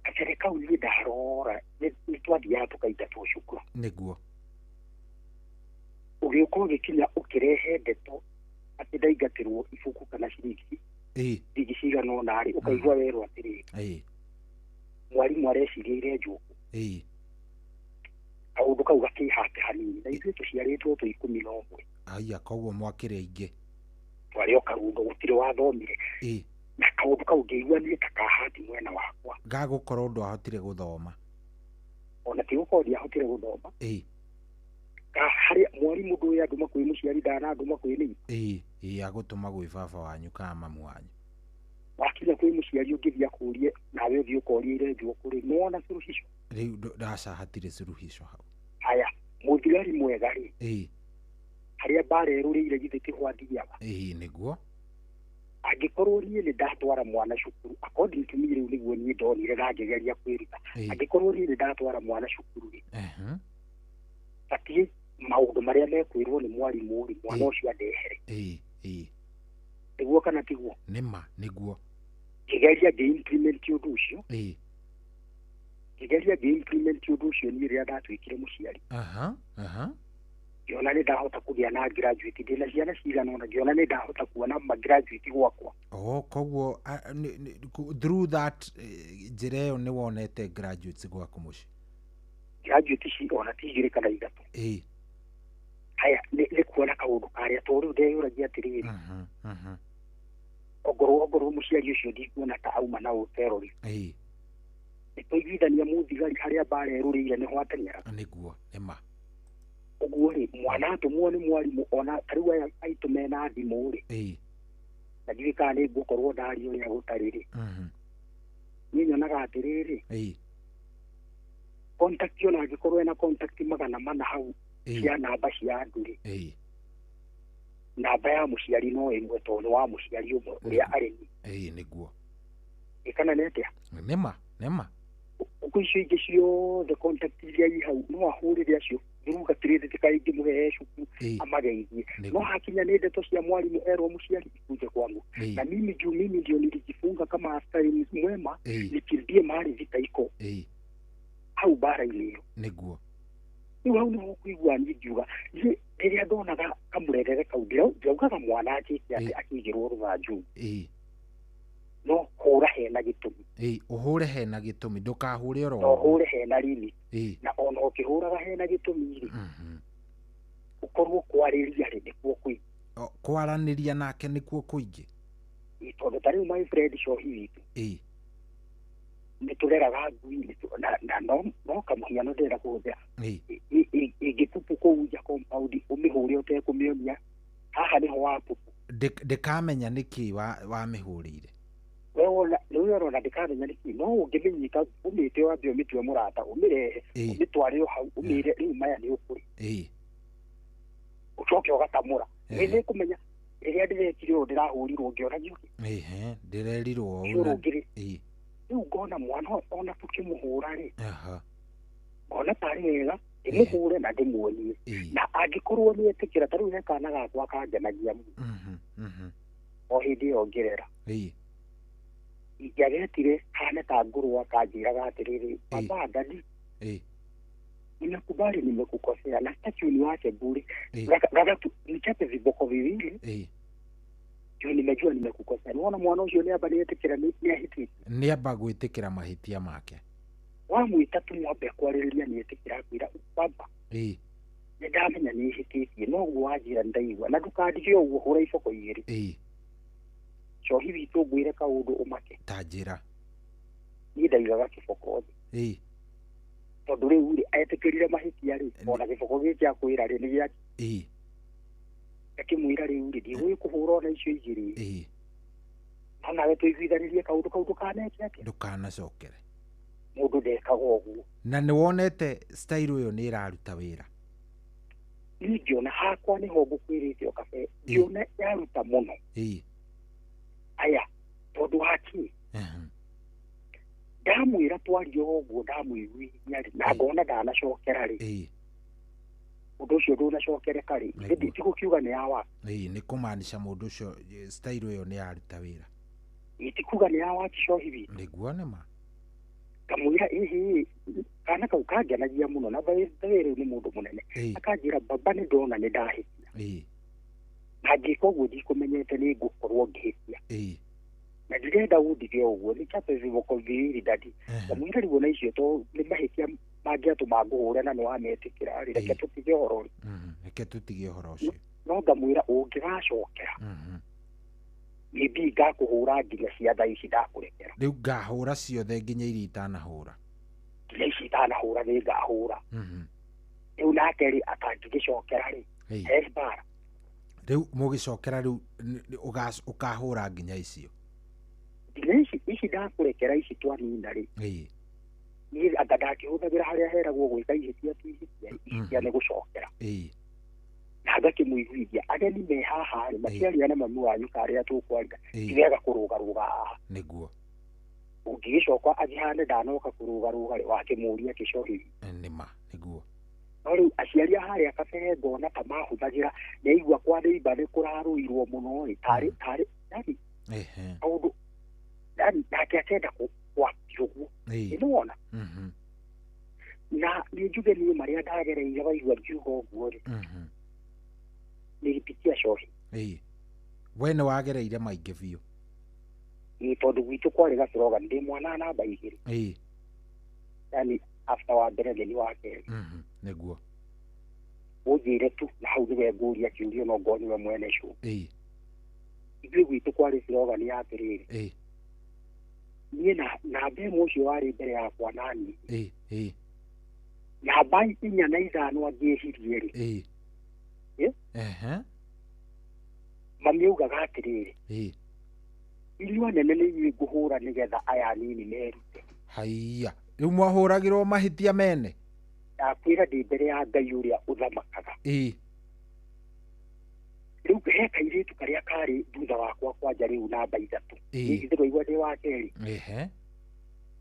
Speaker 16: Kabere kau niĩ ndarora nĩtwathiaga tũkaita tũcukuru.
Speaker 11: Nĩguo.
Speaker 16: Ũgĩũka ũgĩkinya ũkĩrehe ndeto atĩ ndaingatĩrwo ibuku kana ciringi cigana ũna-rĩ ũkaigua werwo atĩrĩrĩ. Mwarimũ areciria njũku. Kaũndũ kau gakĩhate hanini na ithuĩ tũciarĩtwo twĩ 11.
Speaker 11: Aya koguo mwakĩrĩ aingĩ.
Speaker 16: Twarĩ o kaũndũ gũtirĩ wathomire. Na kaũndũ kau ngĩigua niĩ ta kahati mwena wakwa.
Speaker 11: Gagũkorwo ndwahotire gũthoma.
Speaker 16: Ona ti gũkorwo ndiahotire gũthoma. Harĩa mwarimũ ndũĩ andũ makwĩ mũciari ndana andũ makwĩ nĩ.
Speaker 11: Agũtũma gwĩ baba wanyu kana mamu wanyu.
Speaker 16: Wakinya kwĩ mũciari ũngĩthia kũrie nawe ũthiĩ ũkoria irenjwo kũrĩ nĩwona suluhisho.
Speaker 11: Rĩu ndaca hatirĩ suluhisho hau.
Speaker 16: Haya, mũthigari mwega-rĩ. Harĩa mbara ĩrũrĩire githĩ kĩgwathiaga.
Speaker 11: Nĩguo.
Speaker 16: Angĩkorwo niĩ nĩ ndatwara mwana cukuru according to me rĩu nĩguo niĩ ndonire na ngĩgeria kwĩruta. Angĩkorwo niĩ nĩ ndatwara mwana cukuru-rĩ. Batiĩ maũndũ marĩa mekwĩrwo nĩ mwarimũ-rĩ mwana ũcio andehere. Nĩguo kana tiguo?
Speaker 11: Nĩma, nĩguo.
Speaker 16: Ngĩgeria ngĩ-implement ũndũ ũcio. Niĩ rĩrĩa ndatuĩkire mũciari. Ngĩona nĩ ndahota kũgĩa na graduate ndĩna ciana cigana ũna ngĩona nĩ ndahota kuona ma-graduate gwakwa.
Speaker 11: Koguo through that njĩra ĩyo nĩ wonete graduates gwaku mũciĩ?
Speaker 16: Graduate ona ti igĩrĩ kana ithatũ. Haya, nĩ kuona kaũndũ karĩa to rĩu ndeyũragia atĩrĩrĩ. Ongorwo mũciari ũcio ndikuona ta auma na ũterori. Nĩtwaiguithania mũthigari harĩa mbara ĩrũrĩire nĩho ateng'eraga.
Speaker 11: Nĩguo, nĩma.
Speaker 16: Ũguo-rĩ mwana atũmwo nĩ mwarimũ ona ta rĩu aya aitũ mena thimũ-rĩ. Na ndiũĩ kana nĩ ngũkorwo ndaria ũrĩa gũtarĩ-rĩ. Niĩ nyonaga atĩrĩrĩ. Contact ona angĩkorwo ena contact 400 hau cia namba cia andũ-rĩ. Namba ya mũciari no ĩmwe tondũ nĩ wa mũciari ũmwe ũrĩa arĩ ni.
Speaker 11: Nĩguo.
Speaker 16: Kana nĩ atĩa?
Speaker 11: Nĩma.
Speaker 16: Ũguo icio ingĩ ciothe contact iria i hau no ahũrĩre acio nĩuga atĩrĩrĩ tikaingĩ mũhe cuku amageithie. No hakinya nĩ ndeto cia mwarimũ erwo mũciari ikuje kwangu. Na mimi ndio nilijifunga kama askari mwema nikimbie mahali vita iko. Hau bara-inĩ ĩyo.
Speaker 11: Nĩguo.
Speaker 16: Rĩu hau nĩho kũigua niĩ ngiuga rĩrĩa ndonaga kamũrerere kau ndiaugaga mwana akĩte atĩ akĩigĩrwo rũthanju.
Speaker 1: no hura hena gitumi
Speaker 11: uhure hena gitumi ndukahure oro
Speaker 1: no hure hena limit na ono ukihuraga hena gitumi ukorwo kwariria ri nikuo kuingi
Speaker 11: kwaraniria nake nikuo kuingi
Speaker 1: tondu tari my friend shohi witu nitureraga ngui na no kamuhiano ndera kuhuthira igitupu kuuja compound umihure utekumionia haha niho wapupu
Speaker 11: ndikamenya niki wa mihurire
Speaker 1: wewe ona ndikamenya niki no ungimenyika umite wambio mitwe murata umirehe umitware hau umire riu maya ni ukuri ucoke ugatamura ni kumenya iria ndirekire o ndirahurirwo ngiona nyuki
Speaker 11: ndirerirwo
Speaker 1: riu ngona mwana ona tukimuhura ri ngona tari wega ndimuhure na ndimuonie na angikorwo ni etikira tariu he kana gakwa kangenagia o hindi iyo ngirera ingiagetire hane ta ngurwa kanjiraga atiriri baba dadi nimekubali nimekukosea na sitaki uniwache bure nichape viboko viwili ndio nimejua nimekukosea. Unaona mwana ucio ni aba nietikira ni ahiti
Speaker 11: ni aba gwitikira mahitia make
Speaker 1: wamwita tu mwambe kwaririria nietikira kwira baba ndamenya ni hititie no gwajira ndaigwa na ndukandige uguo hura iboko igiri cohi witu ngwire kaundu umake
Speaker 11: tanjira
Speaker 1: ni ndaigaga kiboko tondu riu ri etikirire mahitia ri ona giboko giki akwira ri ni giaki akimwira riu ri ndigwi kuhura ona icio igiri nawe tuiguithanirie kaundu kau ndukaneke ati
Speaker 11: ndukanacokere
Speaker 1: mundu ndekaga uguo
Speaker 11: na ni wonete style uyo ni iraruta wira
Speaker 1: ngiona hakwa niho ngukwirite o kabe ngiona yaruta muno aya tondu haki ndamwira twario uguo ndamwiguithia ri na ngona ndanacokera ri undu ucio ndunacokereka ri ndikukiuga ni yawa
Speaker 11: ni kumaanisha mundu ucio style uyo ni aruta wira
Speaker 1: itikuga ni yawa kishohi bi
Speaker 11: niguone ma
Speaker 1: kamwira kana kau kangenagia muno na baire ni mundu munene akanjira baba ni ndona ni ndahitia na ngiko guo ndikumenyete ni ngukorwo ngihitia na ndirenda undige uguo ni chape viboko viwili dadi kamwira riu na icio to ni mahitia mangiatuma nguhure na ni wametikira ri reke tutige horo
Speaker 11: reke tutige horo ucio
Speaker 1: no ngamwira ungigacokera nibi ngakuhura nginya ciatha ici ndakurekera
Speaker 11: riu ngahura ciothe nginya iria itanahura
Speaker 1: nginya ici itanahura ni ngahura riu nake ri atangigicokera ri hesbara
Speaker 11: riu mugicokera riu ukahura nginya icio
Speaker 1: nginya ici ndakurekera ici twanina ri ni anga ndakihuthagira haria heragwo gwika ihĩtia ihĩtia ni gucokera na ngakimũiguithia ageni me haha rĩ maciaria na mami wanyu karĩa tũkwaria tigega kũrũgarũga haha
Speaker 11: nĩguo
Speaker 1: ũngĩgĩcoka agĩhane ndanoka kũrũgarũga rĩ wakĩmũria kĩcohi
Speaker 11: nĩma nĩguo
Speaker 1: no rĩu aciari harĩa kabere ngona ta mahũthagĩra nĩaigua kwa nĩimba nĩ kũrarũirwo mũno rĩ tarĩ yani kaũndũ yani nake akenda kwakio guo nĩwona na nĩ njuge niĩ marĩa ndagereire waigua ngiuga ũguo rĩ nilipitia shohi
Speaker 11: we nĩ wagereire maingĩ biũ
Speaker 1: tondu gwitũ kwarĩ gaciroga ndĩ mwana namba igĩrĩ yani after wa mbere nĩ wa kerĩ
Speaker 11: nĩguo
Speaker 1: ũnjĩre tu na hau nĩwe ngũria kĩũria no ngoni we mwene cu ithuĩ gwitũ kwarĩ ciroga nĩ atĩrĩrĩ niĩ namba ĩmwe ũcio warĩ mbere yakwa nani namba inya na ithano angĩhirie rĩ mami augaga atirĩrĩ inyuĩ nene nĩ inyuĩ ngũhũra nĩgetha aya nini merute
Speaker 11: haiya rĩu mwahũragĩrwo mahĩtia mene
Speaker 1: ndakwĩra ndĩ mbere ya Ngai ũrĩa ũthamakaga rĩu he kairĩtu karĩa karĩ thutha wakwa kwanja rĩu namba ithatũ githĩ ndwaigua ndĩ wa kerĩ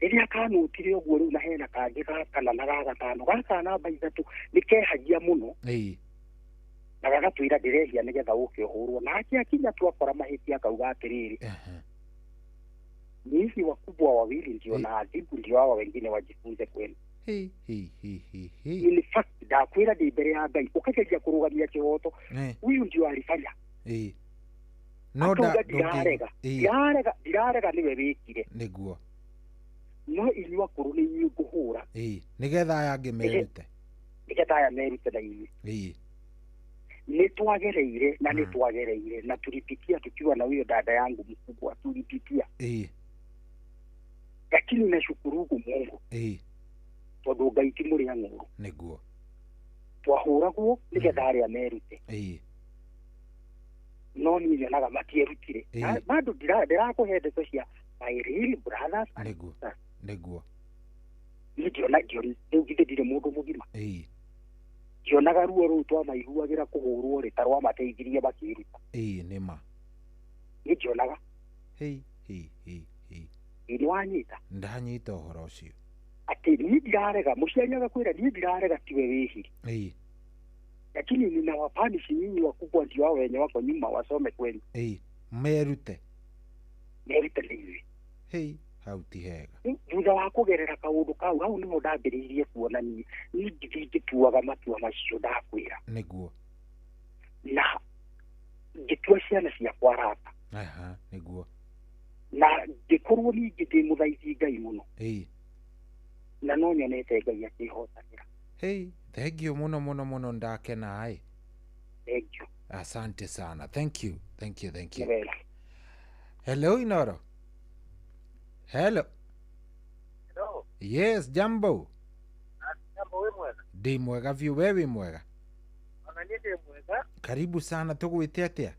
Speaker 1: rĩrĩa kanũtire ũguo rĩu na hena kangĩ ga kana na ga gatano gaka namba ithatũ nĩkehagia mũno na gagatwĩra ndĩrehia nĩgetha ũkĩhũrwo nake akinya twakora mahĩtia akauga atĩrĩrĩ ni hivi wakubwa wawili ndio na adhibu ndio hawa wengine wajifunze kwenu in fact ndakwĩra ndĩ mbere ya Ngai ũkageria kũrũgamia kĩhoto huyu ndio alifanya
Speaker 11: no
Speaker 1: ndirarega niwe wikire
Speaker 11: niguo
Speaker 1: no inyuĩ akũrũ nĩ inyuĩ ngũhũra
Speaker 11: nigetha aya angĩ merute
Speaker 1: na inyuĩ nĩ twagereire na nĩ twagereire na tulipitia tukiwa na huyo dada yangu mkubwa tulipitia lakini nashukuru Mungu tondũ Ngai ti mũrĩa ng'ũrũ
Speaker 11: niguo
Speaker 1: twahũragwo nigetha arĩa merute no niĩ nyonaga matierutire bado ndirakũhe ndeto cia my real brothers
Speaker 11: niguo
Speaker 1: ndiona rĩu githĩ ndirĩ mũndũ mũgima ndionaga ruo rũu twamaiguagĩra kũhũrwo rĩ ta rwamateithirie makĩruta
Speaker 11: nĩma
Speaker 1: nĩ ndionaga nĩ wanyita
Speaker 11: ndanyita ũhoro ũcio
Speaker 1: atĩ niĩ ndirarega mũciari agakwĩra niĩ ndirarega tiwe wĩhiri lakini ninawapanishi nyinyi wakubwa ndio wao wenye wako nyuma wasome kweli
Speaker 11: merute
Speaker 1: nĩwe
Speaker 11: hau ti hega
Speaker 1: thutha wa kũgerera kaũndũ kau hau nĩho ndambĩrĩirie kuona niĩ ngĩtuaga matua macio ndakwĩra
Speaker 11: nĩguo
Speaker 1: na ngĩtua ciana ciakwa arata
Speaker 11: nĩguo
Speaker 1: na ngĩkorwo ningĩ ndĩ mũthaithi Ngai mũno na no nyonete Ngai akĩhotagĩra
Speaker 11: thank you mũno ndakena
Speaker 1: thank you
Speaker 11: asante sana thank you hello Inoro hello yes jambo ndi mwega vyu wewe mwega karibu sana tũgwĩte atĩa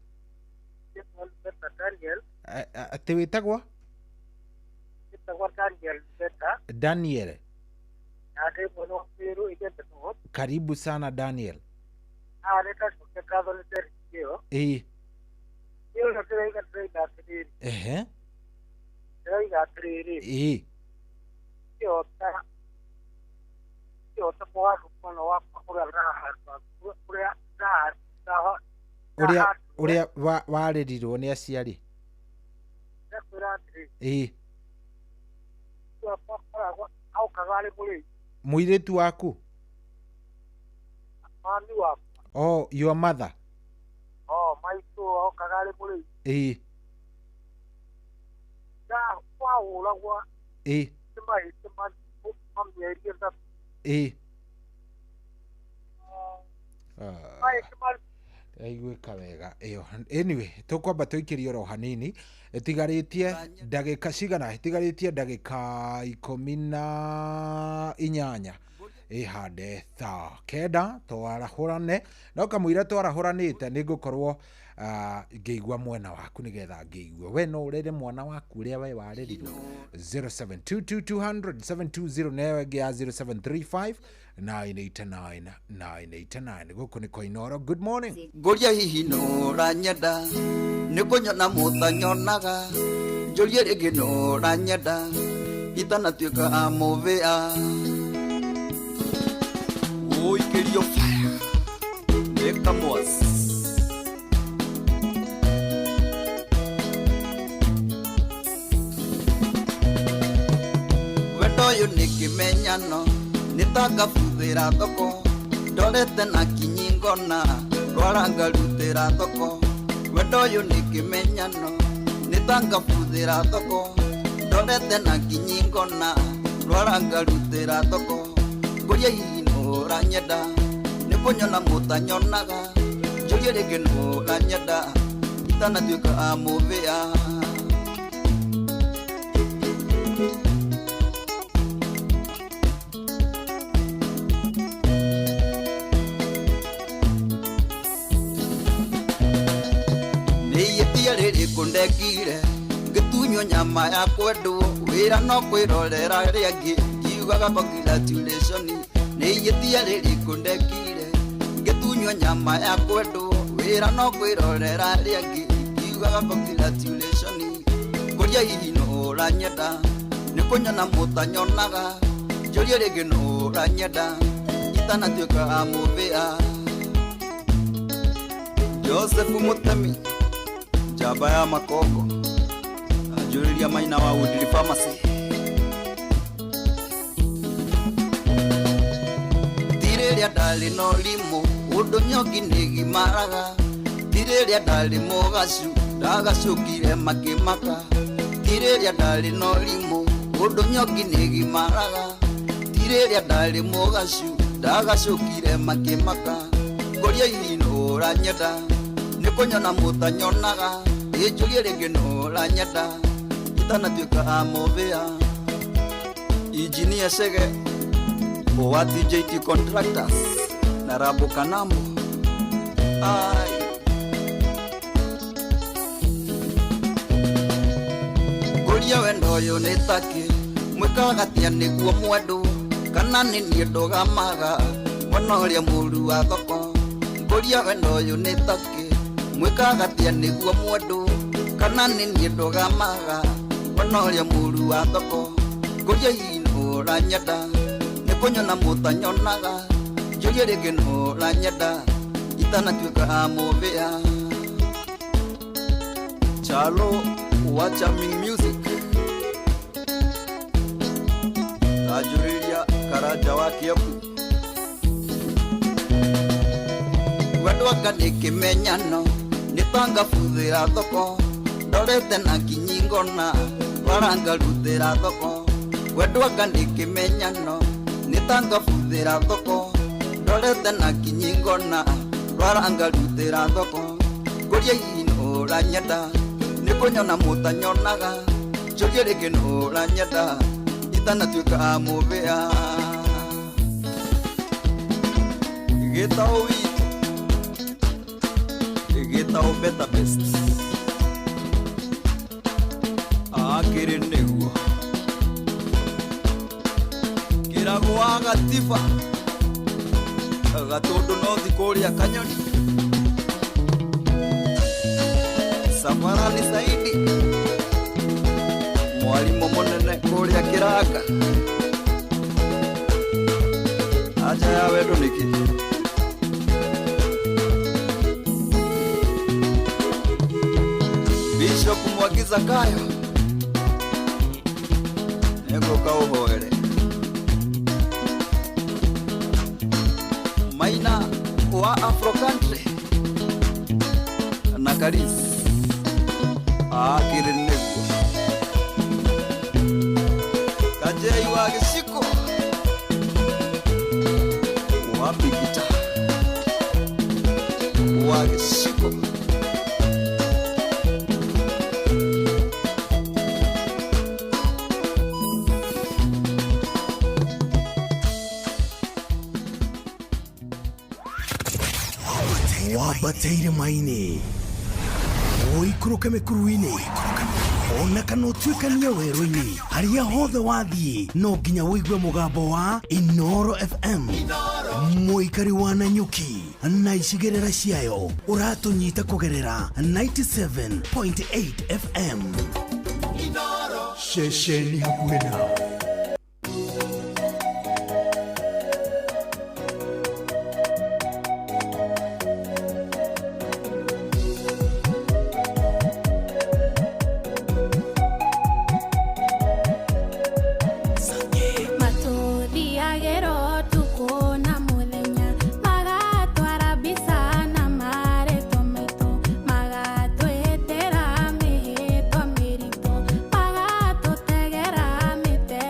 Speaker 11: atĩ wĩtagwo Daniel karibu sana Daniel ũrĩa warĩrirwo nĩ aciari mũirĩtu waku your mother
Speaker 7: maitũ okaga arĩ mũrĩi wahũragwa mahĩtĩ mamĩeri ĩtatũ
Speaker 11: aiguĩka wega ĩyo anyway tũkwamba tũikĩrie oro hanini ĩtigarĩtie ndagĩka cigana ĩtigarĩtie ndagĩka 18 ihande thaa 9 twarahũrane no kamũira twarahũranĩte nĩ ngũkorwo ngĩigua mwena waku nĩgetha ngĩigua we no ũrere mwana waku ũrĩa we warĩrirwo 0722000720 nayo ĩngĩ ya 0735 989 gũkũ nĩ Koinoro. Good morning.
Speaker 18: Ngũria hihi no ranyenda nĩ kũnyona mũtanyonaga njũrie rĩngĩ no ranyenda itanatuĩka amũvĩa ũikĩrio fire nĩka mwasi wendo ũyũ nĩ kĩmenyano nĩtangabuthĩra thoko ndorete na kinyi ngona rwarangarutĩra thoko wendo ũyũ nĩ kĩmenyano nĩtangabuthĩra thoko ndorete na kinyi ngona rwarangarutĩra thoko ngũria hihi no ranyenda nĩ kũnyona mũtanyonaga njũrie rĩngĩ no ranyenda itanatuĩka amũvĩa kundekire ngĩtunywo nyama ya kwendwo wĩra no kwĩrorera rĩangĩ ngiugaga congratulation nĩ itia rĩrĩ kundekire ngĩtunywo nyama ya kwendwo wĩra no kwĩrorera rĩangĩ ngiugaga congratulation ngũria hihi no ranyenda nĩ kũnyona mũtanyonaga njũrie rĩngĩ no ranyenda itanatuĩka amũvĩa Joseph Mutemi Jaba ya Makoko Ajuriria Maina wa Woodley Pharmacy Tireria ndali no limo Udo nyogi nigi maraga Tireria ndali mogashu ndagacukire makimaka tiriria ndari no rimu undu nyoki nigimaraga tiriria ndari mugacu ndagacukire makimaka ngoria inura nyenda nikunyona mutanyonaga ijurie ringi nura nyenda itanatuika muvia Engineer Sege wa TJT Contractors na Rabu Kanambo ai Goria wendo yo netake mwikagatia niguo mwendu kana ni ndoga maga wonoria muru wa thoko Goria wendo yo netake mwikagatia niguo mwendu kana ni ndoga maga wonoria muru wa thoko Goria ora nyada nikunyona mutanyonaga jurie ringi nora nyada itanatuika muvia Chalo wa Charming Music tajuriria karaja wa Kiambu wadwaka nikimenyano nitanga futhira thoko ndorete na kinyingona waranga ruthira thoko wedwaga nikimenyano nitanga futhira thoko ndorete na kinyingona rwaranga ruthira thoko ngoria inura nyenda nikunyona mutanyonaga jurie ringi nura nyenda itanatuika muvia gitao better best akiri niguo kiragwa gatiba gatundu no thikuria kanyoni safarani saidi mwalimu munene kuria kiraka aja ya wendo niki Bishop Mwagiza Kayo nego kauhoere Maina wa Afro Country na Karis akirenego Kajei wa Gishiko wa Bigita wa Gishiko
Speaker 8: Wabateire maini oikuruke mikuruini ona kana utuikania werũ-inĩ harĩa hothe wathiĩ no nginya wĩigue mũgambo wa Inoro FM mũikari wa Nanyuki na icigĩrĩra ciayo ũratũnyita kũgerera 97.8 FM ceceni hakuhĩ nawe.
Speaker 3: Te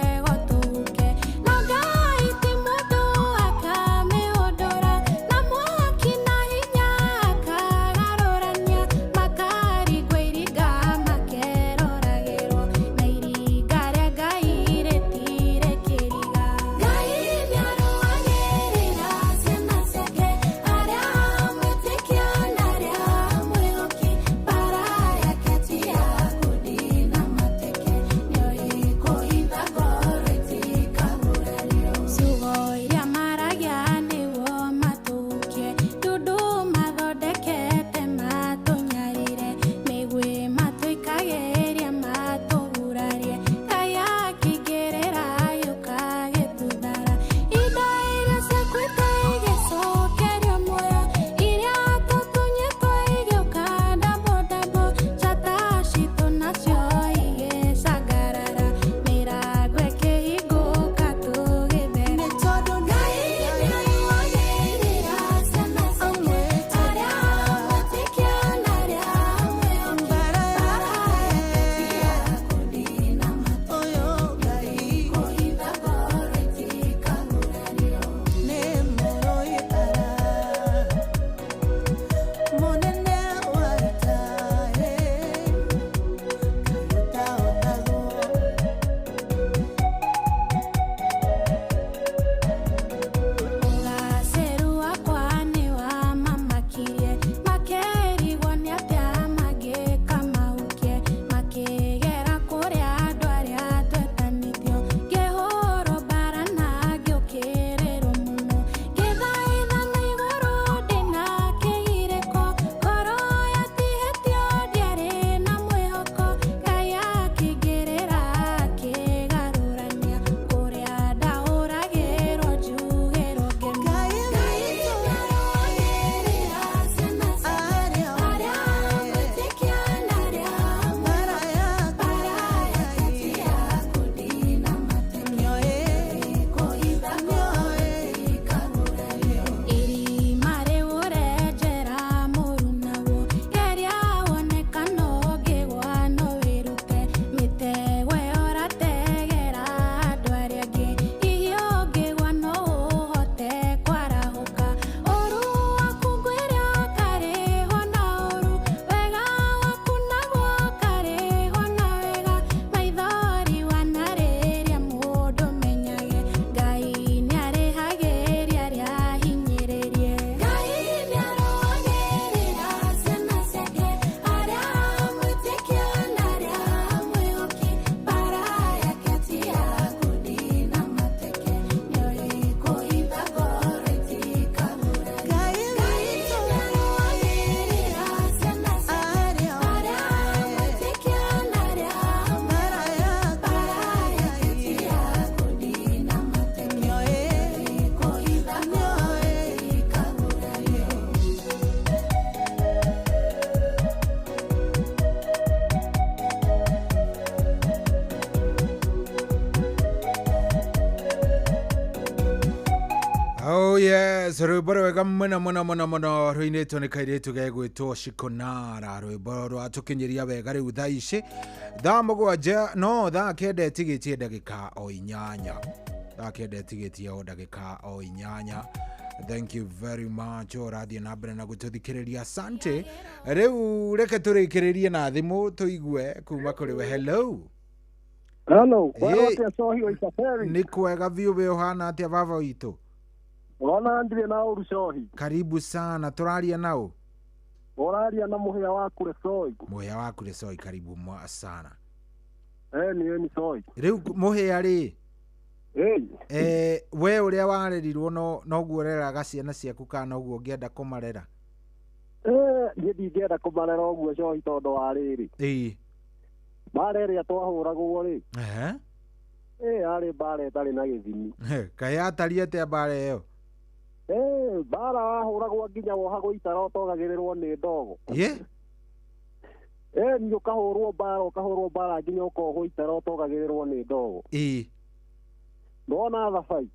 Speaker 11: Yes, rwĩmbo wega mũno rũinĩtwo nĩ kairĩtu gegwĩtwo Shikonara, rwĩmbo rwatũkinyĩria wega rĩu thaa ici thaa 7 no thaa 9 etigĩtie ndagĩka o 8 thaa 9 etigĩtie o ndagĩka o 8. Thank you very much. Ũrathiĩ na mbere na gũtũthikĩrĩria, asante. Rĩu reke tũrĩkĩrĩrie na thimũ tũigue kuma kũrĩ we. Hello.
Speaker 4: Hello, kwega Sohi wa Isafari.
Speaker 11: Nĩ kwega biũ we ũhana atĩa baba witũ?
Speaker 4: Ona ndire na uru Sohi.
Speaker 11: Karibu sana, tũraria nao.
Speaker 4: Ũraria na mũhĩa wa kũrĩ Sohi.
Speaker 11: Mũhĩa wa kũrĩ Sohi, karibu sana.
Speaker 4: Ni Sohi.
Speaker 11: Rĩu mũhĩa rĩ? We ũrĩa warerirwo no guoreraga ciana ciaku kana ũguo ũngĩenda kũmarera?
Speaker 4: Niĩ ndingĩenda kũmarera ũguo Sohi tondũ wa rĩrĩ. Mbara ĩrĩa twahũragwo rĩ. Arĩ mbara ĩtarĩ na gĩthimi.
Speaker 11: Kaĩ atariĩ atĩa mbara ĩyo?
Speaker 4: Mbara wahũragwo nginya wohagwo itara ũtogagĩrĩrwo nĩ ndogo. Nĩ ũkahũrwo mbara nginya ũkohwo itara ũtogagĩrĩrwo nĩ ndogo. Ndona thabai.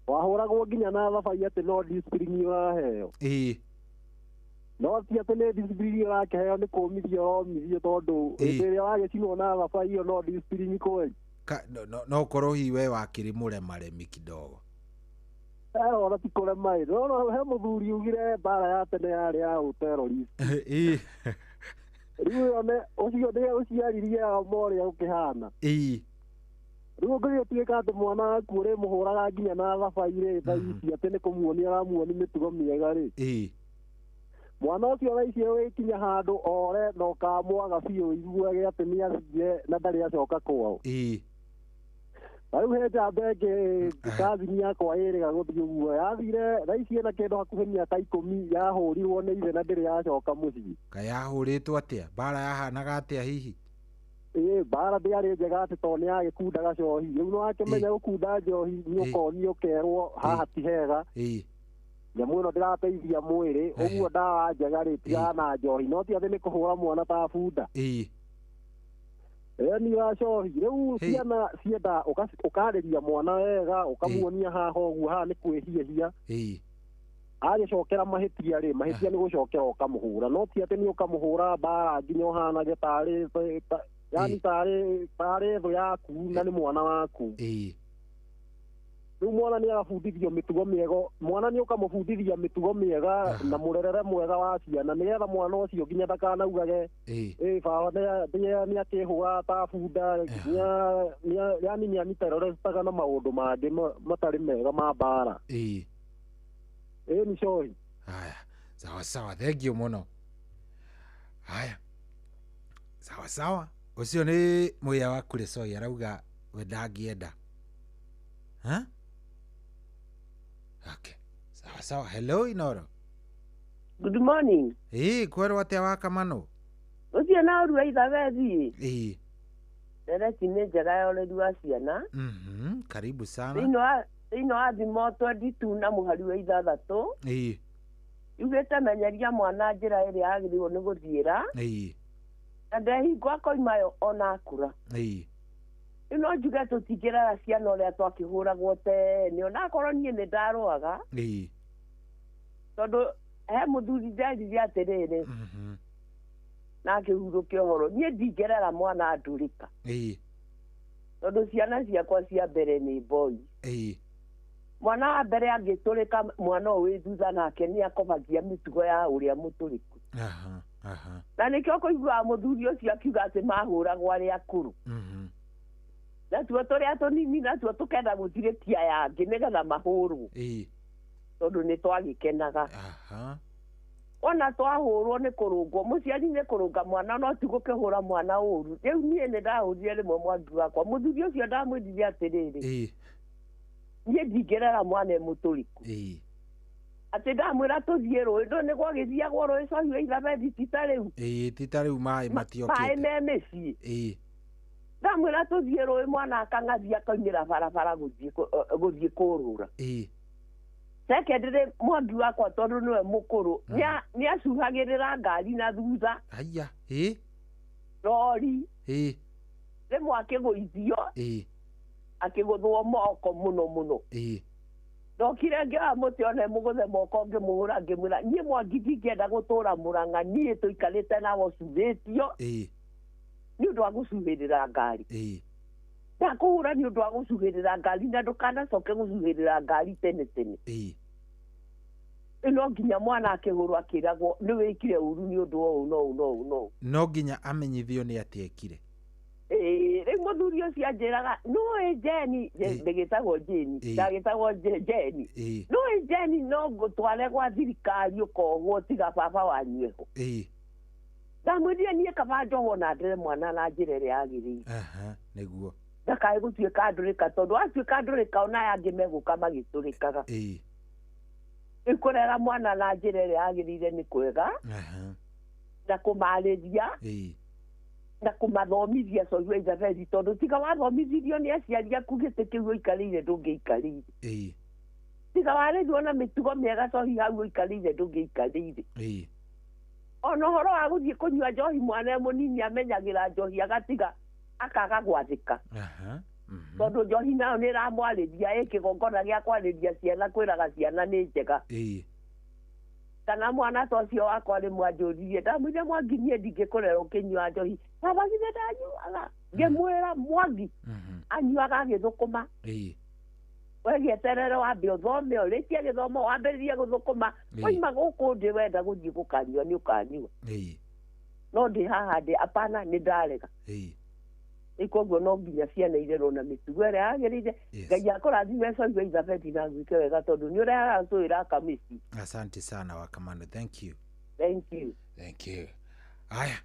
Speaker 4: Wahũragwo nginya na thabai atĩ no discipline ũraheo. No ti atĩ nĩ discipline ũrakĩheo nĩ kũmithio ũromithio tondũ rĩrĩa wagĩcinwo na thabai ĩyo no discipline kweli.
Speaker 11: No korwo hiwe wakĩrĩ mũremaremi kidogo.
Speaker 4: Ona ti kũrema ĩ. No he mũthuri ugire mbara ya tene yarĩ ya ũterrorist. Rĩu ũcio nĩ ũciaririe morĩa ũkĩhana. Rĩu ũngĩgĩtuĩka atĩ mwana waku ũrĩmũhũraga nginya na thabai rĩ thaa ici atĩ nĩ kũmuonia aramuonia mĩtugo mĩega rĩ. Mwana ũcio thaa ici wĩkinya handũ ore na ũkamwaga biũ ũiguage atĩ nĩ athire na ndarĩ acoka kwao. Rĩu he njamba ĩngĩ kazini yakwa ĩrĩga gũthiĩ ũguo yathire thaa ici ĩna kĩndũ hakuhĩ mĩaka 10 yahũrirwo nĩ ithe na ndĩrĩ yacoka mũciĩ.
Speaker 11: Kaĩ yahũrĩtwo atĩa? Mbara yahanaga atĩa hihi?
Speaker 4: Mbara ndĩarĩ njega atĩ tondũ nĩ yagĩkunda gacohi. Rĩu nĩ wakĩmenya gũkunda njohi nĩ ũkonio ũkerwo haha ti hega. Nyamũ ĩno ndĩrateithia mwĩrĩ, ũguo ndawa njega rĩ tigana njohi, no ti atĩ nĩ kũhũra mwana ta bunda. Ni gacohi. Rĩu ciana cienda ũkarĩria mwana wega ũkamuonia haha ũguo haha nĩ kwĩhiahia. Agĩcokera mahĩtia rĩ, mahĩtia nĩ gũcokera ũkamũhũra, no ti atĩ nĩ ũkamũhũra mbara nginya ũhanage tarĩ yani tarĩ thũ yaku na nĩ mwana waku. Rĩu mwana nĩ agabundithio mĩtugo mĩega, mwana nĩ ũkamũbundithia mĩtugo mĩega na mũrerere mwega wa ciana nĩgetha mwana ũcio nginya ndakanaugage baba nĩ akĩhũra ta bunda, yani nĩ aniterorestaga na maũndũ mangĩ matarĩ mega ma mbara. Ni Sohi.
Speaker 11: Haya, sawa, thank you mũno. Haya, sawa. Ũcio nĩ mũhĩa wa kũrĩ Sohi arauga we ndangĩenda. Okay. Sawa. Hello Inoro.
Speaker 21: Good morning.
Speaker 11: Kwerwo atĩa wa Kamano?
Speaker 21: Ũcio na ũru aitha wethi. Dereti nĩ njega ya ũreri wa ciana.
Speaker 11: Karibu sana.
Speaker 21: Thĩinĩ wa thimo 22 na mũhari wa 6. Yugĩte menyeria mwana njĩra ĩrĩa agĩrĩirwo nĩ gũthiĩra. Na ndehingwo akoimayo ona akũra. No njuge tũtingĩrera ciana ũrĩa twakĩhũragwo tene ona akorwo niĩ nĩ ndarũaga. Tondũ he mũthuri nderire atĩrĩrĩ na akĩhurũkia ũhoro, niĩ ndingĩrera mwana ndũrĩka. Tondũ ciana ciakwa cia mbere nĩ boy. Mwana wa mbere angĩtũrĩka mwana ũyũ wĩ thutha nake nĩ akomagia mĩtugo ya ũrĩa mũtũrĩku. Na nĩkĩo kũiguaga mũthuri ũcio akiuga atĩ mahũragwo arĩa akũrũ. Natuo tũrĩa tũnini natuo tũkenda gũthirĩkia yangĩ nĩgetha mahũrwo. Tondũ nĩ twagĩkenaga. Ona twahũrwo nĩ kũrũngwo, mũciari nĩ kũrũnga mwana no ti gũkĩhũra mwana ũru. Rĩu niĩ nĩ ndahũrire rĩmwe mwangi wakwa, mũthuri ũcio ndamwĩrire atĩrĩrĩ niĩ ndingĩrera mwana mũtũriku. Atĩ ndamwĩra tũthiĩ rũĩ, ndũ nĩ gwagĩthiagwo rũĩ Sohi wa Ithabethi tita rĩu.
Speaker 11: Tita rĩu maĩ matiokĩte.
Speaker 21: Maĩ me mĩciĩ. Ndamwĩra tũthiĩ rũĩ mwana akang'athia akaumĩra barabara gũthiĩ kũrũra. Secondly mwangi wakwa tondũ nĩwe mũkũrũ nĩ acuhagĩrĩra ngari na thutha. Lori. Rĩmwe akĩgũithio. Akĩgũthwo moko mũno. Ndokire ngira muti one muguthe moko ngimuhura ngimwira nie Mwangi ngienda gutura Murang'a nie tuikarite na wocuthitio ni undu wa gucuhirira ngari ndakuhura ni undu wa gucuhirira ngari na ndukanacoke gucuhirira ngari tene ino nginya mwana akihurwo akiragwo ni wikire uru ni undu no
Speaker 11: no nginya amenyithio ni ati ekire
Speaker 21: rä muthuri å cio anjäraga no Jeni ndägätagwo Jeni ndagätagwo Jeni no Jeni no ngå tware gwa thirikari å kohwo tiga baba wanyueho ndamwĩrire niĩ kaba njohwo na ndere mwana na njĩra ĩrĩa yagĩrĩire
Speaker 11: nĩguo
Speaker 21: ndakaĩ gũtuĩka ndũrĩka tondũ atuĩka ndũrĩka ona aya angĩ megũka magĩtũrĩkaga ĩkũrera mwana na njĩra ĩrĩa yagĩrĩire nĩ kwega na kũmarĩria na kumathomithia coiwe Izabeli tondu tiga wathomithirio ni aciari aku gĩtĩ kĩu ũikarĩire ndũngĩikarĩire tiga warĩrio na mĩtugo mĩega cohi hau ũikarĩire ndũngĩikarĩire ona ũhoro wa gũthiĩ kũnyua njohi mwana mũnini amenyagĩra njohi agatiga akaga gwathĩka tondu njohi nayo nĩ ĩramwarĩria kĩgongona gĩa kwarĩria ciana kwĩraga ciana nĩ njega kana mwana ta ũcio wakwa nĩ mwanjũririe ndamwĩre Mwangi niĩ ndingĩkũrera ũkĩnyua njohi baba githĩ ndanyuaga ngĩmwĩra Mwangi anyuaga agĩthũkũma wegĩeterere wambe ũthome ũrĩkie gĩthomo wambĩrĩrie gũthũkũma oima gũkũ ndĩ wenda gũthiĩ gũkanyua nĩ ũkanyua no ndĩ haha ndĩ apana nĩ ndarega koguo no nginya ciana irerwo na mĩtugo ĩrĩa yagĩrĩire Ngai akũrathime coiwe Izabeli na gwĩke wega tondũ nĩ ũrehaga tũĩra kamĩci.
Speaker 11: Asante sana Wakamano, thank you. Aya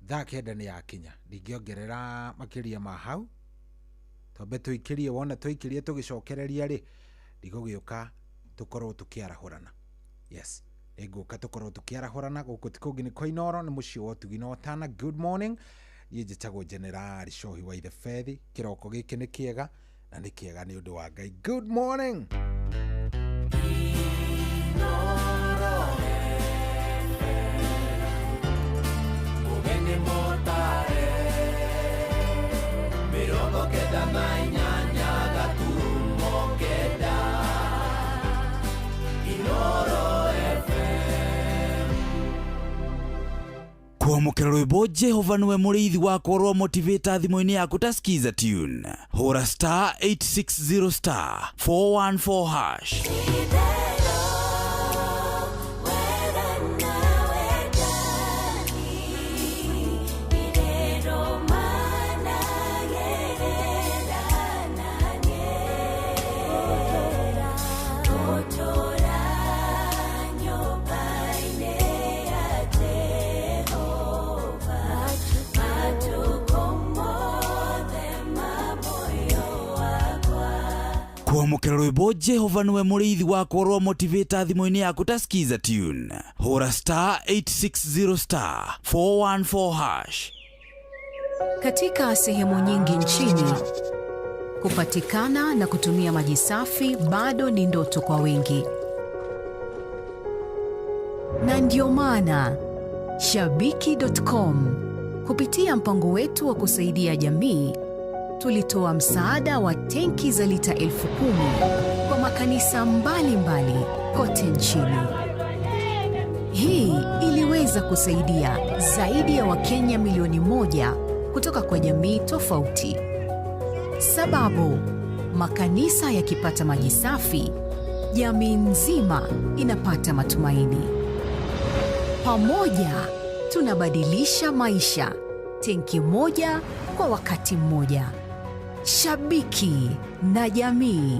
Speaker 11: thaa kenda nĩ yakinya ndingĩongerera makĩria ma hau tombe tũikĩrie wona tũikĩrie tũgĩcokereria rĩ ndigũgĩũka tũkorwo tũkĩarahũrana yes nĩngũka tũkorwo tũkĩarahũrana gũkũ ti kũngĩ nĩ kwa Inooro nĩ mũciĩ wa ũtugi na Otana. Good morning, niĩ njĩtagwo General Cohi wa Ithebeli. Kĩroko gĩkĩ nĩ kĩega na nĩ kĩega nĩ ũndũ wa Ngai. Good morning.
Speaker 5: Kwamũkĩra rwĩmbo Jehova nĩwe mũrĩithi wakwa rwa motivator thimũ-inĩ yaku ta skiza tune hũra star 860 star 414 hash. Kwamũkĩra rwĩmbo Jehova nĩwe mũrĩithi wakwa rwa motivator thimũ-inĩ yaku ta skiza tune hũra star 860 star 414 hash.
Speaker 9: Katika sehemu nyingi nchini kupatikana na kutumia maji safi bado ni ndoto kwa wengi, na ndio maana Shabiki.com kupitia mpango wetu wa kusaidia jamii tulitoa msaada wa tenki za lita 10,000 kwa makanisa mbalimbali kote nchini. Hii iliweza kusaidia zaidi ya Wakenya milioni 1 kutoka kwa jamii tofauti. Sababu makanisa yakipata maji safi, jamii nzima inapata matumaini. Pamoja tunabadilisha maisha, tenki moja kwa wakati mmoja. Shabiki na jamii.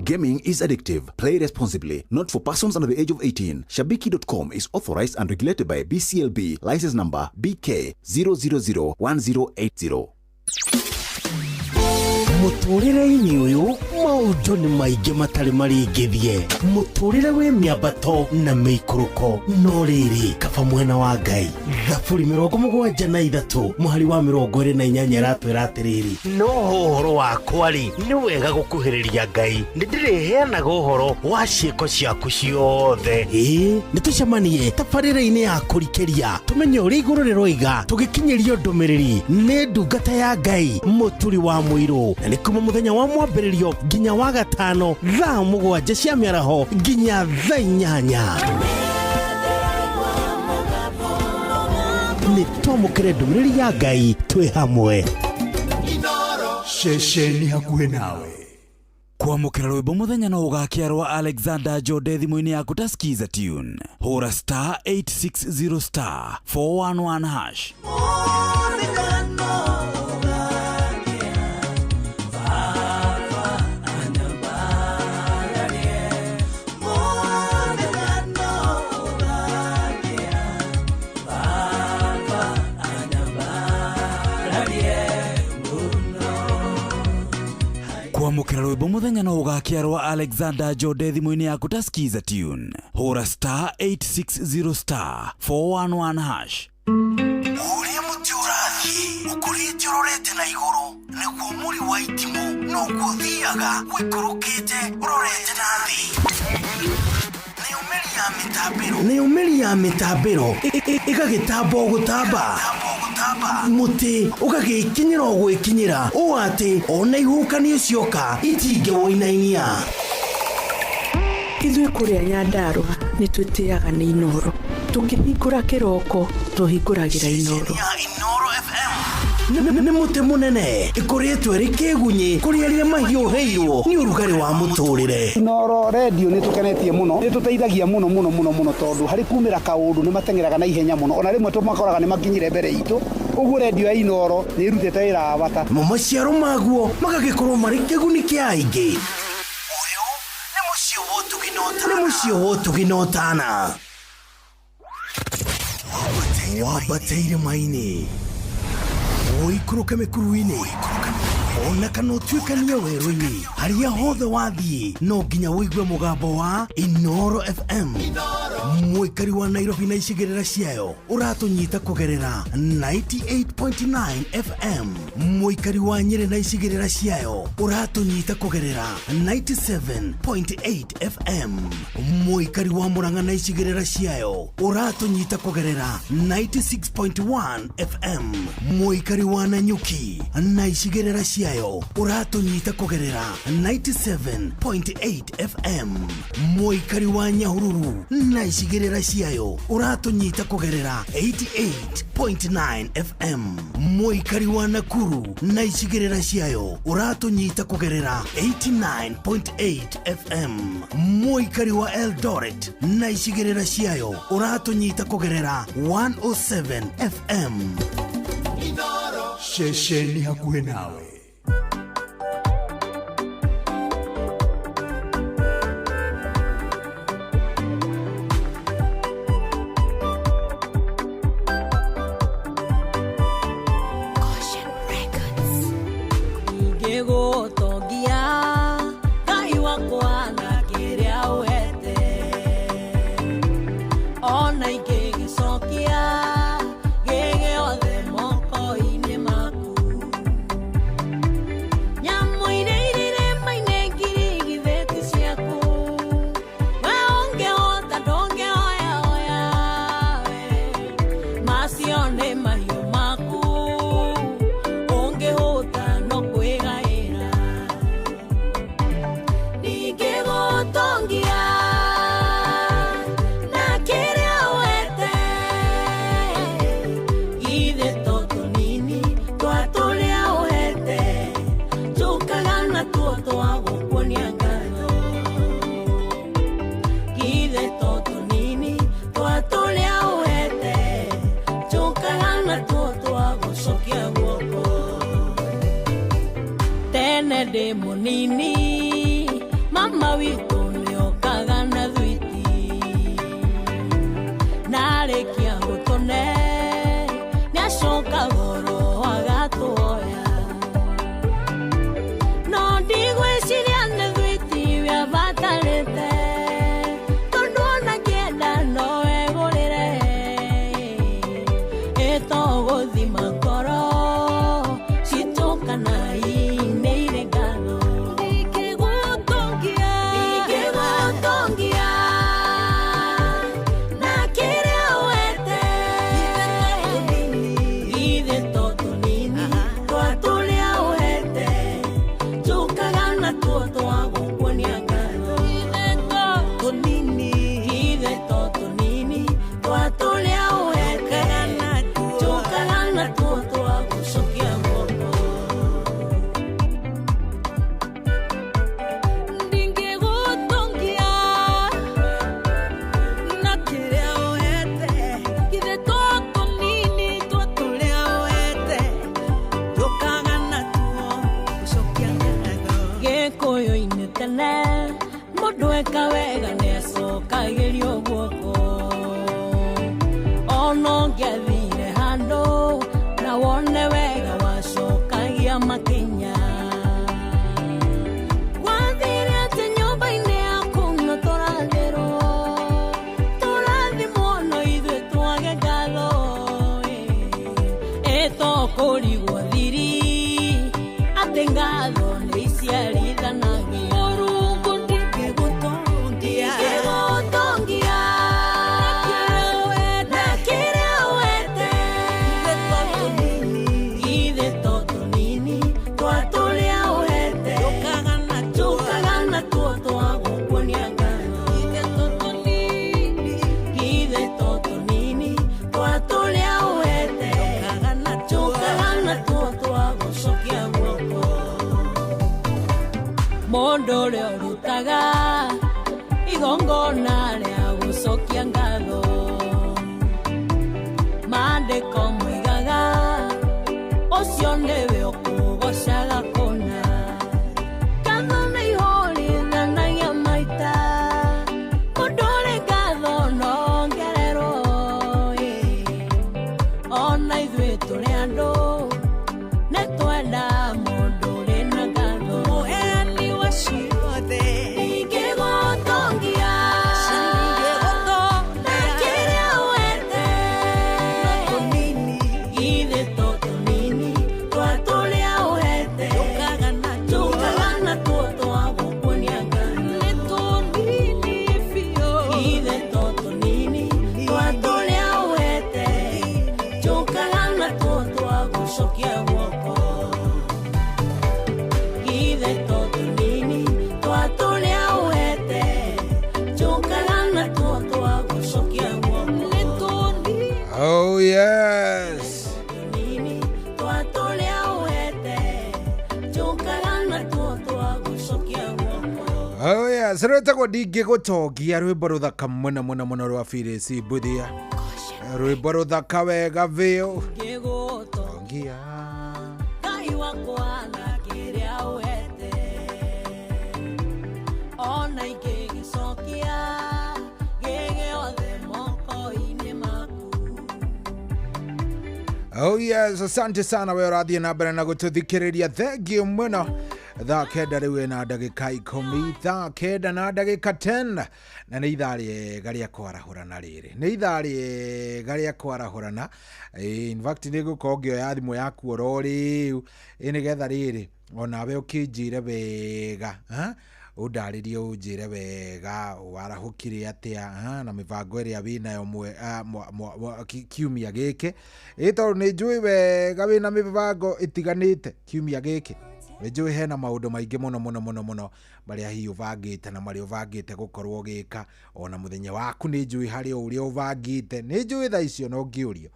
Speaker 23: Gaming is addictive. Play responsibly. Not for persons under the age of 18. Shabiki.com is authorized and regulated by BCLB. License number BK 0001080.
Speaker 8: Mũtũrĩre-inĩ ũyũ maundu ni maige matari maringithie muturire we miambato na miikuruko no riri kaba mwena wa Ngai Thaburi 73 muhari wa 28 ratwira atiriri no horo wakwa ri ni wega gukuhiriria Ngai ndiriheanaga uhoro wa ciiko ciaku ciothe nitucemanie tabarĩra-inĩ ya kũrikĩria tumenye ũrĩa igũrũ rĩroiga tũgĩkinyĩrio ndũmĩrĩri nĩ ndungata ya Ngai mũturi wa mũirũ na nĩ kuma mũthenya wa mwambĩrĩrio nginya wa gatano thaa 7 cia mĩaraho nginya thaa 8 nĩ twamũkĩre ndũmĩrĩri ya Ngai twĩ hamwe
Speaker 5: ceceni hakuhĩ nawe kwamũkĩra rwĩmbo mũthenya no ũgakĩarwo Alexander Jode thimũ-inĩ yaku ta skiza tune hũra star 860 star 411 hash kwamũkĩra rwĩmbo mũthenya no ũgakĩarwo Alexander Jode thimũ-inĩ yaku ta skiza tune hũra star 860 star 411 hash
Speaker 8: ũrĩa mũtĩ ũrathiĩ ũkũrĩte ũrorete na igũrũ nĩguo mũri wa itimũ no gũthiaga wĩkũrũkĩte ũrorete na thĩ nĩ ũmĩri ya mĩtambĩro ĩgagĩtamba gũtamba muti ũgagĩkinyĩra gwĩkinyĩra ũũ atĩ ona ihukanio cioka itingĩwoinainia
Speaker 10: ithuĩ kũrĩa Nyandarua nĩ twĩtĩaga nĩ Inoro tũkĩhingũra kĩroko tũhingũragĩra Inoro
Speaker 8: nĩ mũtĩ mũnene ĩkoretwo ĩrĩ kĩgunyi kũrĩa rĩrĩa mahiũhĩirwo nĩ ũrugarĩ wa mũtũrĩre
Speaker 15: Inoro radio nĩ tũkenetie mũno nĩ tũteithagia mũno tondũ harĩ kumĩra kaũndũ nĩ matengeraga na ihenya mũno ona rĩmwe tũmakoraga nĩ makinyire mbere itũ ũguo radio ya Inoro nĩ irutĩte wĩra wa bata
Speaker 8: maciaro maguo magagĩkorwo marĩ kĩguni kĩa aingĩ nĩ mũciĩ wa ũtuginotana wambateire maini ũikũrũke mĩkuru-inĩ ona kana ũtuĩkanie werũ-inĩ harĩa hothe wathiĩ no nginya wĩigue mũgambo wa Inoro FM mũikari wa Nairobi na icigĩrĩra ciayo ũratũnyita kũgerera 98.9 FM mũikari wa Nyĩrĩ na icigĩrĩra ciayo ũratũnyita kũgerera 97.8 FM mũikari wa Murang'a na icigĩrĩra ciayo ũratũnyita kũgerera 96.1 FM mũikari wa Nanyuki na icigĩrĩra ciayo ũratũnyita kũgerera 97.8 FM mũikari wa Nyahururu na icigĩrĩra ciayo ũratũnyita kũgerera 88.9 FM mũikari wa Nakuru na icigĩrĩra ciayo ũratũnyita kũgerera 89.8 FM mũikari wa Eldoret na icigĩrĩra ciayo ũratũnyita kũgerera 107 FM
Speaker 5: ceceni hakuhĩ nawe
Speaker 3: ndĩ mũnini mama witũ nĩokaga na thwiti narĩkia gũtũne nĩacoka goro agatuoya no ndigwĩciria
Speaker 11: Sirwetagwo ndingĩgũtongia rwĩmbo rũthaka mũno mũno mũno rwa Phyllis Mbuthia, rwĩmbo rũthaka wega biũ. Tongia Ngai wakwa na kĩrĩa wete, ona ingĩgĩcokia gĩgĩothe moko-inĩ maku. Oh yes, asante sana we ũrathiĩ na mbere na gũtũthikĩrĩria. Thengiũ mũno. Thaa kenda rĩu na ndagĩka 10, thaa kenda na ndagĩka 10, na nĩ ithaa rĩega rĩa kwarahũrana rĩrĩ, nĩ ithaa rĩega rĩa kwarahũrana. In fact nĩ gũkorwo ngĩoya thimũ yaku oro rĩu nĩgetha rĩrĩ onawe ũkĩnjĩre wega, ũndarĩrie ũnjĩre wega warahũkire atĩa na mĩbango ĩrĩa wĩnayo kiumia gĩkĩ, tondũ nĩ njũĩ wega wĩna mĩbango ĩtiganĩte kiumia gĩkĩ. Nĩnjũĩ hena maũndũ maingĩ mũno mũno mũno mũno marĩa hihi ũbangĩte na marĩa ũbangĩte gũkorwo gĩka, ona mũthenya waku nĩnjũĩ harĩ ũrĩa ũbangĩte, nĩnjũĩ thaa icio no ngĩũrio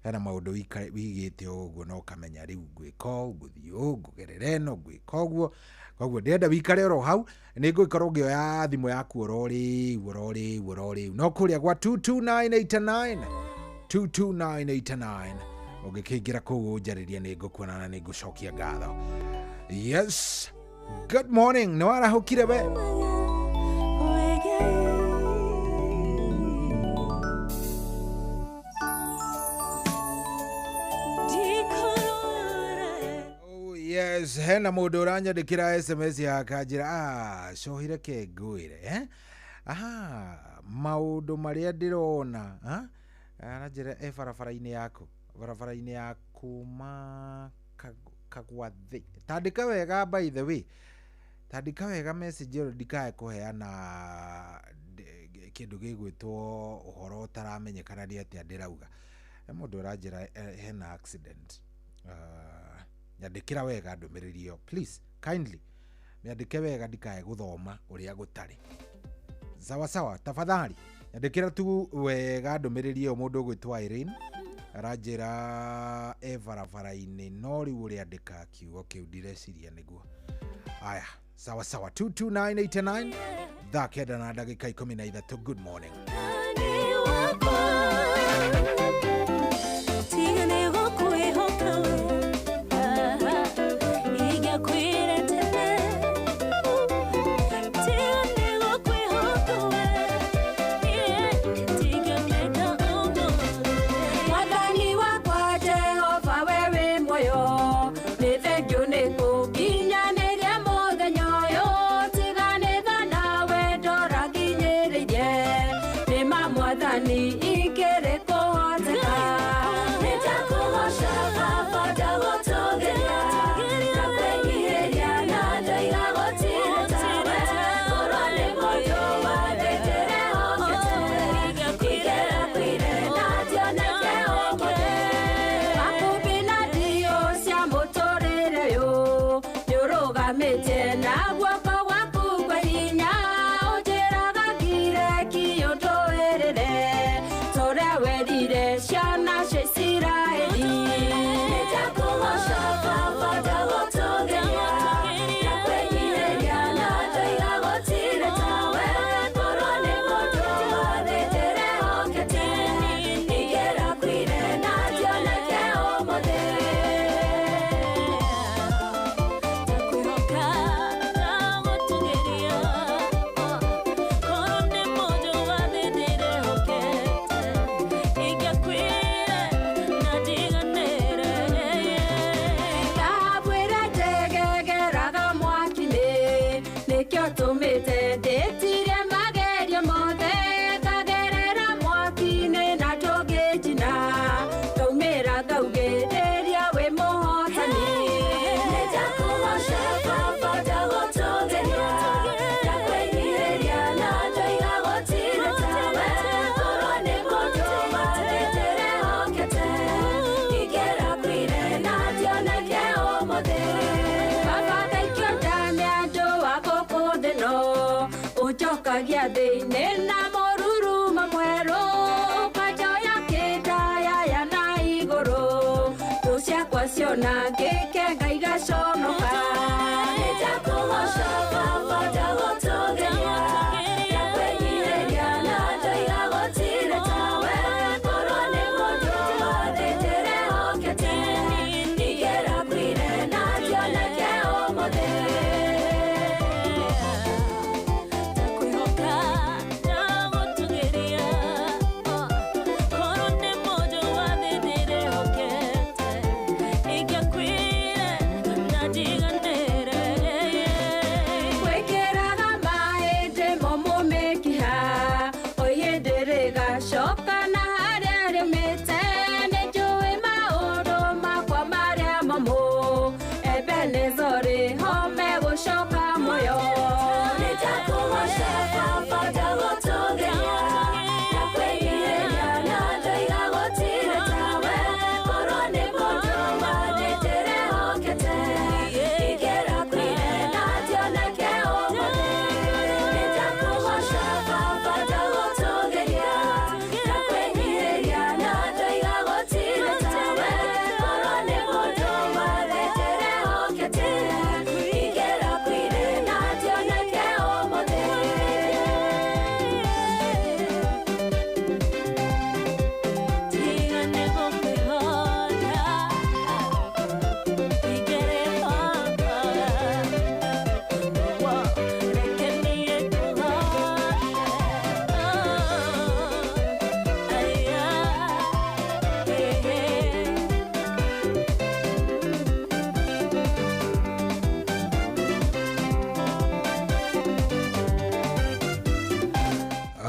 Speaker 11: hena maũndũ wigĩte ũguo no kamenya rĩu ngwĩka ũũ, ngũthiĩ ũũ, ngũgerera ĩno, ngwĩka ũguo. Koguo ndĩrenda wikare oro hau, nĩngũgĩkorwo ngĩoya thimũ yaku oro rĩu no kũrĩa gwa 22989 22989 ũngĩkĩingĩra kũu ũnjarĩrie nĩngũkuona na nĩngũcokia ngatho. Yes, good morning. Nĩ warahũkire we? Oh yes, hena mũndũ ũranyandĩkĩra SMS ya kanjĩra cohire ke ngwĩre maũndũ marĩa ndĩrona na njĩra barabara-inĩ yaku, barabara-inĩ ya kuma Kagwathĩ. Tandĩka wega by the way, tandika wega message ĩyo ndikae kũheana kĩndũ gĩgwĩtwo ũhoro ũtaramenyekana nĩ atĩa ndĩrauga. Mũndũ ũranjĩra hena accident. Nyandĩkĩra wega ndũmĩrĩri ĩyo please kindly nyandĩke wega ndikae gũthoma ũrĩa gũtarĩ. Sawa sawa tafadhali nyandĩkĩra tu wega ndũmĩrĩri ĩyo mũndũ ũgwĩtwo Irene aranjĩra barabara-inĩ no rĩu ũrĩa andĩka kiugo kĩu ndireciria nĩguo. Aya sawa sawa 22989 thaa kenda na ndagĩka 13. Good morning.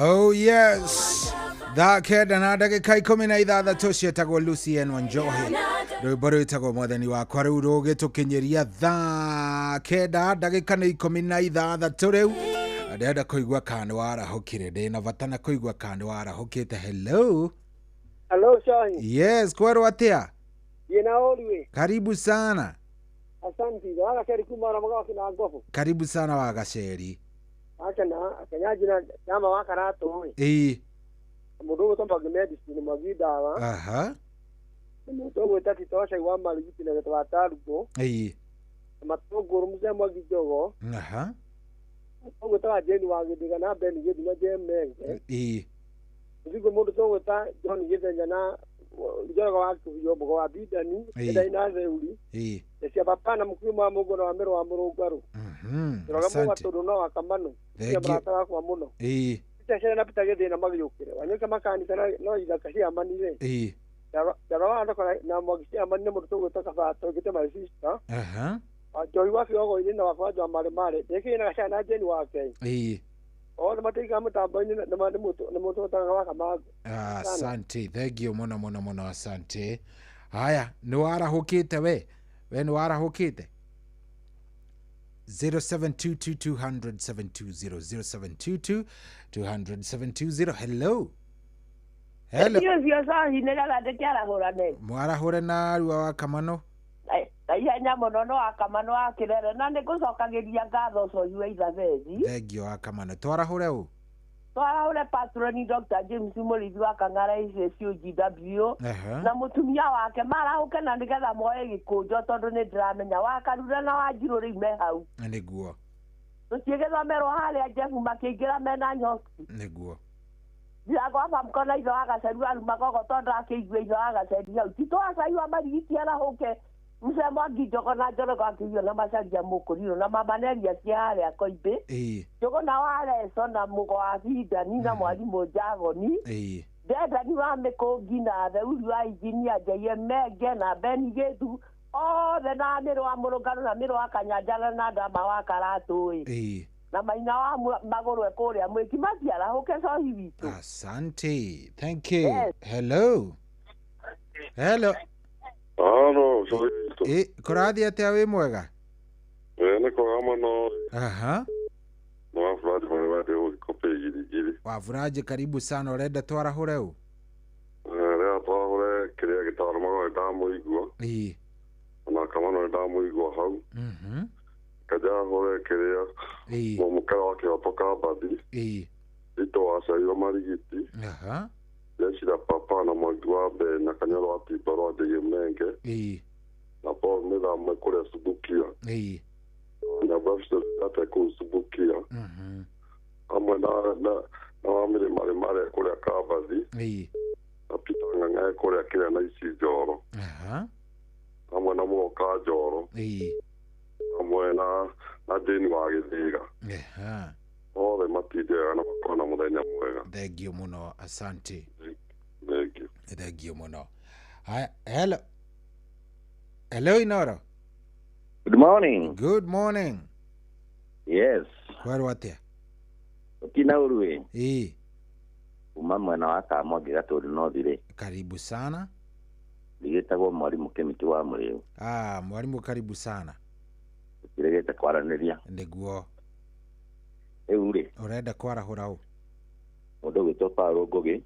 Speaker 11: Oh yes, thaa kenda na ndagĩka 16 cietagwo Lucien Wanjohi rwĩmbo rwĩtagwo mwathani wakwa rĩu rũgĩtũkinyĩria thaa thaa kenda ndagĩka nĩ 16 rĩu ndĩrenda kũigua kana warahũkire ndĩna bata na kũigua kana warahũkĩte. Hello
Speaker 2: Shahi.
Speaker 11: Yes, kwerwo atĩa?
Speaker 2: Yena oliwe.
Speaker 11: Karibu sana.
Speaker 2: Asante. Wagaceri kumara magaki na ngofu.
Speaker 11: Karibu sana Wagaceri.
Speaker 2: Akanyaji na nyama wakarato we. Mundu gutomba medicine magidawa.
Speaker 11: Aha.
Speaker 2: Mundu gwetati tosha iwa maligiti na twatarugo. Matogoro muze magijogo.
Speaker 11: Aha.
Speaker 2: Ogweta jeni wagidiga na beni gidi na jemenge. Ndigo mundu togweta John githenya na jogo wakuyo bogo wa bidani ina zeuri. Sia papa na mukuma mugono wa mero wa murugwaru. Roga mu watodo no akamano. Sia brata kwa muno. Sasa na pita gidi na magiyukire. Wanyeka makani kana no ida kashi amanire. Jarawa ndo na magisi amanire mundu togweta kafato gite my sister.
Speaker 11: Aha.
Speaker 2: Joy wa fiogo ine na wafajo mare deke ina kasha na jeni wake. Ole mateka mutamba ine na mutu tanga waka mago.
Speaker 11: Asante, thank you mono asante. Haya, ni warahũkĩte we ni warahũkĩte. 0722 200 Hello.
Speaker 21: Iyo sahi nega ndekiara hurane.
Speaker 11: Mwarahũre na ruwa wa kamano.
Speaker 21: Ihenya mũno no akamano akĩrere na nĩ ngũcokagĩria ngatho ũcio yue ithatheci.
Speaker 11: Thengio akamano twarahũre ũ?
Speaker 21: Twarahũre patroni Dr. James Mũrithi wa Kang'ara ICCUGW na mũtumia wake marahũke na nĩgetha moe gĩkũnjo tondũ nĩ ndĩramenya Wakarura na Wanjirũ rĩu me hau.
Speaker 11: Nĩguo.
Speaker 21: Tũtiĩgĩthomerwo harĩa Jefu makĩingĩra mena nyoki.
Speaker 11: Nĩguo.
Speaker 21: Ndiago hapa mkona itho Wagaceri arumagogo tondũ akĩigua itho Wagaceri hau. Titwacaiwa marigiti arahũke. Mse mwangi jogo na jorogo akijio na macaria mukuriro na mamaneria ciare akoibe. Jogo na wale sona mugo afida nina mwalimu Jagoni. Dada ni wa mekongi na the uri wa engineer Jeye Mege na Beni Gedu. The na mero wa Murugano na mero wa Kanyajala na Dama wa Karatu. Na maina wa magoro ekore mweki matia la hoke so hivitu.
Speaker 11: Asante. Thank you. Yes. Hello. Kurathi atia wi mwega?
Speaker 12: Nĩ kwega mũno.
Speaker 11: Aha.
Speaker 12: Wafuraji mwebade ũgĩkope igirigiri.
Speaker 11: Wafuraji karibu sana ũrenda twarahũre ũ?
Speaker 12: Rĩrĩa twarahũre kĩrĩa gĩtarũmaga ndamũigua. Ona kamano ndamũigua hau. Kajahũre kĩrĩa mũmũkara wa kĩhoto ka mbathi. Ito wacairwo marigiti.
Speaker 11: Aha.
Speaker 12: Yeshira papa na Mwangi wa Mbe na Kanyoro wa Tiparo wa Jeye Menge. Na Paul Mira mekuria Subukia. Na bafisho ata kusubukia. Amwe na wamiri mare kuria Kavazi. Na pitanga ngae kuria kile na isi joro. Amwe na mwoka joro. Amwe na deni wa Githiga. Ole matidea na makona muthenya mwega.
Speaker 11: Thengio muno asante.
Speaker 12: Thank you.
Speaker 11: Thengio muno. Hello Inoro.
Speaker 6: Good morning.
Speaker 11: Good morning.
Speaker 6: Yes.
Speaker 11: Kwerwo atia?
Speaker 6: Utina urue. Uma mwena wa Kamogi Gatũndũ North.
Speaker 11: Karibu sana.
Speaker 6: Ndigĩtagwo mwarimu Kĩmĩtĩ wa Mũrĩu.
Speaker 11: Mwarimu karibu sana.
Speaker 6: Ndigĩte kwaranĩria.
Speaker 11: Nĩguo.
Speaker 6: Eure.
Speaker 11: Ũrenda kwarahũra ũ?
Speaker 6: Mũndũ gwĩtwo Paulo Ngũgĩ.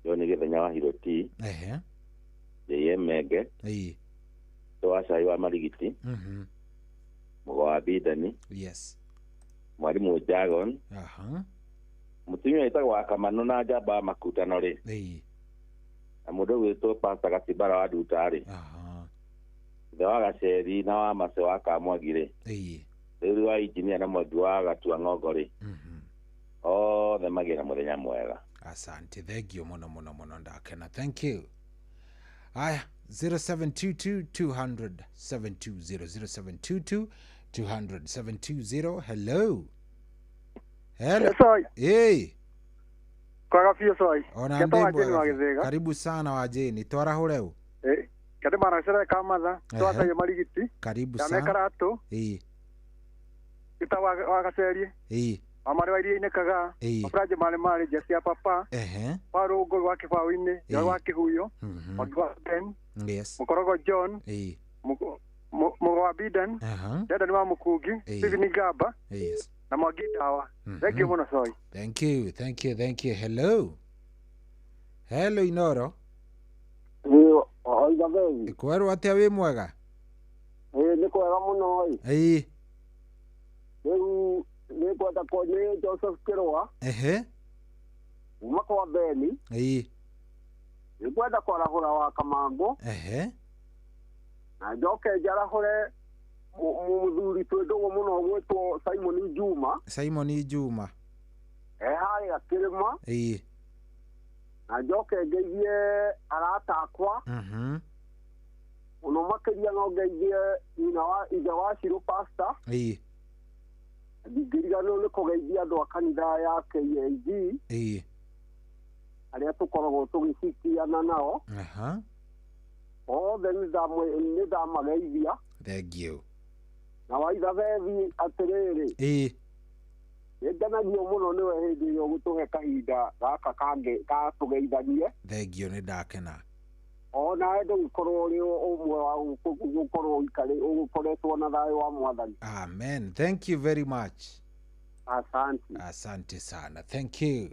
Speaker 6: John Gĩthenya wa Hiroti. Jeye Menge. Twacai wa marigiti. Mugo wa Bidani.
Speaker 11: Yes.
Speaker 6: Mwarimu Jagon. Mutumia wĩtagwo Akamano na Njamba Makutano rĩ. Na mũndũ gwĩtwo Pastor Gatibara wa Nduta rĩ. The Wagaceri na wa Mase wa Kamwangi rĩ. Rĩu wa engineer na Mwangi wa Gatua Ng'ongo rĩ. Othe magĩra mũthenya mwega.
Speaker 11: Asante, thengio mũno ndakena. Thank you. Aya, 0722 200 720 0722 200 720. Hello.
Speaker 19: Hey. Kwaga fio soi.
Speaker 11: Karibu sana wajeni. Twarahũre ũ?
Speaker 19: Kade maracera kamatha. Twacaria marigiti.
Speaker 11: Karibu sana.
Speaker 19: Ya mekaratu. Ita Wagaceri. Amare wa iria-inĩ kaga. Mafraje mare Jesia papa. Paro Ngũgĩ wa Kĩbaũ-inĩ. Ya wa Kĩhuyo. Mwangi wa Ben.
Speaker 11: Yes.
Speaker 19: Mũkorogo John. Mwa Bidan. Dada ni wa Mukugi. Stephen Gaba.
Speaker 11: Yes.
Speaker 19: Na Mwagi Dawa. Thank you muno soy.
Speaker 11: Thank you. Hello Inoro.
Speaker 13: Oiga vei.
Speaker 11: Kwero atia wi mwega?
Speaker 13: Ni kwega muno oi.
Speaker 11: Riu
Speaker 13: ni kwenda konye Joseph Kirwa. Uma kwa Beni. Ni kwenda kwa rahura wa Kamango. Na njoke njarahore muthuri twendogwo muno gwitwo Simon Juma. Hari akirima. Na njoke ngeithie arata akwa. Uno makiria no ngeithie ithe wa Shiro pastor. Ndigirigano nĩ kũgeithia andũ a kanitha ya KAG. Arĩa tũkoragwo tũgĩcikiana nao. Othe nĩ ndamageithia.
Speaker 11: Thank you.
Speaker 13: Na waitha bethi atĩrĩrĩ. Nĩngenagio mũno nĩwe hĩndĩ ĩrĩa ũgũtũhe kahinda gaka kangĩ gatũgeithanie.
Speaker 11: Thank you, nĩ ndakena.
Speaker 13: Ona ndũgĩkorwo ũrĩ ũmwe wa gũkorwo ũgũkoretwo na thayũ wa Mwathani.
Speaker 11: Amen. Thank you very much.
Speaker 13: Asante
Speaker 11: sana. Thank you.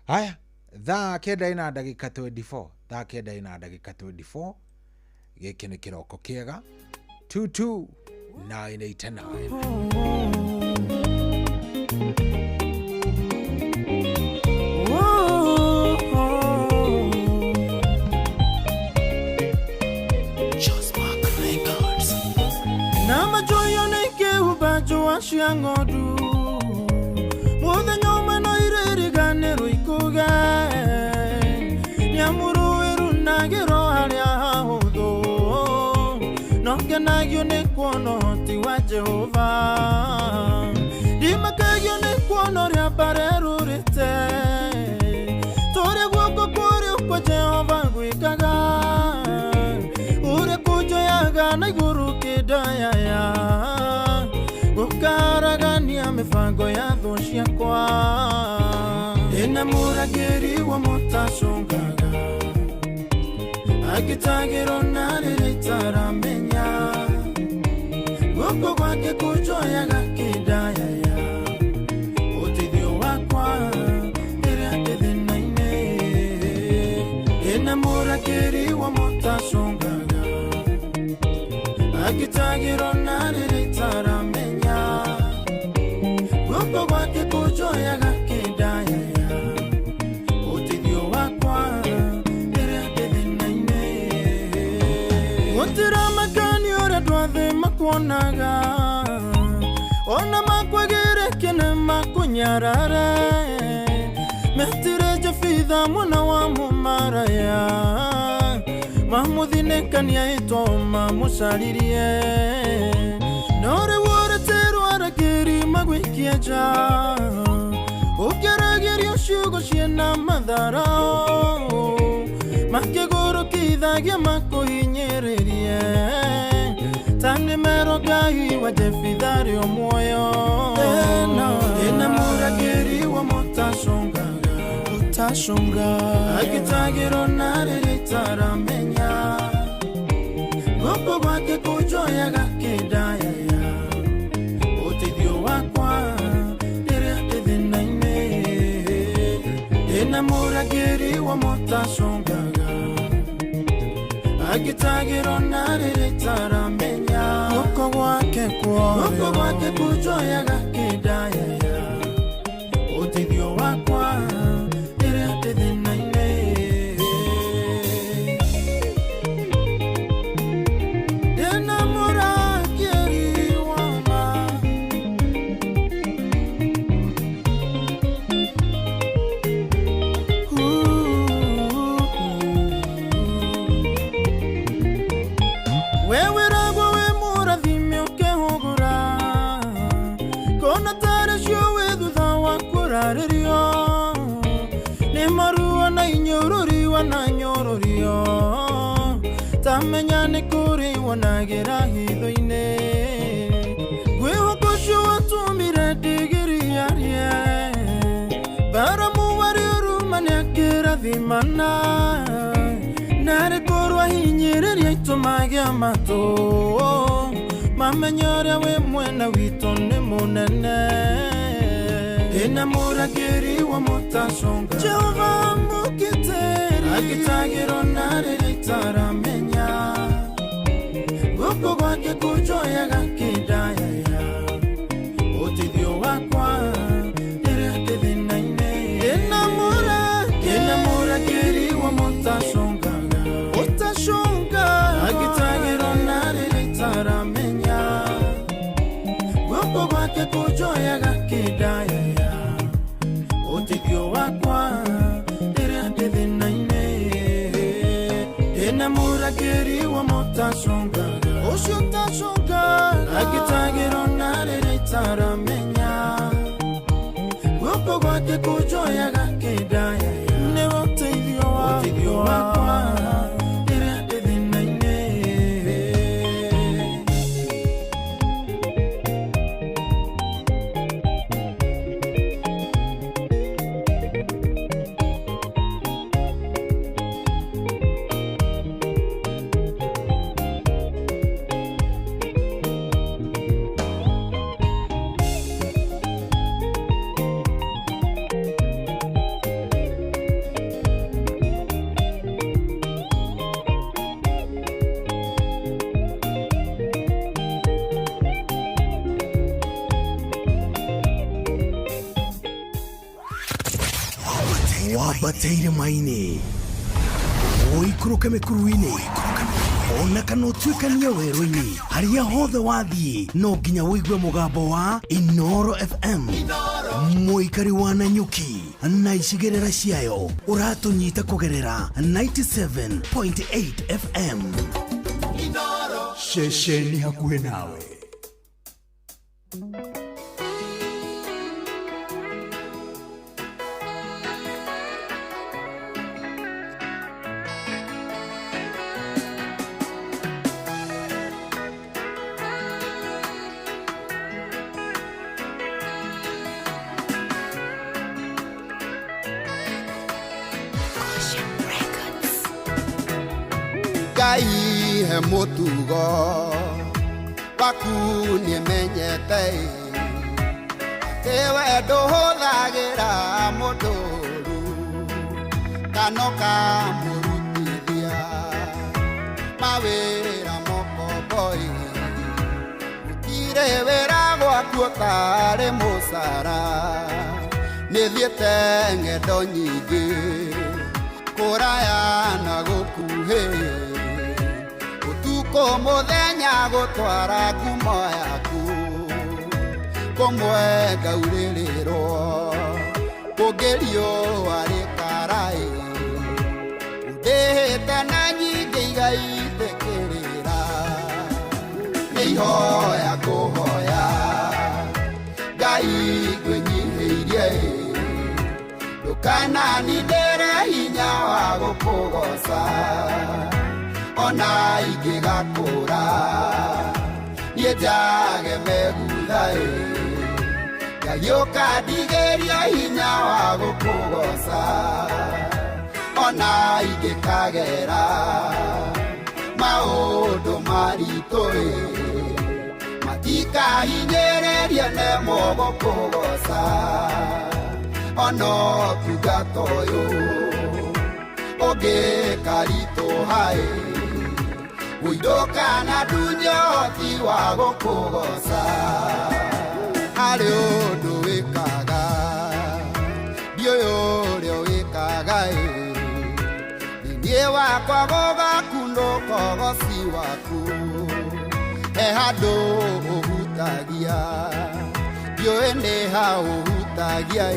Speaker 11: Haya, thaa kenda ina ndagĩka 24. Gĩkĩ nĩ kĩroko kĩega. 22989.
Speaker 17: Cia ng'ondu muthenya umwe no iririganĩrwo ikuge nĩamũrũĩru nagĩro harĩa hahũthũ no ngenagio nĩ kuona ũhoti wa Jehova ndimakagio nĩ kuona ũrĩa mbarerũrĩte tũrĩ guoko kũrĩ kwa Jehova gwĩkaga ũrĩa kũnjoyaga na igũrũ kĩndayaya Ukaragania mifango ya thũ ciakwa ĩna mũragĩri wa mũtacũngaga agĩtagĩrwo na rĩrĩa itaramenya guoko gwake kũnjoyaga kĩndayaya ũteithio wakwa rĩrĩa ndĩ thĩna-inĩ ĩna mũragĩri wa mũtacũngaga agĩtagĩrwo na rĩrĩa itaramenya Guoko gwake kũnjoyaga kĩndayaya ũteithio wakwa rĩrĩa ndĩ thĩna-inĩ gũtiramakania ũrĩa andũ a thĩ makuonaga ona makwagĩre kĩne makũnyarare metire Jefitha mwana wa mũmaraya mamũthinĩkania ĩtwo mamũcaririe no rĩu ũreterwo aragĩri magwĩkie nja ũkĩragĩrio ciugo ciĩna matharao makĩgũrũkithagia makũhinyĩrĩrie ta nĩmero Ngai wa Jefitha arĩ o muoyo ĩna mũragĩri wa mũtacũngaga agĩtagĩrwo na rĩrĩa itaramenya guoko gwake kũnjoyaga kĩndayaya ũteithio wakwa rĩrĩa ndĩ thĩna-inĩ ĩna mũragĩri wa mũtacũngaga agĩtagĩrwo na rĩrĩa itaramenya guoko gwake kũnjoyaga kĩndayaya ũteithio wakwa rĩrĩa ndĩ thĩna-inĩ ĩna mũragĩri wa ma we wĩragwo wĩ mũrathime ũkĩhũgũra kona tarĩ cio wĩ thutha wa kũrarĩrio nĩ maruo na inyũrũriwa na nyũrũrio tamenya nĩ kũrĩ wonagĩra hitho-inĩ gwĩhoka ũcio watũmire ndigiriarie baramu warĩ ũruma nĩ akĩrathimana narĩ kũrwa hinyĩrĩria tumagia mato mamenyore we mwena wito ni munene ina muragiri wa mutasonga Jehova mukiteri akitagiro nare ritaramenya guko gwake kujoya gakidaya ya utithio wakwa direte thinaine ina muragiri wa mutasonga akitagiro nare ritaramenya guko gwake kujoya gakidaya ya utithio wakwa direte thinaine ina muragiri wa mutasonga ushutashonga akitagiro nare ritaramenya guko gwake kujoya gakidaya ne utithio wakwa direte thinaine
Speaker 8: wabateire maine oikuruke mikuruine ona kana utwikania werũ-inĩ harĩa hothe wathiĩ no nginya wĩigue mũgambo wa Inoro FM mũikari wa Nanyuki na icigĩrĩra ciayo ũratũnyita kũgerera 97.8 FM Inoro ceceni hakuhĩ nawe.
Speaker 14: Ngai he mutugo waku nĩmenyete ewe ndũhũthagĩra mũndũru kanoka mũrutithia mawĩra mokomboi gũtirĩ wĩra gwaku ũtarĩ mũcara nĩthiĩte ng'endo nyingĩ kũraya na gũkuhĩ mũthenya gũtwara ngumo yaku kũmwe ngaurĩrĩrwo kũngĩrio arĩ karai ndĩhĩte na nyingĩ igaithĩkĩrĩra nĩihoya kũhoya Ngai ngwĩnyihĩirie ndũkananindĩre hinya wa gũkũgoca ona ingĩgakũra niĩ njage megutha Ngai ũkandigĩria hinya wa gũkũgoca ona ingĩkagera maũndũ maritũ matikahinyĩrĩrie nemo gũkũgoca ona ũtungata ũyũ ũngĩkaritũha Uidoka na dunya oti wa gũkũgoca harĩ ũndũ wĩkaga ndiũĩ ũrĩa wĩkaga thĩinĩ wakwa gũgakundũka ũgoci waku he handũ ũhutagia ndiũĩ nĩ ha ũhutagia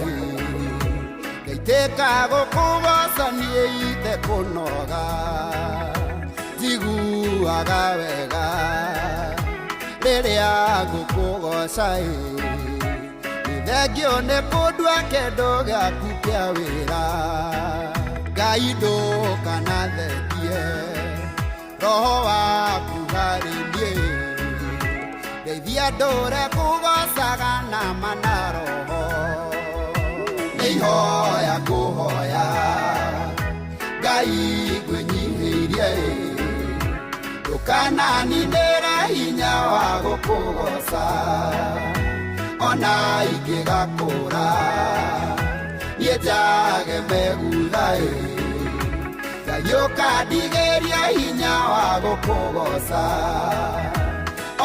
Speaker 14: ngaitĩka gũkũgoca niĩ itekũnoga njiguaga wega rĩrĩa ngũkũgoca nĩthengio nĩ kũndua kĩndũ gĩaku kĩa wĩra Ngai ndũkanathengie roho waku harĩ niĩ ndeithia ndũre kũgocaga na mana roho nĩihoya kũhoya Ngai ngwĩnyihĩirie Ndukana ninera hinya wa gukugoca ona ingigakura nie njage meguthaĩ ngayũka ndigeria hinya wa gukugoca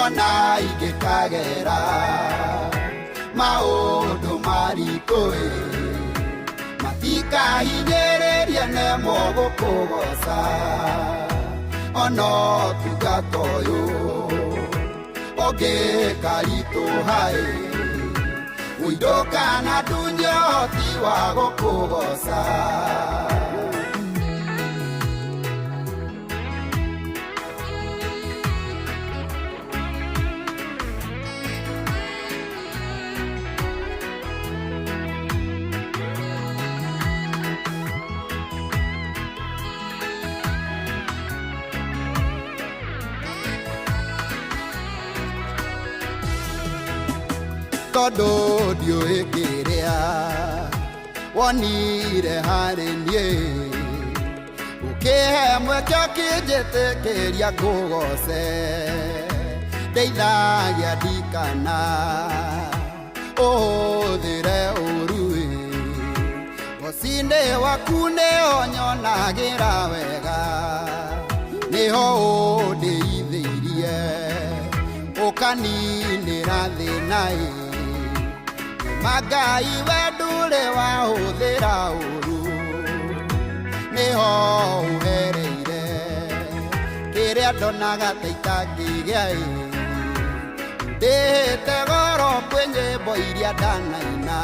Speaker 14: ona ingĩkagera maũndũ maritũĩ matikahinyĩrĩrie nemo gũkũgoca ono tungata ũyũ ũngĩkaritũhaĩ ũindũka na ndunye ũhoti wa gũkũgoca tondũ ndiũĩ kĩrĩa wonire harĩ niĩ ũkĩhe mweke ũkĩnjĩtĩkĩria ngũgoce ndeithagia ndikana ũhũthĩre ũruĩ mũciĩ-inĩ waku nĩho nyonagĩra wega nĩho ũndĩithĩirie ũkaninĩra thĩnaĩ Magai wedure wahũthĩra ũru nĩho ũhereire kĩrĩa ndonaga ta itangĩgĩaĩ ndĩhĩte goro kwĩ nyĩmbo iria ndanaina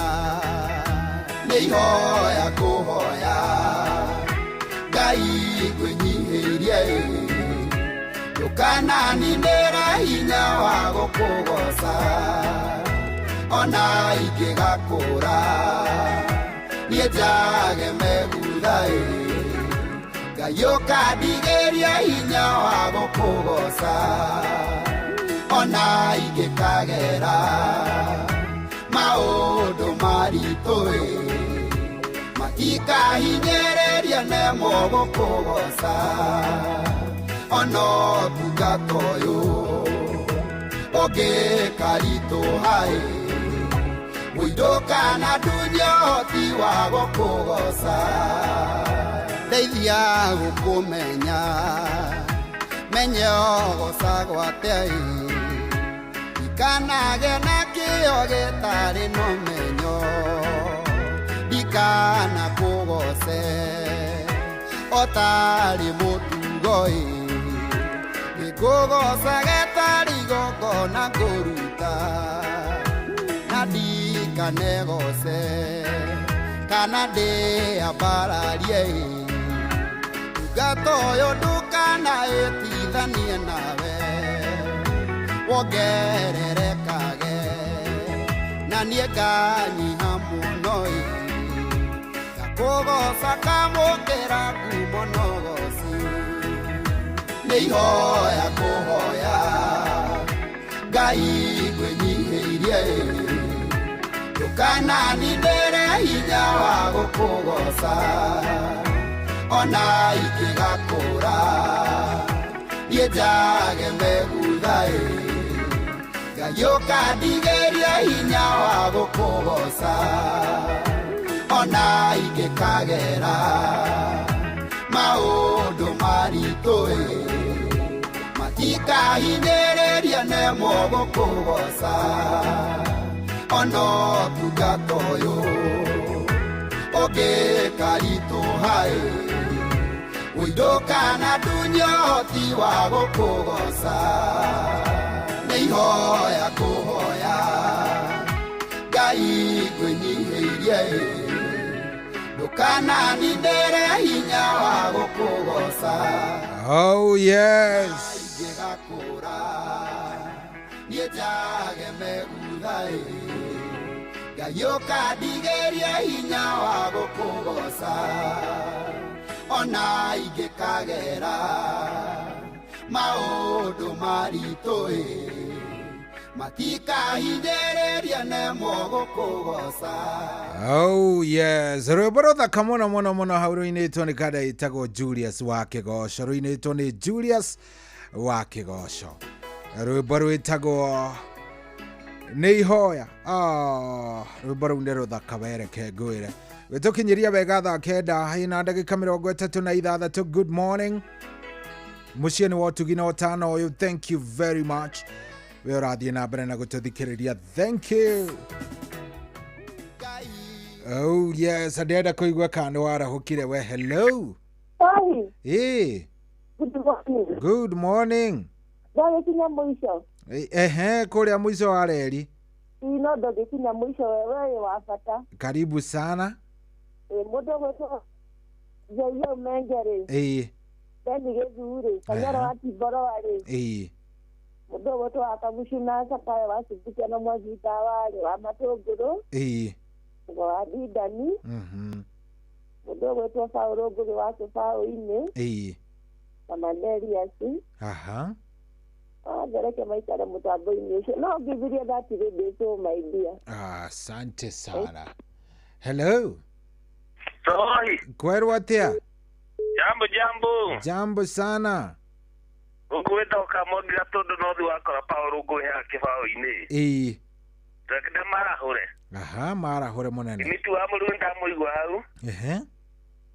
Speaker 14: nĩ ihoya ngũhoya Ngai ngwĩnyihĩrie ndũkananinĩra hinya wa gũkũgoca ona ingĩgakũra niĩ njage meguthaĩ ngayũka ndigĩria hinya wa gũkũgoca ona ingĩkagera maũndũ maritũĩ matikahinyĩrĩrie nemo gũkũgoca ono tungata ũyũ ũngĩkaritũhaĩ ũindũka na ndunye ũhoti wa gũkũgoca ndeithia gũkũmenya menye ũgoca gwateĩ ndikanage na kĩo gĩtarĩ na ũmenyo ndikana kũgoce ũtarĩ mũtugoĩ ngĩkũgoca gĩtarĩ igongona ngũruta na ndikanegoce kana ndĩambararie tungata ũyũ ndũkanaĩtithanie nawe wongererekage na niĩ nganyiha mũnoĩ ngakũgoca kamũkĩra ngumo nogoci nĩ ihoya ngũhoya Ngai ngwĩnyihĩrie ndũkananinĩre hinya wa gũkũgoca ona ingĩgakũra niĩ njage meguthaĩ ngayũka ndigĩrie hinya wa gũkũgoca ona ingĩkagera maũndũ maritũĩ matikahinyĩrĩrie nemo gũkũgoca ono tungata ũyũ ũngĩkaritũhaĩ ũindũka na ndunye ũhoti wa gũkũgoca nĩ ihoya ngũhoya Ngai ngwĩnyihĩrie ndũkananinĩre hinya wa gũkũgoca
Speaker 11: oh yes
Speaker 14: ingĩgakũra niĩ njage meguthaĩ ngayũka ndigĩrie hinya wa gũkũgoca ona ingĩkagera maũndũ maritũĩ matikahinyĩrĩrie nemo gũkũgoca
Speaker 11: oh yes rwĩmbo rũthaka mũno mũno mũno hau rũinĩtwo nĩ kada ĩtagwo Julius wa Kĩgoco rũinĩtwo nĩ Julius wa Kigoco. Rwimbo rwitagwo nĩ ihoya. Rwimbo rũu nĩ rũthaka wereke ngwĩre. Wĩtũkinyiria wega thaa kenda hĩna ndagĩka 36. Good morning. Mũciĩ nĩ wotugi na ũtano ũyũ. Thank you very much. We ũrathiĩ na mbere na gũtũthikĩrĩria. Thank you. Oh yes, ndĩrenda kũigua kana warahũkire we. Hello.
Speaker 21: Hi.
Speaker 11: Hey.
Speaker 21: Good morning.
Speaker 11: Good morning.
Speaker 21: Ndagĩkinya mũico.
Speaker 11: Kũrĩa mũico wa reri.
Speaker 21: No ndagĩkinya mũico wewe wa bata.
Speaker 11: Karibu sana.
Speaker 21: Mũndũ gwĩtwo Joyo Mengere. Beni Gĩthuri, Kanyaro wa Tibororĩ. Mũndũ gwĩtwo Akabushuna Sakayo wa Subukia na Mwagita warĩ wa Matũngũrũ. Wa Didani. Mũndũ gwĩtwo Paulo Ngũrũ wa Kĩbaũ-inĩ. Na Manderiasi. Ngereke maikare mũtambo-inĩ ũcio. No ngĩthirie thati rĩndĩ my dear.
Speaker 11: Asante sana. Hello.
Speaker 16: Sohi.
Speaker 11: Kwerwo atĩa?
Speaker 16: Jambo.
Speaker 11: Jambo sana.
Speaker 16: Ũgwĩta ũkamwongira tondũ no thĩ wakora Paulo Ngũrũ ya Kĩbaũ-inĩ. Tũkĩnda marahũre.
Speaker 11: Marahũre mũnene.
Speaker 16: Imitu wa mũrũi ndamũigua hau.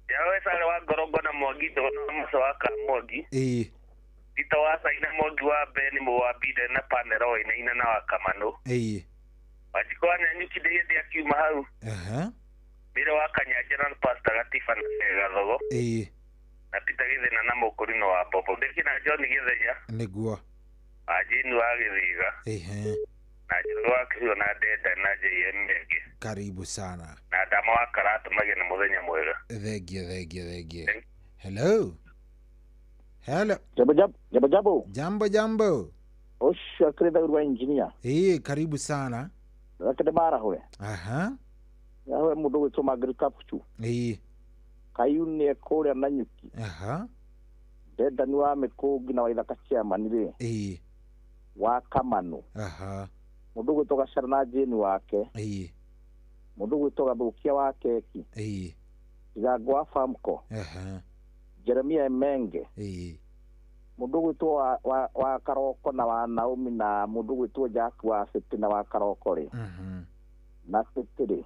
Speaker 16: Yawe sare wa Ngorongo na Mwangi na Musa wa Kamwangi. Ita wa Saina Mwangi wa Beni Mwabide na Panero ina na wa Kamano. Wachikwa nyanyukide hĩndĩ akiuma hau. Mbere wa Kanyanjĩra na Pastor Gatifa na Gathogo. Na Peter Githina na Mũkũrino wa Popo. Ndĩkina John Githenya.
Speaker 11: Nĩguo.
Speaker 16: Ajini wa Githiga. Na Njũgũ wa Kĩhiũ na Ndenda na JM Menge.
Speaker 11: Karibu sana.
Speaker 16: Na Ndama wa Karatu magĩe na mũthenya mwega.
Speaker 11: Thengie. Hello.
Speaker 20: Jambo. Osha kreda urwa engineer.
Speaker 11: Karibu sana.
Speaker 20: Rakade marahwe. Yawe mũndũ gwĩtwo Margaret Kapuchu. Kayuni kũrĩa Nanyuki. Ndenda ni wa Mĩkũngi na Waithaka chairman rĩ. Wa Kamano. Mũndũ gwĩtwo Gacara na Jane wake. Mũndũ gwĩtwo Gathũkia wa Keki. Igango wa Famco. Jeremia Menge. Mũndũ gwĩtwo wa Karoko na wa Naomi na mũndũ gwĩtwo Jack wa City na wa Karoko rĩ. Na City.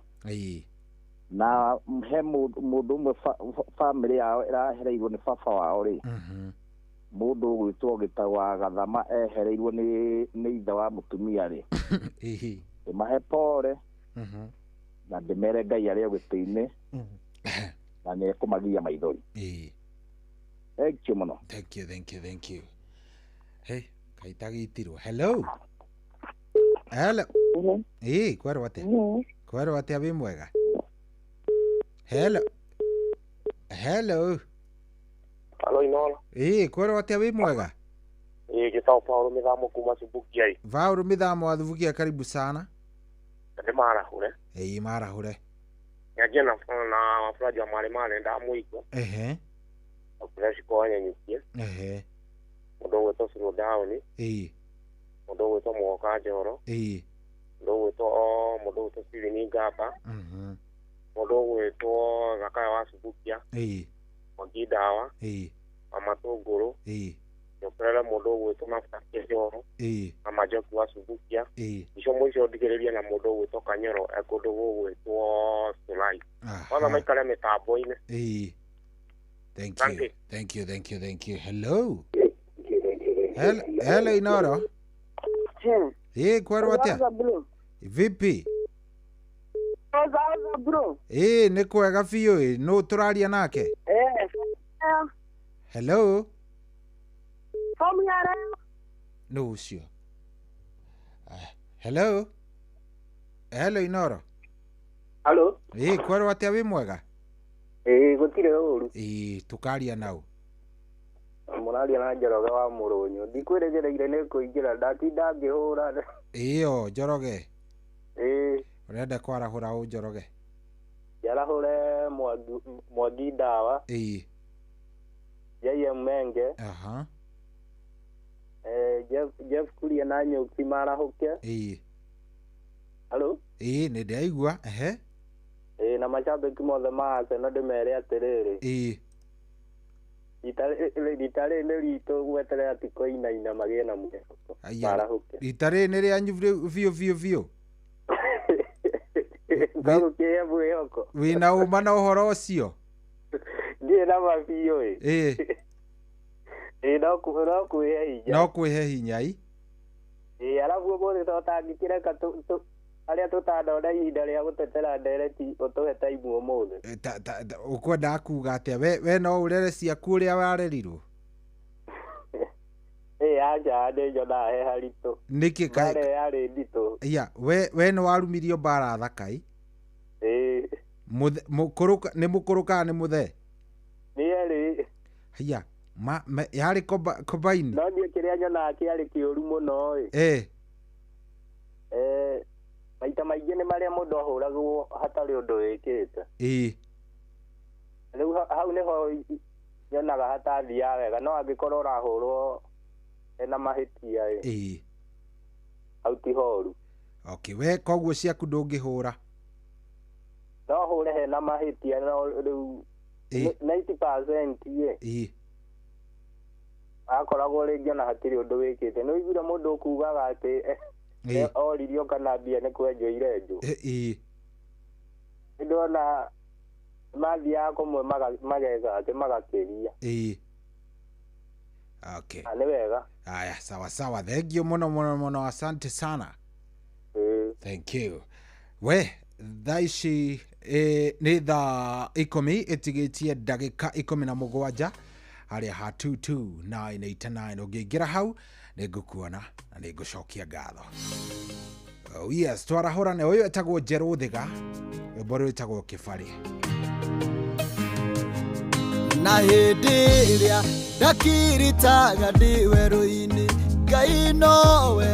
Speaker 20: Na he mũndũ ũmwe family yao ĩrahereirwo nĩ baba wao rĩ. Mũndũ gwĩtwo Gĩtawa Gathama ehereirwo nĩ ithe wa mũtumia rĩ. Mahe pole. Na ndĩmere Ngai arĩ gĩtĩ-inĩ. Na nĩ kũmagia maithori. Thank you mũno.
Speaker 11: Thank you. Hey, kaitagitirwo. Hello. Kwerwo atĩa? Kwerwo atĩa wĩ mwega? Hello.
Speaker 16: Halo Inoro.
Speaker 11: Kwerwo atĩa wĩ mwega?
Speaker 16: Gĩtaũ Paulo Mĩthamo kuma Subukia.
Speaker 11: Paulo Mĩthamo wa Subukia, karibu sana.
Speaker 16: Ndĩ marahũre.
Speaker 11: Marahũre.
Speaker 16: Nyajia na wafuraji wa male ndamũigua. Fresh kwa Nyanyukie. Mũndũ gwĩtwo Slow Down. Mũndũ gwĩtwo Mwoka Njoro. Mũndũ gwĩtwo Sirini Ngamba. Mũndũ gwĩtwo Gakaya wa Subukia. Mwangi Dawa. Amatũngũrũ. Nyokerera mũndũ gwĩtwo Mafuta Njoro. Amajoki wa Subukia. Icio mũico ndigĩrĩria na mũndũ gwĩtwo Kanyero ekũndũ gwĩtwo Sulai. Ona maikare mĩtambo-inĩ.
Speaker 11: Thank you. Hello. Hello Inoro. Kwerwo atĩa? Vipi?
Speaker 21: Bro.
Speaker 11: Nĩ kwega biũ. No tũraria nake? Hello. No ucio. Hello. Inoro. Kwerwo atĩa wĩ mwega?
Speaker 22: Gũtirĩ ũru.
Speaker 11: Tukaria nau.
Speaker 22: Mũraria na Njoroge wa Mũrũnyũ. Ndikwĩrĩgĩrĩire nĩ kũingĩra ndatinda ngĩhũra.
Speaker 11: Njoroge. Ũrenda kwarahũra ũ Njoroge?
Speaker 22: Njarahũre Mwangi Dawa. JM Menge. Jeff Kuria na Nyuki marahũke. Halo?
Speaker 11: Nĩ ndĩraigua.
Speaker 22: Na macambĩki mothe ma Arsenal ndĩmere atĩrĩrĩ. Itare nĩ ritũ gweterera atiko ina magĩe na mwĩhoko. Marahuke.
Speaker 11: Itare nĩ rĩanyu biũ.
Speaker 22: Ngagũkĩhe mwĩhoko.
Speaker 11: Wĩna ũma na ũhoro ũcio?
Speaker 22: Ndiĩ na mabiũ no kwĩhe hinya.
Speaker 11: No kwĩhe hinya i?
Speaker 22: Arabu ũmũthĩ tũtangĩkĩreka arĩa tũtandona ihinda rĩa gũtetera ndereti ũtũhe taimu ũmũthĩ.
Speaker 11: Ũkwenda kuga atĩa? We no ũrere ciaku ũrĩa warerirwo?
Speaker 22: Aja nĩ nyonaga he haritũ.
Speaker 11: Nĩkĩ kaĩ?
Speaker 22: Yarĩ nditũ.
Speaker 11: We nĩ warumirio mbara thaka i? Nĩ mũkũrũka nĩ mũthee?
Speaker 22: Nĩ erĩ.
Speaker 11: Yarĩ combine?
Speaker 22: No niĩ kĩrĩa nyonaga kĩarĩ kĩũru mũno maita maingĩ nĩ marĩa mũndũ ahũragwo hatarĩ ũndũ wĩkĩte. Rĩu hau nĩho nyonaga hatathiaga wega, no angĩkorwo ũrahũrwo ena mahĩtia hau ti horu.
Speaker 11: We koguo ciaku ndũngĩhũra?
Speaker 22: No hũre hena mahĩtia, no rĩu 90% akoragwo rĩngĩ ona hatirĩ ũndũ wĩkĩte. Nĩ ũiguire mũndũ ũkugaga atĩ oririo kana mbia nĩ kwenjwo irenjwo. Ndona mathiaga kũmwe magega atĩ magakĩria. Nĩ wega.
Speaker 11: Aya, sawa. Thengio mũno, asante sana. Thank you. We thaa ici nĩ thaa 10 ĩtigĩtie ndagĩka 17 harĩa ha 22989. Ũngĩingĩra hau nĩ ngũkuona na nĩ ngũcokia ngatho. Yes, twarahũrane. Ũyũ etagwo Njerũ Thĩga, rwĩmbo rũu rwĩtagwo Kĩbarĩ.
Speaker 14: Na hĩndĩ ĩrĩa ndakiritaga ndĩ werũ-inĩ, Ngai nowe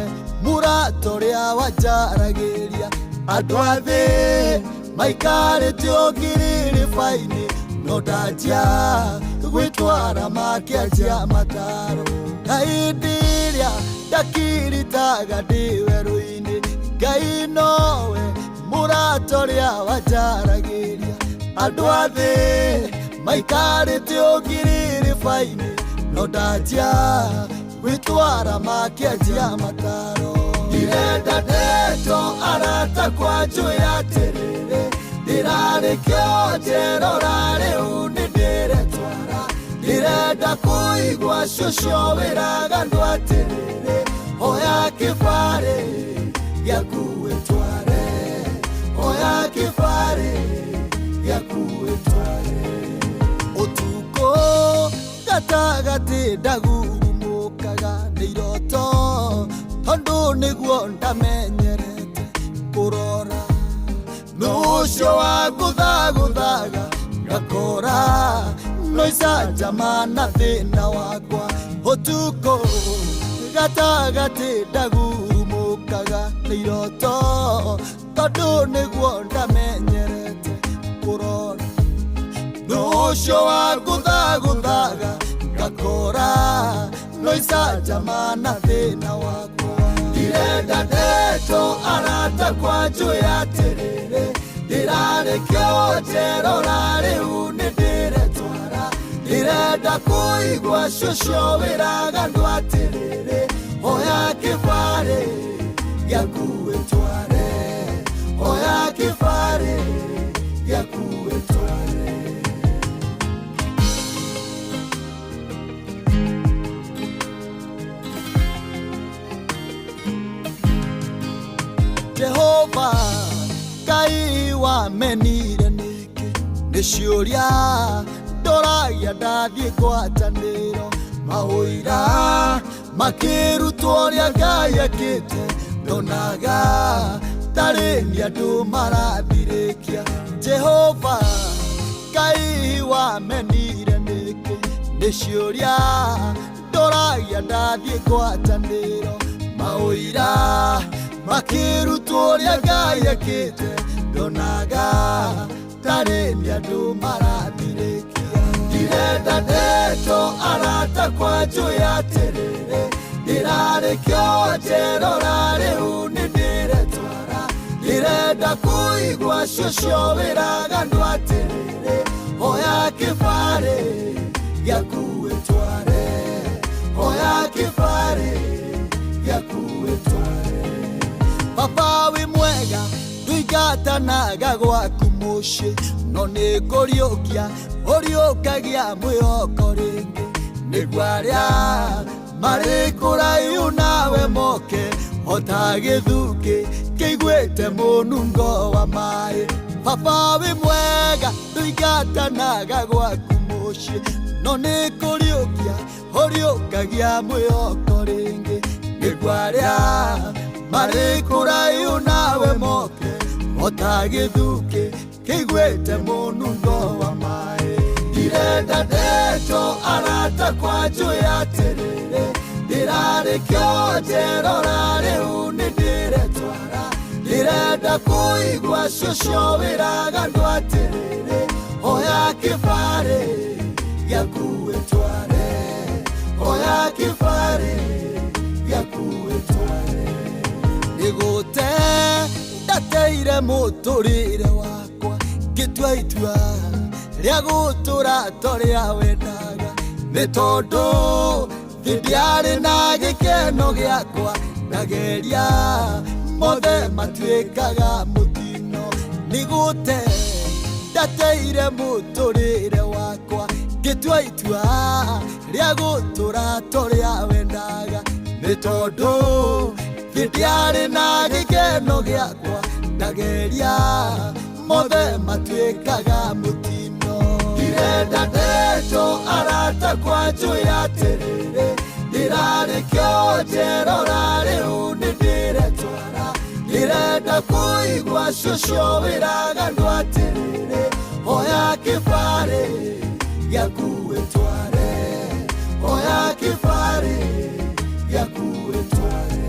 Speaker 14: mũrata ũrĩa wanjaragĩria. Andũ a thĩ maikarĩte ũngirĩrĩba-inĩ, no ndanjia gwĩtwara makĩanjia mataro. Na hĩndĩ ĩrĩa ndakiritaga ndĩ werũ-inĩ, Ngai nowe mũrata ũrĩa wanjaragĩria. Andũ a thĩ maikarĩte ũngirĩrĩba-inĩ, no ndanjia gwĩtwara makĩanjia mataro. Ndirenda ndeto arata kwanjũĩ atĩrĩrĩ, ndĩrarĩkio njerora rĩu nĩ ndĩretwara. Ndĩrenda kũigua cũcũ wĩraga andũ atĩrĩrĩ, oya kĩbarĩ gĩaku wĩtware, oya kĩbarĩ gĩaku wĩtware. Ũtukũ gatagatĩ ndagurumũkaga nĩ iroto, tondũ nĩguo ndamenyerete kũrora. Nũcio wa gũthagũthaga ngakora, no icanjama na thĩna wakwa. Ũtukũ gatagatĩ ndagurumũkaga nĩ iroto, tondũ nĩguo ndamenyerete kũrora. Nũcio wa gũthagũthaga ngakora, no icanjama na thĩna wakwa. Ndirenda ndeto arata kwanjũĩ atĩrĩrĩ, ndĩrarĩkio njerora rĩu nĩ ndĩretwara. Ndĩrenda kũigua cũcũ wĩraga andũ atĩrĩrĩ, oya kĩbarĩ gĩaku wĩtware, oya kĩbarĩ gĩaku wĩtware. Jehova Ngai wamenire nĩkĩ, nĩ ciũria ndoragia ndathiĩ ngwatanĩro. Maũira makĩrutwo ũrĩa Ngai ekĩte, ndonaga tarĩ nĩ andũ marathirĩkia. Jehova Ngai wamenire nĩkĩ, nĩ ciũria ndoragia ndathiĩ ngwatanĩro. Maũira makĩrutwo ũrĩa Ngai ekĩte, ndonaga tarĩ nĩ andũ marathirĩkia. Ndirenda ndeto arata kwanjũĩ atĩrĩrĩ, ndĩrarĩkio njerora rĩu nĩ ndĩretwara. Ndĩrenda kũigua cũcũ wĩraga andũ atĩrĩrĩ, oya kĩbarĩ gĩaku Tuigatanaga gwaku muciĩ no nĩ ngũriũkia ũriũkagia mwĩhoko rĩngĩ nĩguo arĩa marĩ kũraihu nawe moke ota gĩthukĩ kĩiguĩte mũnungo wa maĩ. Baba wĩ mwega tuigatanaga gwaku muciĩ no nĩ ngũriũkia ũriũkagia mwĩhoko rĩngĩ nĩguo arĩa marĩ kũraihu nawe moke ota gĩthukĩ kĩiguĩte mũnungo wa maĩ. Ndirenda ndeto arata kwa njũĩ atĩrĩrĩ ndĩrarĩkio njerora rĩu nĩ ndĩretwara. Ndirenda kũigua cũcũ wĩragandu atĩrĩrĩ oya kĩbarĩ gĩaku wĩtware, oya kĩbarĩ gĩaku wĩtware. Nĩgũte ndateire mũtũrĩre wakwa ngĩtua itua rĩa gũtũra torĩa wendaga nĩ tondũ ndiarĩ na gĩkeno gĩakwa ndageria mothe matuĩkaga mũtino. Nĩgũte ndateire mũtũrĩre wakwa ngĩtua itua rĩa gũtũra torĩa wendaga nĩ tondũ ndiarĩ na gĩkeno gĩakwa ndageria mothe matuĩkaga mũtino. Ndirenda ndeto arata kwa njũĩ atĩrĩrĩ ndĩrarĩkio njerora rĩu nĩ ndĩretwara. Ndirenda kũigua cũcũ wĩragandu atĩrĩrĩ oya kĩbarĩ gĩaku wĩtware, oya kĩbarĩ gĩaku wĩtware.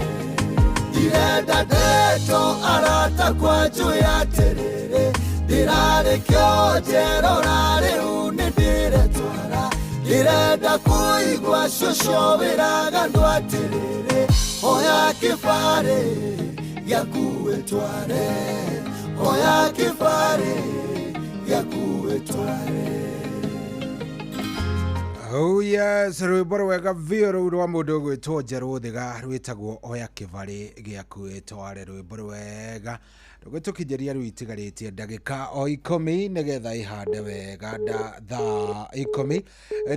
Speaker 14: Ndirenda ndeto arata kwa njũĩ atĩrĩrĩ ndĩrarĩkio njerora rĩu nĩ ndĩretwara. Ndirenda kũigua cũcũ wĩragandu atĩrĩrĩ oya kĩbarĩ gĩaku wĩtware, oya kĩbarĩ gĩaku wĩtware.
Speaker 11: Oh yes, rwĩmbo rwega biũ rũu rwa mũndũ ũgwĩtwo Njerũ Thĩga rwĩtagwo oya kĩbarĩ gĩaku wĩtware. Rwĩmbo rwega rũgĩtũkinyĩria rĩu itigarĩtie ndagĩka o 10 nĩgetha ihande wega thaa 10.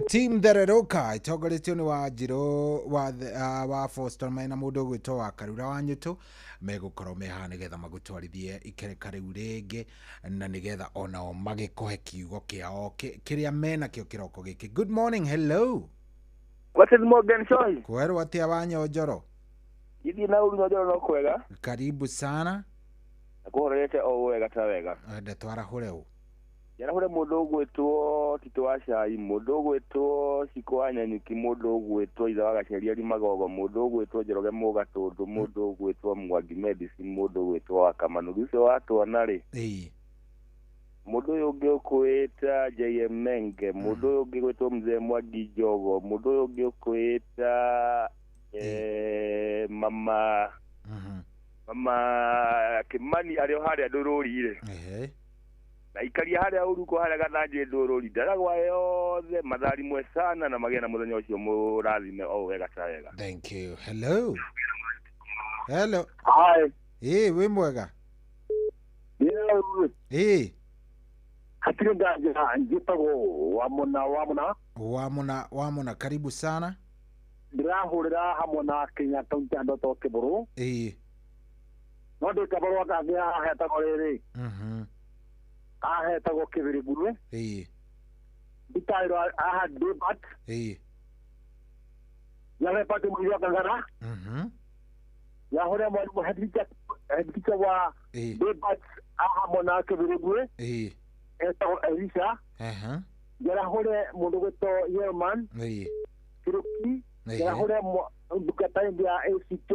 Speaker 11: Team Thereroka itongoretio nĩ Wanjirũ wa Foster Maina mũndũ ũgwĩtwo wa Karura wa Nyũtũ megũkorwo meha nĩgetha magũtwarithie ikereka rĩu rĩngĩ na nĩgetha onao magĩkũhe kiugo kĩao kĩrĩa menakĩo kĩroko gĩkĩ. Good morning, hello.
Speaker 1: What is Morgan Shoy?
Speaker 11: Kwerũ atia wa Nyonjoro?
Speaker 1: Hivi na uli Nyonjoro no kwega?
Speaker 11: Karibu sana.
Speaker 1: Nakuhorete o wega ta wega.
Speaker 11: Ndatwarahũre ũ?
Speaker 1: Njarahũre mũndũ ũgwĩtwo Tito wa Cai, mũndũ ũgwĩtwo Ciko wa Nyanyuki, mũndũ ũgwĩtwo Ithe wa Gaciari Ari Magogo, mũndũ ũgwĩtwo Njoroge Mũgatũndũ, mũndũ ũgwĩtwo Mwangi Medicine, mũndũ ũgwĩtwo wa Kamanu. Rĩu watwana rĩ. Mũndũ ũyũ ũngĩ ũkwĩta JM Menge, mũndũ ũyũ ũngĩ gwĩtwo Mzee Mwangi Njogo, mũndũ ũyũ ũngĩ ũkwĩta Mama Kimani arĩ harĩa Ndũrũri-rĩ. Na ikaria harĩa Uruko harĩa Gathanjĩ Ndũrũri. Ndaragwa yothe matharimwe sana na magĩa na mũthenya ũcio mũrathime o wega ta wega.
Speaker 11: Thank you. Hello. Hello.
Speaker 13: Hi.
Speaker 11: Wĩ mwega?
Speaker 13: Hatirĩ nganja njĩtagwo
Speaker 11: Wamũna karibu sana.
Speaker 13: Ndĩrahũrĩra hamwe na Kenya County Ndoto Kĩbũrũ. No ndĩ kabarũa kangĩ ahetagwo rĩrĩ. Ahetagwo Kĩbĩrĩngurue. Nditaĩrwo aha Debat. Yarepate mũiria kangana. Yahũrĩa mwarimũ head teacher wa Debat aha mwana Kĩbĩrĩngurue. Etagwo Elisha. Yarahũrĩa mũndũ gwĩtwo Yerman. Kiruki. Yarahũrĩa ndungata ya ACK.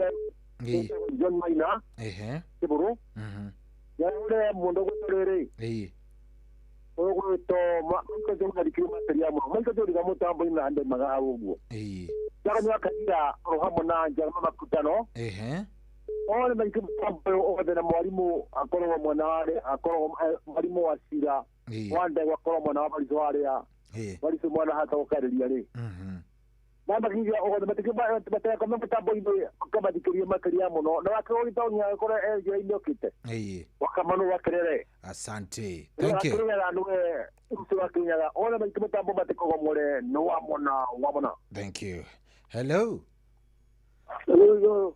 Speaker 13: John Maina. Kĩbũrũ. Yarahũrĩa mũndũ gwĩtwo rĩrĩ. Ogwĩtwo Michael Jordan materia mũno. Michael Jordan mũtambo-inĩ na andũ magaga ũguo. Jaga nĩ akagira hamwe na Njarama Makutano. Ole maingĩ mũtambo othe na mwarimũ akoragwo mwana warĩ akoragwo mwarimũ wa Cira. Wande akoragwo mwana wa Barizo warĩa. Barizo mwana hata ũkarĩria rĩ. Mama kingia o de bateke kama mtambo ile kama dikiria makaria muno na wakao itonya kora eljo ile kite wakamano wakerere.
Speaker 11: Asante, thank you. Thank you. Hello.
Speaker 2: Hello.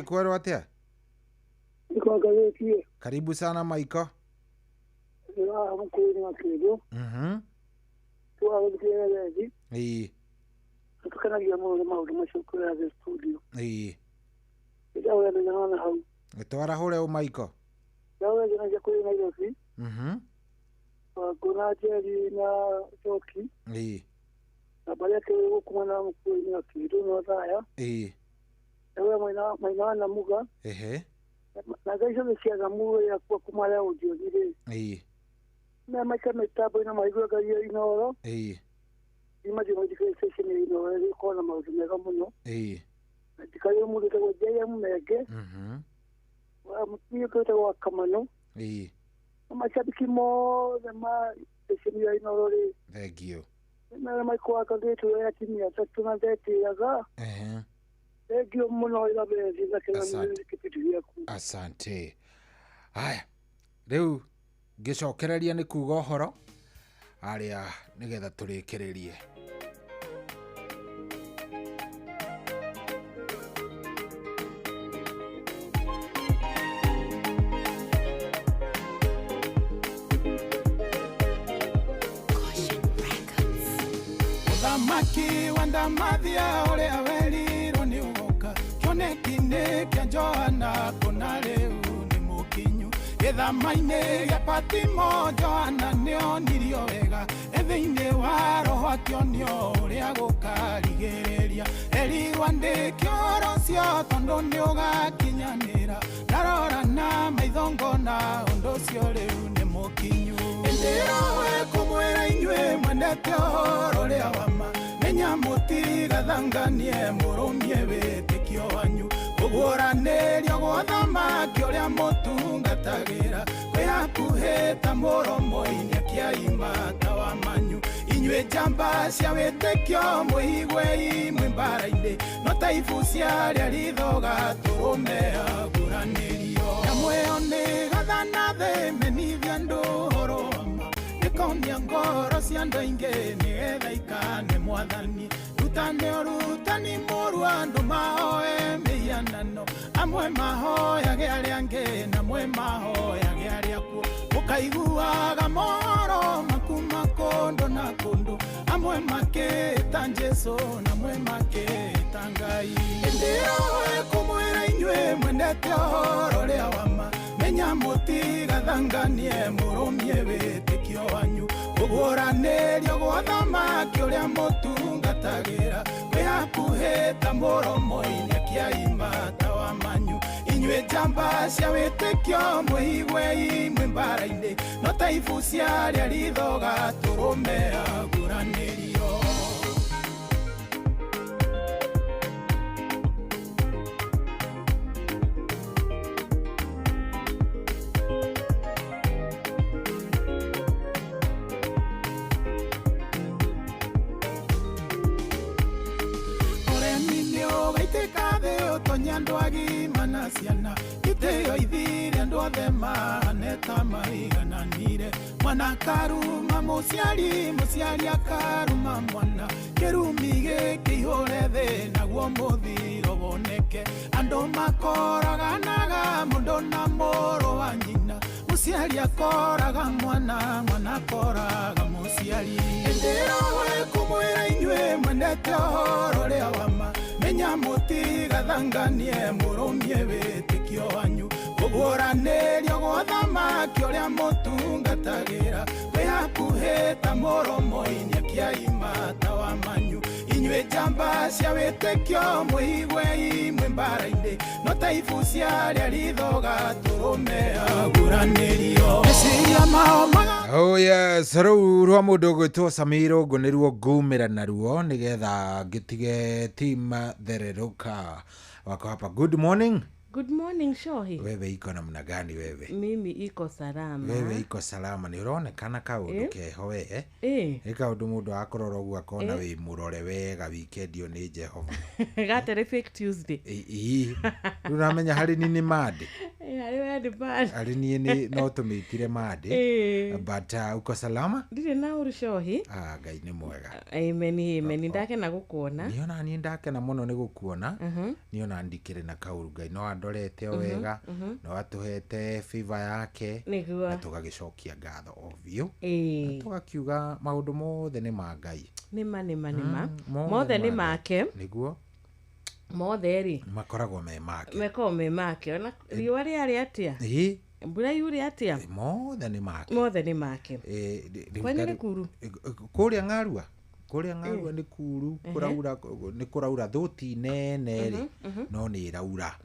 Speaker 11: Kwero atia? Karibu sana Maiko.
Speaker 2: Tukanagia maundu macukuru ya studio. Ikawa ninaona hau.
Speaker 11: Twara hore o Maiko.
Speaker 2: Yawe jina kuri Nairobi. Kuna jeri na toki. Na baada ke kumana mkuu ni akidu no taya. Yawe maina na muga. Na gaisho ni sia muga ya kwa kumala audio ile. Na maika metabo ina maigo gaia inoro. Imagine what you say ni no ile kona maudu mega muno. Ndikayo mudu kwa jaya mumege. Wa mutiyo kwa kamano. Mashabiki mo ma seshimia inoro.
Speaker 11: Thank you.
Speaker 2: Na maiko akagetu ya timu ya tatu na deti yaga. Thank you muno ila bezi za kila kipitu yaku.
Speaker 11: Asante. Haya. Leo gicokereria ni kuga horo aria nigetha turikererie.
Speaker 17: Maki wanda mathia ore aweli roni ugoka kone kine kya Joana kuna leu ni mukinyu etha maine ya patimo Joana nio nirio wega ethaine wa roho akionio uria gukarigereria eri wande kioro cio tondo ni ugakinyanira narora na maithongo na undo cio leu ni mukinyu endero we kumwera inywe mwendete horo ria wama nyamuti gathanganie murumie witikio wanyu uguranĩrio gũthamaki ũrĩa mũtungatagira kwĩhakuhĩta mũromo-inĩ akĩaima ta wa manyu inyuĩ njamba cia wĩtĩkio mwĩhigwe imwe mbara-inĩ no ta ibu ciarĩa rithoga tũrũme aguranĩrio nyamũ ĩyo nĩ gathana thĩ menithia andũ ũhoro wama ikonia ngoro cia andũ aingĩ nĩgetha ikane mwathani rutani mũru andũ mahoe mĩhianano amwe mahoyage arĩa angĩ namwe mahoyage arĩa kuo mũkaiguaga mohoro makuma kũndũ na kũndũ amwe makĩta Jesũ namwe makĩta Ngai ĩndĩroe kũmwĩra inyuĩ mwendete ũhoro ũrĩa wama menya mũtigathanganie mũrũmie wĩtĩkio wanyu ũguranĩrio gũthamaki ũrĩa mũtungatagĩra kwĩhakuhĩta mũromo-inĩ akĩaima ta wa manyu inyuĩ njamba cia wĩtĩkio mwĩhigwe imwe mbara-inĩ no ta ibu ciarĩa rithoga tũrũme aguranĩrio. Andũ agima na ciana itĩo ithire andũ othe mahane ta maigananire mwana karuma mũciari akaruma mwana kĩrumi gĩkĩihũre thĩ naguo mũthiro woneke andũ makoraganaga mũndũ na mũrũ wa nyina mũciari akoraga mwana akoraga mũciari ĩndĩroe kũmwĩra inyuĩ mwendete ũhoro ũrĩa wama menya mũtigathanganie mũrũmie wĩtĩkio wanyu ũguranĩrio gũthamaki ũrĩa mũtungatagĩra kwĩhakuhĩta mũromo-inĩ akĩaima ta wa manyu inyuĩ njamba cia wĩtĩkio mwĩhigwe imwe mbara-inĩ no ta ibu ciarĩa rithoga tũrũme aguranĩrio meciria mao
Speaker 11: Oh yes, rĩu rwa mũndũ gwĩtwo Samiro ũguo nĩruo ngumĩra naruo nĩgetha ngĩtige team thereruka wako hapa. Good morning.
Speaker 4: Good morning, Shohi.
Speaker 11: Wewe iko namna gani wewe?
Speaker 4: Mimi iko salama.
Speaker 11: Wewe iko salama. Ni uronekana kaundu keho we. Kaundu mundu akorora uguo akona wi murore wega weekend yo ni Jehova.
Speaker 4: Got a perfect Tuesday.
Speaker 11: Tunamenya hari nini mad.
Speaker 4: Hari we bad.
Speaker 11: Hari ni no tumitire mad. But uko salama?
Speaker 4: Ndire na uri Shohi.
Speaker 11: Ngai ni mwega.
Speaker 4: Amen. Ndake na gukuona.
Speaker 11: Niona ni ndake na muno ni gukuona. Niona ndikire na kauru Ngai no andorete wega no atuhete fever yake na tugagicokia ngatho ovyo tugakiuga maundu mothe ni ma Ngai
Speaker 4: nima mothe ni make
Speaker 11: niguo
Speaker 4: mothe ri
Speaker 11: makoragwo me make
Speaker 4: ona riwa ri atia mbura yuri atia
Speaker 11: mothe ni make
Speaker 4: kwani ni kuru
Speaker 11: kuria Ng'arua ni kuru kuraura thuti nene ri no ni iraura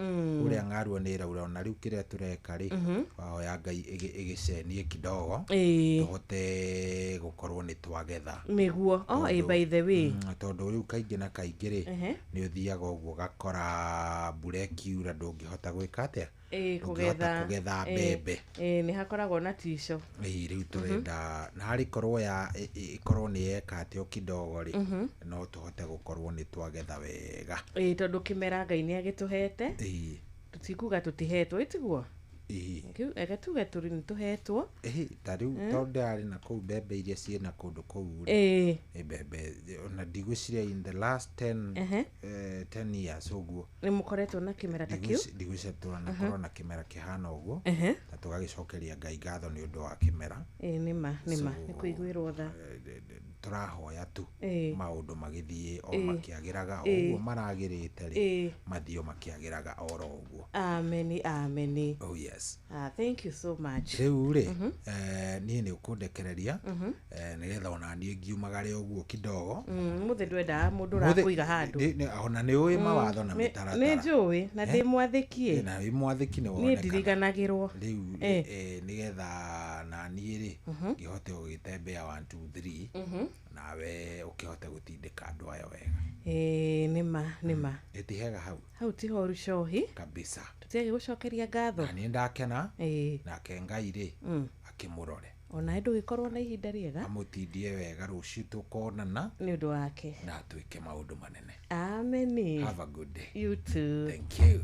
Speaker 11: kuria Ng'arua ni iraura ona riu kiria tureka ri wao ya Ngai igicenie kidogo tuhote gukorwo ni twagetha
Speaker 4: niguo by the way
Speaker 11: tondu riu kaingi na kaingi ri ni uthiaga uguo gakora mbura kiura ndungihota gwika atia kugetha mbembe
Speaker 4: ni hakoragwo na tisho
Speaker 11: riu turenda na hari korwo ya ikorwo ni eka atio kidogo ri no tuhote gukorwo ni twagetha wega
Speaker 4: tondu kimera Ngai ni agituhete tutikuga tutihetwo itiguo ega tuge turi ni tuhetwo
Speaker 11: tariu tondu ari na kou mbembe iria ciena kundu kou mbembe ona ndigwiciria in the last 10 years uguo
Speaker 4: ni mukoretwo na kimera takiu
Speaker 11: ndigwiciria na corona kimera kihana uguo na tugagicokeria Ngai ngatho ni undu wa kimera
Speaker 4: nima ni kuiguirwo tha
Speaker 11: turahoya tu maundu magithie o makiagiraga uguo maragirite ri mathio makiagiraga oro uguo
Speaker 4: amen
Speaker 11: oh yes
Speaker 4: thank you so much
Speaker 11: riu ri nie ni ukundekereria nigetha ona nie ngiumagare uguo kidogo
Speaker 4: muthe ndwenda mundu rakuiga handu
Speaker 11: ona ni uwi mawatho na mitaratara
Speaker 4: ni njui na ndi mwathikie
Speaker 11: na wi mwathiki ni
Speaker 4: woneka ni ndiriganagirwo
Speaker 11: riu nigetha na nie ri ngihote gugitembea 1 2 3 nawe ukihote gutindika andu aya wega
Speaker 4: nima
Speaker 11: itihega
Speaker 4: hau tiho Shohi
Speaker 11: kabisa
Speaker 4: tutiage gucokeria ngatho
Speaker 11: ni ndakena nake Ngai ri akimurore
Speaker 4: ona ndu gikorwo na ihinda riega
Speaker 11: amutindie wega ruciu tukonana
Speaker 4: ni undu wake
Speaker 11: na twike maundu manene
Speaker 4: amen
Speaker 11: have a good day
Speaker 4: you too
Speaker 11: thank you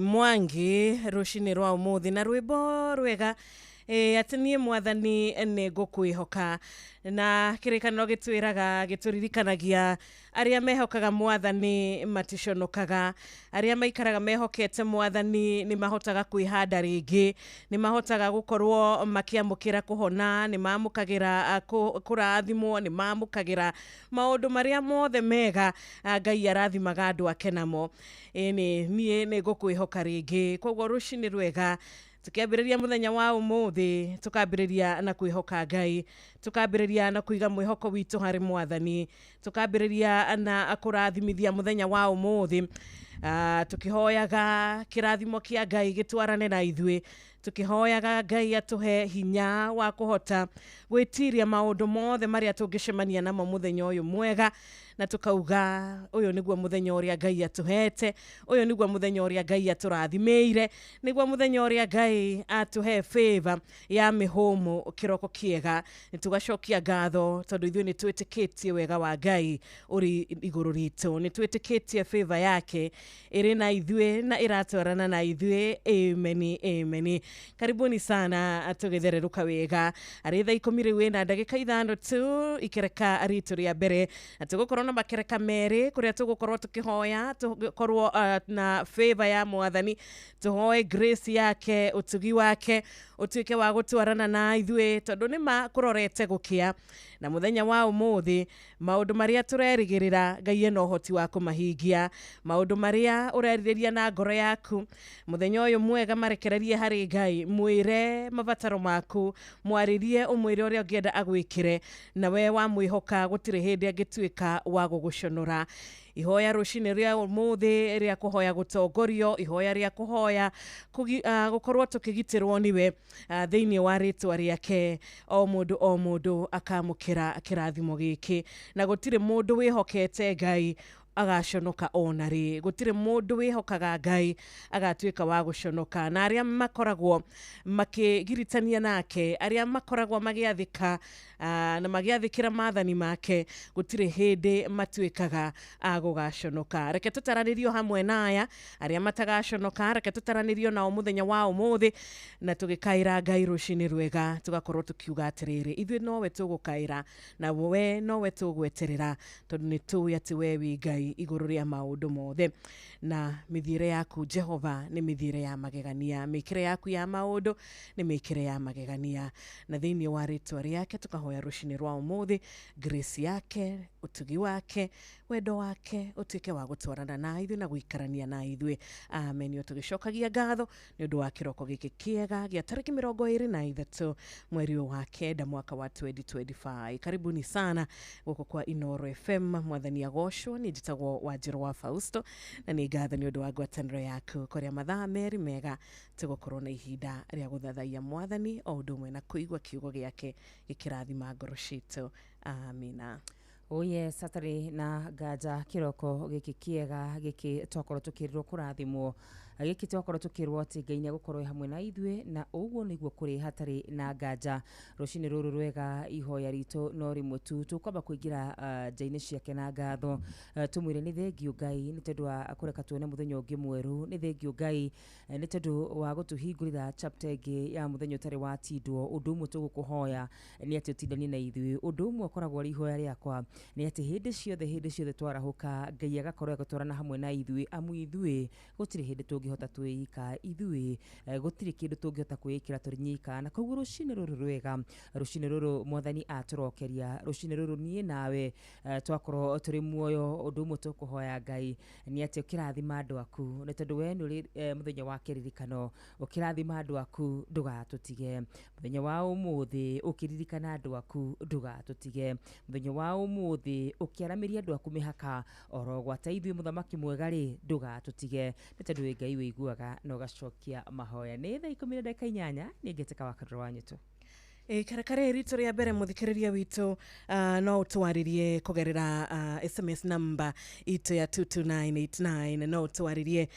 Speaker 4: Mwangi rushini rwa umuthi na rwimbo rwega atinie mwathani ne ngukwihoka na kirikaniro gitwiraga gituririkanagia aria mehokaga mwathani matishonokaga aria maikaraga mehokete mwathani ni mahotaga kwihanda ringi ni mahotaga gukorwo makiamukira kuhona ni mamukagira kurathimwo ni mamukagira maundu maria mothe mega Ngai arathimaga andu ake namo nie ni ngukwihoka ringi koguo rushini rwega tukiambiriria muthenya wa umuthi tukambiriria na kwihoka Ngai tukambiriria na kuiga mwihoko witu hari mwathani tukambiriria na kurathimithia muthenya wa umuthi tukihoyaga kirathimo kia Ngai gitwarane na ithui tukihoyaga Ngai atuhe hinya wa kuhota gwitiria maundu mothe maria tungicemania namo muthenya uyu mwega na tukauga uyu niguo muthenya uria Ngai atuhete uyu niguo muthenya uria Ngai aturathimeire niguo muthenya uria Ngai atuhe favor ya mihomo kiroko kiega nitugacokia ngatho tondu ithui ni twitikitie wega wa Ngai uri iguru ritu ni twitikitie favor yake iri na ithui na iratwarana na ithui amen amen. Karibuni sana atugethereruka wega aritha 10 na ndagika 5 tu ikereka ritu ria mbere atugukorwo na makereka meri kuria tugukorwo tukihoya tugukorwo na favor ya mwathani tuhoe grace yake utugi wake utuike wa gutwarana na ithui tondu ni makurorete gukia na muthenya wa umuthi maundu maria turerigirira Ngai eno hoti wa kumahingia maundu maria ureriria na ngoro yaku muthenya uyu mwega marekererie hari Ngai mwire mabataro maku mwaririe umwire uria ungienda agwikire na we wa mwihoka gutire hindi agituika wa gugushonora ihoya rushini ria umuthi ria kuhoya gutongorio ihoya ria kuhoya gukorwo tukigitirwo niwe thiini wa ritwa riake o mundu akamukira kirathimo giki na gutire mundu wihokete Ngai agashonoka onari gutire mundu wihokaga Ngai agatuika wa guconoka na aria makoragwo makigiritania nake aria makoragwo magiathika na magiathikira mathani make gutire hindi matuikaga agugaconoka reke tutaranirio hamwe naya aria matagaconoka reke tutaranirio na muthenya wa umuthi na tugikaira Ngai rushini rwega tugakorwo tukiuga atiriri ithui nowe tugukaira na we nowe tugweterera tondu ni tuwi ati we wi Ngai iguru ria maundu mothe na mithire yaku Jehova ni mithire ya magegania mikire yaku ya maundu ni mikire ya magegania na thiini wa ritwa riake tukahoya rushini rwa umuthi grace yake utugi wake wendo wake utuike wa gutwarana na ithui na guikarania na ithui amen yo tugicokagia ngatho ni undu wa kiroko giki kiega gia tariki 23 mweri wa kenda mwaka wa 2025 karibuni sana guko kwa Inoro FM mwathani agocwo ni njitagwo Wanjiru wa Fausto na ni ngatho ni undu wa ngwataniro yaku kuria mathaa meri mega tugukorwo na ihinda ria guthathaia mwathani o undu mwe na kuigwa kiugo giake gikirathima ngoro citu amina.
Speaker 7: Oye satari na gaja kiroko giki kiega giki twakorwo tukirirwo kurathimwo giki twakorwo tukirwo ati Ngai gukorwo hamwe na ithui na uguo niguo kuri hatari na gaja rushini ruru rwega ihoya ritu no rimwe tu tukwamba kuingira jaini ciake na ngatho tumwire ni thengio Ngai ni tondu wa akureka tuone muthenya ungi mweru ni thengio Ngai ni tondu wa gutuhingurira chapter ingi ya muthenya utari wa tindwo undu umwe tugukuhoya ni ati utindani na ithui undu umwe koragwo ri ihoya riakwa nĩ atĩ hĩndĩ ciothe twarahuka Ngai agakorwo agũtwarana hamwe na ithuĩ amu ithuĩ gũtirĩ hĩndĩ tũngĩhota twĩika ithuĩ gũtirĩ kĩndũ tũngĩhota kwĩĩkĩra tũrĩ nyika na koguo rũcinĩ rũrũ rwega rũcinĩ rũrũ Mwathani atũrokeria rũcinĩ rũrũ niĩ nawe twakorwo tũrĩ muoyo ũndũ ũmwe tũkũhoya Ngai nĩ atĩ ũkĩrathima andũ aku nĩ tondũ we nĩ ũrĩ mũthenya wa kĩririkano ũkĩrathima andũ aku ndũgatũtige mũthenya wa ũmũthĩ ũkĩririkana andũ aku ndũgatũtige mũthenya wa ũmũthĩ ũkĩaramĩria andũ aku mĩhaka oro gwata ithuĩ mũthamaki mwega rĩ ndũgatũtige nĩ tondũ we Ngai wĩiguaga na ũgacokia mahoya nĩ thaa 10:08 nĩ ngetĩka wa kadro wanyu tu
Speaker 4: karekare rito rĩa mbere muthikiriria witu no utwaririe kugerera SMS number itu ya 22989 no utwaririe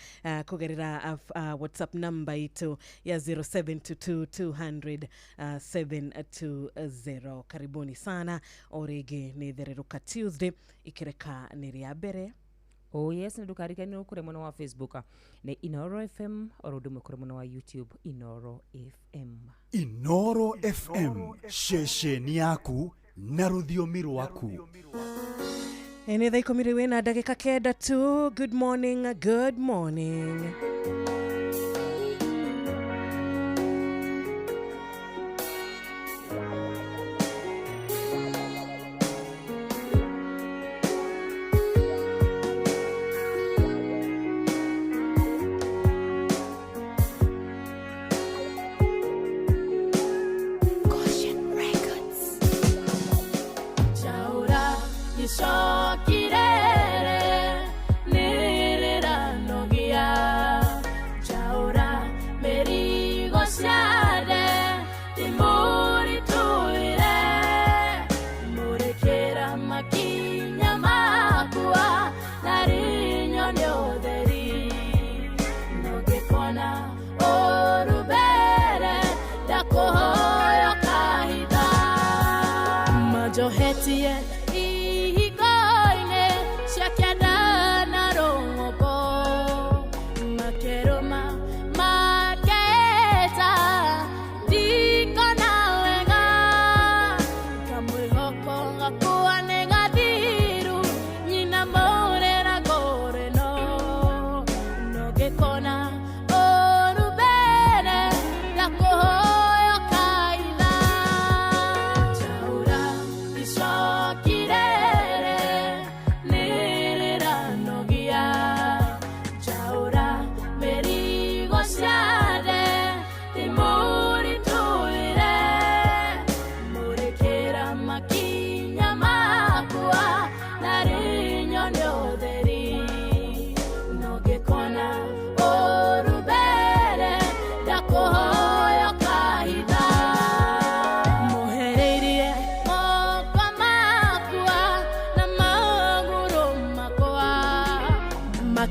Speaker 4: kugerera WhatsApp number itu ya 0722000720 karibuni sana orege ni thereruka Tuesday ikireka ni rĩa mbere.
Speaker 7: Oh yes, ndukarikani ukure mwana wa Facebook ni Inoro FM orudumwe kure mwana wa YouTube Inoro FM.
Speaker 5: Inoro FM shesheni yaku na rũthiomi rwaku.
Speaker 4: Ni thaa 10 na dakika kenda tu. Good morning, good morning.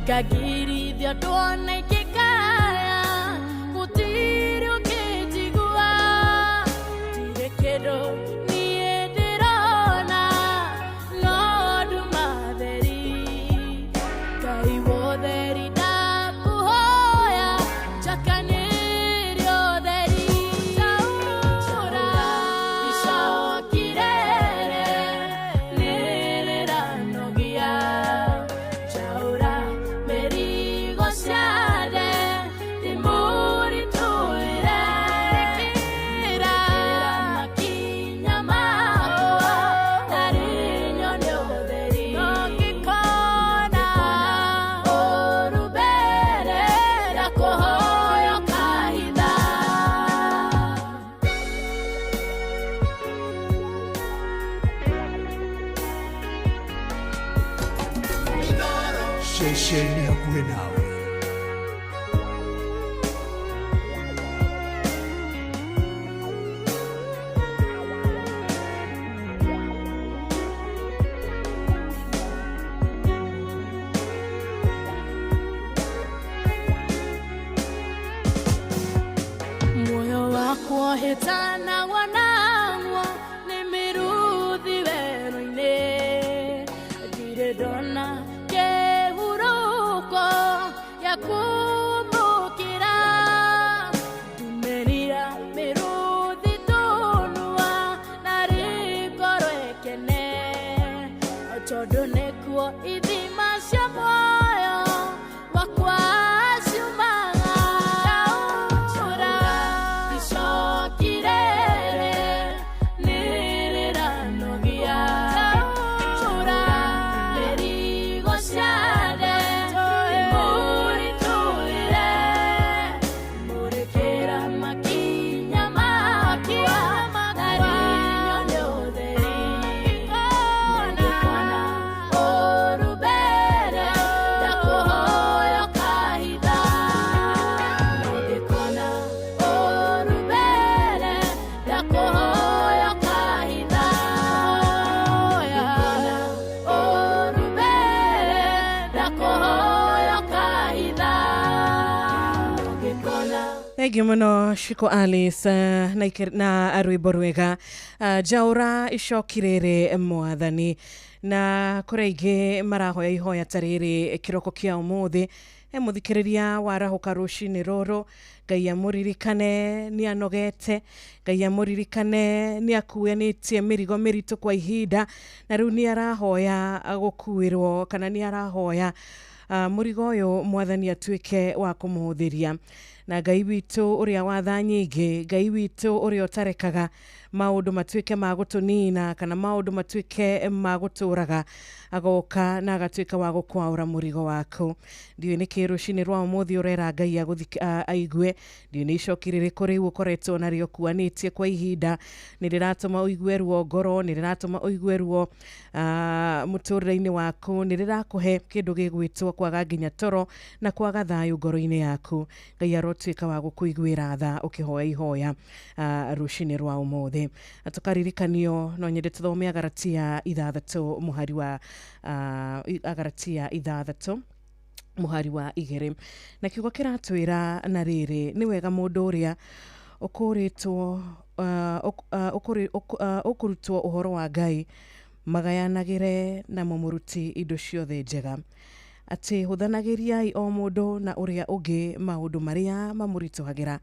Speaker 3: Kagirithia tuone kikaya gutiri ukitigua tire kedo nie ndirona Lord matheri Ngai wotheri ndakuhoya njakanirio theri taura icokirere nĩrĩranogia Chaura merigo ciade timuri tuire kira makinya makwa narinyo nyotheri nokikona orubere rakohoyo kahitha
Speaker 5: shesheni hakuwe nawe.
Speaker 3: moyo wako hetana wanangwa nimiruthi werũ-inĩ ndirĩ ndona kĩhuruko gĩa kũmbũkĩra ndumerira mĩrũthi tũnua na rĩngoro ĩkene
Speaker 4: Thank you muno Shiko Alice na rwimbo rwega jaura icokirere mwathani na kureige marahoya ihoya tariri kiroko kia umuthi muthikiriria warahuka rucini ruru Ngai amuririkane ni anogete Ngai amuririkane ni akuanitie mirigo miritu kwa ihinda na riu ni arahoya gukuirwo kana ni arahoya murigo uyu mwathani atuike wa kumuhuthiria na Ngai witu uria watha nyingi Ngai witu uria utarekaga maundu matuike ma gutunina kana maundu matuike ma guturaga agoka na agatuika wa gukwaura murigo waku ndiwe ni kirucini rwa umuthi urera Ngai aigue ndiwe ni icokirire kuri ukoretwo nario kuanitie kwa ihinda niriratuma uigue ruo ngoro niriratuma uigue ruo muturire-ini waku nirirakuhe kindu gigwitwo kwaga nginya toro na kwaga thayu ngoro-ini yaku Ngai arotuika wa gukuiguira tha ukihoya ihoya rucini rwa umuthi atukarikanio no nyende tuthome Agalatia 6 muhari wa Agalatia 6 muhari wa 2 na kiugo kiratwira na riri ni wega mundu uria ukuritwo ukurutwo uhoro wa Ngai magayanagire na mumuruti indo ciothe njega ati huthanagiriai o mundu na uria ungi maundu maria mamurituhagira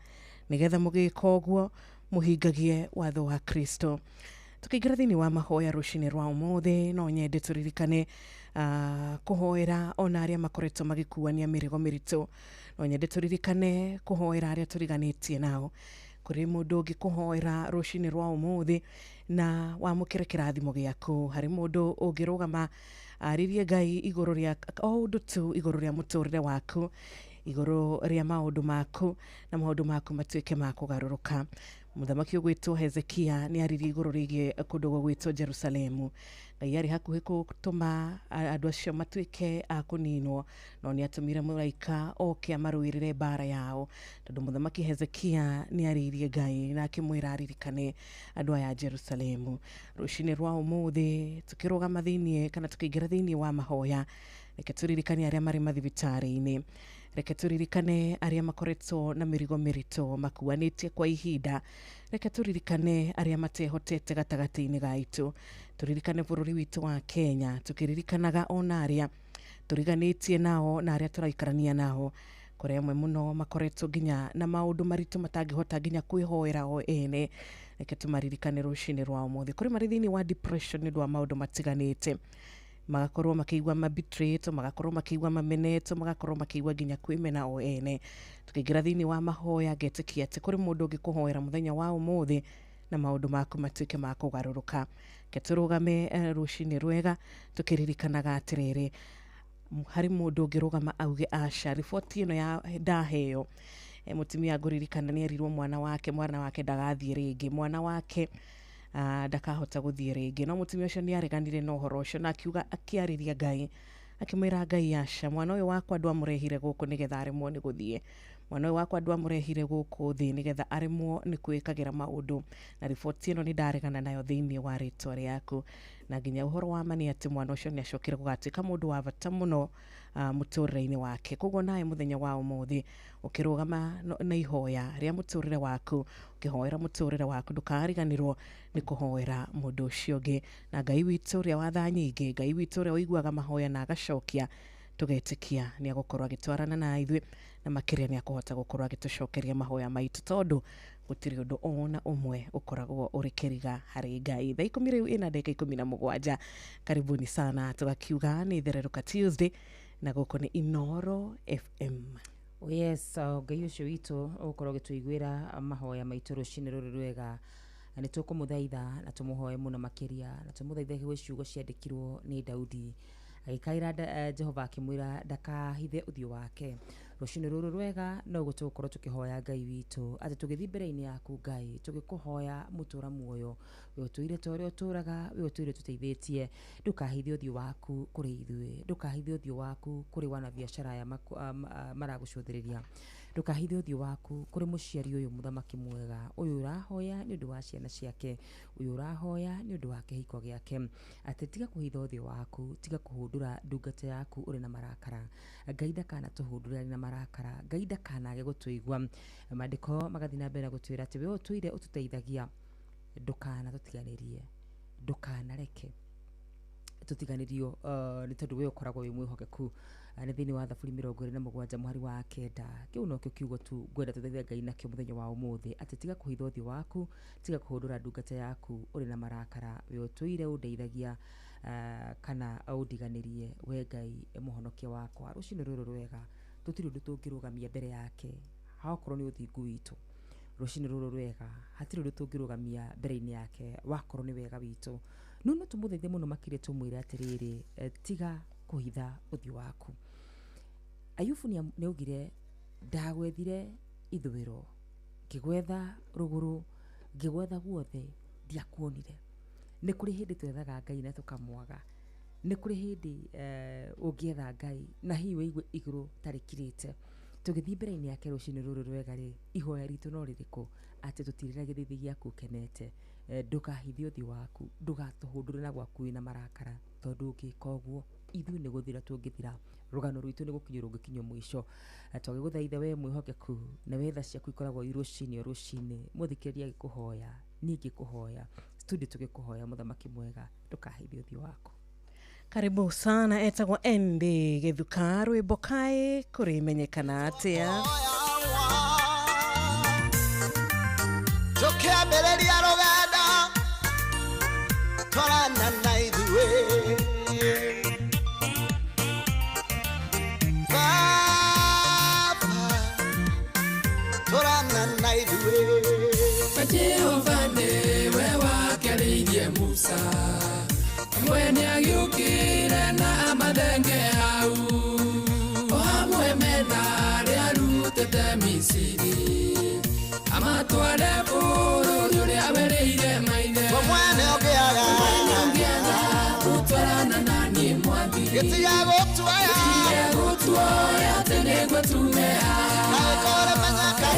Speaker 4: nigetha mugika uguo muhingagie watho wa Kristo tukiingira thiini wa mahoya rucini rwa umuthi no nyende turirikane kuhoera ona aria makoretwo magikuania mirigo miritu no nyende turirikane kuhoera aria turiganitie nao kuri mundu ungi kuhoera rucini rwa umuthi na wamukire kirathimo giaku hari mundu ungirugama aririe Ngai iguru ria o undu tu iguru ria muturire waku iguru ria maundu maku na maundu maku matuike ma kugaruruka muthamaki ugwitwo Hezekia ni aririe iguru rigie kundu gwitwo Jerusalemu Ngai ari hakuhi gutuma andu acio matuike a kuninwo no ni atumire muraika oke amaruirire bara yao tondu muthamaki Hezekia ni aririe Ngai na akimwira aririkane andu aya Jerusalemu rucini rwa umuthi tukirugama thiini kana tukiingira thiini wa mahoya reke turirikane aria mari mathibitari-ini reke turirikane aria makoretwo na mirigo miritu makuanitie kwa ihinda reke turirikane aria matehotete gatagati-ini gaitu turirikane bururi witu wa Kenya tukiririkanaga ona aria turiganitie nao na aria turaikarania nao kuri amwe muno makoretwo nginya na maundu maritu matangihota nginya kwihoera o ene reke tumaririkane rucini rwa umuthi kuri mari thiini wa depression ni ndwa maundu matiganite magakorwo makiigua mabitrato magakorwo makiigua mameneto magakorwo makiigua nginya kwimena o ene tukiingira thiini wa mahoya ngetikia ati kuri mundu ungikuhoera muthenya wa umuthi na maundu maku matuike ma kugaruruka keturugame rucini rwega tukiririkanaga atiriri hari mundu ungirugama auge aca riboti ino ya ndaheo mutumia nguririkana ni erirwo mwana wake ndagathie ringi mwana wake ndakahota guthie ringi no mutumia ucio ni areganire no horo ucio na akiuga akiariria Ngai akimwira Ngai aca mwana uyu wakwa ndwamurehire guku nigetha aremwo ni guthie mwana uyu wakwa ndwamurehire guku thi nigetha aremwo ni kwikagira maundu na riboti ino ni ndaregana nayo thiini wa ritwa riaku na nginya uhoro wa mani ati mwana ucio ni acokire gugatika mundu wa bata muno muturire-ini wake koguo nae muthenya wa umuthi ukirugama na ihoya ria muturire waku ukihoera muturire waku ndukariganirwo ni kuhoera mundu ucio ungi na Ngai witu uria watha nyingi Ngai witu uria uiguaga mahoya na agacokia tugetikia ni agukorwo agitwarana na ithuĩ na makiria ni akuhota gukorwo agitucokeria mahoya maitu tondu gutiri undu ona umwe ukoragwo uri kiriga hari Ngai thaa 10 riu ina ndagika 17 karibuni sana tugakiuga ni Thereruka Tuesday na guko ni Inoro FM.
Speaker 7: Yes, Ngai ucio witu ukorwo gituiguira mahoya maitu rucini ruru rwega na nitukumuthaiitha na tumuhoye muno makiria na tumuthaithe gwe ciugo ciandikirwo ni Daudi agikaira Jehova akimwira ndakahithe uthio wake rucini ruru rwega no gutukorwo tukihoya Ngai witu ati tugithi mbere-ini yaku Ngai tugikuhoya mutura muoyo we utuire tore uturaga we utuire tuteithitie ndukahithe uthio waku kuri ithuĩ ndukahithe uthio waku kuri wana biashara ya maragucuthiriria ndukahithe uthio waku kuri muciari uyu muthamaki mwega uyu urahoya ni undu wa ciana ciake uyu urahoya ni undu wa kihiko giake ati tiga kuhitha uthio waku tiga kuhundura ndungata yaku uri na marakara Ngai ndakana tuhundura na marakara Ngai ndakanage gutuigwa mandiko magathina mbere gutwira ati we utuire ututeithagia ndukana tutiganirie ndukana reke tutiganirio ni tondu we ukoragwo wi mwihokeku ni thini wa Thaburi 27 muhari wa 9 kiu no kio kiugo tu gwenda tutheithia Ngai nakio muthenya wa umuthi ati tiga kuhitha uthio waku tiga kuhundura ndungata yaku uri na marakara we utuire undeithagia kana undiganirie we Ngai muhonokia wakwa rucini ruru rwega tutiri undu tungirugamia mbere yake hakorwo ni uthingu witu rucini ruru rwega hatiri undu tungirugamia mbere-ini yake wakorwo ni wega witu no tumuthaithie muno makire tumwire atiriri tiga kuhitha uthio waku Ayubu ni ugire ndagwethire ithuiro ngigwetha ruguru ngigwetha guothe ndiakuonire ni kuri hindi twethaga Ngai na tukamwaga ni kuri hindi ungietha Ngai na hiwe igwe iguru tarikirite tugithii mbere-ini yake rucini ruru rwega ri ihoya ritu no ririku ati tutirira githithi giaku kenete ndukahithie uthio waku ndugatuhundure na gwaku na marakara tondu ngika uguo ithu ni guthira tungithira rugano rwitu ni gukinyo rungikinyo mwisho twagiguthaitha we mwihokeku na wetha ciaku ikoragwo irucini rucini muthikiriria gikuhoya ni ngikuhoya studio tugikuhoya muthamaki mwega ndukahithie uthio waku
Speaker 4: Karibu sana etagwo Endi Githuka rwimbo kae kurimenyekana atia
Speaker 14: tukiambĩrĩria rũgendo twarana na ithuĩ Baba twarana na ithuĩ
Speaker 3: Jehova niwe wakĩrĩirie Musa mwene agiũkĩre na amathenge hau o hamwe mena arĩa arutĩte Misiri amatware bũrũri ũrĩa werĩire maithe
Speaker 14: mwene ũngĩaga
Speaker 3: gũtwarana na niĩ mwathi
Speaker 14: gĩtiga gũtuoya
Speaker 3: atĩ nĩngũtumĩha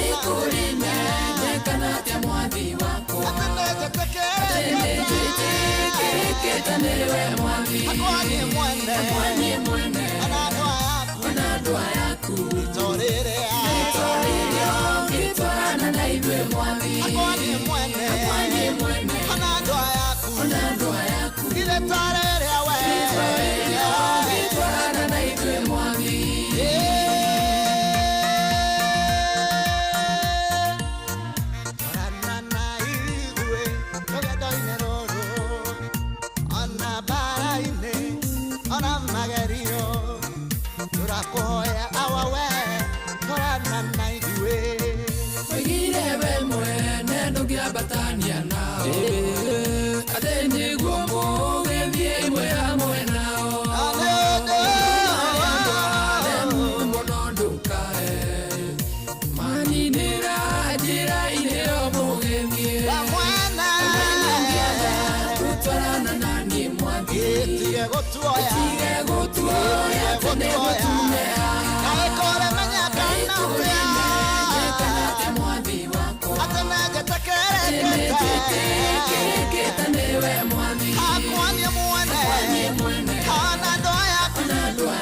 Speaker 3: ikũrimenyekana atĩa mwathi wakwa atĩ nĩnjĩtĩkĩte nĩwe mwathi akwa niĩ mwene ona ndwa yaku
Speaker 14: itorĩrĩa
Speaker 3: ũngĩtwarana na ithuĩ mwathi
Speaker 14: akwa niĩ mwene ona ndwa yaku irĩtarĩrĩa we
Speaker 3: ũngĩtwarana na ithuĩ mwathi
Speaker 14: turakuhoya awawe twarana na ithuĩ
Speaker 3: oigire we mwene ndũngĩambatania nao atĩ nĩguo mũgĩthiĩ imwe hamwe nao mũno ndũkae maninĩra njĩra-inĩ o mũgĩthiĩ gũtwarana na niĩ mwathi
Speaker 14: tige gũtuoya
Speaker 3: atĩ nĩngũtumĩha atĩ mwathi wakwa atĩ nĩnjĩtĩkĩte nĩwe mwathi
Speaker 14: akwa niĩ mwene ona ndwa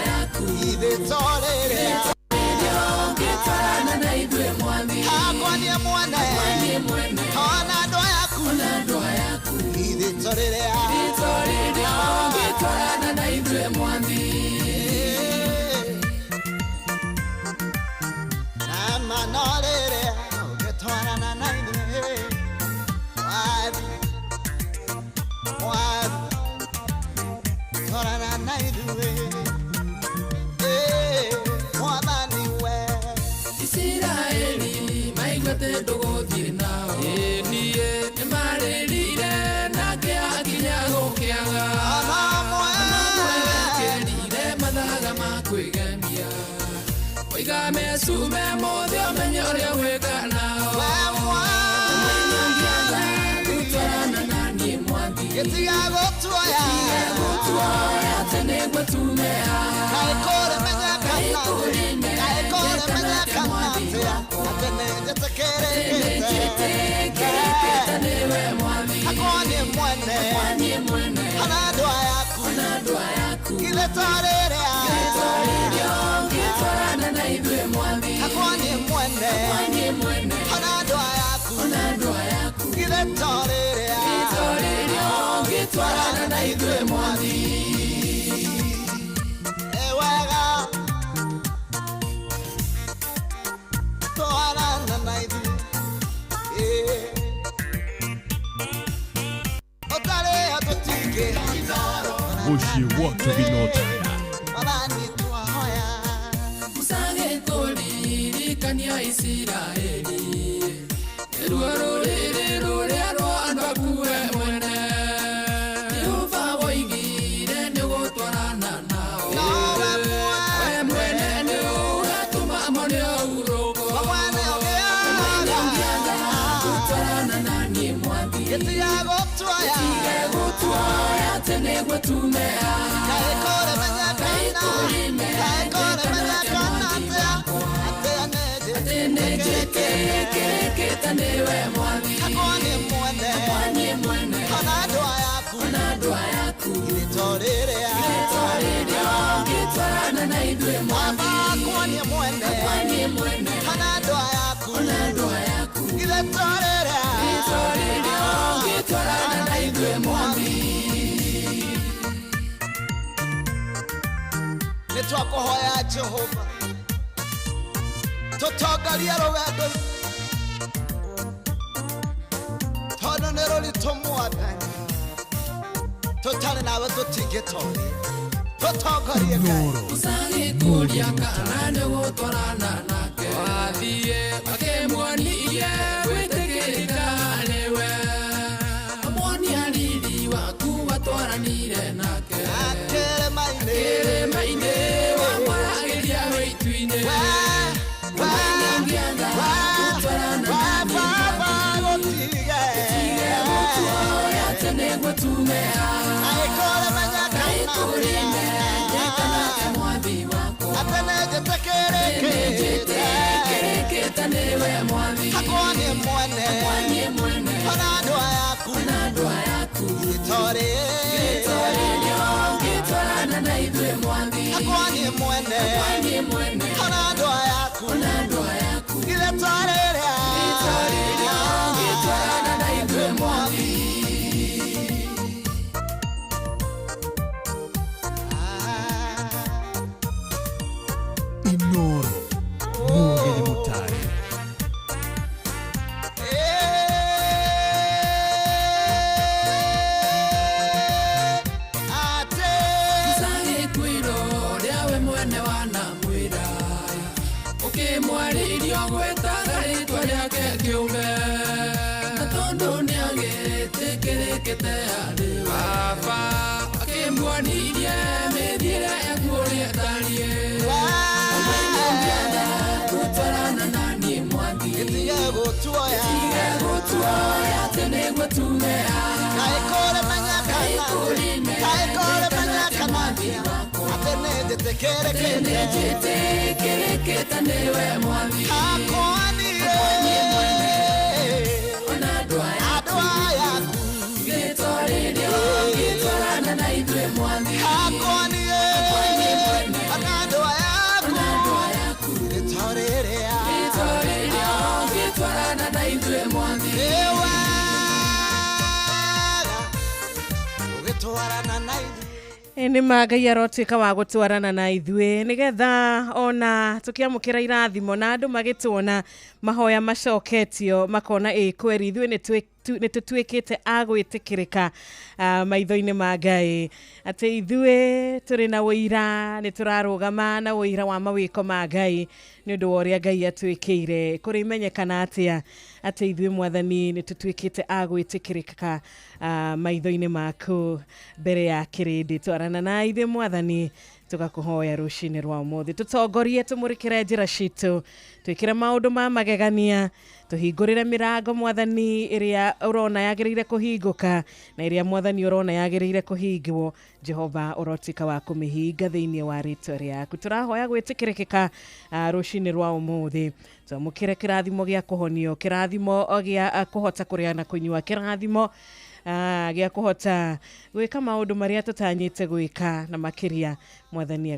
Speaker 14: yaku irĩtorĩrĩa
Speaker 3: ũngĩtwarana na ithuĩ mwathi
Speaker 14: akwa niĩ mwene ona ndwa yaku irĩtorĩrĩa
Speaker 3: ũngĩtwarana na ithuĩ mwathi
Speaker 14: na manorĩrĩa ũngĩtwarana na ithuĩ twarana na ithuĩ mwathani we
Speaker 3: Isiraeli maigwete ndũgũthiĩ nao niĩ nĩmarĩrire nake akinya gũkĩaga kerire mathaga ma kwĩgemia oiga mecume mothe ũmenye ũrĩa gwĩka nao gũtwarana na niĩ mwathi
Speaker 14: gĩtiga gũtuoya
Speaker 3: atĩ nĩngũtumĩha
Speaker 14: kaĩ kũrĩmenyekana atĩ
Speaker 9: Bushi watu vinota
Speaker 3: Musange toli kania Israeli Eruarore rorearo anbakuwe mwene Yehova woigire negotwarana nao mwene neogatuma amone uroko mwene ongianga gutwarana nani mwathi Gotwaya tenegwe tumea Kaikore manyakana Atene jeke tanewe mwathi Akwani mwene Hana dua yaku Gitorerea Gitwarana na idwe mwathi Akwani mwene Hana dua yaku Gitorerea Gitwarana na idwe mwathi
Speaker 18: Nitwakuhoya Jehova tutongaria rugendo tono nero litomwathani tutari nawe tutingitoni tutongarie Ngai
Speaker 3: Usangi kulia kana negotwarana nake wathie akemwonie gwitikirika newe amwoni alili waku watwaranire nake akere maine wamwaragiria weituine
Speaker 9: Inoro Mugere Mutare
Speaker 3: Usangi kwiro liawe mwene wana mwira Ukimwari irio gwetaga ritwa riake kiume Na tondu niagitikirekete ari baba akimwonirie mithiire yaku uria tarie Gutwarana nani mwathi Gitige gutwoya tenegwe tumea Kaikore manyakana Atene jitekerekete newe mwathi Akwani Ona dua yaku Gitwarana na idwe mwathi Akwani Ona dua yaku Gitwarana na idwe mwathi
Speaker 18: Ugitwarana na idwe
Speaker 4: Nĩ Ngai arotwĩka wa gũtwarana na ithuĩ nĩgetha ona tũkĩamũkĩra irathimo na andũ magĩtuona mahoya macoketio makona kweri ithuĩ nĩ tũtuĩkĩte a gwĩtĩkĩrĩka maitho-inĩ ma Ngai atĩ ithuĩ tũrĩ na ũira nĩ tũrarũgama na ũira wa mawĩko ma Ngai nĩ ũndũ wa ũrĩa Ngai atwĩkĩire kũrĩ imenyekana atĩa atĩ ithuĩ mwathani nĩ tũtuĩkĩte a gwĩtĩkĩrĩka maitho-inĩ maku mbere ya kĩrĩndĩ twarana na ithuĩ mwathani tugakuhoya rucini rwa umuthi tutongorie tumurikire njira citu twikire maundu ma magegania tuhingurire mirango mwathani iria urona yagirire kuhinguka na iria mwathani urona yagirire kuhingwo Jehova urotika wa kumihinga thiini wa ritwa riaku turahoya gwitikirikika rucini rwa umuthi tumukire kirathimo gia kuhonio kirathimo gia kuhota kuria na kunyua kirathimo gia kuhota gwika maundu maria tutanyite gwika na makiria mwathani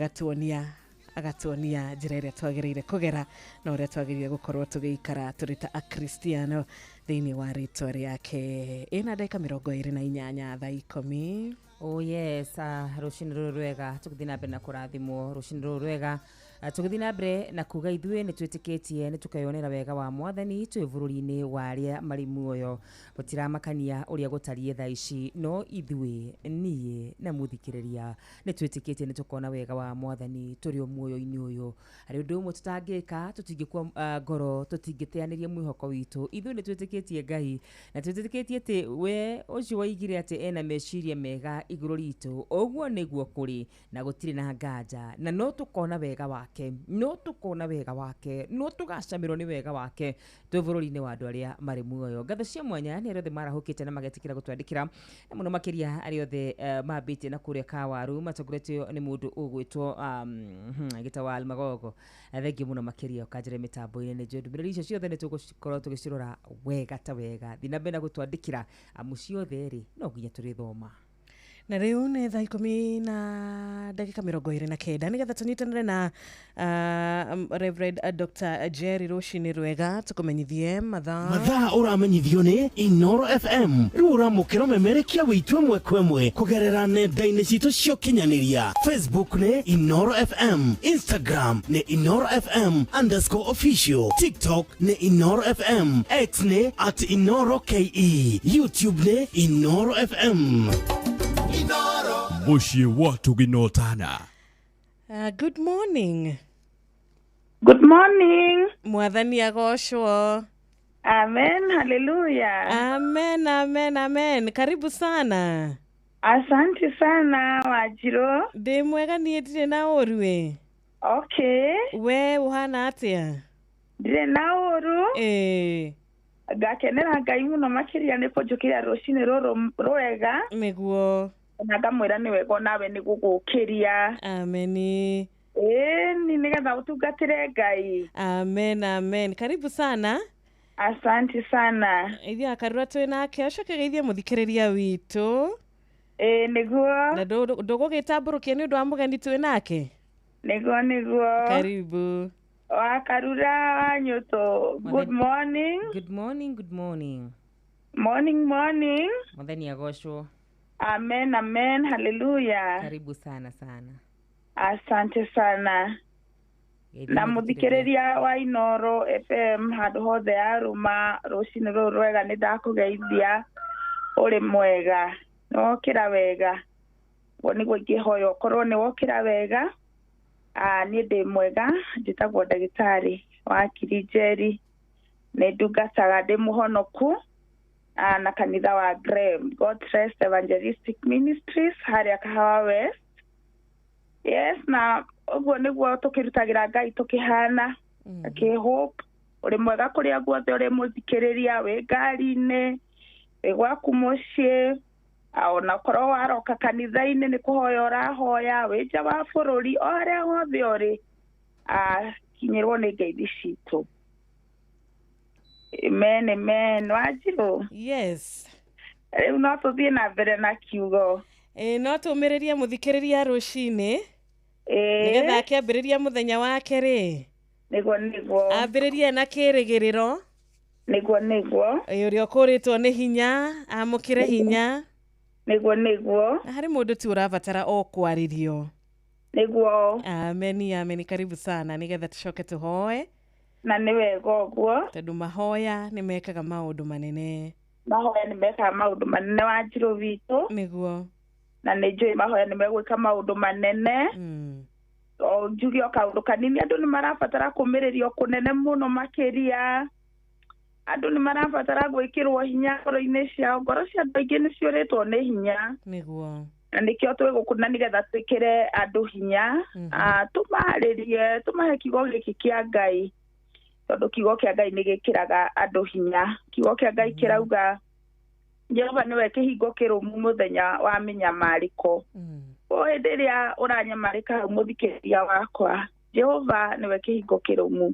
Speaker 4: agatuonia njira iria twagiriire kugera na uria twagiriire gukorwo tugiikara turita akristiano thiini wa ritwa riake ina ndagika 28 thaa 10.
Speaker 7: Oh yes, rucini ruru rwega tukuthi na mbere na kurathimwo rucini ruru rwega tukuthi na mbere na kuga ithue ni twitikitie ni tukayonera wega wa mwathani twi bururi-ini wa aria mari muoyo gutiramakania uria gutarie thaa ici no ithue nie na muthikiriria ni twitikitie ni tukona wega wa mwathani turi o muoyo-ini uyu ari undu umwe tutangika tutingikwa ngoro tutingiteanirie mwihoko witu ithue ni twitikitie Ngai na twitikitie ati we ucio waigire ati ena meciria mega iguru ritu oguo niguo kuri na gutiri na nganja na no tukona wega wake no tugacamirwo ni wega wake twi bururi-ini wa andu aria mari muoyo ngatho cia mwanya ni ariothe marahukite na magatikira gutwandikira na muno makiria ariothe mambite na kuria kawaru matongoretio ni mundu ugwitwo gitawa Almagogo thengi muno makiria ukanjire mitambo-ini ni jondu mbere icio ciothe ni tugukorwo tugicirora wega ta wega thina mbere na gutwandikira muciothe ri no nginya turithoma
Speaker 4: na riu ni thaa 10 na ndagika 29 nigetha tunyitanire na Reverend Dr. Jerry rucini rwega tukumenyithie mathaa
Speaker 8: uramenyithio ni Inoro FM riu uramukira memerekia witwe mwe kwemwe kugerera nenda-ini citu cio kinyaniria Facebook ni Inoro FM, Instagram ni Inoro FM_official, TikTok ni Inoro FM, X ni @InoroKE, YouTube ni Inoro FM.
Speaker 9: Mushie watu ginotana.
Speaker 4: Good morning.
Speaker 10: Good morning.
Speaker 4: Mwathani agoshwo.
Speaker 10: Amen, hallelujah.
Speaker 4: Amen, amen, amen. Karibu sana.
Speaker 10: Asante sana Wajiro.
Speaker 4: Ndi mwega nie ndire na urwe.
Speaker 10: Okay.
Speaker 4: We uhana atia?
Speaker 10: Ndire na uru. Gakenera Ngai muno makiria ni kunjukiria rucini ruru rwega.
Speaker 4: Niguo.
Speaker 10: Na ngamwira ni wega nawe ni gugukiria.
Speaker 4: Ameni.
Speaker 10: Ni nigetha utungatire Ngai.
Speaker 4: Amen, amen. Karibu sana.
Speaker 10: Asante sana.
Speaker 4: Ithia akarura twi nake ucoke geithie muthikiriria witu.
Speaker 10: Niguo.
Speaker 4: Na ndugugitamburukia ni undu wa mugeni twi nake.
Speaker 10: Niguo.
Speaker 4: Karibu.
Speaker 10: Wakarura Wanyoto. Good morning.
Speaker 7: Good morning, good morning.
Speaker 10: Morning.
Speaker 7: Mwathani agoshwo.
Speaker 10: Amen, amen, hallelujah.
Speaker 7: Karibu sana.
Speaker 10: Asante sana. Na muthikiriria wa Inoro FM handu hothe aruma rucini ruru rwega ni ndakugeithia uri mwega wokira wega niguo ingihoya ukorwo ni wokira wega ni ndi mwega njitagwo ndagitari wa Kirijeri ni ndungataga ndi muhonoku na kanitha wa Graham God Rest Evangelistic Ministries haria Kahawa West. Yes, na uguo niguo tukirutagira Ngai tukihana hope uri mwega kuria guothe uri muthikiriria wi ngari-ini wi gwaku mucii ona korwo waroka kanitha-ini ni kuhoya urahoya wi nja wa bururi o haria hothe uri kinyirwo ni ngeithi citu. Amen. Wajiro?
Speaker 4: Yes.
Speaker 10: Riu no tuthie na mbere na kiugo.
Speaker 4: No tumiririe muthikiriria rucini. Nigetha akiambiriria muthenya wake ri.
Speaker 10: Niguo.
Speaker 4: Ambiririe na kirigiriro.
Speaker 10: Niguo.
Speaker 4: Uria ukuritwo ni hinya, amukire hinya.
Speaker 10: Niguo.
Speaker 4: Hari mundu tu urabatara o kwaririo.
Speaker 10: Niguo.
Speaker 4: Amen. Karibu sana. Nigetha tucoke tuhoe.
Speaker 10: Na ni wega uguo.
Speaker 4: Tondu mahoya ni mekaga maundu manene.
Speaker 10: Mahoya ni mekaga maundu manene Wanjiro witu.
Speaker 4: Niguo.
Speaker 10: Na ni njui mahoya ni megwika maundu manene. O njugio kaundu kanini andu ni marabatara kumiririo kunene muno makiria. Andu ni marabatara gwikirwo hinya ngoro-ini ciao. Ngoro cia andu aingi ni ciuritwo ni hinya.
Speaker 4: Niguo.
Speaker 10: na nikio twigukuna nigetha twikire andu hinya tumaharirie tumahe kiugo giki kia Ngai tondu kiugo kia Ngai ni gikiraga andu hinya kiugo kia Ngai kirauga Jehova niwe kihingo kirumu muthenya wa minyamariko o hendiria uranyamarika muthikiriria wakwa Jehova niwe kihingo kirumu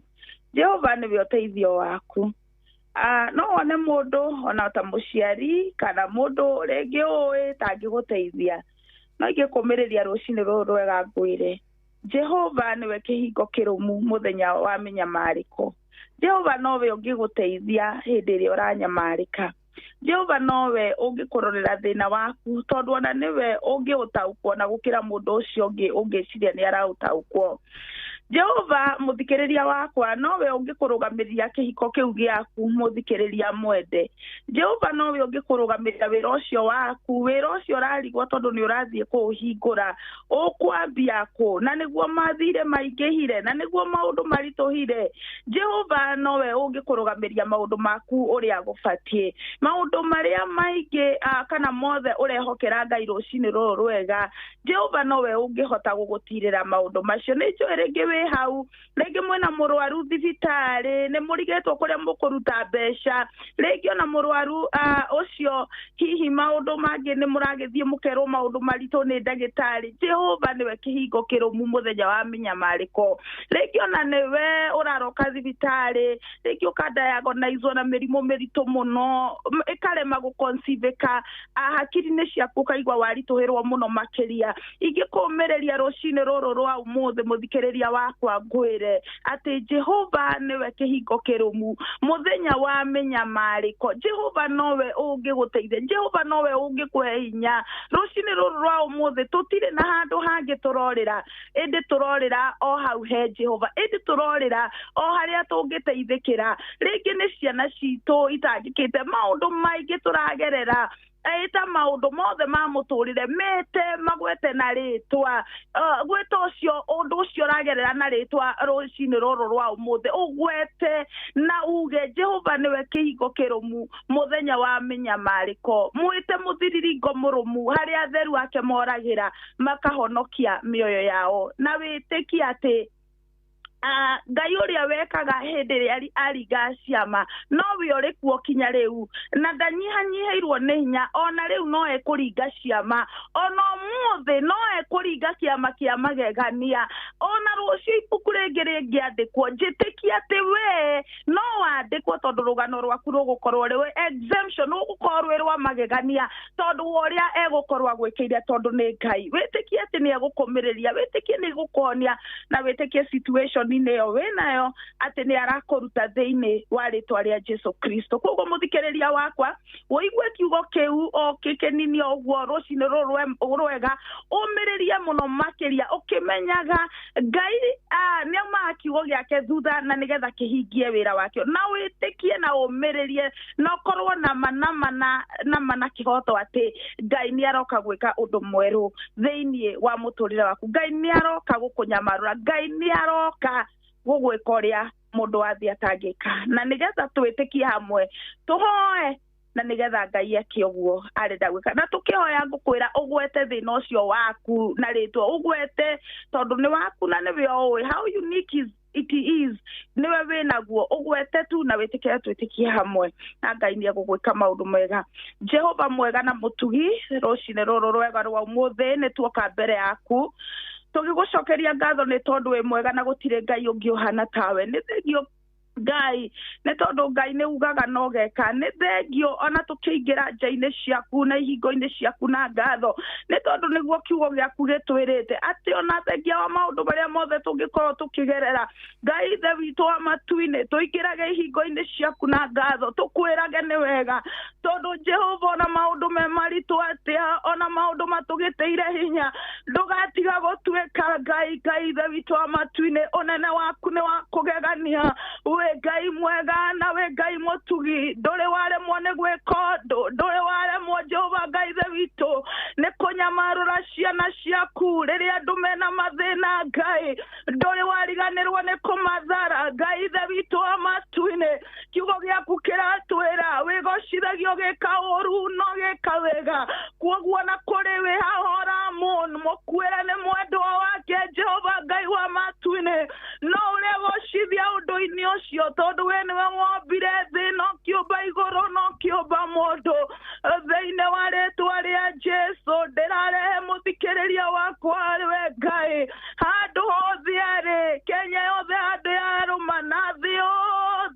Speaker 10: Jehova niwe uteithio waku no one mundu ona ta muciari kana mundu regi oi tangiguteithia no ingikumirĩria rũcinĩ rũrũ rwega ngwĩre Jehova niwe kihingo kirumu muthenya wa minyamariko Jehova nowe ũngĩgũteithia hĩndĩ ĩrĩa ũranyamarĩka Jehova nowe ũngĩkũrorera thĩna waku tondũ ona niwe ũngĩũtaũkwo na gũkĩra mũndũ ũcio ũngĩ ũngĩciria nĩ araũtaũkwo Jehova muthikiriria wakwa nowe ungikurugamirira kihiko kiu giaku muthikiriria mwende Jehova nowe ungikurugamirira wira ucio waku wira ucio urarigwo tondu ni urathie kuhingura ukwambia ku na niguo mathire maingihire na niguo maundu marituhire Jehova nowe ungikurugamirira maundu maku uria gufatie maundu maria maingi kana mothe urehokera Ngai rucini ruru rwega Jehova nowe ungihota gugutirira maundu macio ni njwirigi hau rege mwena murwaru thibitari ne murigetwo kuria mukuruta besha rege ona murwaru ucio hihi maundu mangi ne muragethie mukerwo maundu marito ni ndagitari Jehova niwe kihingo kirumu muthenya wa minyamariko rege ona niwe uraroka thibitari rege ukanda yago na izo na mirimo mirito muno ikarema guconciveka hakiri ne ciaku kaigwa warituhirwo muno makiria igikumereria rucini ruru rwa umuthe muthikiriria wakwa ngwire ati Jehova niwe kihingo kirumu muthenya wa minyamariko Jehova nowe ungiguteithia Jehova nowe ungikuhe hinya rucini ruru rwa umuthe tutire na handu hangi turorira indi turorira o hau he Jehova indi turorira o haria tungiteithikira ringi ni ciana citu itangikite maundu maingi turagerera eta maundu mothe ma muturire mete magwete na ritwa gweta ucio undu ucio ragerera na ritwa rucini ruru rwa umuthe ugwete na uge Jehova niwe kihingo kirumu muthenya wa minyamariko mwite muthiriringo murumu haria theru ake moragira makahonokia mioyo yao na witiki ati Ngai uria wekaga hindi ria ariga ciama no we uri kuo kinya riu na ndanyihanyihirwo ni hinya ona riu no ekuringa ciama ona muthe no ekuringa kiama kia magegania ona rucio ibuku ringi ringiandikwo njitikia ati we no wandikwo tondu rugano rwaku rugukorwo riwe exemption ugukorwo rwa magegania tondu uria egukorwo agwikiria tondu ni Ngai witikie ati ni egukumiriria witikie ni gukonia na witikie situation niyo wenayo ati ni arakoruta thiini wa ritwa ria Jesu Kristo koguo muthikiriria wakwa woigwe kiugo kiu o kikenini ogwo rucini ruru rwega umiririe muno makiria ukimenyaga Ngai ni ma kiugo giake thutha na nigetha kihingie wira wake na witikie na umiririe no korwo na mana kihoto ati Ngai ni aroka gwika undu mweru thiini wa muturire waku Ngai ni aroka gukunyamarura Ngai ni aroka gugwika uria mundu athia tangika na nigetha twitikie hamwe tuhoe na nigetha Ngai akioguo arenda gwika na tukihoya ngukwira ugwete thina ucio waku na ritwa ugwete tondu ni waku na ni we how unique it is niwe winaguo ugwete tu na witikie twitikie hamwe na Ngai ni agugwika maundu mega Jehova mwega na mutugi rucini ruru rwega rwa umuthe ni tuoka mbere yaku tugigucokeria ngatho ni tondu we mwega na gutire Ngai ungi uhana tawe ni thengio Ngai ni tondu Ngai ni ugaga no geka ni thengio ona tukiingira nja-ini ciaku na ihingo-ini ciaku na ngatho ni tondu niguo kiugo giaku gitwirite ati ona thengia wa maundu maria mothe tungikorwo tukigerera Ngai the witu wa matu-ini tuingirage ihingo-ini ciaku na ngatho tukwirage ni wega tondu Jehova ona maundu me maritu atia ona maundu matugiteire hinya ndugatiga gutwika Ngai the witu wa matu-ini onene waku ni wa kugegania we Ngai mwega na we Ngai mutugi ndore waremwo ni gwika ndore waremwo Jehova Ngai the witu ni kunyamarura ciana ciaku riria andu mena mathina Ngai ndore wariganirwo ni kumathara Ngai the witu wa matu-ini kiugo giaku kiratwira wigocithagio gika uru no gika wega kuoguo na kuri wi hahora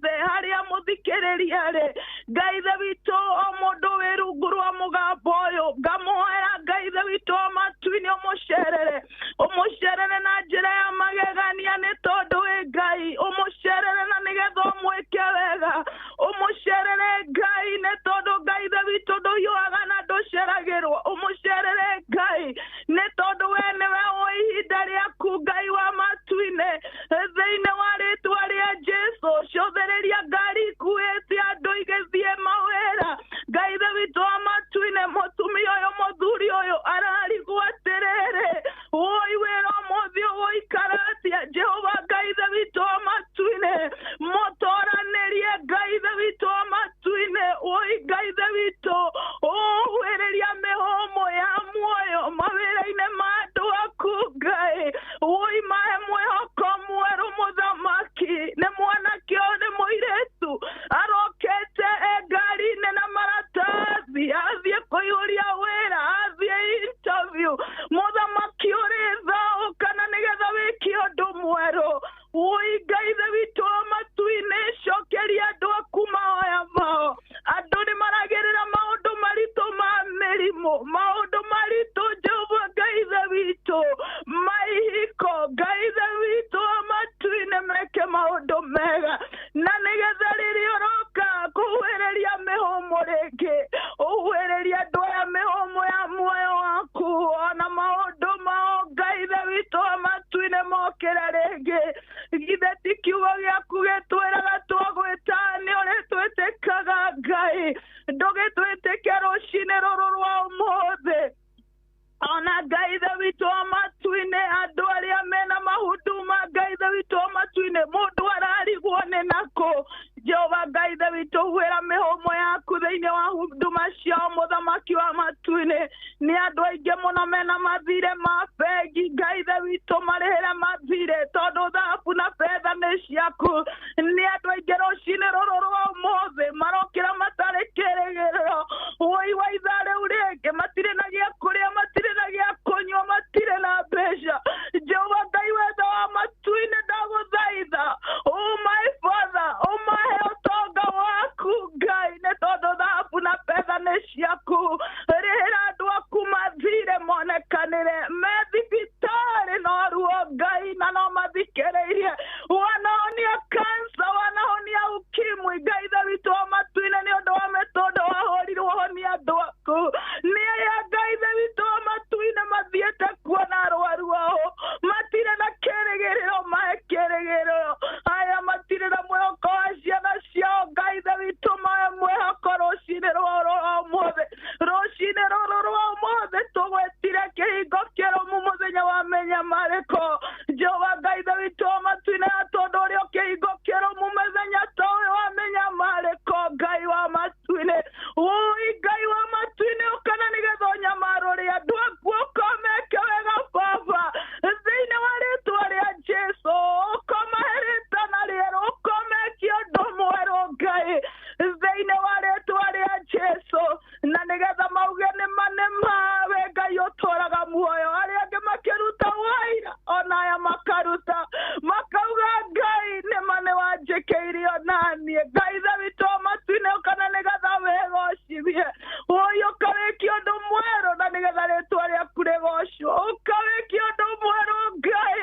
Speaker 10: mothe haria muthikiriria ri Ngai ithe witũ o mũndũ wĩ rungu rwa mũgambo ũyũ ngamuoera Ngai ithe witũ o matu-inĩ ũmũcerere na njĩra ya magegania nĩ tondũ wĩ Ngai ũmũcerere na nĩgetha ũmwĩke wega ũmũcerere Ngai nĩ tondũ Ngai ithe witũ ndũhiũhaga na ndũceragĩrwo ũmũcerere Ngai nĩ tondũ we nĩwe ũĩ ihinda rĩaku Ngai wa matu-inĩ thĩinĩ wa rĩtwa rĩa Jesũ cũthĩrĩria ngari ikuĩte andũ igĩthiĩ mawĩra Ngai ithe witũ wa matu-inĩ mũtumia ũyũ mũthuri ũyũ ararigwo atĩrĩrĩ woi wĩra ũmũthĩ ũgũikara atĩa Jehova Ngai ithe witũ wa matu-inĩ mũtoranĩrie Ngai ithe witũ wa matu-inĩ woi Ngai ithe witũ ũhũĩrĩria mĩhũmũ ya muoyo mawĩra-inĩ ma andũ aku Ngai woi mahe mwĩhoko mwerũ mũthamaki nĩ mwanake ũyũ nĩ mũirĩtu arokete ngari-inĩ na maratathi athiĩ kũihũria wĩra athiĩ interview mũthamaki ũrĩ thaũ kana nĩgetha wĩkie ũndũ mwerũ woi Ngai ithe witũ wa matu-inĩ cokeria andũ aku mahoya mao andũ nĩ maragĩrĩra maũndũ maritũ ma mĩrimũ maũndũ maritũ Jehova Ngai ithe witũ maihiko Ngai ithe witũ wa matu-inĩ meke maũndũ mega na nĩgetha rĩrĩa ũroka kũhuĩrĩria mĩhũmũ rĩngĩ ũhuĩrĩria andũ aya mĩhũmũ ya muoyo waku ona maũndũ mao Ngai ithe witũ wa matu-inĩ mokĩra rĩngĩ githe ti kiugo gĩaku gĩtwĩraga twagwĩta nĩ ũrĩ twĩtĩkaga Ngai ndũgĩtwĩtĩke rũcinĩ rũrũ rwa ũmũthĩ ona Ngai ithe witũ wa matu-inĩ andũ arĩa mena mahuduma Ngai ithe witũ wa matu-inĩ mũndũ ararigwo nĩ nakũ Jehova Ngai ithe witũ huĩra mĩhũmũ yaku thĩinĩ wa huduma ciao mũthamaki wa matu-inĩ nĩ andũ aingĩ mũno mena mathirĩ ma bengi Ngai ithe witũ marĩhĩre mathirĩ tondũ thahabu na betha nĩ ciaku nĩ andũ aingĩ rũcinĩ rũrũ rwa ũmũthĩ marokĩra matarĩ kĩrĩgĩrĩro woi wa ithaa rĩu rĩngĩ matirĩ na gĩa kũrĩa matirĩ na gĩa kũnyua matirĩ na mbeca Jehova Ngai wetha wa matu-inĩ ndagũthaitha my father ũmahe ũtonga waku Ngai nĩ tondũ thahabu na betha nĩ ciaku rĩhĩra andũ aku mathirĩ monekanĩre me thibitarĩ no ruo Ngai na no mathikĩrĩirie wanahonia kansa wanahonia ukimwi Ngai ithe witũ wa matu-inĩ nĩ ũndũ wa mĩtũndũ wahũrirwo honia andũ aku nĩ aya Ngai ithe witũ wa matu-inĩ mathiĩte kuona arwaru ao matirĩ na kĩrĩgĩrĩro mahe kĩrĩgĩrĩro aya matirĩ na mwĩhoko wa ciana ciao Ngai ithe witũ mahe mwĩhoko rũcinĩ rũrũ rwa ũmũthĩ rũcinĩ rũrũ rwa ũmũthĩ tũgwĩtire kĩhingo kĩrũmu mũthenya wa menyamarĩko Jehova Ngai ithe witũ wa matu-inĩ na tondũ ũrĩ o kĩhingo kĩrũmu mũthenya ta ũyũ wa menyamarĩko Ngai wa matu-inĩ woi Ngai wa matu-inĩ ũkana nĩgetha ũnyamarũre andũ aku ũkomeke wega Baba thĩinĩ wa rĩtwa rĩa Jesũ ũkomahe rĩtana rĩerũ ũkomeke ũndũ mwerũ Ngai thĩinĩ wa rĩtwa rĩa Jesũ na nĩgetha mauge nĩma we Ngai ũtũraga muoyo arĩa angĩ makĩruta waira ona aya makaruta makauga Ngai nĩma nĩ wanjĩkĩirio naniĩ Ngai ithe witũ wa matu-inĩ ũkana nĩgetha wĩgocithie woi ũkawĩkia ũndũ mwerũ na nĩgetha rĩtwa rĩaku rĩgocwo ũkawĩkia ũndũ mwerũ Ngai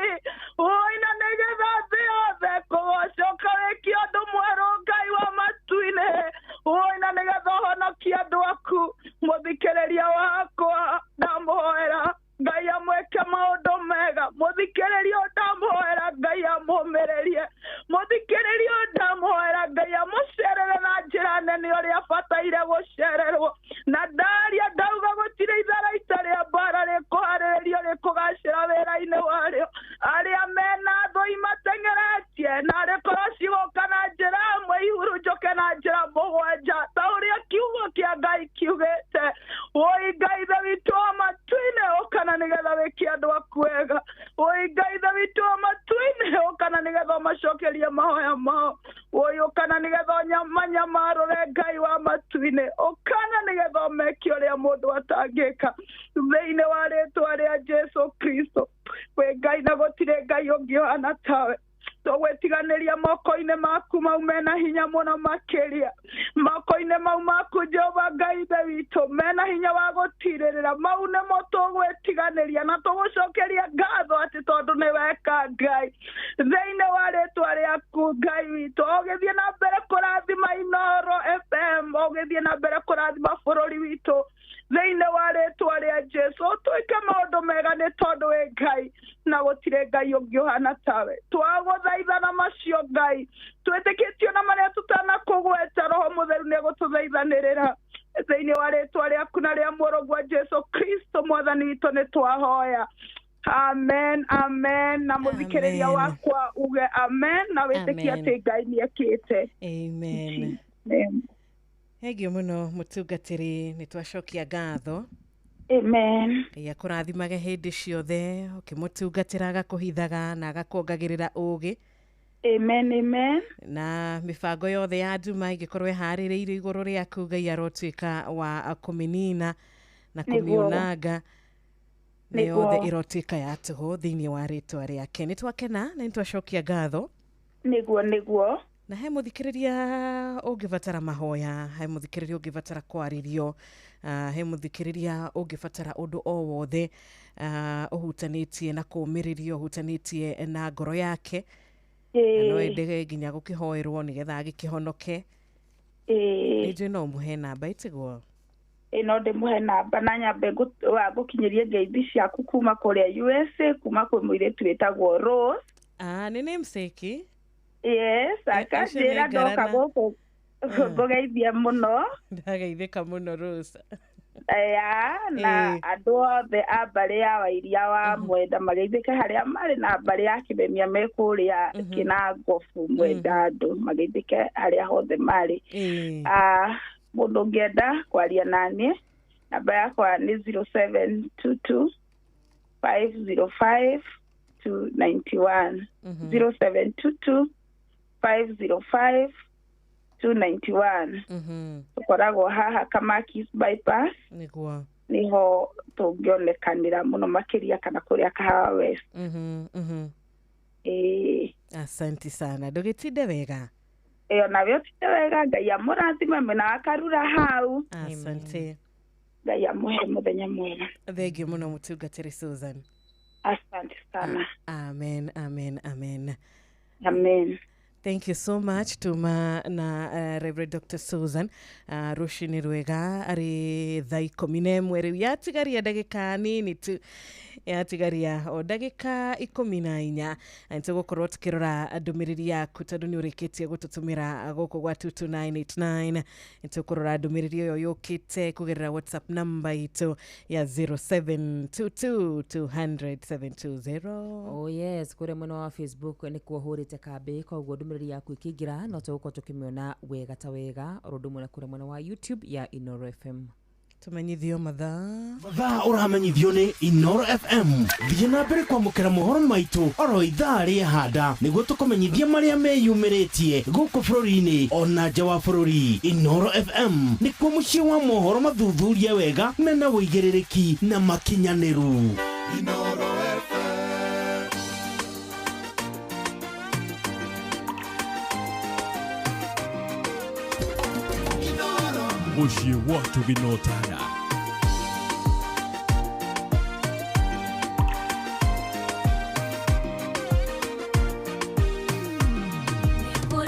Speaker 10: woi na nĩgetha thĩ yothe kũgoca ũkawĩkia ũndũ mwerũ Ngai wa matu-inĩ woi na nĩgetha ũhonokie andũ aku mũthikĩrĩria wakwa ndamũhoera Ngai amwĩke maũndũ mega mũthikĩrĩria ndamũhoera Ngai amũmĩrĩrie mũthikĩrĩria ndamũhoera Ngai amũcerere na njĩra nene ũrĩa abataire gũcererwo na ndaria ndauga gũtirĩ itharaita rĩa mbara rĩkũharĩrĩrio rĩkũgacĩra wĩra-inĩ warĩo arĩa mena thũ imateng'eretie na rĩkorwo cigũka na njĩra ĩmwe ihurunjũke na njĩra mũgwanja ta ũrĩa kiugo kĩa Ngai kiugĩte woi Ngai ithe witũ wa matu-inĩ ũkana nĩgetha wĩkie andũ aku wega woi Ngai ithe witũ wa matu-inĩ ũkana nĩgetha ũmacokerie mahoya mao woi ũkana nĩgetha manyamarũre Ngai wa matu-inĩ ũkana nĩgetha ũmeke ũrĩa mũndũ atangĩka thĩinĩ wa rĩtwa rĩa Jesũ Kristo we Ngai na gũtirĩ Ngai ũngĩ ũhana tawe tũgwĩtiganĩria moko-inĩ maku mau mena hinya mũno makĩria, moko-inĩ mau maku Jehova Ngai ithe witũ mena hinya wa gũtirĩrĩra, mau nĩmo tũgwĩtiganĩria na tũgũcokeria ngatho atĩ tondũ nĩ weka Ngai thĩinĩ wa rĩtwa rĩaku Ngai witũ. Ũgĩthiĩ na mbere kũrathima Inooro FM, ũgĩthiĩ na mbere kũrathima bũrũri witũ thĩinĩ wa rĩtwa rĩa Jesũ, twĩke maũndũ mega nĩ tondũ wĩ Ngai na gũtirĩ Ngai ũngĩ ũhana tawe. Twagũthaithana macio Ngai, twĩtĩkĩtio na marĩa tũtanakũgweta, Roho Mũtheru nĩegũtũthaithanĩrĩra thĩinĩ wa rĩtwa rĩaku na rĩa mũrũgwa Jesũ Kristo mwathani witũ nĩ twahoya. Amen, amen. Na mũthikĩrĩria wakwa uge amen na wĩtĩkie atĩ Ngai nĩekĩte.
Speaker 4: Amen. Hegio mũno mũtungatĩri, nĩ twacokia ngatho.
Speaker 10: Amen.
Speaker 4: Ngai akũrathimage hĩndĩ ciothe, ũkĩmũtungatĩra agakũhithaga na agakuongagĩrĩra ũũgĩ.
Speaker 10: Amen, amen.
Speaker 4: Na mĩbango yothe ya nduma ĩngĩkorwo ĩharĩrĩirio igũrũ rĩaku, Ngai arotuĩka wa kũmĩnina na kũmĩunanga na yothe ĩrotuĩka ya tũhũ thĩinĩ wa rĩtwa rĩake. Nĩ twakena na nĩ twacokia ngatho.
Speaker 10: Nĩguo.
Speaker 4: Na he mũthikĩrĩria ũngĩbatara mahoya, he mũthikĩrĩria ũngĩbatara kwarĩrio, he mũthikĩrĩria ũngĩbatara ũndũ o wothe ũhutanĩtie na kũũmĩrĩrio, ũhutanĩtie na ngoro yake, no ende nginya gũkĩhoerwo nĩgetha agĩkĩhonoke, nĩnjũĩ no mũhe namba ĩtigwo.
Speaker 10: No ndĩmũhe namba na nyambe gũkinyĩria ngeithi ciaku kuma kũrĩa USA, kuma kwĩ mũirĩtu wĩtagwo Rose.
Speaker 4: Nĩ namesake?
Speaker 10: Yes, akajĩra ndoka gũkũ ngũgeithia mũno.
Speaker 4: Ndageithĩka mũno Rose.
Speaker 10: Na andũ othe a mbarĩ ya Wairia wa Mwenda mageithĩke harĩa marĩ, na mbarĩ ya Kĩmemia me kũrĩa Kĩnangobu Mwenda andũ mageithĩke harĩa hothe marĩ. Mũndũ ũngĩenda kwaria naniĩ, namba yakwa nĩ 0722 505 291 0722 505 291. Tũkoragwo haha Kamakis bypass, niho tũngĩonekanĩra mũno makĩria kana kũrĩa Kahawa West.
Speaker 4: Asante sana, ndũgĩtinde wega.
Speaker 10: Nawe ũtinde wega, Ngai amũrathime mwena wa Karura hau.
Speaker 4: Asante.
Speaker 10: Ngai amũhe mũthenya mwega.
Speaker 4: Thengiũ mũno mũtungatĩri Susan.
Speaker 10: Asante sana.
Speaker 4: Amen, amen, amen.
Speaker 10: Amen.
Speaker 4: Thank you so much tuma na Reverend Dr. Susan Rushini Rwega ari thaa 11 rĩu yatigaria ndagĩka nini tu, yatigaria o ndagĩka 14 nĩtũgũkorwo tukĩrora ndũmĩrĩri yaku tondũ nĩ ũrĩkĩtie gũtũtũmĩra gũkũ gwa 22989. Nĩtũkũrora ndũmĩrĩri ĩyo yũkĩte kũgerera WhatsApp number itũ ya 0722200720.
Speaker 7: Oh yes, kũrĩa mwena wa Facebook nĩkuo hũrĩte kambĩ, koguo ndũmĩrĩri yaku ikĩingĩra no tũgũkorwo tũkĩmĩona wega ta wega, o ũndũ ũmwe na kũrĩa mwena wa YouTube ya Inooro FM.
Speaker 4: Tumenyithio mathaa
Speaker 8: ũramenyithio nĩ Inooro FM. Thiĩ na mbere kwamũkĩra mohoro maitũ oro ithaa rĩa handa nĩguo tũkũmenyithia marĩa meyumĩrĩtie gũkũ bũrũri-inĩ ona nja wa bũrũri. Inooro FM nĩkuo mũciĩ wa mohoro mathuthurie wega mena wũigĩrĩrĩki na makinyanĩru.
Speaker 17: Inooro FM.
Speaker 9: Mũciĩ wa Tũgĩnotara.
Speaker 3: Por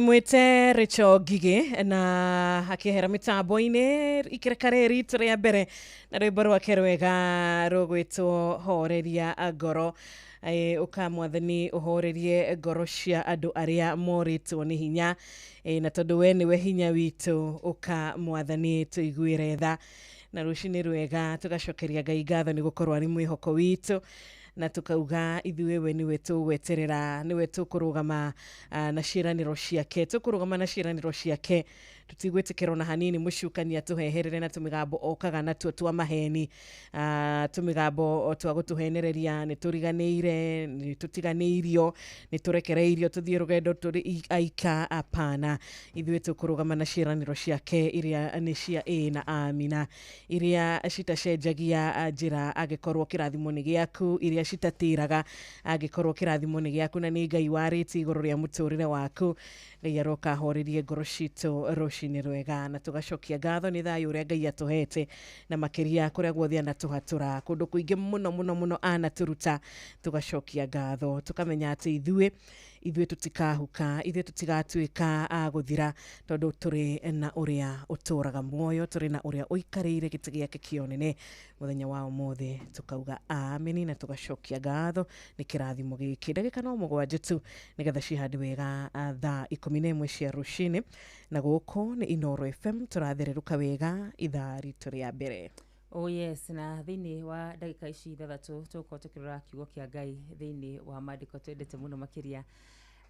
Speaker 4: mwite Richo Gigi na akihera mitambo-ini ikirekare ritu ria mbere na rwimbo rwake rwega rugwitwo horeria ngoro ukamwathani uhorerie ngoro cia andu aria moritwo ni hinya na tondu we niwe hinya witu ukamwathani tuiguire tha na rucini rwega tugacokeria Ngai ngatho ni gukorwo ari mwihoko witu na tukauga ithuĩ we niwe tũgweterera niwe tũkũrũgama na ciĩranĩro ciake tũkũrũgama na ciĩranĩro ciake tutigwĩtĩkĩra na hanini mũcukania tũheherere na tũmĩgambo okaga natuo twa maheni tũmĩgambo twa gũtũhenereria nĩ tũriganĩire nĩ tũtiganĩirio nĩ tũrekereirio tũthiĩ rũgendo tũrĩ aika apana ithuĩ tũkũrũgama na ciĩranĩro ciake iria nĩ cia na amina iria citacenjagia njĩra angĩkorwo kĩrathimo nĩ gĩaku iria citatĩraga angĩkorwo kĩrathimo nĩ gĩaku na nĩ Ngai warĩti igũrũ rĩa mũtũrĩre waku Ngai aroka ahorerie ngoro citũ rũcinĩ rwega na tugacokia ngatho nĩ thayũ ũrĩa Ngai atũhete na makĩria kũrĩa guothe anatũhatũra kũndũ kũingĩ mũno anatũruta tugacokia ngatho tukamenya atĩ ithuĩ tutikahuka ithuĩ tutigatuĩka gũthira tondũ tũrĩ na ũrĩa ũtũraga muoyo tũrĩ na ũrĩa ũikarĩire gĩtĩ gĩake kĩonene mũthenya wa ũmũthĩ tukauga ameni na tugacokia ngatho nĩ kĩrathimo gĩkĩ ndagĩka no mũgwanja tu nĩgetha cihande wega thaa 11 cia rũcinĩ na gũkũ nĩ Inooro FM tũrathererũka wega ithaa ritũ rĩa mbere.
Speaker 7: Oh yes, na thĩinĩ wa ndagĩka ici ithathatũ tũgũkorwo tũkĩrora kiugo kĩa Ngai thĩinĩ wa maandĩko twendete mũno makĩria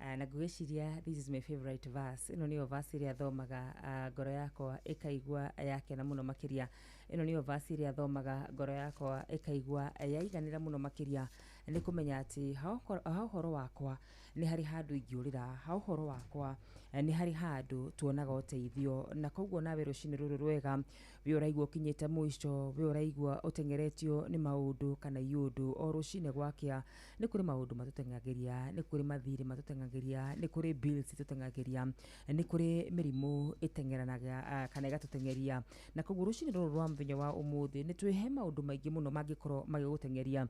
Speaker 7: na ngwĩciria this is my favorite verse. Ĩno nĩyo verse ĩrĩa thomaga ngoro yakwa ĩkaigua yakena mũno makĩria. Ĩno nĩyo verse ĩrĩa thomaga ngoro yakwa ĩkaigua yaiganĩra mũno makĩria nĩ kũmenya atĩ ha ũhoro wakwa nĩ harĩ handũ ingĩũrĩra ha ũhoro wakwa nĩ harĩ handũ tuonaga ũteithio na koguo nawe rũcinĩ rũrũ rwega we ũraigua ũkinyĩte mũico we ũraigua ũtengeretio nĩ maũndũ kana iũndũ o rũcinĩ gwakĩa nĩ kũrĩ maũndũ matũtengagĩria nĩ kũrĩ mathirĩ matũtengagĩria nĩ kũrĩ bills itũtengagĩria nĩ kũrĩ mĩrimũ ĩtengeranaga kana ĩgatũtengeria na koguo rũcinĩ rũrũ rwa mũthenya wa ũmũthĩ nĩ twĩhe maũndũ maingĩ mũno mangĩkorwo magĩgũtengeria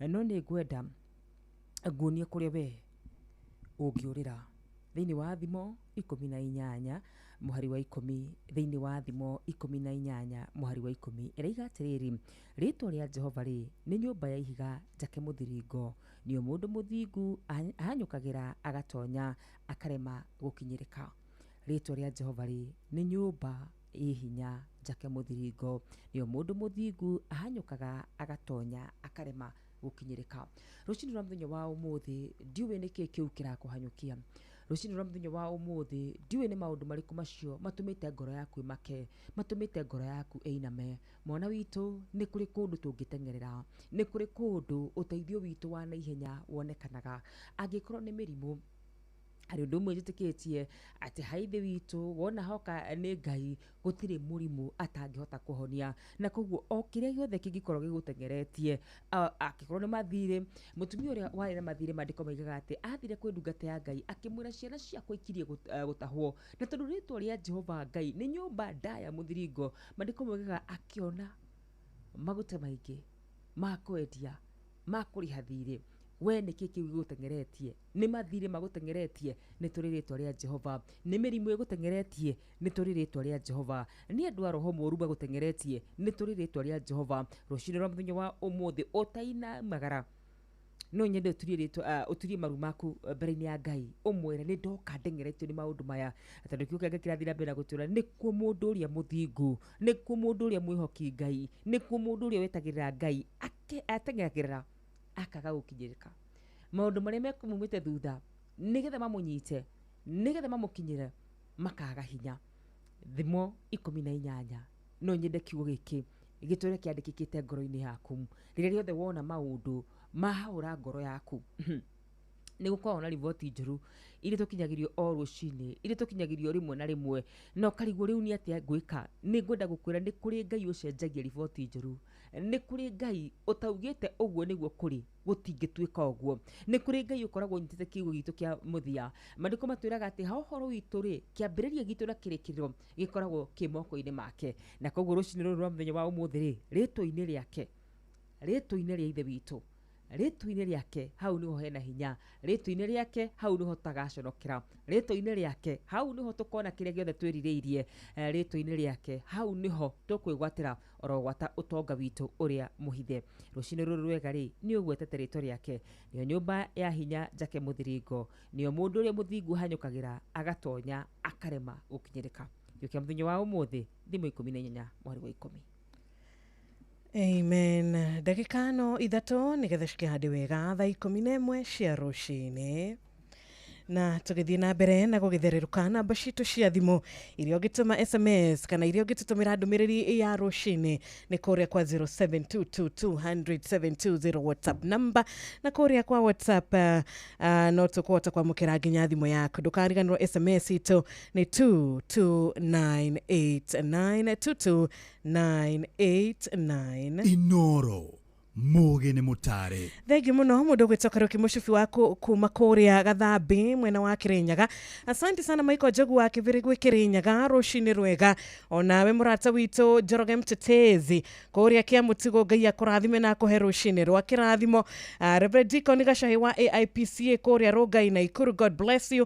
Speaker 7: no nĩ ngwenda nguonie kũrĩa we ũngĩũrĩra thĩinĩ wa thimo 18 mũhari wa 10 thĩinĩ wa thimo 18 mũhari wa 10 ĩraiga atĩrĩrĩ rĩtwa rĩa Jehova rĩ nĩ nyũmba ya ihiga njake mũthiringo nĩyo mũndũ mũthingu ahanyũkagĩra agatonya akarema gũkinyĩrĩka rĩtwa rĩa Jehova rĩ nĩ nyũmba ihinya njake mũthiringo nĩyo mũndũ mũthingu ahanyũkaga agatonya akarema gũkinyĩrĩka rũcinĩ rwa mũthenya wa ũmũthĩ ndiũĩ nĩkĩ kĩu kĩrakũhanyũkia rũcinĩ rwa mũthenya wa ũmũthĩ ndiũĩ nĩ maũndũ marĩkũ macio matũmĩte ngoro yaku ĩmake matũmĩte ngoro yaku ĩiname mwana witũ nĩ kũrĩ kũndũ tũngĩtengerera nĩ kũrĩ kũndũ ũteithio witũ wa naihenya wonekanaga angĩkorwo nĩ mĩrimũ hari ũndũ ũmwe njĩtĩkĩtie atĩ haithĩ witũ wona hoka nĩ Ngai gũtirĩ mũrimũ atangĩhota kũhonia na koguo o kĩrĩa gĩothe kĩngĩkorwo gĩgũtengeretie angĩkorwo nĩ mathirĩ mũtumia ũrĩa warĩ na mathirĩ maandĩko maigaga atĩ athire kwĩ ndungata ya Ngai akĩmwĩra ciana ciakwa ikirie gũtahwo na tondũ rĩtwa rĩa Jehova Ngai nĩ nyũmba ndaya mũthiringo maandĩko maigaga akĩona maguta maingĩ ma kwendia ma kũrĩha thirĩ we nĩkĩ kĩu gĩgũtengeretie nĩ mathirĩ magũtengeretie nĩ tũrĩ rĩtwa rĩa Jehova nĩ mĩrimũ ĩgũtengeretie nĩ tũrĩ rĩtwa rĩa Jehova nĩ andũ a roho mũũru magũtengeretie nĩ tũrĩ rĩtwa rĩa Jehova rũcinĩ rwa mũthenya wa ũmũthĩ ũtainamagara no nyende ũturie maru maku mbere-inĩ ya Ngai ũmwĩre nĩ ndoka ndengeretio nĩ maũndũ maya tondũ kiugo gĩake kĩrathiĩ na mbere na gũtwĩra nĩ kuo mũndũ ũrĩa mũthingu nĩ kuo mũndũ ũrĩa mwĩhoki Ngai nĩ kuo mũndũ ũrĩa wetagĩrĩra Ngai atengeragĩrĩra akaga gũkinyĩrĩka maũndũ marĩa mekumumĩte thutha nĩgetha mamũnyite nĩgetha mamũkinyĩre makaga hinya thimo 18 no nyende kiugo gĩkĩ gĩtũre kĩandĩkĩkĩte ngoro-inĩ yaku rĩrĩa rĩothe wona maũndũ mahaũra ngoro yaku nĩ gũkorwo na riboti njũru iria tũkinyagĩrio o rũcinĩ iria tũkinyagĩrio rĩmwe na rĩmwe no karigwo rĩu nĩ atĩa ngwĩka nĩ ngwenda gũkwĩra nĩ kũrĩ Ngai ũcenjagia riboti njũru nĩ kũrĩ Ngai ũtaugĩte ũguo nĩguo kũrĩ gũtingĩtuĩka ũguo nĩ kũrĩ Ngai ũkoragwo nyitĩte kiugo gitũ kĩa mũthia maandĩko matwĩraga atĩ ha ũhoro witũ rĩ kĩambĩrĩria gitũ na kĩrĩkĩrĩro gĩkoragwo kĩ moko-inĩ make na koguo rũcinĩ rũrũ rwa mũthenya wa ũmũthĩ rĩ rĩtwa-inĩ rĩake rĩtwa-inĩ rĩa ithe witũ ritwa-inĩ rĩake hau niho hena hinya, ritwa-inĩ rĩake hau niho tagaconokera, ritwa-inĩ rĩake hau niho tukona kĩrĩa gĩothe twĩrirĩirie, ritwa-inĩ rĩake hau niho tukwĩgwatĩra orogwata utonga witũ ũrĩa mũhithe. Rũcinĩ rũrũ rwega rĩ nĩ ũgwetete rĩtwa rĩake, nĩyo nyũmba ya hinya Njake Mũthiringo, nĩyo mũndũ ũrĩa mũthingu hanyũkagĩra agatonya akarema gũkinyĩrĩka. Gĩũkia mũthenya wa ũmũthĩ thimũ 14 mweri wa 10.
Speaker 4: Amen. Dakika no ithatũ nĩgetha cikĩhande wega thaa 11 cia rũcinĩ. Na tũgĩthiĩ na mbere na gũgĩthererũka namba citũ cia thimũ iria ũngĩtũma SMS kana iria ũngĩtũtũmĩra ndũmĩrĩri ya rũcinĩ nĩ kũrĩa kwa 0722200720 WhatsApp number, na kũrĩa kwa WhatsApp no tũkũhota kwamũkĩra nginya thimũ yaku. Ndũkariganĩrwo SMS itũ nĩ 22989
Speaker 5: Inoro Muge Mutare.
Speaker 4: Thengi muno mundu gwĩtoka Roki Mũcubi waku kuma kũrĩa Gathambi mwena wa Kirinyaga. Asante sana Michael Njogu wa Kĩbĩrĩgwi Kirinyaga, rũcinĩ rwega. Onawe mũrata witũ Njoroge Mtetezi kũrĩa Kĩamũtigo, Ngai akũrathime na akũhe rũcinĩ rwa kĩrathimo. Reverend Deacon Gacahi wa AIPCA kũrĩa Rongai Naikuru, God bless you.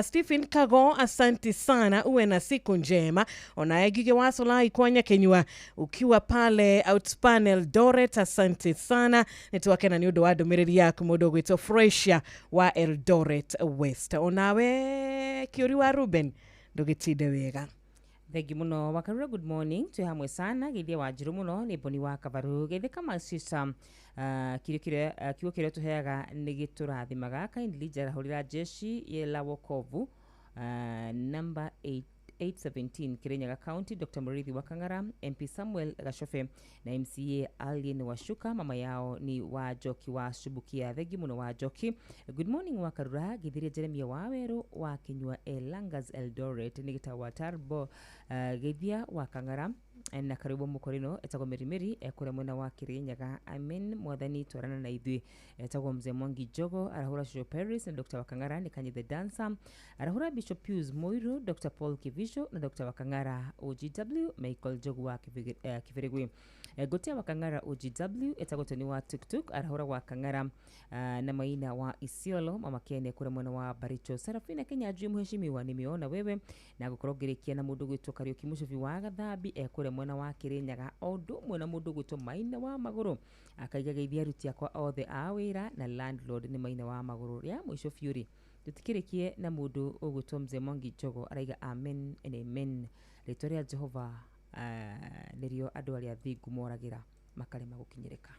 Speaker 4: Stephen Kago, asante sana, uwe na siku njema. Onaye Gige wa Solai kwa Nyakenyua ukiwa pale Outspan Eldoret, asante sana. Nituwakena ni udo wa ndũmĩrĩri yaku mũndũ gwĩtwo Freshia wa Eldoret West. Onawe Kiuri wa Ruben ndũgĩtinde wega.
Speaker 7: Thengi muno Wakarura, good morning. Tui hamwe sana Githia wa Njiru muno nĩ Boni wa Kavaru Geithe kama sisa kiuo kĩrĩa tũheaga nĩ gĩtũrathimaga. Kindly jarahũrĩra jeshi la wokovu number 817 Kirinyaga County, Dr. Murithi wa Kang'ara, MP Samuel Gashofe na MCA Alien Washuka. Mama yao ni Wajoki wa Subukia. Thengi muno Wajoki. Good morning Wakarura. Githiria Jeremia wa Weru wa Kinyua Langas Eldoret nigita wa Tarbo Githia wa Kang'ara na karibu mukorino etago Merimeri kure mwena wa Kirinyaga. Amen. Mwathani twarana na ithui etago Mzee Mwangi Jogo arahura Jojo Paris na Dr. Wakang'ara ni Kanyi the Dancer arahura Bishop Pius Moiro, Dr. Paul Kivisho na Dr. Wakang'ara OGW Michael Jogo wa Kĩbĩrĩgwi. Gotia Wakang'ara OGW etago Toni wa Tuktuk arahura Wakang'ara na Maina wa Isiolo. Mama Kene kure mwena wa Baricho. Serafina Kenya Ajui mheshimiwa nimeona wewe na gũkorogĩrĩkia na mũndũ gwĩtwo Kariuki Mũcubi wa Gathambi kure mwena wa Kirinyaga, ondo mwena mũndũ gwĩtwo Maina wa Magũrũ akaiga geithia aruti akwa othe a wĩra na landlord ni Maina wa Magũrũ. Ya mũico biũri tutikĩrĩkie na mũndũ ũgwĩtwo Mzee Mwangi Jogo araiga amen and amen. Rĩtwa rĩa Jehova nĩrĩo andũ arĩa athingu moragĩra makarema gũkinyĩrĩka.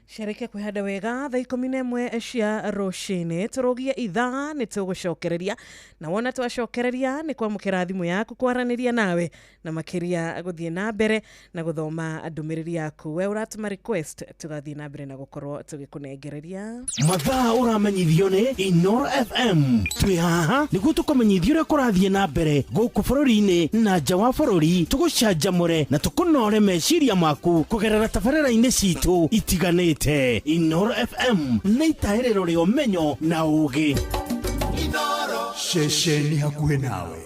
Speaker 4: Shereke kwĩhanda wega thaa 11 cia rũcinĩ. Tũrogia ithaa nĩ tũgũcokereria, na wona twacokereria nĩ kwamũkĩra thimũ yaku kwaranĩria nawe na makĩria gũthiĩ na mbere na gũthoma ndũmĩrĩri yaku. We ũratũma request tũgathiĩ na mbere na gũkorwo tũgĩkũnengereria.
Speaker 8: Mathaa ũramenyithio nĩ Inoro FM. Twĩ haha nĩguo tũkũmenyithia ũrĩa kũrathiĩ na mbere gũkũ bũrũri-inĩ na nja wa bũrũri, tũgũcanjamũre na tũkũnore meciria maku kũgerera tabarĩra-inĩ citũ itiganĩte. Inoro FM nĩ itaĩrĩro rĩa ũmenyo na ũũgĩ.
Speaker 5: Inoro ceceni hakuhĩ nawe.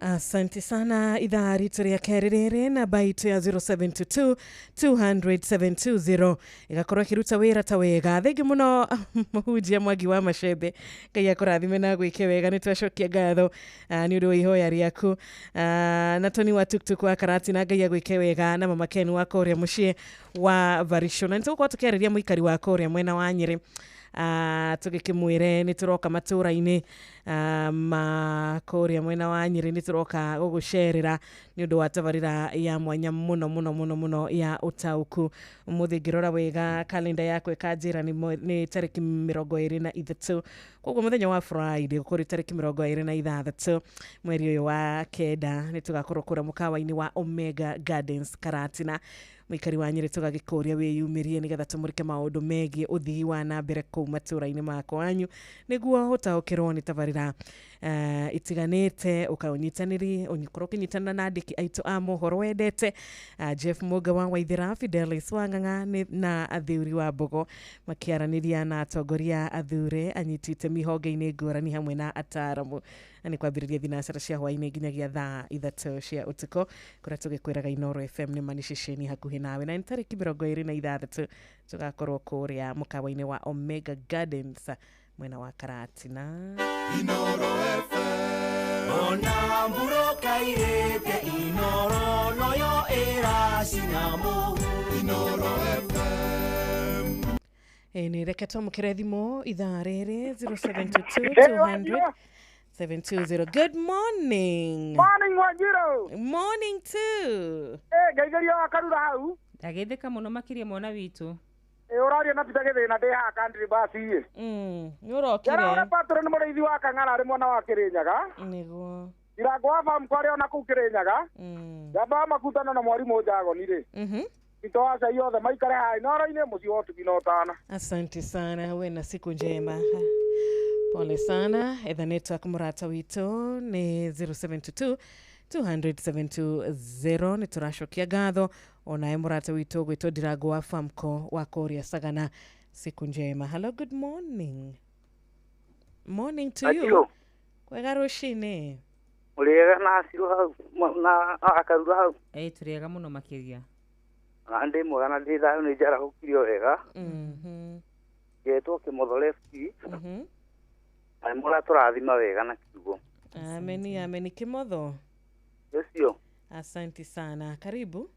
Speaker 4: Asante sana. Idhaa ritu ya kerere na baitu ya 0722-200-720 igakorwo kiruta wira ta wega. Thengi muno Mũhunjia Mwangi wa Mashebe, Ngai akũrathime na gwĩke wega. Nĩ twacokia ngatho nĩ ũndũ wa ihoya rĩaku. Na Toni wa Tuktuk wa Karati na Ngai agwĩke wega, na Mama Ken wa kũrĩa mũciĩ wa Varisho. Na nĩtũgũkorwo tũkĩarĩria mũikari wa kũrĩa mwena wa Nyĩrĩ tũgĩkĩmwĩre nĩ tũroka matũra-inĩ ma kũrĩa mwena wa Nyĩrĩ, nĩ tũroka gũgũcerera nĩ ũndũ wa tabarĩra ya mwanya mũno ya ũtaũku. Ũmũthĩ ngĩrora wega kalenda yakwa ĩkanjĩra nĩ tarĩki 23, koguo mũthenya wa Friday gũkorwo tarĩki 26 mweri ũyũ wa kenda nĩ tũgakorwo kũrĩa mũkawa-inĩ wa Omega Gardens Karatina. muikari wa Nyeri tugagikuria wiyumirie nigetha tumurike maundu megie uthii wa na mbere kuu matura-ini makwa anyu niguo utaukirwo ni tabarira itiganite ukaunyitaniri unyikorwo kinyitanira na andiki aitu a mohoro wendete Jeff Muga wa Waithira, Fidelis Wanganga na athuri wa Bogo makiaraniria na atongoria athure anyitite mihonge-ini ngurani hamwe na ataramu ani kwambiriria thinacara cia hwaini nginyagia thaa 3 cia utuko kuria tugikwiraga Inoro FM ni manishisheni hakuhi nawe na tariki 26 tugakorwo kuria mukawa-ini wa Omega Gardens mwena wa Karatina.
Speaker 18: Inoro FM ona mburo kairete Inoro noyo era sinamo Inoro FM
Speaker 4: ni reke twamukire thimu ithaa riri 0722 720. Good morning.
Speaker 19: Morning Wanjiru.
Speaker 4: Morning too.
Speaker 19: Gaigaria wakarura hau.
Speaker 7: Ndagetheka muno makiria mwana witu.
Speaker 19: Uraria na pitagithe na ndi ha country bus ye.
Speaker 4: Ni urokire.
Speaker 19: Yara patro ni murithi wa Kang'ara ari mwana wa Kirinyaga.
Speaker 4: Niguo.
Speaker 19: Irago wa farm kwari ona ku Kirinyaga. Yaba makutana na mwarimu Njagoni ri. Ito aca yothe maikare hai Inoro-ini muci wotu kinotana.
Speaker 4: Asante sana, we na siku njema. Pole sana. Etha network murata witu ni 0722 200 ni turashokia gatho ona murata witu gwito Dirago wa Famco wa Korea Sagana. Siku njema. Hello, good morning. Morning to you. Kwega rushini.
Speaker 12: Muriega na asiru hau na akarura hau.
Speaker 7: Turiega muno makiria.
Speaker 12: Ande mwega ndi thayo ni njara hukirio wega. Getwo Kimotho lefti. Ai mura turathima wega na kiugo.
Speaker 4: Ameni Kimotho.
Speaker 12: Yecio.
Speaker 4: Asante sana. Karibu.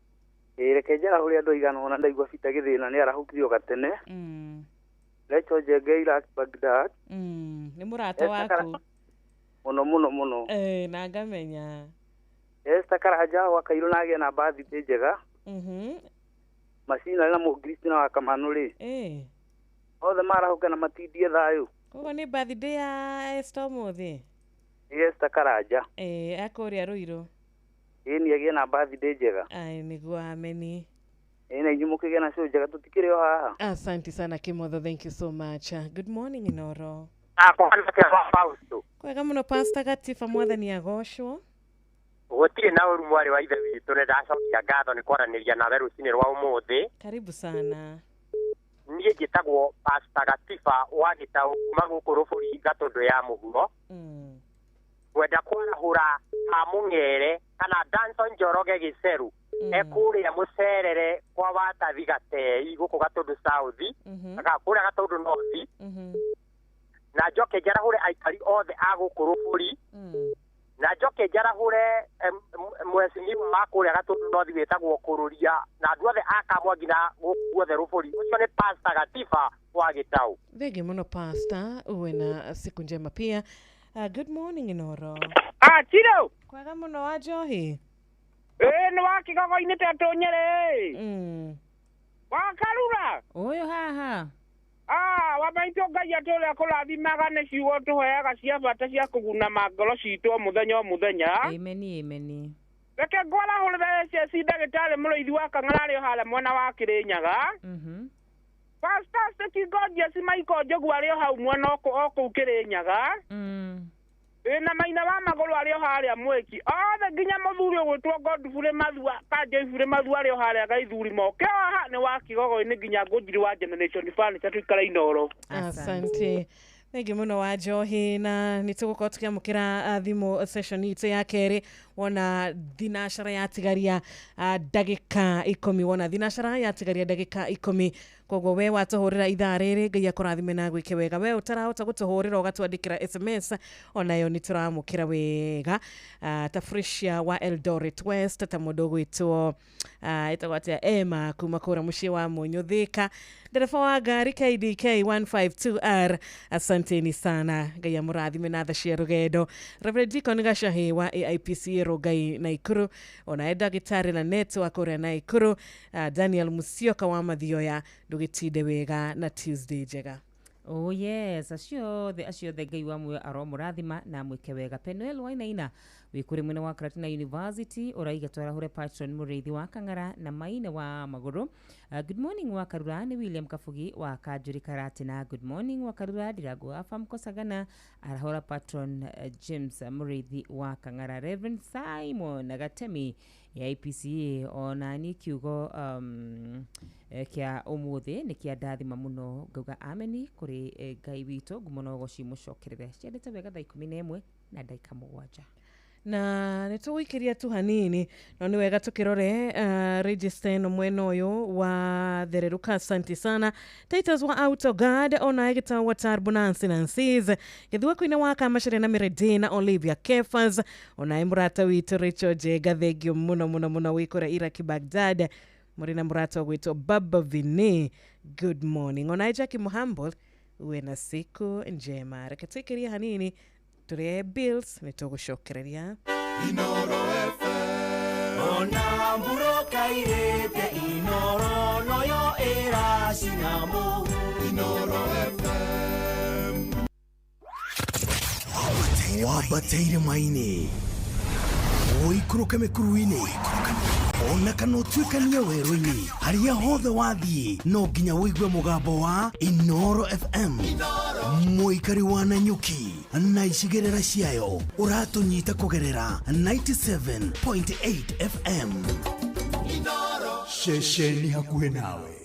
Speaker 12: Reke njara huria andu igana ona ndaigua bita githina ni arahukirio gatene. Lecho Jegeira Baghdad.
Speaker 4: Ni murata waku.
Speaker 12: Muno.
Speaker 4: Na ngamenya.
Speaker 12: Esta Karaja wa Kairo nage na baadhi njega. Masina na Mugristina wa Kamanuri. Othe marahuka na matindie thayo.
Speaker 4: Kogo ni birthday ya Esther Muthi.
Speaker 12: Esta Karaja.
Speaker 4: Akoria Ruiro.
Speaker 12: Ni agie na birthday njega.
Speaker 4: Ai niguo ameni.
Speaker 12: Na inyumukige na show njega tutikire yo haha.
Speaker 4: Asante sana Kimotho, thank you so much. Good morning Inoro.
Speaker 12: Kwa Fausto.
Speaker 4: Kwega muno Pastor Gatifa mwathani agoshwo.
Speaker 15: Gutire na uru mwari wa ithe witu ne ndacokia ngatho ni kwaraniria nawe rucini rwa umuthi.
Speaker 4: Karibu sana.
Speaker 15: Niĩ njĩtagwo Pastor Gatifa wa Gĩtaũ kuma gũkũ rũbũri Gatũndũ ya mũhuro. Ngwenda kwarahũra Kamũng'ere kana Danson Njoroge Gĩceru ekũrĩa mũcerere kwa Watathi Gatei gũkũ Gatũndũ South kana kũrĩa Gatũndũ North, na njoke njarahũre aikari othe a gũkũ rũbũri, na njoke njarahũre mwecimiwa wa kũrĩa Gatũndũ North wĩtagwo Kũrũria na andũ othe a Kamwangi na gũkũ guothe rũbũri. Ũcio nĩ Pastor Gatifa wa Gĩtaũ.
Speaker 4: Thenge muno Pastor, uwe na siku njema pia. Good morning Inoro.
Speaker 19: Chiro.
Speaker 4: Kwega muno wa Njohi.
Speaker 19: Ni wa Kigogo-ini tetu Nyeri. Wakarura.
Speaker 7: Uyu haha.
Speaker 19: Wabaito Ngai atũrĩa kũrathimaga nĩ ciugo tũheaga cia bata cia kũguna mangoro citũ mũthenya o mũthenya.
Speaker 7: Ameni.
Speaker 19: Reke ngwarahũrĩre CC ndagĩtarĩ mũrĩithi wa Kang'ara arĩ o harĩa mwena wa Kĩrĩnyaga. Pastor Kigonjes Michael Njogu arĩ o hau mwena o kũu Kĩrĩnyaga. Na Maina wa Magũrũ arĩ o harĩa Mwĩki. Othe nginya mũthuri ũgwĩtwo Godfrey Mathua Kanjũi Mathua arĩ o harĩa Gaithurimo. Ke haha nĩ wa Kigogo-ini nginya Ngũnjiri wa Generation Furniture tuikara Inoro.
Speaker 4: Asante. Thengi muno wa Njohi, na nitugukorwo tukiamukira thimu session itũ ya keri wona thinacara yatigaria ndagĩka 10 wona thinacara yatigaria ndagĩka 10 koguo we watuhurira ithaa rĩrĩ Ngai akũrathime na gwĩke wega. We utarahota gutuhurira ugatwandikira SMS onayo nituramukira wega. Ta Frisia wa Eldoret West, ta mũndũ gwĩtwo itagwatia Emma kuma kũra mũciĩ wa Mũnyũthĩka, ndereba wa ngari KDK 152R. Asanteni sana, Ngai amũrathime na tha cia rũgendo. Reverend Deacon Gacahi wa AIPC Rongai Naikuru, ona ndagĩtarĩ na neto wa kũrĩa Naikuru, Daniel Musyoka wa Mathioya, ndũgĩtinde wega na Tuesday njega.
Speaker 7: Oh yes, acio the Ngai wa muoyo aromũrathima na mwĩke wega. Penuel Wainaina wikuri mwena wa Karatina University oraiga twarahure patron Mureithi wa Kang'ara na Maina wa Maguru. Good morning wa Karura ni William Kafugi wa Kajuri Karatina. Good morning wa Karura Dirago afam Kosagana arahora patron James Mureithi wa Kang'ara. Reverend Simon Gatemi ya IPCA ona ni kiugo kia umuthi ni kia ndathima muno ngauga ameni kuri Ngai witũ ngumono gũcimucokerere ciendete wega thaa 11 na dakika 7
Speaker 4: na nituwikiria tu hanini no ni wega tukirore register no mwena uyu wa thereruka. Asante sana Titus wa Autoguard ona egita wa Tarbunansi Nancies githua kwina waka machere na Miredina Olivia Kefas ona imurata witu Rachel Jega thegio muno wikora Iraki Baghdad murina murata witu Baba Vini. Good morning ona Jackie Muhambol uwe na siku njema. Reketikiria hanini Turie bills nitogushokereria
Speaker 18: Inoro FM ona mburoka irete Inoro noyo era sinamo Inoro FM
Speaker 8: wabateire maine oikuruka mekuruine ona kanotwikania werũ-inĩ haria hothe wathiĩ no nginya wĩigue mũgambo wa Inoro FM mũikari wa Nanyuki na icigĩrĩra ciayo ũratũnyita kũgerera 97.8 FM
Speaker 18: Inoro
Speaker 8: ceceni hakuhĩ nawe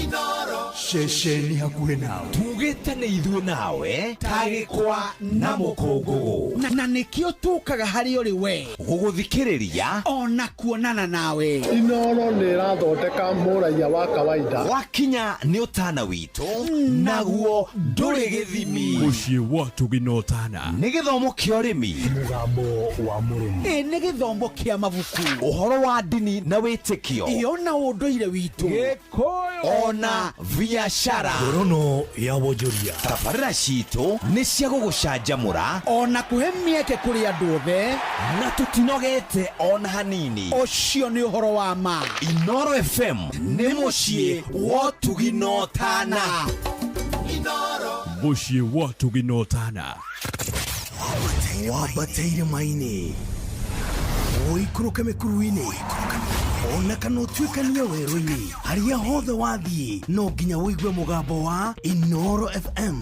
Speaker 18: Inoro
Speaker 8: ceceni hakuhĩ nawe
Speaker 6: tugĩte nĩ ithuĩ nawe tagĩkwa na mũkũngũgũ na nĩkĩo tũkaga harĩ ũrĩ we gũgũthikĩrĩria ona kuonana nawe.
Speaker 20: Inoro nĩ ĩrathondeka mũraiya wa kawaida
Speaker 6: wakinya nĩ ũtana witũ naguo ndũrĩ gĩthimi.
Speaker 9: Mũciĩ wa Tũginotana
Speaker 6: nĩ gĩthomo kĩa ũrĩmi,
Speaker 8: mũgambo wa mũrĩmi,
Speaker 6: nĩ gĩthomo kĩa mabuku, ũhoro wa ndini na wĩtĩkio, ona ũndũire witũ, gĩkũyũ ona biashara,
Speaker 8: ngorono ya wonjoria.
Speaker 6: Tabarĩra citũ nĩ cia gũgũcanjamũra ona kũhe mĩeke kũrĩ andũ othe na tũtinogete ona hanini. Ũcio nĩ ũhoro wa ma. Inoro FM nĩ mũciĩ wa Tũginotana.
Speaker 18: Inoro
Speaker 9: Mũciĩ wa Tũginotana
Speaker 8: wabateire maine oikuruka mekuruine ona kanotwikania werũ-inĩ haria hothe wathiĩ no nginya wĩigue mũgambo wa Inoro FM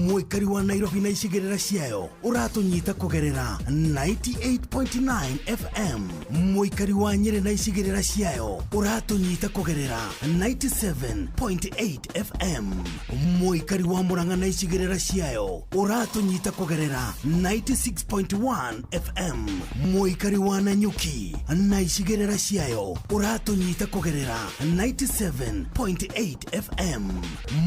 Speaker 8: mũikari wa Nairobi na icigĩrĩra ciayo ũratũnyita kũgerera 98.9 FM mũikari wa Nyeri na icigĩrĩra ciayo ũratũnyita kũgerera 97.8 FM mũikari wa Murang'a na icigĩrĩra ciayo ũratũnyita kũgerera 96.1 FM mũikari wa Nanyuki na icigĩrĩra ciayo ũratũnyita kũgerera 97.8 FM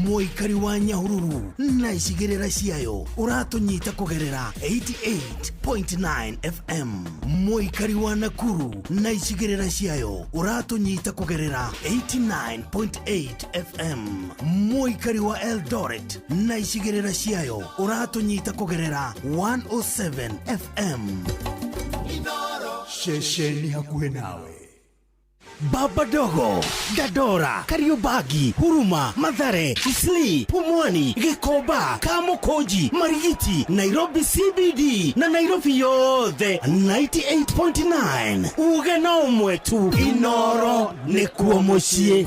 Speaker 8: mũikari wa Nyahururu na icigĩrĩra ciayo ũratũnyita kũgerera 88.9 FM mũikari wa Nakuru na icigĩrĩra ciayo ũratũnyita kũgerera 89.8 FM mũikari wa Eldoret na icigĩrĩra ciayo ũratũnyita kũgerera 107 FM
Speaker 18: Inoro
Speaker 8: ceceni hakuhĩ nawe. Baba Dogo, Dadora, Kariobagi, Huruma, Mathare, Isli, Pumwani, Gikoba, Kamukoji, Marigiti, Nairobi CBD na Nairobi yothe 98.9 ugena umwetu Inoro nĩkuo mũciĩ.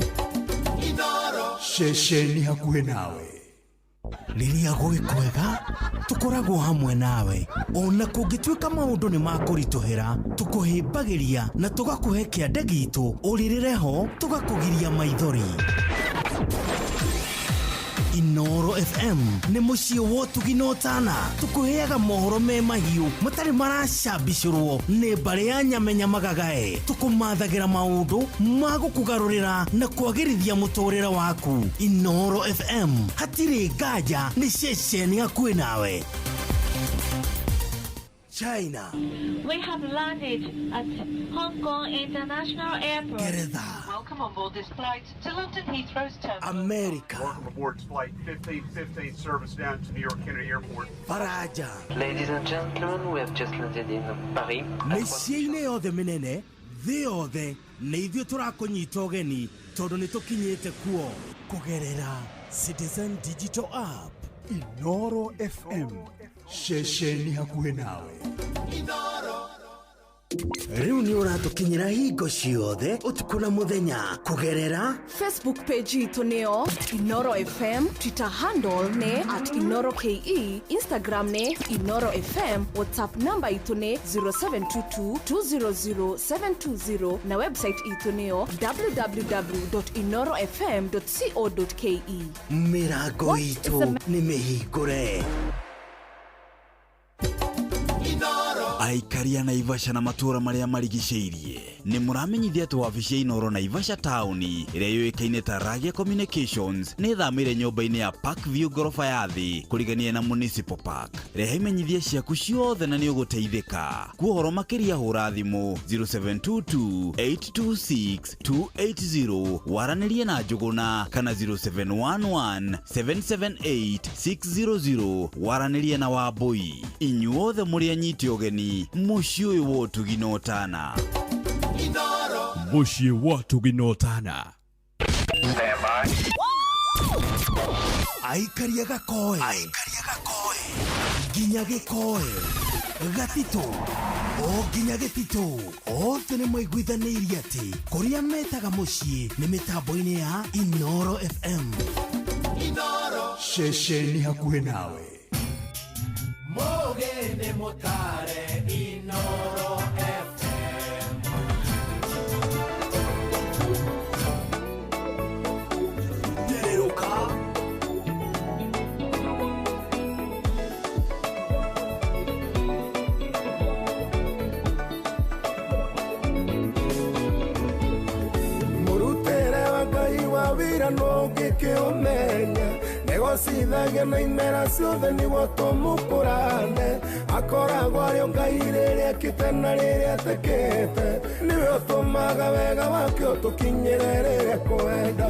Speaker 18: Inoro
Speaker 8: ceceni hakuhĩ nawe. Rĩrĩa gwĩkwega tũkoragwo hamwe nawe ona kũngĩtuĩka maũndũ nĩ makũritũhĩra tũkũhĩmbagĩria na tũgakũhe kĩande gitũ ũrĩrĩre ho tũgakũgiria maithori. Inoro FM nĩ mũciĩ wa Tũginotana tũkũheaga mohoro me mahiũ matarĩ maracambicũrwo nĩ mbarĩ ya Nyamenya Magagae. Tũkũmathagĩra maũndũ ma gũkũgarũrĩra na kwagĩrithia mũtũrĩre waku. Inoro FM hatirĩ nganja nĩ ceceni hakuhĩ nawe. China.
Speaker 23: We have landed at Hong Kong International Airport.
Speaker 8: Geretha.
Speaker 23: Welcome on board this flight to London Heathrow's terminal.
Speaker 8: America.
Speaker 24: Welcome aboard flight 1515 service down to New York Kennedy Airport.
Speaker 8: Faraja.
Speaker 25: Ladies and gentlemen, we have just landed in Paris.
Speaker 8: Mĩciĩ-inĩ yothe mĩnene thĩ yothe nĩ ithuĩ tũrakũnyita ũgeni tondũ nĩ tũkinyĩte kuo kũgerera Citizen Digital App.
Speaker 26: Inoro FM
Speaker 8: Shesheni hakuhe nawe.
Speaker 18: Inoro.
Speaker 8: Riu ni uratukinyira hingo ciothe utuku na muthenya kugerera
Speaker 1: Facebook page itu neo Inoro FM, Twitter handle ne @InoroKE, Instagram ne Inoro FM, WhatsApp number itu ne 0722000720 na website itu neo www.inorofm.co.ke.
Speaker 8: Mirago itu ni mihingure.
Speaker 5: Aikaria Naivasha na matura maria marigiceirie ni muramenyithia ati wabici ya Inoro Naivasha town iria yoikaine ta Ragia Communications ni thamire nyumba-ini ya Parkview gorofa ya thi kurigania na Municipal Park. Reha imenyithia ciaku ciothe na ni uguteithika. Kuhoro makiria hura thimu 0722826280 waranirie na Njuguna kana 0711778600 waranirie na Wambui. Inyuothe muri anyiti ogeni muci uyu wotu ginotana
Speaker 9: muci wotu ginotana
Speaker 8: aikaria gakoe nginya gikoe gatito o nginya gitito othe nĩ maiguithanirie atĩ kũrĩa metaga mũciĩ nĩ mĩtambo-inĩ ya Inoro FM. Shesheni hakuhe nawe.
Speaker 18: Mogene motare Inoro FM.
Speaker 8: Deruka
Speaker 13: Murutere wa Ngai wa wira no ngĩkĩũmenya negocithagia na imera ciothe nĩguo tũmũkũrane akoragwo arĩ o Ngai rĩrĩa ekĩte na rĩrĩa atekĩte nĩwe ũtũmaga wega wake ũtũkinyĩre rĩrĩa kwenda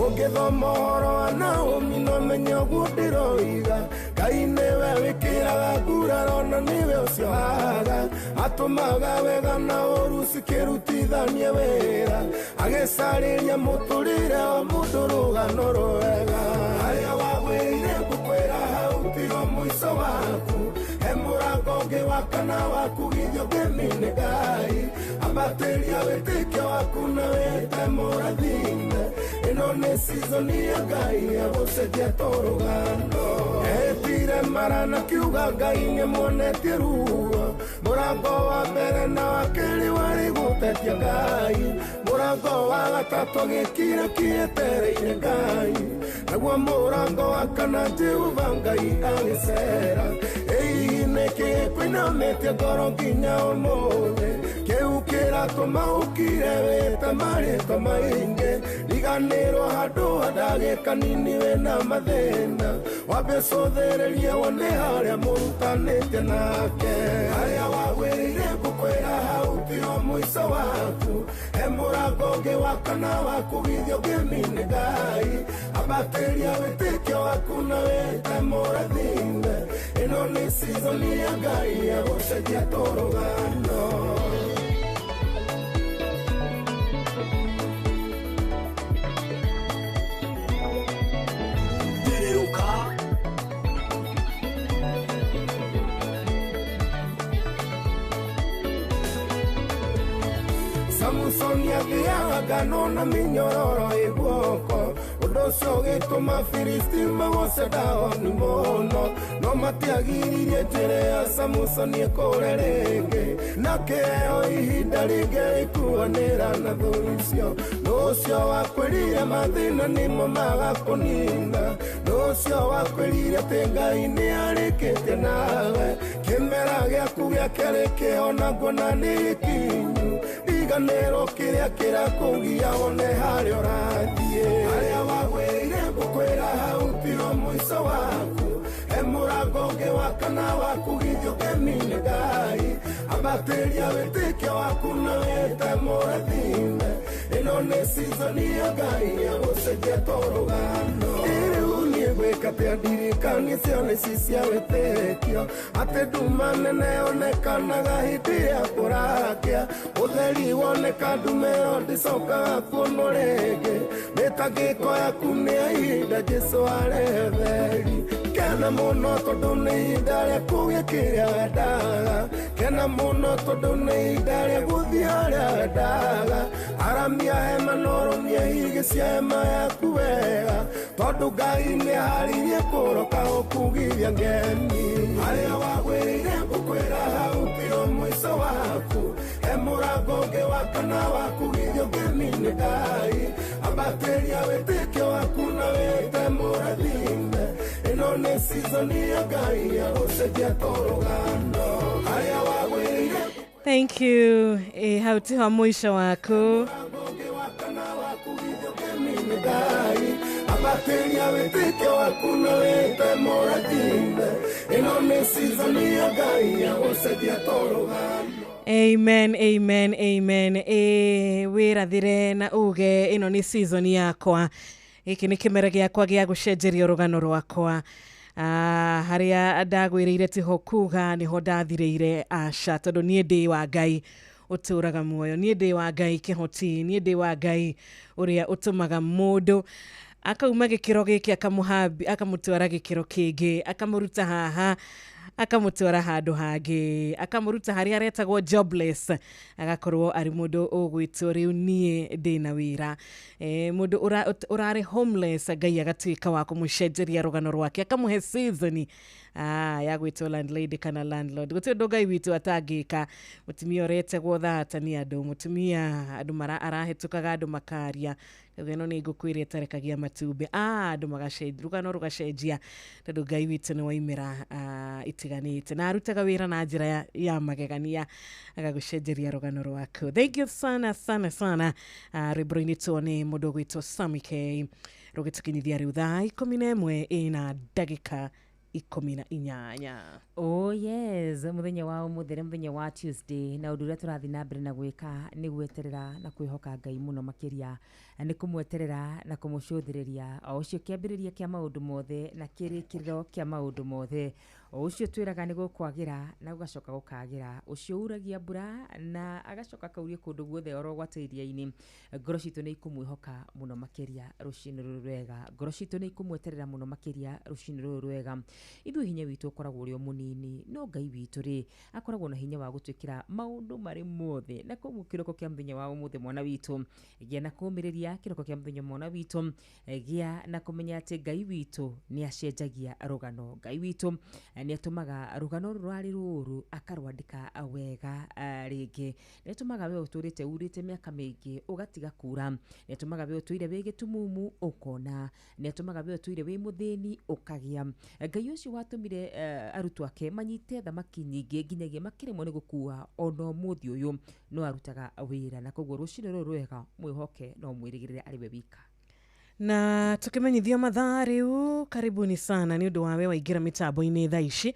Speaker 13: ũngĩthoma ũhoro wa Naomi no menye ũguo ndĩroiga Ngai nĩwe wĩkĩraga nguraro na nĩwe ũcio haga atũmaga wega na ũru cikĩrutithanie wĩra agĩcarĩria mũtũrĩre wa mũndũ rũgano rwega harĩa wagwĩrire ngũkwĩra hau tigo mũico waku he mũrango ũngĩ wa kana waku githio ngĩmine Ngai ambatĩria wĩtĩkio waku na wĩte mũrathime ĩno nĩ season ya Ngai ya gũcenjia tũrũgano etire mara na kiuga Ngai nĩmuonetie ruo mũrango wa mbere na wa kerĩ warĩ gũtetia Ngai mũrango wa gatatũ gĩkire kĩetereire Ngai naguo mũrango wa kana Jehova Ngai agĩcera ĩĩ nĩkĩ kwĩnamĩtie ngoro nginya ũmũthĩ kĩu kĩratũma ũkire wĩte marĩtwa maingĩ riganĩrwo handũ handagĩ kanini wĩna mathĩna wambe cũthĩrĩrie wone harĩa mũrutanĩte nake harĩa wagwĩrĩire ngũkwĩra hau tigo mũico waku he mũrango ũngĩ wa kana waku githio ngĩmine Ngai ambatĩria wĩtĩkio waku na wĩte mũrathime ĩno nĩ season ya Ngai ya gũcenjia tũrũgano. Samusoni athiaga ngano na minyororo iguoko ũndũ ũcio ũgĩtũma Filisti magoce Daudi mũno no matiagiririe njĩra ya Samusoni ĩkũre rĩngĩ na kĩheo ihinda rĩngĩ rĩkuanĩra na thũ icio ũcio wakwĩrire mathĩna nĩmo magakũnina ũcio wakwĩrire atĩ Ngai nĩarĩkĩtie nawe kĩmera gĩaku gĩa kerĩ kĩhona nguona nĩ gĩkinyu iganĩrwo kĩrĩa kĩrakũgia wone harĩa ũrathiĩ harĩa wagwĩrire ngũkwĩra hau tigo mũico waku he mũrango ũngĩ wa kana waku githio ngĩmine Ngai ambatĩria wĩtĩkio waku na wĩte mũrathime ĩno nĩ season ya Ngai ya gũcenjia tũrũgano rĩu niĩ gwĩka atĩ ndirikani cioneci cia wĩtĩkio atĩ nduma nene yonekanaga hĩndĩ ya kũrakĩa ũtheri woneka ndumĩro ndĩcokaga kuonwo rĩngĩ mĩtangĩko yaku nĩ ya ihinda Jesũ aretheri kena muno tondu ni ihinda ria kugia kiria wendaga kena muno tondu ni ihinda ria guthii haria wendaga aramia hema noromia higi cia hema yaku wega tondu Ngai ni haririe kuroka ukugithia ngeni haria wagwirire ngukwira hau tio mwico waku he murango ungi wa kana wakugithio ngeni ni Ngai ambatiria witĩkio waku na wĩte mũrathime ĩno nĩ season ya Ngai ya gũcenjia tũrũgano harĩa wagwĩrire.
Speaker 4: Thank you. Hau tiho mwisho wako.
Speaker 13: Ambatiria wĩtĩkio waku na wĩte mũrathime ĩno nĩ season ya Ngai ya gũcenjia tũrũgano.
Speaker 4: Amen, amen, amen. Wĩrathire na uge ĩno nĩ season yakwa. Gĩkĩ nĩ kĩmera gĩakwa gĩa gũcenjeria rũgano rwakwa. Harĩa ndagwĩrĩire tiho kuga nĩho ndathirĩire aca tondũ niĩ ndĩ wa Ngai ũtũraga muoyo. Niĩ ndĩ wa Ngai kĩhoti. Niĩ ndĩ wa Ngai ũrĩa ũtũmaga mũndũ akauma gĩkĩro gĩkĩ akamũtwara gĩkĩro kĩngĩ, akamũruta haha akamũtwara handũ hangĩ, akamũruta harĩa aretagwo jobless agakorwo ari mũndũ ũgwĩtwo rĩu niĩ ndĩna wĩra. Mũndũ ũrarĩ homeless Ngai agatuĩka wa kũmũcenjeria rũgano rwake akamũhe season ya gwĩtwo landlady kana landlord. Gũtirĩ ũndũ Ngai witũ atangĩka. Mũtumia ũretagwo thata nĩ andũ, mũtumia andũ arahĩtũkaga andũ makaria ĩno nĩ ngũkwĩra ĩtarekagia matumbĩ andũ magacenjia rũgano rũgacenjia tondũ Ngai witũ nĩ waimĩra itiganĩte na arutaga wĩra na njĩra ya magegania agagũcenjeria rũgano rwaku. Thank you sana sana sana. Rwĩmbo-inĩ tuone mũndũ ũgwĩtwo Sammy K rũgĩtũkinyithia rĩu thaa 11 ĩna ndagĩka 18.
Speaker 7: Oh yes, muthenya wa umuthire muthenya wa Tuesday na undu uria turathi na mbere na gwika ni gweterera na kwihoka Ngai muno makiria ni kumweterera na kumucuthiriria o ucio kiambiriria kia maundu mothe na kirikiriro kia maundu mothe o ucio twiraga ni gukwagira na ugacoka gukagira ucio uragia mbura na agacoka kaurie kundu guothe oro gwatĩiria-inĩ ngoro citu ni ikumwihoka muno makiria rucini ruru rwega ngoro citu ni ikumweterera muno makiria rucini ruru rwega ithu hinya witu ukoragwo uri munini no Ngai witu ri akoragwo na hinya wa gutwikira maundu mari mothe na koguo kiroko kia muthenya wa umuthe mwana witu gia na kumiriria kiroko kia muthenya mwana witu gia na kumenya ati Ngai witu ni acenjagia rugano Ngai witu ni atumaga rugano rwari ruru akarwandika wega ringi ni atumaga we uturite urite miaka mingi ugatiga kura ni atumaga we utuire we gitumumu ukona ni atumaga we utuire we muthini ukagia Ngai ucio watumire arutwo ake manyite thamaki nyingi nginyagia makiremwo ni gukua ono muthi uyu no arutaga wira na koguo rucini ruru rwega mwihoke no mwirigirire ari we wika.
Speaker 4: Na tukimenyithia mathaa riu karibuni sana ni undu wawe waingira mitambo-ini thaa ici.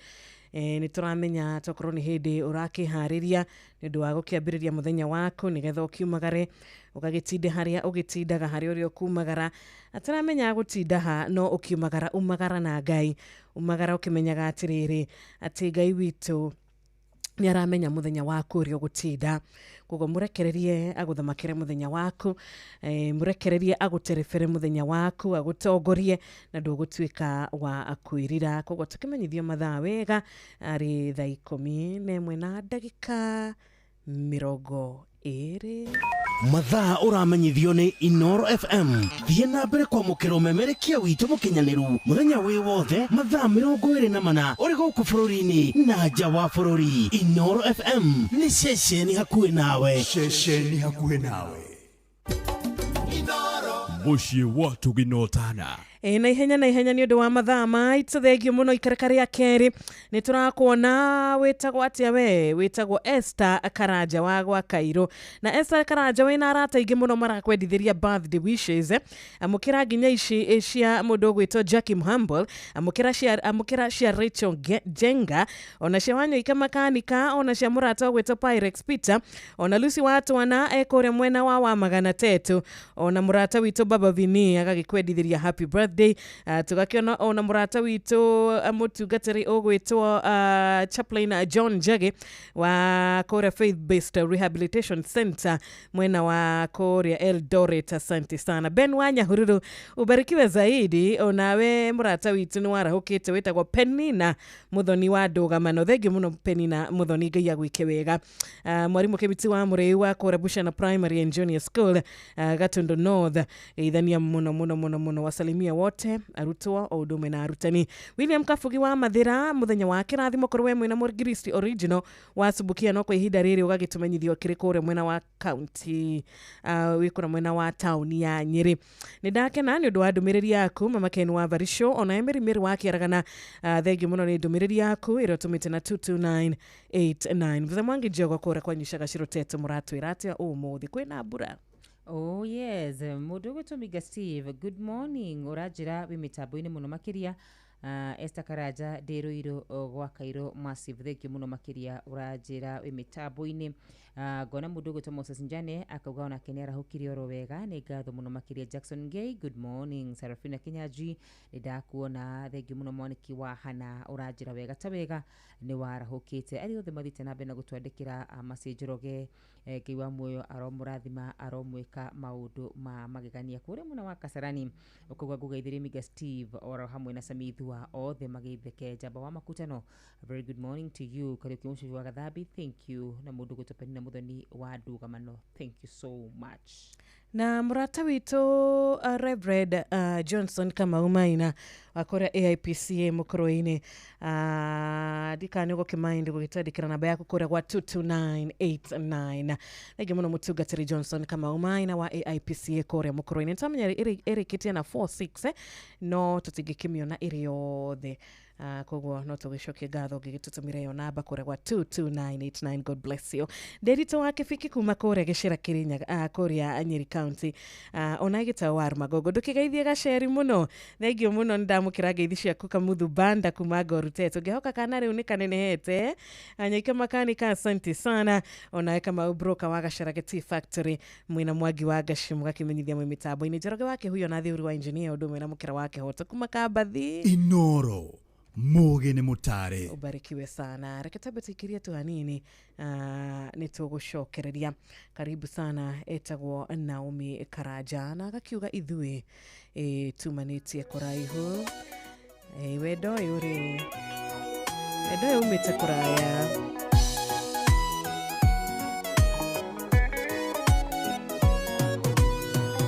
Speaker 4: Ni turamenya tokorwo ni hindi urakihariria ni undu wa gukiambiriria muthenya waku nigetha ukiumagare ugagitinde haria ugitindaga haria uri kumagara ataramenya gutindaha no ukiumagara umagara na Ngai umagara ukimenyaga atiriri ati Ngai witu ni aramenya muthenya waku uri ugutinda koguo murekererie aguthamakire muthenya waku murekererie aguterebere muthenya waku agutongorie na ndũgũtuĩka wa akwirira koguo tukimenyithio mathaa wega ari thaa 11 na ndagĩka 20
Speaker 8: mathaa uramenyithio ni Inoro FM thiĩ na mbere kwamũkĩra ũmemerekia witũ mũkinyanĩru mũthenya wĩ wothe mathaa 24 ũrĩ gũkũ bũrũri-inĩ na nja wa bũrũri. Inoro FM nĩ ceceni hakuhĩ nawe,
Speaker 9: ceceni hakuhĩ nawe. Mũciĩ wa Tuginotana.
Speaker 4: Na ihenya ni undu wa mathaa maitũ thengio muno ikareka ria keri ni turakuona witagwo atia we witagwo Esther Karanja wa gwa Kairo na Esther Karanja we na arata ingi muno marakwendithiria birthday wishes amukira nginya ici cia mundu gwitwo Jackie Humble amukira cia Rachel Jenga ona cia wanyo ikamakanika ona cia murata gwitwo Pyrex Peter ona Lucy Watwana ekore mwena wa Magana Tetu ona murata witwo Baba Vini agagikwendithiria happy birthday birthday. Tugakiona ona murata witu mutungatiri ogwitwo Chaplain John Jage wa Korea Faith Based Rehabilitation Center mwena wa Korea Eldoret. Asante sana Ben Wanyahururu, ubarikiwe zaidi. Onawe murata witu ni warahukite witagwo Penina Muthoni wa Ndugamano. Thengio muno Penina Muthoni, Ngai agwike wega. Mwarimu Kibiti wa Murei wa Korea Bushana Primary and Junior School Gatundu North, idhania muno wasalimia wote arutwa odume na arutani. William Kafugi wa Mathira, muthenya wa kirathimo korwe mwena Murgiristi original wa subukia no kwa ihinda riri ugagitumenyithio kirikore mwena wa county wikura mwena wa town ya Nyeri. Nidakena ni undu wa ndumiriri yaku mama Ken wa Varisho, ona Emery wa Kiaragana. Thengio muno ni ndumiriri yaku iro tumite na 22989. Mvuza mwangi jogo kora kwa nyishaga shiroteto muratu irate umuthi kwina mbura.
Speaker 7: Oh yes, mudogo Tomiga Steve, good morning. Urajira wimitambo-ini muno makiria. Esther Karaja Deroiro gwa Kairo Massive, thengio muno makiria urajira wimitambo-ini. Gona mudogo Moses Njane akauga ona kenera hukiri oro wega, ni ngatho muno makiria. Jackson Gay, good morning. Sarafina Kinyaji ndakuona, thengio muno mwaniki wa Hana urajira wega ta wega ni warahukite. Ari othe mathite na bena gutwandikira message roge kiwa moyo aromurathima aromweka maundu ma magegania kure muna wa Kasarani. Ukauga gugaithiri Miga Steve oro hamwe na Samithua othe magitheke jamba wa makutano. A very good morning to you. Kariuki Mushu wa Gathabi, thank you. Na mundu Penina Muthoni wa Ndugamano, thank you so much.
Speaker 4: Na murata witu Reverend Johnson Kamau Maina wakora AIPCA mukoroine dikani ugo kimaindi gugitadikira namba yaku kora kwa 22989. Nagi muno mutugatiri Johnson Kamau Maina wa AIPCA kore mukoroine. Ntamenya iri kitia na 46 no tutigikimio na iri yothe. Kogwo no tugishoke gatho gigitutumire yo namba kore kwa 22989. God bless you. Derito wake fiki kuma kore geshira Kirinyaga Korea Nyeri County. Onagita war magogo dukigaithie gasheri muno. Thengio muno ndamukira geithia kuka muthu banda kuma Goruteto. Gehoka kana riu nikanenehete. Anyaika makanika, asante sana. Onaeka maubroka wa gashira Tea Factory mwina mwagi wa gashimu gakimenyithia mwe mitambo ini joroge wake huyo na thiuri wa engineer udume na mukira wake hoto kuma Kabathi
Speaker 9: Inoro Muge Mutare.
Speaker 4: Ubarikiwe sana. Reketabe tuikiria tu hanini nitugushokereria. Karibu sana etagwo Naomi Karaja na gakiuga ithui tumanitie kuraihu. Wedo yuri. Wedo umite kuraya.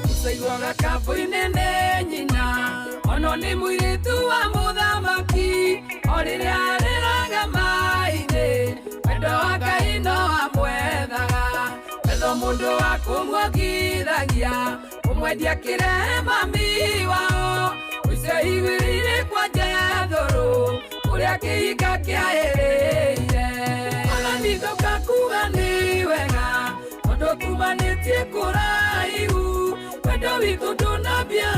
Speaker 3: Usaiwaga kafu inene nyina ono ni mwiritu wa muthamaki orire ariraga maine wendo waka ino amwethaga wendo mundu wa kumwagithagia umwendia kirehe mami wao ucio igwirire kwa Jethoro uria kihinga kiahereire ona nithoka kuga ni wega tondu tumanitie kuraihu wendo witu ndunambia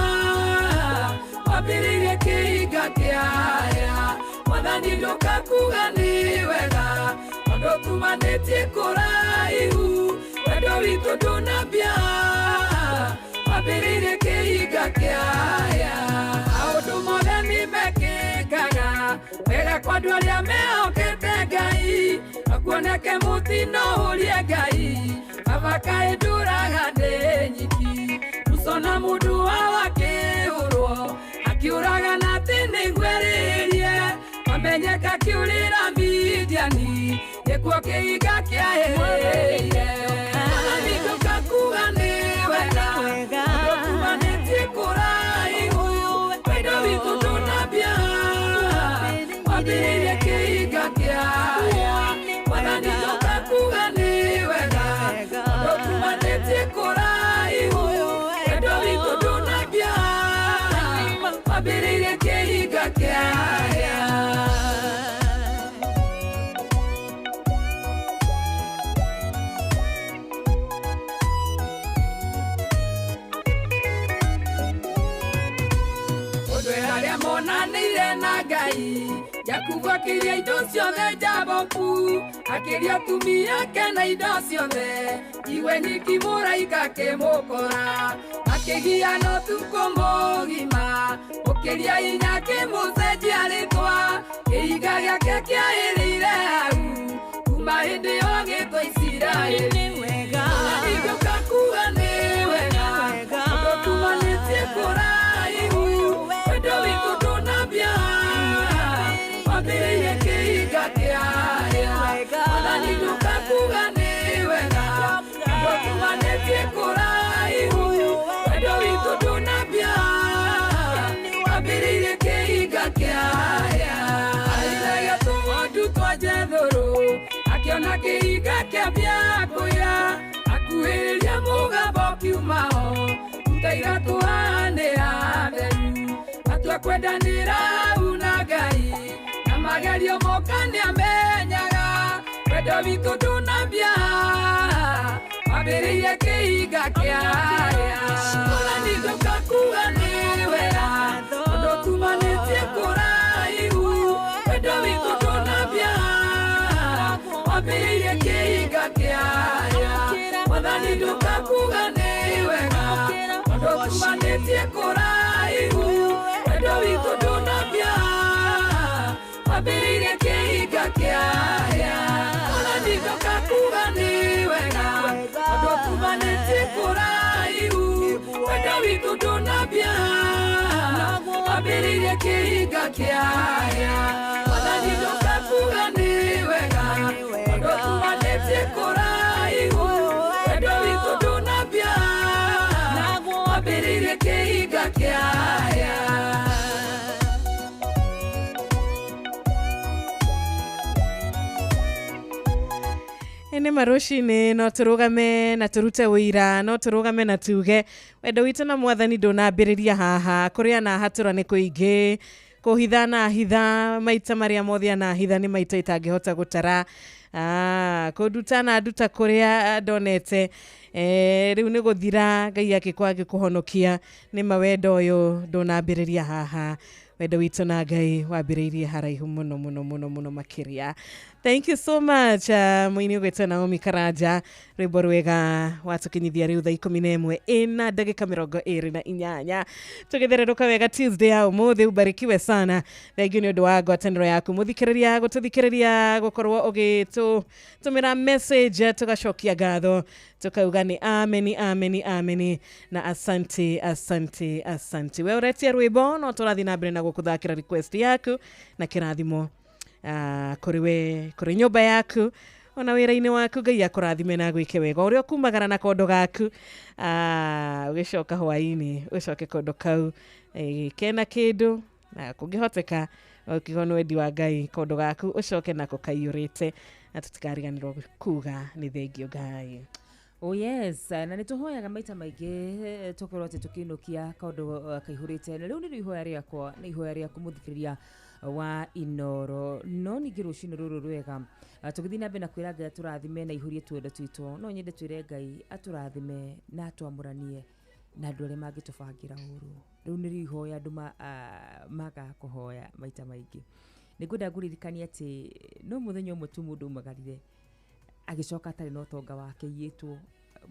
Speaker 3: wambiririe kihinga kiaya mwathani nduka kuga ni wega tondu tumanitie kuraihu wendo witu ndunambia wambiririe kihinga kiaya aundu mothe nimekikaga wega kwa andu aria mehokete Ngai akuoneke mutino urie Ngai abakae nduraga ndi nyiki musona mundu wakiurwo akiuraga na tini gweririe wamenyeka kiurira Midiani gikuo kihinga kiahereire niguka kuga ni wega tumanĩtie kũraihu wendo witũ ndũnambia wambĩrĩrie kĩhinga kĩaya mwathani nduka kuga ni wega tumanĩtie kũraihu wendo witũ ndũnambia wambĩrĩrie kĩhinga kĩaya. Monanire na Ngai Jakubu akiria indo ciothe Jaboku akiria tumia ke na indo ciothe iwe nikimuraika kimukora akigia no tuko mogima makeria hinya kimucenjia ritwa kihinga giake kiairire hau kuma hindi yo gitwa Isiraeli wega igioka kuga ni wega ndo tumanitie kuraihu wendo witu ndunambia wambiririe kihinga kiaya wathani nduka kuga ni wega ndo tumanitie kuraihu wendo witu ndunambia wambiririe kihinga kiaya airaga tumondu twajethuru akiona kihinga kiambia kuya akuhĩrĩria mũgambo kiumao utaira tũhanĩra theru atua kwendanĩra hau na Ngai na magerio moka nĩamenyaga wendo witũ ndũnambia wambĩrĩirie kĩhinga kĩaya ũthani ndũkakuga nĩ wega tondũ tumanĩtie kũraihu wendo witũ ndũnambia wambĩrĩirie kĩhinga kĩaya wathani ndũkakuga nĩ wega tondũ tumanĩtie kũraihu wendo witũ ndũnambia wambĩrĩirie kĩhinga kĩaya wathani ndũkakuga nĩ wega tondũ tumanĩtie kũraihu wendo witũ ndũnambia wambĩrĩirie kĩhinga kĩaya wathani ndũkakuga nĩ wega tondũ tumanĩtie kũraihu wendo witũ ndũnambia wambĩrĩirie kĩhinga kĩaya
Speaker 4: nĩ maruci-inĩ no tũrũgame na tũrute ũira no tũrũgame na tuge wendo witũ na mwathani ndũnambĩrĩria haha kũrĩa na hatũra nĩ kũingĩ kũhitha na hitha maita marĩa mothe na hitha nĩ maita itangĩhota gũtara kũnduta na nduta kũrĩa ndonete rĩu nĩ gũthira Ngai agĩkũhonokia nĩ mawendo ũyũ ndũnambĩrĩria haha wendo witũ na Ngai wambĩrĩirie haraihu mũno mũno mũno mũno makĩria. Thank you so much mũini ũgwĩtwo Naomi Karanja rwĩmbo rwega watũkinyithia rĩu thaa 11 ĩna ndagĩka 28 tũgĩthererũka wega Tuesday ya ũmũthĩ ubarikiwe sana thengiũ nĩ ũndũ wa ngwatanĩro yaku mũthikĩrĩria gũtũthikĩrĩria gũkorwo ũgĩtũmĩra message tũgacokia ngatho tukauga ni ameni ameni ameni na asante asante asante we uretia rwĩmbo no tũrathi na mbere na gũkũthakĩra request yaku na kĩrathimo kũrĩ nyũmba yaku ona wĩra-inĩ waku Ngai akũrathime na gwĩke wega ũrĩa kumagara na kondo gaku ũgĩcoka hwaĩ-inĩ ũcoke kondo kau kena kĩndũ na kũngĩhoteka ũkĩhona wendi wa Ngai kondo gaku ũcoke nako kaiyũrĩte na tũtikariganĩrwo kuga nĩ thengio Ngai.
Speaker 7: Oh yes, na nĩtũhoyaga maita maingĩ tũkorwo atĩ tũkĩinũkia kaũndũ kaihũrĩte na rĩu nĩ ihoya rĩakwa nĩ ihoya rĩaku mũthikĩrĩria wa Inoro no ningĩ rũciinĩ rũrũ rwega tũgĩthiĩ na mbere na kwĩra Ngai atũrathime na ihũrie twendo twitũ no nyende twĩre Ngai atũrathime na atwamũranie na andũ arĩa mangĩtũbangĩra ũru rĩu nĩ ihoya andũ maga kũhoya maita maingĩ nĩngwenda ngũririkanie atĩ no mũthenya ũmwe tu mũndũ umagarire agĩcoka atarĩ na ũtonga wake iyĩtwo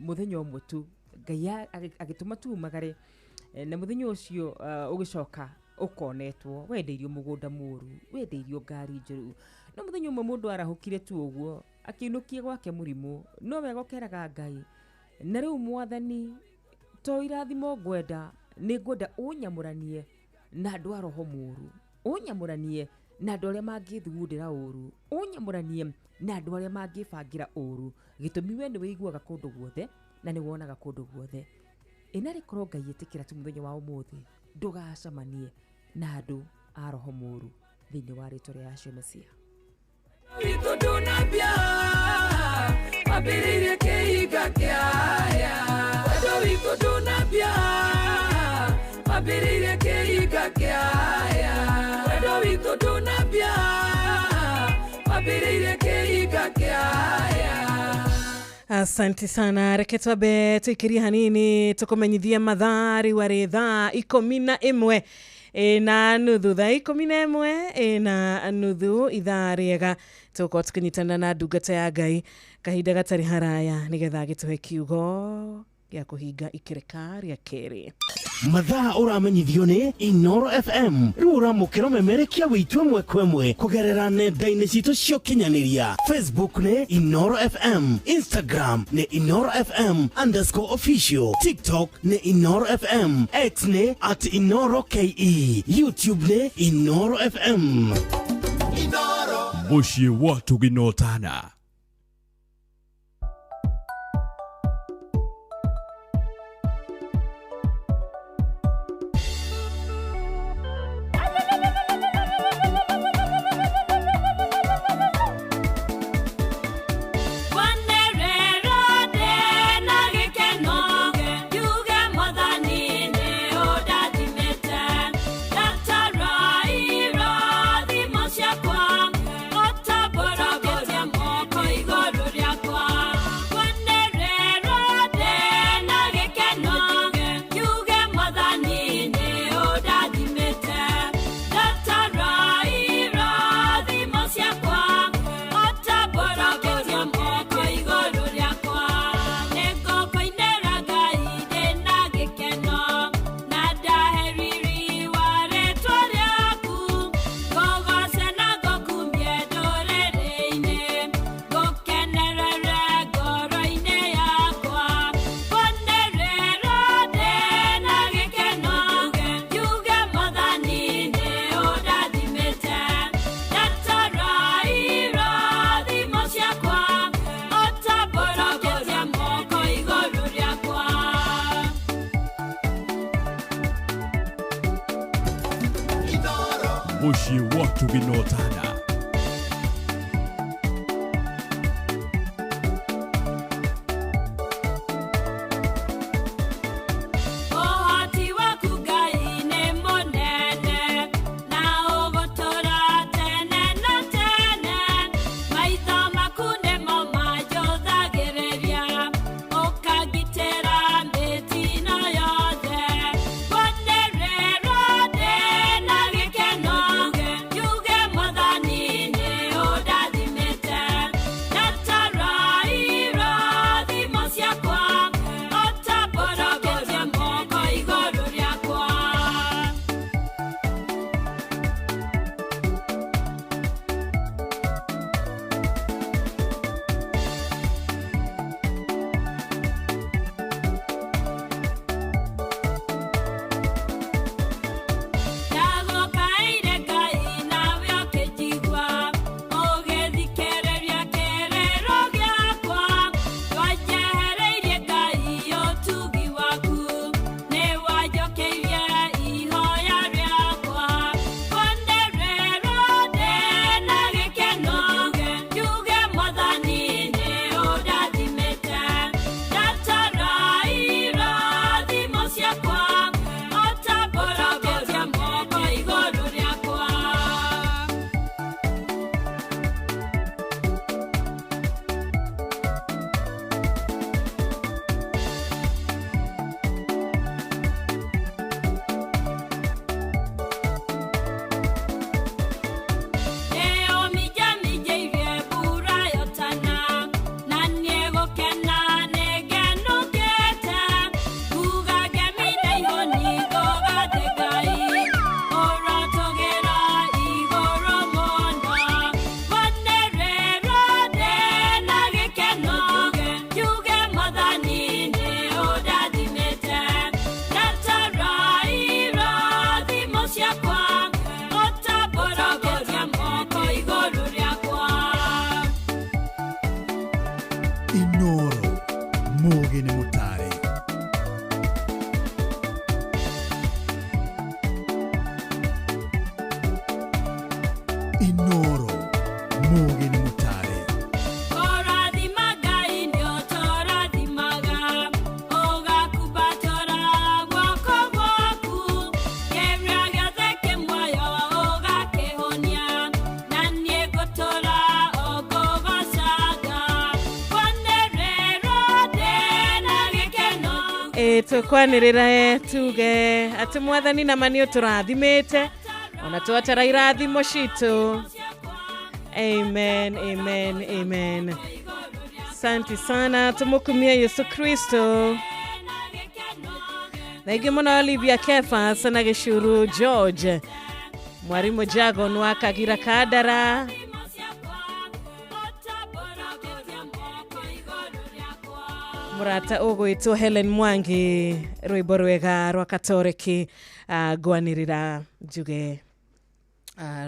Speaker 7: mũthenya ũmwe tu Ngai agĩtũma tu umagare na mũthenya ũcio ũgĩcoka ũkonetwo wendeirio mũgũnda mũru wendeirio ngari njũru no mũthenya ũmwe mũndũ arahũkire tu ũguo akĩinũkia gwake mũrimũ no wega ũkeraga Ngai na rĩu mwathani to irathimo ngwenda nĩ ngwenda ũnyamũranie na andũ a roho mũru ũnyamũranie na andũ arĩa mangĩthugundĩra ũru ũnyamũranie na andũ arĩa mangĩbangĩra ũru gĩtũmi we nĩ wĩiguaga kũndũ guothe na nĩ wonaga kũndũ guothe ĩna rĩkorwo Ngai ĩtĩkĩra tu mũthenya wa ũmũthĩ ndũgacemanie na andũ a roho mũru thĩinĩ wa rĩtwa rĩa Yeshua Mesia.
Speaker 3: witũ ndũnambia wambĩrĩirie kĩhinga kĩaya wendo witũ ndũnambia wambĩrĩirie kĩhinga kĩaya wendo witũ ndũnambia wambĩrĩirie kĩhinga kĩaya.
Speaker 4: Asante sana reke twabe tuikirie hanini tukumenyithie mathari warĩ thaa 11 na nuthu thaa 11 na nuthu ithaa rĩega tuko tukinyitana na ndungata ya Ngai kahinda gatarĩ haraya nĩgetha gĩtũhe kiugo gĩa kũhinga ikereka rĩa kerĩ.
Speaker 8: mathaa uramenyithio ni Inoro FM rura mukiro memerekia witwe mwekwemwe kugerera nenda-ini citu cio kinyaniria Facebook ni Inoro FM, Instagram ni Inoro FM_official, TikTok ni Inoro FM, X ni @InoroKE, YouTube ni Inoro FM.
Speaker 18: Inoro
Speaker 9: Mushi watu ginotana. Mushi watu ginotana. Inoro Mugini Mutare. Inoro Mugini Mutare.
Speaker 4: Tukwanirira tuge ati mwathani na mani uturathimite ona twatara irathimo citu. Amen, amen, amen. Asante sana, tumukumia Yesu Kristo. Thengi muno Olivia Kefas na Gicuru George. Mwarimu Jago Nwakagira Kadara. Murata ugwitwo Helen Mwangi rwimbo rwega rwa Katoreki gwanirira njuge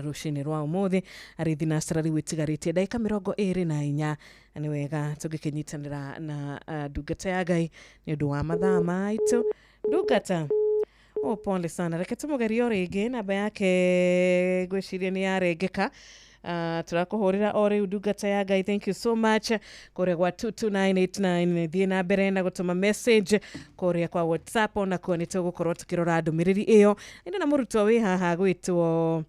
Speaker 4: rushini rwa umuthi arithi na strari witigarite ndaika 24 ni wega tugikinyitanira na ndungata ya Ngai ni undu wa mathaa maitu ndungata. Pole sana, reke tumugerio ringi namba yake gwiciria ni yarengeka. Turakuhurira ore ndungata ya Ngai. Thank you so much kuria kwa 22989 thie na mbere na gutuma message kuria kwa WhatsApp na kuo nitugukorwo tukirora ndumiriri iyo. Indi na murutwo wi haha gwitwo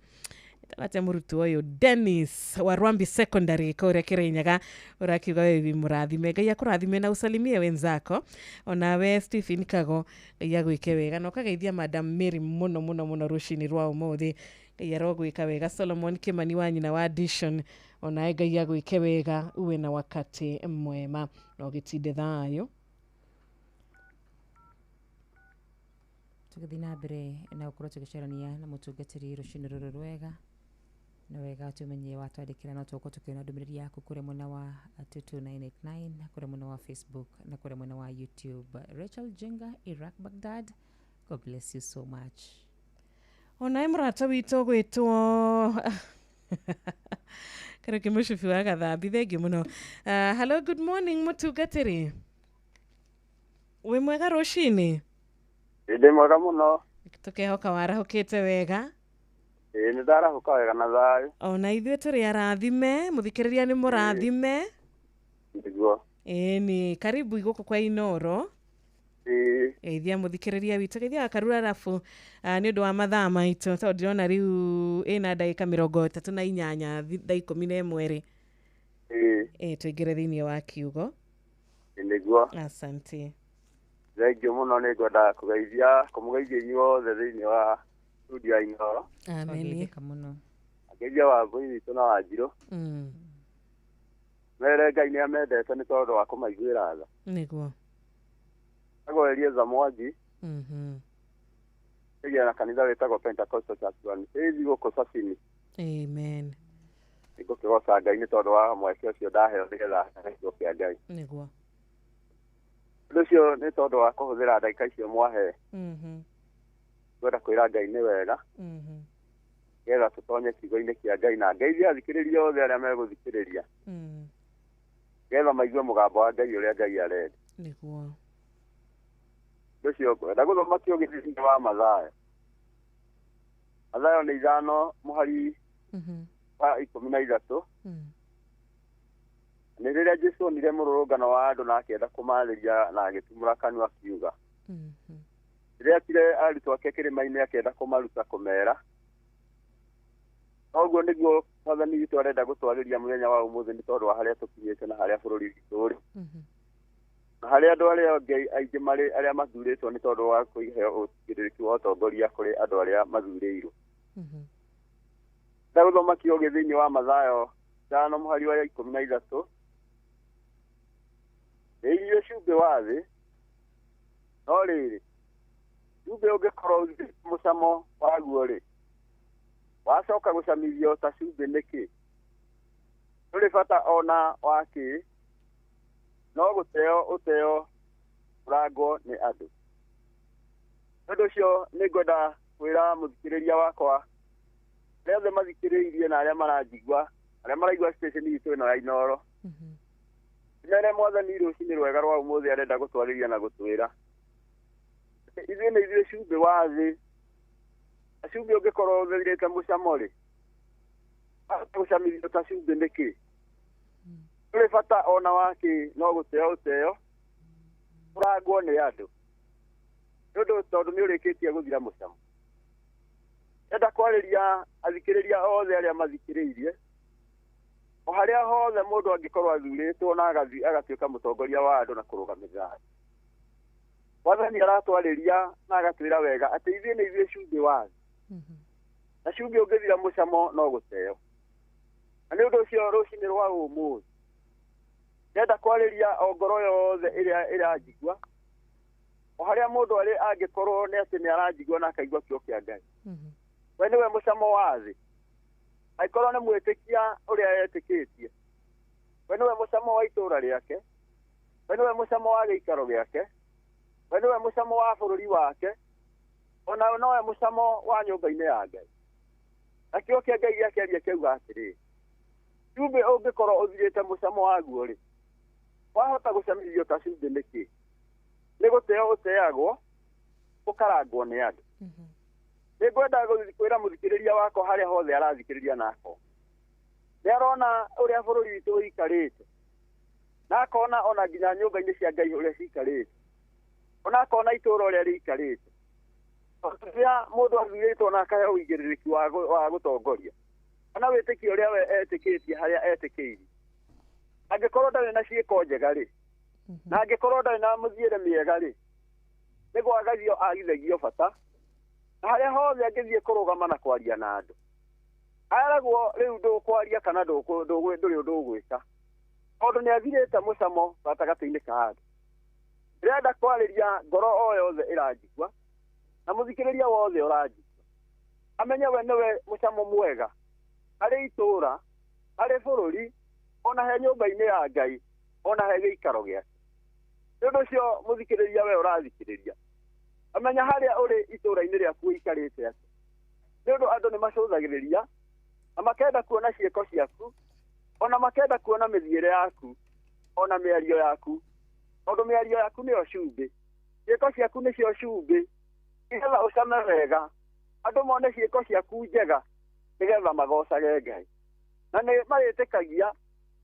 Speaker 4: ate murutwo uyu Dennis wa Rwambi Secondary kuria Kirinyaga urakiuga wewe murathime Ngai akurathime na usalimie wenzako. Onawe Stephen Kago Ngai agwike wega no kageithia Madam Mary muno rushini rwa umuthi Ngai arogwika wega. Solomon Kimani wa nyina wa Addition onawe Ngai agwike wega uwe na wakati mwema no gitinde thayo.
Speaker 7: Tugithina mbere na ukorwo tugicerania na mutungatiri rushini ruru rwega na wega tumenye watwandikira no tuko tukiona ndumiriri yaku kure mwena wa 22989 kure mwena wa Facebook na kure mwena wa YouTube. Rachel Jenga, Iraq Baghdad, God bless you so much.
Speaker 4: Onae murata wito gwitwo kareke mushufi wa gathambi. Thengi muno. Hello, good morning mutungatiri. We mwega rushini?
Speaker 2: Inde mwega muno.
Speaker 4: Tukehoka warahukite wega.
Speaker 2: Ni ndarahuka wega na thayu.
Speaker 4: Ona ithuĩ tũrĩ arathime, muthikĩrĩria ni mũrathime.
Speaker 2: Niguo.
Speaker 4: Ni karibu igũkũ kwa Inoro. Geithia muthikĩrĩria witũ, geithia Karura arabu nĩ ũndũ wa mathaa maitũ tondũ ndĩrona rĩu ĩna ndagĩka 38 thaa 11 tũingĩre thĩinĩ wa kiugo.
Speaker 2: Niguo.
Speaker 4: Asante.
Speaker 2: Thengiũ mũno nĩ ngwenda kũmũgeithia inyuothe thĩinĩ wa studio ya Inoro.
Speaker 4: Amen.
Speaker 2: Ageithia wa Ngũi witũ na Wanjirũ. Mere Ngai nĩ amendete nĩ tondũ wa kũmaiguĩra tha.
Speaker 4: Niguo.
Speaker 2: Agoerie za Mwangi. Nĩgia na kanitha wĩtagwo Pentecostal Church One. Ĩthi gũkũ Sabini.
Speaker 4: Amen.
Speaker 2: Ngũkĩgoca Ngai nĩ tondũ wa mweke ũcio ndaheo nĩgetha gĩcigo kĩa Ngai.
Speaker 4: Niguo.
Speaker 2: Ũndũ ũcio nĩ tondũ wa kũhũthĩra ndagĩka icio mwahe. Ngwenda kwĩra Ngai nĩ wega. Getha tũtonye kiugo-inĩ kĩa Ngai na Ngai athikĩrĩrie othe arĩa megũthikĩrĩria. Getha maigue mũgambo wa Ngai ũrĩa Ngai arenda.
Speaker 4: Niguo.
Speaker 2: Ũndũ ũcio ngwenda gũthoma kĩũgĩ thĩinĩ wa Mathayo. Mathayo nĩ 5 mũhari wa 13. Nĩ rĩrĩa Jesũ onire mũrũrũngano wa andũ na akĩenda kũmaarĩria na agĩtumũra kanua akiuga. Rĩrĩa akire arutwo ake kĩrĩma-inĩ akĩenda kũmaruta kũmera. Noguo nĩguo Mwathani witũ arenda gũtwarĩria mũthenya wa ũmũthĩ nĩ tondũ wa harĩa tũkinyĩte na harĩa bũrũri witũ ũrĩ. Na harĩa andũ arĩa Ngai aingĩ marĩ arĩa mathurĩtwo nĩ tondũ wa kũheo ũtigĩrĩrĩki wa ũtongoria kũrĩ andũ arĩa mathurĩirwo. Ndagũthoma kĩũgĩ thĩinĩ wa Mathayo 5 mũhari wa 13. Irio cumbĩ wa thĩ, no rĩrĩ, cumbĩ ũngĩkorwo mũcamo waguo-rĩ, wacoka gũcamithio ta cumbĩ nĩkĩ? Ndũrĩ bata ona wakĩ, no gũteo ũteo ũrangwo nĩ andũ. Ũndũ ũcio nĩ ngwenda kwĩra mũthikĩrĩria wakwa arĩa othe mathikĩrĩirie na arĩa maranjigua, arĩa maraigua station itũ ĩno ya Inoro. Nere Mwathani rũcinĩ rwega rwa ũmũthĩ arenda gũtwarĩria na gũtwĩra. Ithuĩ nĩ ithuĩ cumbĩ wa thĩ. Cumbĩ ũngĩkorwo ũthirĩte mũcamo-rĩ, gũcamithio ta cumbĩ nĩkĩ? Ndũrĩ bata ona wakĩ, no gũteo ũteo ũrangwo nĩ andũ. Nĩ ũndũ tondũ nĩ ũrĩkĩtie gũthira mũcamo. Enda kwarĩria athikĩrĩria othe arĩa mathikĩrĩirie, o harĩa hothe mũndũ angĩkorwo athurĩtwo na agatuĩka mũtongoria wa andũ na kũrũgamĩrĩra andũ. Mwathani aratwarĩria na agatwĩra wega atĩ ithuĩ nĩ ithuĩ cumbĩ wa thĩ. Na cumbĩ ũngĩthira mũcamo no gũteo. Na nĩ ũndũ ũcio rũcinĩ rwa ũmũthĩ ndenda kwarĩria o ngoro yothe ĩrĩa ĩranjigua, haria mundu ari angikorwo ni ati ni aranjigua na akaigua kio kia Ngai we niwe mucamo wa thi aikorwo ni mwitikia uria etikitie we niwe mucamo wa itura riake we niwe mucamo wa giikaro giake we niwe mucamo wa bururi wake ona nowe mucamo wa nyumba-ini ya Ngai akio kia Ngai giakiaria kiuga atiri Cumbi ungikorwo uthirite mucamo waguo ri wahota gucamirio ta cumbi niki ni guteo uteagwo ukarangwo ni andu ni ngwenda kwira muthikiriria wako haria hothe arathikiriria nako ni arona uria bururi witu uikarite na akona ona nginya nyumba-ini cia Ngai uria ciikarite ona akona itura uria riikarite ria mundu athiritwo na akaheo uigĩrĩrĩki wa gutongoria ona wĩtĩkio ũrĩa we etĩkĩtie harĩa etĩkĩiri angĩkorwo ndarĩ na ciĩko njega rĩ na angĩkorwo ndarĩ na mũthiĩre mĩega rĩ nĩ gwagagio agithagio bata na harĩa hothe angĩthiĩ kũrũgama na kwaria na andũ aragwo rĩu ndũkwaria kana ndũrĩ ũndũ ũgwĩka tondũ nĩ athirĩte mũcamo gatagatĩ-inĩ ka andũ ndĩrenda kwarĩria ngoro o yothe ĩranjigua na mũthikĩrĩria wothe ũranjigua amenye we nĩwe mũcamo mwega harĩ itũra harĩ bũrũri ona he nyũmba-inĩ ya Ngai ona he gĩikaro gĩake nĩ ũndũ ũcio mũthikĩrĩria we ũrathikĩrĩria amenya harĩa ũrĩ itũra-inĩ rĩaku ũikarĩte atĩa nĩ ũndũ andũ nĩ macũthagĩrĩria na makenda kuona ciĩko ciaku ona makenda kuona mĩthiĩre yaku ona mĩario yaku tondũ mĩario yaku nĩyo cumbĩ ciĩko ciaku nĩcio cumbĩ nĩgetha ũcame wega andũ mone ciĩko ciaku njega nĩgetha magocage Ngai na nĩ marĩtĩkagia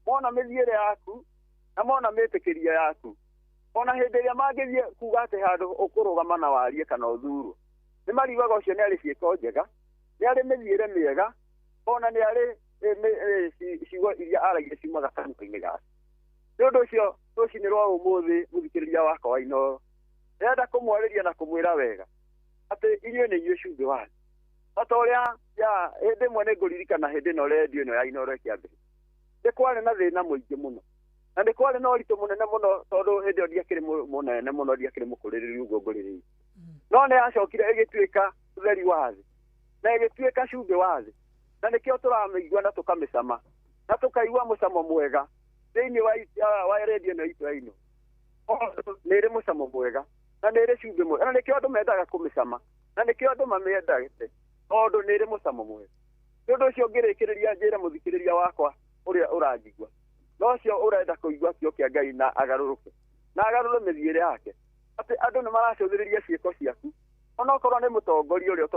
Speaker 2: mona mĩthiĩre yaku na mona mĩtĩkĩrie yaku ona hĩndĩ ĩrĩa mangĩthiĩ kuga atĩ handũ ũkũrũgama na warie kana ũthurwo nĩ mariugaga ũcio nĩ arĩ ciĩko njega nĩ arĩ mĩthiĩre mĩega ona nĩ arĩ ciugo iria aragia ciumaga kanua-inĩ gake nĩ ũndũ ũcio rũcinĩ rwa ũmũthĩ mũthikĩrĩria wakwa wa Inooro ndĩrenda kũmwarĩria na kũmwĩra wega atĩ inyuĩ nĩ inyuĩ cumbĩ wa thĩ ta ũrĩa hĩndĩ ĩmwe nĩ ngũririkana hĩndĩ ĩno redio ĩno ya Inooro ĩkĩambĩrĩria nĩ kwarĩ na thĩna mũingĩ mũno na nĩ kwarĩ na ũritũ mũnene mũno tondũ hĩndĩ ĩyo ndiakĩrĩ mũnene mũno ndiakĩrĩ mũkũrĩrĩru ũguo ngũrĩrĩire no nĩ yacokire ĩgĩtuĩka ũtheri wa thĩ na ĩgĩtuĩka cumbĩ wa thĩ na nĩkĩo tũramĩigua na tũkamĩcama na tũkaigua mũcamo mwega thĩinĩ wa redio ĩno itũ ya Inooro nĩ ĩrĩ mũcamo mwega na nĩ ĩrĩ cumbĩ mwega na nĩkĩo andũ mendaga kũmĩcama na nĩkĩo andũ mamĩendagĩte tondũ nĩ ĩrĩ mũcamo mwega nĩ ũndũ ũcio ngĩrĩkĩrĩria njĩre mũthikĩrĩria wakwa ũrĩa ũranjigua no ũcio ũrenda kũigua kĩo kĩa Ngai na agarũrũke na agarũre mĩthiĩre yake atĩ andũ nĩ maracũthĩrĩria ciĩko ciaku onokorwo nĩ mũtongoria ũrĩa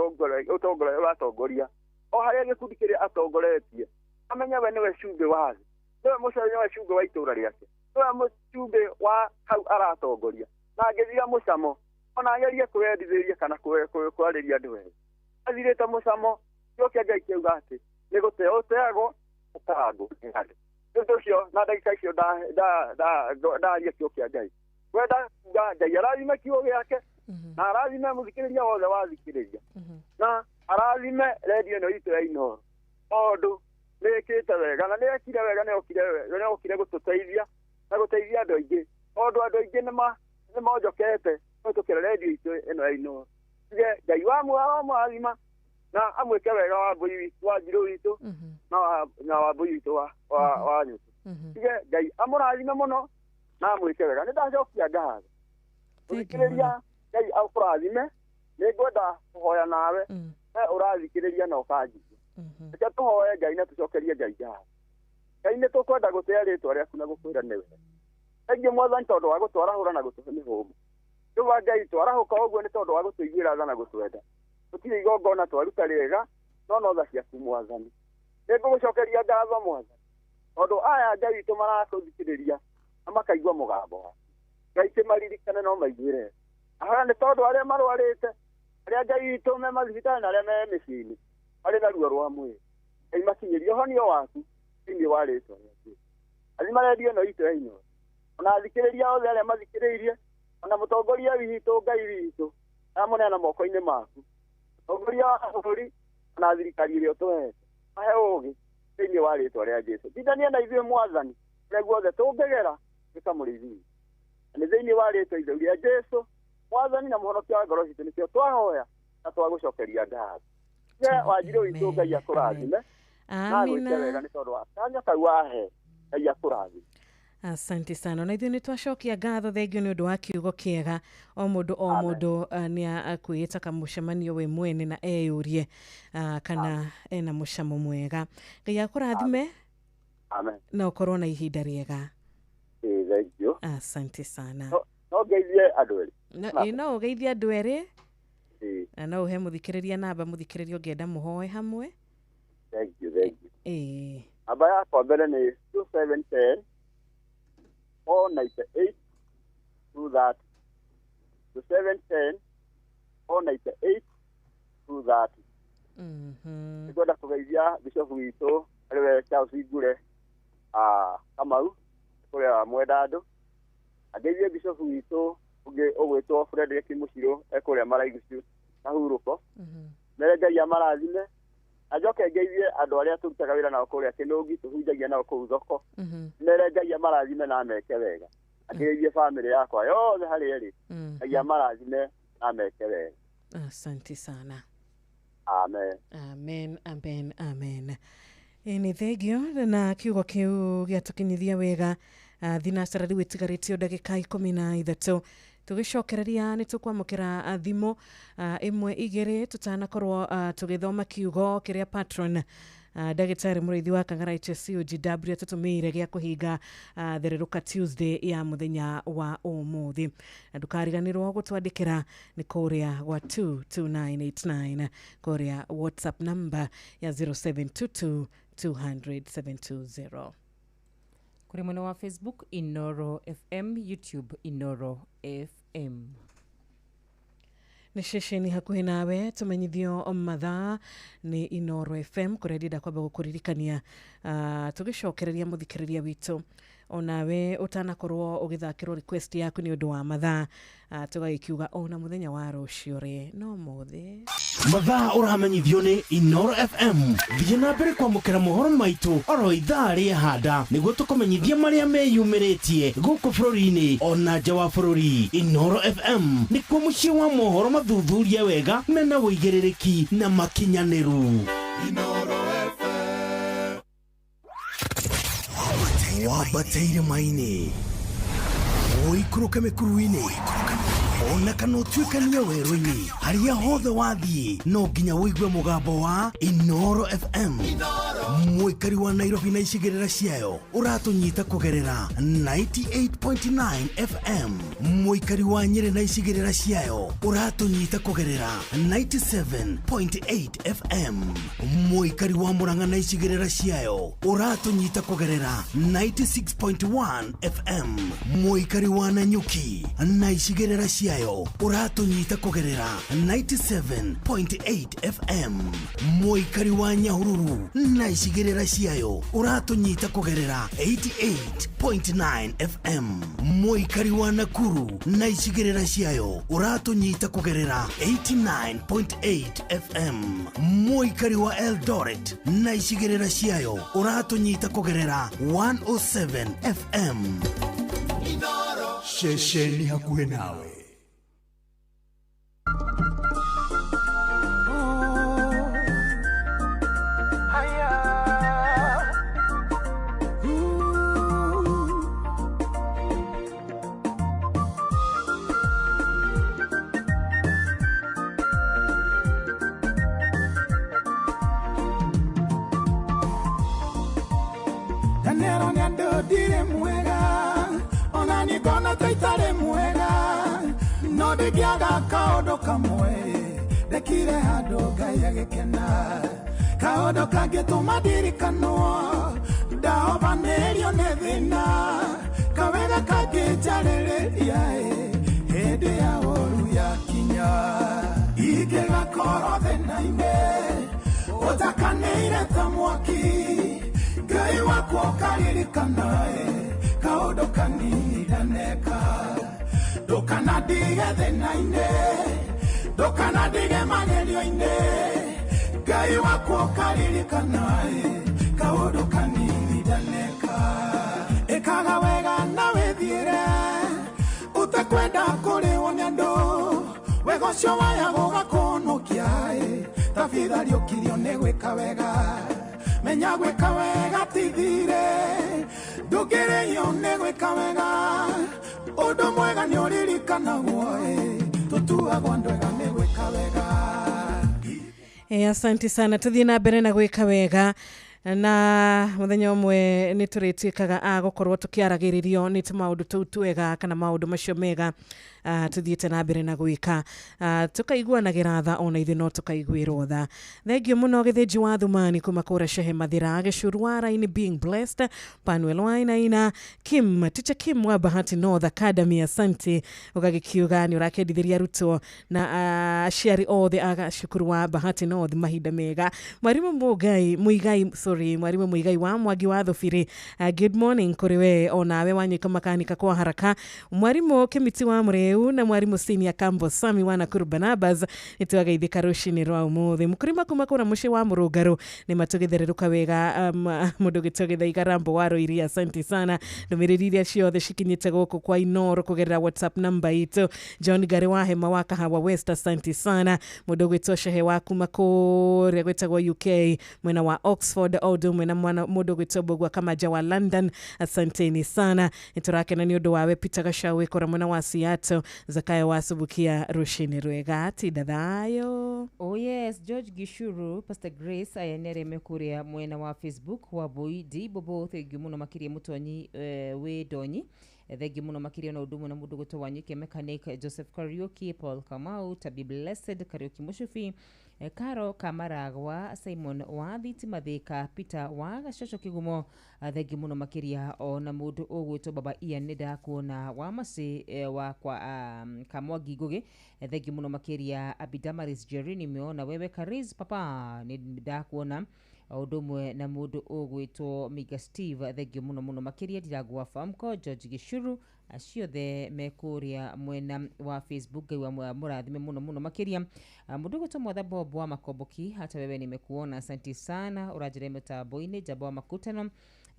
Speaker 2: ũratongoria o harĩa gĩkundi kĩrĩa atongoretie amenye we nĩwe cumbĩ wa thĩ nĩwe mũcamo cumbĩ wa itũra rĩake nĩwe cumbĩ wa hau aratongoria na angĩthira mũcamo ona agerie kwendithĩria kana kwarĩria andũ wega athirĩte mũcamo kĩo kĩa Ngai kĩuga atĩ nĩ gũteo ũteagwo ũkarangwo nĩ andũ nĩ ũndũ ũcio na ndagĩka icio ndaria kĩo kĩa Ngai wenda Ngai arathime kiugo gĩake na arathime mũthikĩrĩria wothe wathikĩrĩria na arathime redio ĩno itũ ya Inooro tondũ nĩ ĩkĩte wega na nĩ ekire wega nĩ okire gũtũteithia na gũteithia andũ aingĩ tondũ andũ aingĩ nĩ monjokete kũhĩtũkĩra redio itũ ĩno ya Inooro tuge Ngai wamũrathima na amwĩke wega wa Njirũ witũ na wa Mbũi witũ wa Nyũtũ tuge Ngai amũrathime mũno na amwĩke wega nĩ ndacokia ngatho mũthikĩrĩria Ngai akũrathime nĩ ngwenda kũhoya nawe we ũrathikĩrĩria na ũkanjigua reke tũhoe Ngai na tũcokerie Ngai ngatho Ngai nĩ tũkwenda gũtĩa rĩtwa rĩaku na gũkwĩra nĩ wega thengiũ Mwathani tondũ wa gũtwarahũra na gũtũhe mĩhũmũ Jehova Ngai twarahũka ũguo nĩ tondũ wa gũtũiguĩra tha na gũtwenda tũtirĩ igongona twaruta rĩega no tha ciaku Mwathani nĩ ngũgũcokeria ngatho Mwathani tondũ aya Ngai witũ marakũthikĩrĩria na makaigua mũgambo waku Ngai kĩmaririkane no maiguĩre ahoya nĩ tondũ arĩa marwarĩte arĩa Ngai witũ me mathibitarĩ na arĩa me mĩciĩ-inĩ marĩ na ruo rwa mwĩrĩ Ngai makinyĩrie ũhonio waku thĩinĩ wa rĩtwa rĩaku athima redio ĩno itũ ya Inooro ona athikĩrĩria othe arĩa mathikĩrĩirie ona mũtongoria witũ Ngai witũ amũneana moko-inĩ maku mũtongoria wa bũrũri na thirikari ĩrĩa ũtũhete mahe ũũgĩ thĩinĩ wa rĩtwa rĩa Jesũ tindania na ithuĩ Mwathani ũrĩa guothe tũngĩgera gĩkamũrĩithia nĩ thĩinĩ wa rĩtwa rĩa Jesũ Mwathani na muhonokia wa ngoro ciitũ nĩkĩo twahoya na twagũcokeria ngatho. Wanjire witũ Ngai akũrathime. Na gwĩke wega nĩ tondũ wa kanya kau wahe. Ngai akũrathime.
Speaker 4: Asante sana. Na ithuĩ nĩ twacokia ngatho thengio nĩ ũndũ wa kiugo kĩega. O mũndũ nĩ akwĩĩta kamũcemanio we mwene na eyũrie kana ena mũcamo mwega. Ngai akũrathime.
Speaker 2: Amen.
Speaker 4: Na ũkorwo na ihinda rĩega.
Speaker 2: Thank you.
Speaker 4: Asante sana.
Speaker 2: No geithie andũ erĩ.
Speaker 4: No ũgeithie andũ erĩ. Na no ũhe mũthikĩrĩria namba mũthikĩrĩria ũngĩenda mũhoe hamwe.
Speaker 2: Thank you. Namba yakwa mbere nĩ 2710 498 230. 2710 498 230. Nĩkwenda kũgeithia Bishop witũ ariwe Charles Ngure Kamau kũrĩa mwenda andũ. Ageithie Bishop witũ ũngĩ ũgwĩtwo Frederick Mushiro ekũrĩa Maraigu na Huruko. Mere Ngai amarathime. Ajoke ngeithie andũ arĩa tũrutaga wĩra nao kũrĩa Kĩnũngi tũhunjagia nao kũu thoko. Mere Ngai amarathime na ameke wega. Ageithie family yakwa yothe harĩa ĩrĩ. Ngai amarathime na ameke wega.
Speaker 4: Asante sana.
Speaker 2: Amen.
Speaker 4: Nĩ thengio na kiugo kĩu gĩatũkinyithia wega. Thinacara rĩu ĩtigarĩtio ndagĩka 13 tũgĩcokereria nĩ tũkwamũkĩra thimũ ĩmwe igĩrĩ tũtanakorwo tũgĩthoma kiugo kĩrĩa patron ndagĩtarĩ mũrĩithi wa Kang'ara HSCOGW atũtũmĩire gĩa kũhinga Thereruka Tuesday ya mũthenya wa ũmũthĩ. Na ndũkariganĩrwo gũtwandĩkĩra nĩ kũrĩa gwa 22989 kũrĩa WhatsApp number ya 0722 200
Speaker 7: kuri mwena wa Facebook Inoro FM, YouTube Inoro FM.
Speaker 4: Nĩ ceceni hakuhĩ nawe tũmenyithio mathaa nĩ Inoro FM kũrĩa ndĩenda kwamba gũkũririkania tũgĩcokereria mũthikĩrĩria witũ onawe ũtanakorwo ũgĩthakĩrwo request yaku nĩ ũndũ wa mathaa tũgagĩkiuga ona mũthenya wa rũciũ rĩ no mothe
Speaker 8: mathaa ũramenyithio nĩ Inoro FM. Thiĩ na mbere kwamũkĩra mohoro maitũ oro ithaa rĩahanda nĩguo tũkũmenyithia marĩa meyumĩrĩtie gũkũ bũrũri-inĩ ona nja wa bũrũri. Inoro FM nĩkuo mũciĩ wa mohoro mathuthurie wega mena wũigĩrĩrĩki na makinyanĩru.
Speaker 18: Inoro
Speaker 8: wabateire maini ũikũrũke mĩkuru-inĩ ona kana ũtuĩkanie werũ-inĩ harĩa hothe wathiĩ no nginya wĩigue mũgambo wa Inoro FM. Mũikari wa Nairobi na icigĩrĩra ciayo ũratũnyita kũgerera 98.9 FM. Mũikari wa Nyĩrĩ na icigĩrĩra ciayo ũratũnyita kũgerera 97.8 FM. Mũikari wa Murang'a na icigĩrĩra ciayo ũratũnyita kũgerera 96.1 FM. Mũikari wa Nanyuki na icigĩrĩra ciayo ũratũnyita kũgerera 97.8 FM. Mũikari wa Nyahururu na icigĩrĩra ciayo ũratũnyita kũgerera 88.9 FM. Mũikari wa Nakuru na icigĩrĩra ciayo ũratũnyita kũgerera 89.8 FM. Mũikari wa Eldoret na icigĩrĩra ciayo ũratũnyita kũgerera 107 FM.
Speaker 9: Ceceni hakuhĩ nawe.
Speaker 17: Kanero nyando dire mwega ona ni gona taitare mwega no de giaga kaodo kamwe de kire hado gaya gekena kaodo kagetuma dirikano da obanerio nevina kawega kagejarere yae hede ya oru ya kinya ige la korode naime otakaneire tamwaki gai wako karirikanae kaodo kaniraneka dokana dige thenaine dokana dige magerio-ine gai wako karirikanae kaodo kaniraneka ekaga wega na wethiire utakwenda kũrĩo nĩ andũ ũcio waya gũgakũnũkia tafithari ũkirio nĩ gwĩka wega menya gwĩka wega tithire ndũngĩrĩio nĩ gwĩka wega ũndũ mwega nĩ ũririkanagwo tũtuagwo ndwega nĩ gwĩka wega.
Speaker 4: Asante sana, tuthie na mbere na gwĩka wega na muthenya umwe ni turituikaga a gukorwo tukiaragiririo ni maundu tuu twega kana maundu macio mega tuthiete na mbere na gwika tukaiguanagira tha ona ithe no tukaiguirwo tha. Thengio muno githinji wa thumani kuma kura shehe mathira gicurwara ini being blessed Panuel Wainaina Kim Teacher Kim wa Bahati North Academy asante ugagikiuga ni urakendithiria rutwo na aciari othe aga cukuru wa Bahati North mahinda mega. Mwarimu mwarimu Muigai wa Mwangi wa Thubiri good morning kuri we onawe wanyika makanika kwa haraka. Mwarimu Kimiti wa Mureu na mwarimu Senior Kambo Sami wa Nakuru Barnabas nitwagaithika rushini rwa umuthi mukurima kuma kura mushi wa Murugaro ni matugethereruka wega mundu gitugethaiga Rambo wa Roiria asante sana ndumiriri iria ciothe cikinyite guku kwa Inoro kugerera WhatsApp number itu. John Gare wa Hema wa Kahawa West asante sana mundu gwitosha hewa kuma kure gwetagwo UK mwena wa Oxford Odo mwena mundu gwitobogwa kama jawa London asanteni sana niturake ni undu wawe Peter Gashawe kora mwena wa Seattle Zakaya wa Subukia rushini rwega tidadhayo.
Speaker 7: Oh yes, George Gishuru Pastor Grace ayenere mekuria mwena wa Facebook wa Boidi bobo thegi muno makiria mutonyi we donyi thegi muno makiria na udumu na mundu gutowanyike mechanic Joseph Karaoke Paul Kamau Tabi Blessed Karaoke Mushufi Karo Kamaragwa Simon wa Thitimathika Peter wa Gashosho Kigumo thegi muno makiria ona mundu ugwitwo baba Ian nida kuona wa masi wa kwa Kamwagi Guge thegi muno makiria Abidamaris Jerini meona wewe Kariz papa nida kuona udumwe na mundu ugwitwo Miga Steve thegi muno makiria diragwa famko George Gishuru aciothe mekuria mwena wa Facebook wa murathime muno makiria mundu gwitwo Mwatha Bob wa Makomboki hata wewe nimekuona asante sana urajire metaboine jabo wa makutano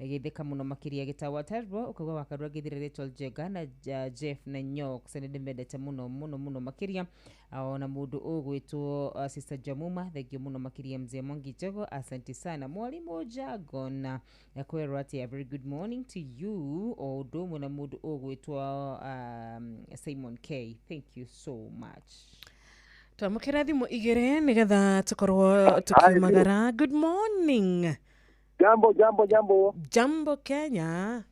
Speaker 7: githeka muno makiria gitawa Tarbo ukagwa wakarwa githire Rachel Jega na Jeff na Nyok senede medete muno makiria ona mundu ugwitwo Sister Jamuma thegio muno makiria mzee Mongi Jogo asante sana mwalimu Jagona yakwero ati a very good morning to you odo muna mundu ugwitwo Simon K thank you so much. Twamukira thimu igire nigetha tukorwo tukimagara. Good morning. Jambo Kenya.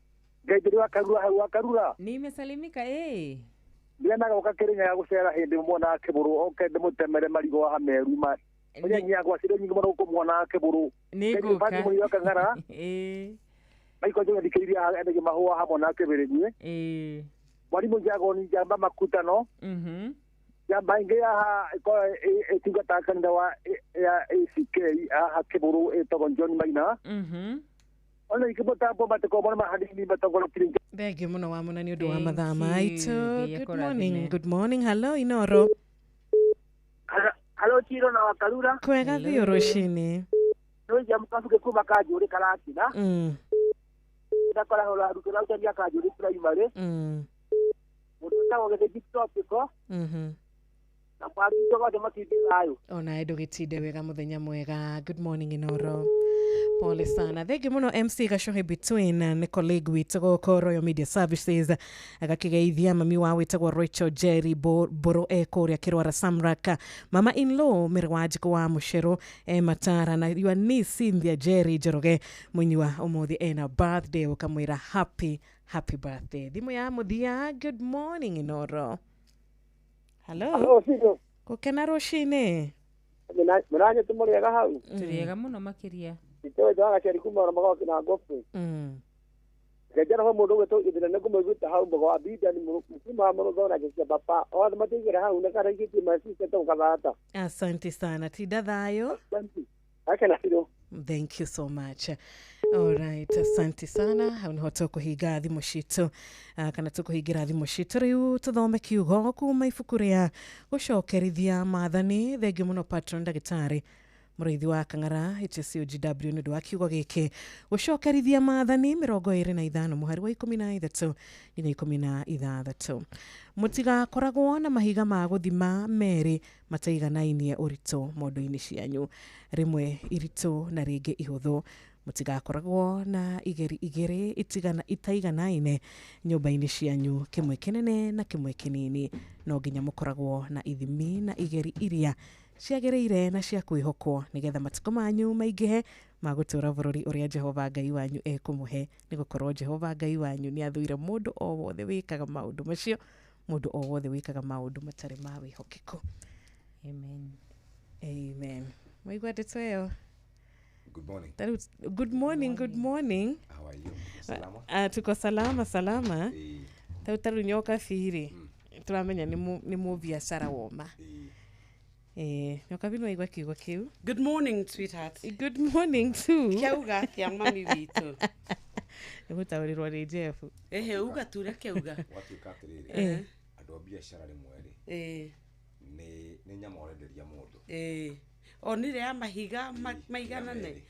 Speaker 11: Gaitiri wa Karura.
Speaker 7: Nimesalimika
Speaker 11: Ndiana goka Kenya ya gucera hindi mwana Kiburu okende mutemere marigo hameru ma. Onya nyagwa cire nyingi muno kumwona Kiburu.
Speaker 7: Niguka.
Speaker 11: Ndi muri wakangara. Maiko jo ndikiriria ende mahua hamwe na Kibirigwe. Mwalimu Jagoni jamba makutano. Jamba ingia ko etugata kanda wa ya ACK Kiburu etogo John Maina. Ona ikibota bomba teko bona mahadini batoko kiringa.
Speaker 4: Thegi muno wa muna ni undu wa mathaa maitu. Good morning. Hello Inoro.
Speaker 11: Hello Chiro na Wakarura.
Speaker 4: Kwega thio rushini.
Speaker 11: No jamukafuke kuma kajuri kalakina. Ndakora hola rukira utabia kajuri primary. Mututa wogete TikTok ko. Na kwa TikTok ndo matidirayo.
Speaker 4: Ona edo gitide wega muthenya mwega. Good morning Inoro. Pole sana. Thegi muno MC Gashohe between ni colleague witagwo ko Royal Media Services agakigeithia mami wa witagwo Rachel Jerry Boro Korea Kirwara Samraka mama in law Mirwajiko wa Mushero Matara na your niece Cynthia Jerry Joroge munywa umuthi ena birthday ukamwira happy birthday. Thimu ya muthia. Good morning Inoro. Hello
Speaker 11: Fido.
Speaker 4: Kokena roshine.
Speaker 11: Muranye tumuriega hau.
Speaker 7: Turiega muno makiria.
Speaker 11: Ito jaga cheri kumara mago kina gofu. Gajana ho mundu weto idina ne kumugita hau mago abida ni mukuma maro zona kisia papa. O matigera hau ne kara kiti masisi to kalata.
Speaker 4: Asante sana tidadhayo.
Speaker 11: Akena Fido.
Speaker 4: Thank you so much. All right, asante sana. Haunoto kuhiga thimo citu kana tukuhigira thimo citu riu tuthome kiugo kuma ibuku ria gucokerithia maathani. Thengio muno patron ndagitari Mũraithi wa Kang'ara HSOGW nĩ ũndũ wa kiugo gĩkĩ gũcokerithia maathani 25 mũhari wa 13 nginya 16. Mũtigakoragwo na mahiga ma gũthima merĩ mataiganainie ũritũ mondo-inĩ cianyu, rĩmwe iritũ na rĩngĩ ihũthũ. Mũtigakoragwo na igeri igĩrĩ itaiganaine nyũmba-inĩ cianyu, kĩmwe kĩnene na kĩmwe kĩnini. No nginya mũkoragwo na ithimi na igeri iria ciagĩrĩire na cia kwĩhokwo nĩgetha matukũ manyu maingĩhe ma gũtũũra bũrũri ũrĩa Jehova Ngai wanyu ekũmũhe, nĩ gũkorwo Jehova Ngai wanyu nĩ athuire mũndũ o wothe wĩkaga maũndũ macio, mũndũ o wothe wĩkaga maũndũ matarĩ ma wĩhokeku.
Speaker 7: Amen.
Speaker 4: Amen. Mwaigua ndeto ĩyo?
Speaker 10: Good morning.
Speaker 4: Good morning, good morning.
Speaker 10: How are you? Salama?
Speaker 4: Tuko salama. Taru nyoka firi. Turamenya ni mu biashara woma. Nyoka bino igwa kiugo kiu.
Speaker 14: Good morning, sweetheart.
Speaker 4: Good morning too.
Speaker 14: Kiauga ya mami witu.
Speaker 4: Ngutaũrirwo nĩ Jeff.
Speaker 14: Uga ture kiauga.
Speaker 10: Watu katiriri. Andũ a biashara rimwe ni nyama ũrenderia mũndũ.
Speaker 14: Onire ya mahiga maiganane.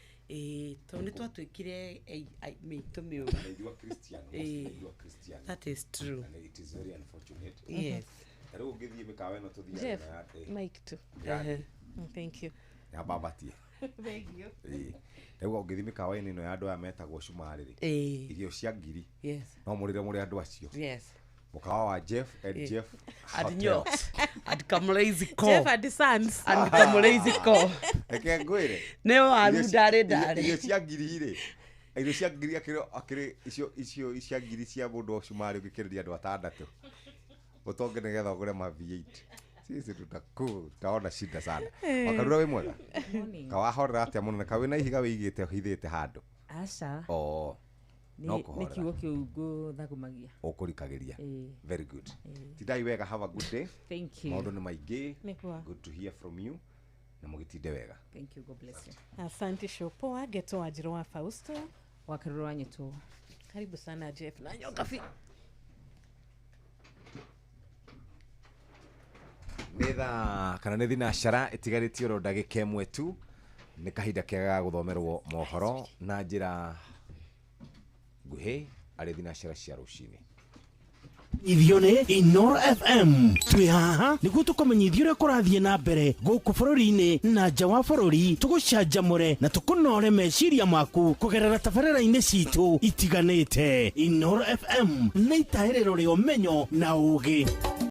Speaker 14: To nĩ twatwĩkire mĩito mĩũru. That is true.
Speaker 10: And it is very unfortunate.
Speaker 14: Yes.
Speaker 10: Rĩu ũngĩthiĩ mĩkawa ĩno tũthiaga
Speaker 4: Jeff, Mike too. Thank you.
Speaker 10: Ya babatie.
Speaker 4: Thank you.
Speaker 10: Rĩu ũngĩthiĩ mĩkawa-inĩ ĩno ya andũ aya metagwo cumarĩ. Irio cia ngiri.
Speaker 14: Yes.
Speaker 10: No mũrĩre mũrĩ andũ acio.
Speaker 14: Yes.
Speaker 10: Mukawa wa Jeff and Jeff
Speaker 14: and Nyo and Kamulaizi Co.
Speaker 4: Jeff and Sons
Speaker 14: and Kamulaizi Co.
Speaker 10: Eke ngwire
Speaker 14: neo arudare dare
Speaker 10: irio cia ngiri irio cia ngiri akire icio cia ngiri cia mundu wa cumari ũngĩkĩrĩria andũ atandatũ utonge nĩgetha ũgũre ma V8 sisi tutaona shida sana. Wakarura we mwega kawahorera atĩa mũno kawe na ihiga wĩigĩte hithĩte handũ
Speaker 7: aca
Speaker 10: nĩ
Speaker 7: kiugo kĩu ngũthagumagia
Speaker 10: ũkũrikagĩria. Very good. Tidai wega, have a good day.
Speaker 7: Thank you.
Speaker 10: Maũndũ nĩ maingĩ. Good to hear from you. Na mũgĩtinde wega.
Speaker 7: Thank you, God bless you.
Speaker 4: Asante Shopoa, Geto Wanjiru wa Fausto,
Speaker 7: Wakarura wa Nyetu.
Speaker 4: Karibu sana Jeff na Nyoka fi.
Speaker 10: Nitha kana nĩ thinacara ĩtigarĩtie oro ndagĩka ĩmwe tu nĩ kahinda kega gũthomerwo mohoro na njĩra nguhĩ arĩ thinacara cia rũcinĩ.
Speaker 8: Ithione Inoro FM twi haha nĩguo tũkũmenyithia ũrĩa kũrathiĩ na mbere gũkũ bũrũri-inĩ na nja wa bũrũri, tũgũcanjamũre na tũkũnore meciria maku kũgerera tabarĩra-inĩ citũ itiganĩte. Inoro FM nĩ itahĩrĩro rĩa ũmenyo na ũũgĩ.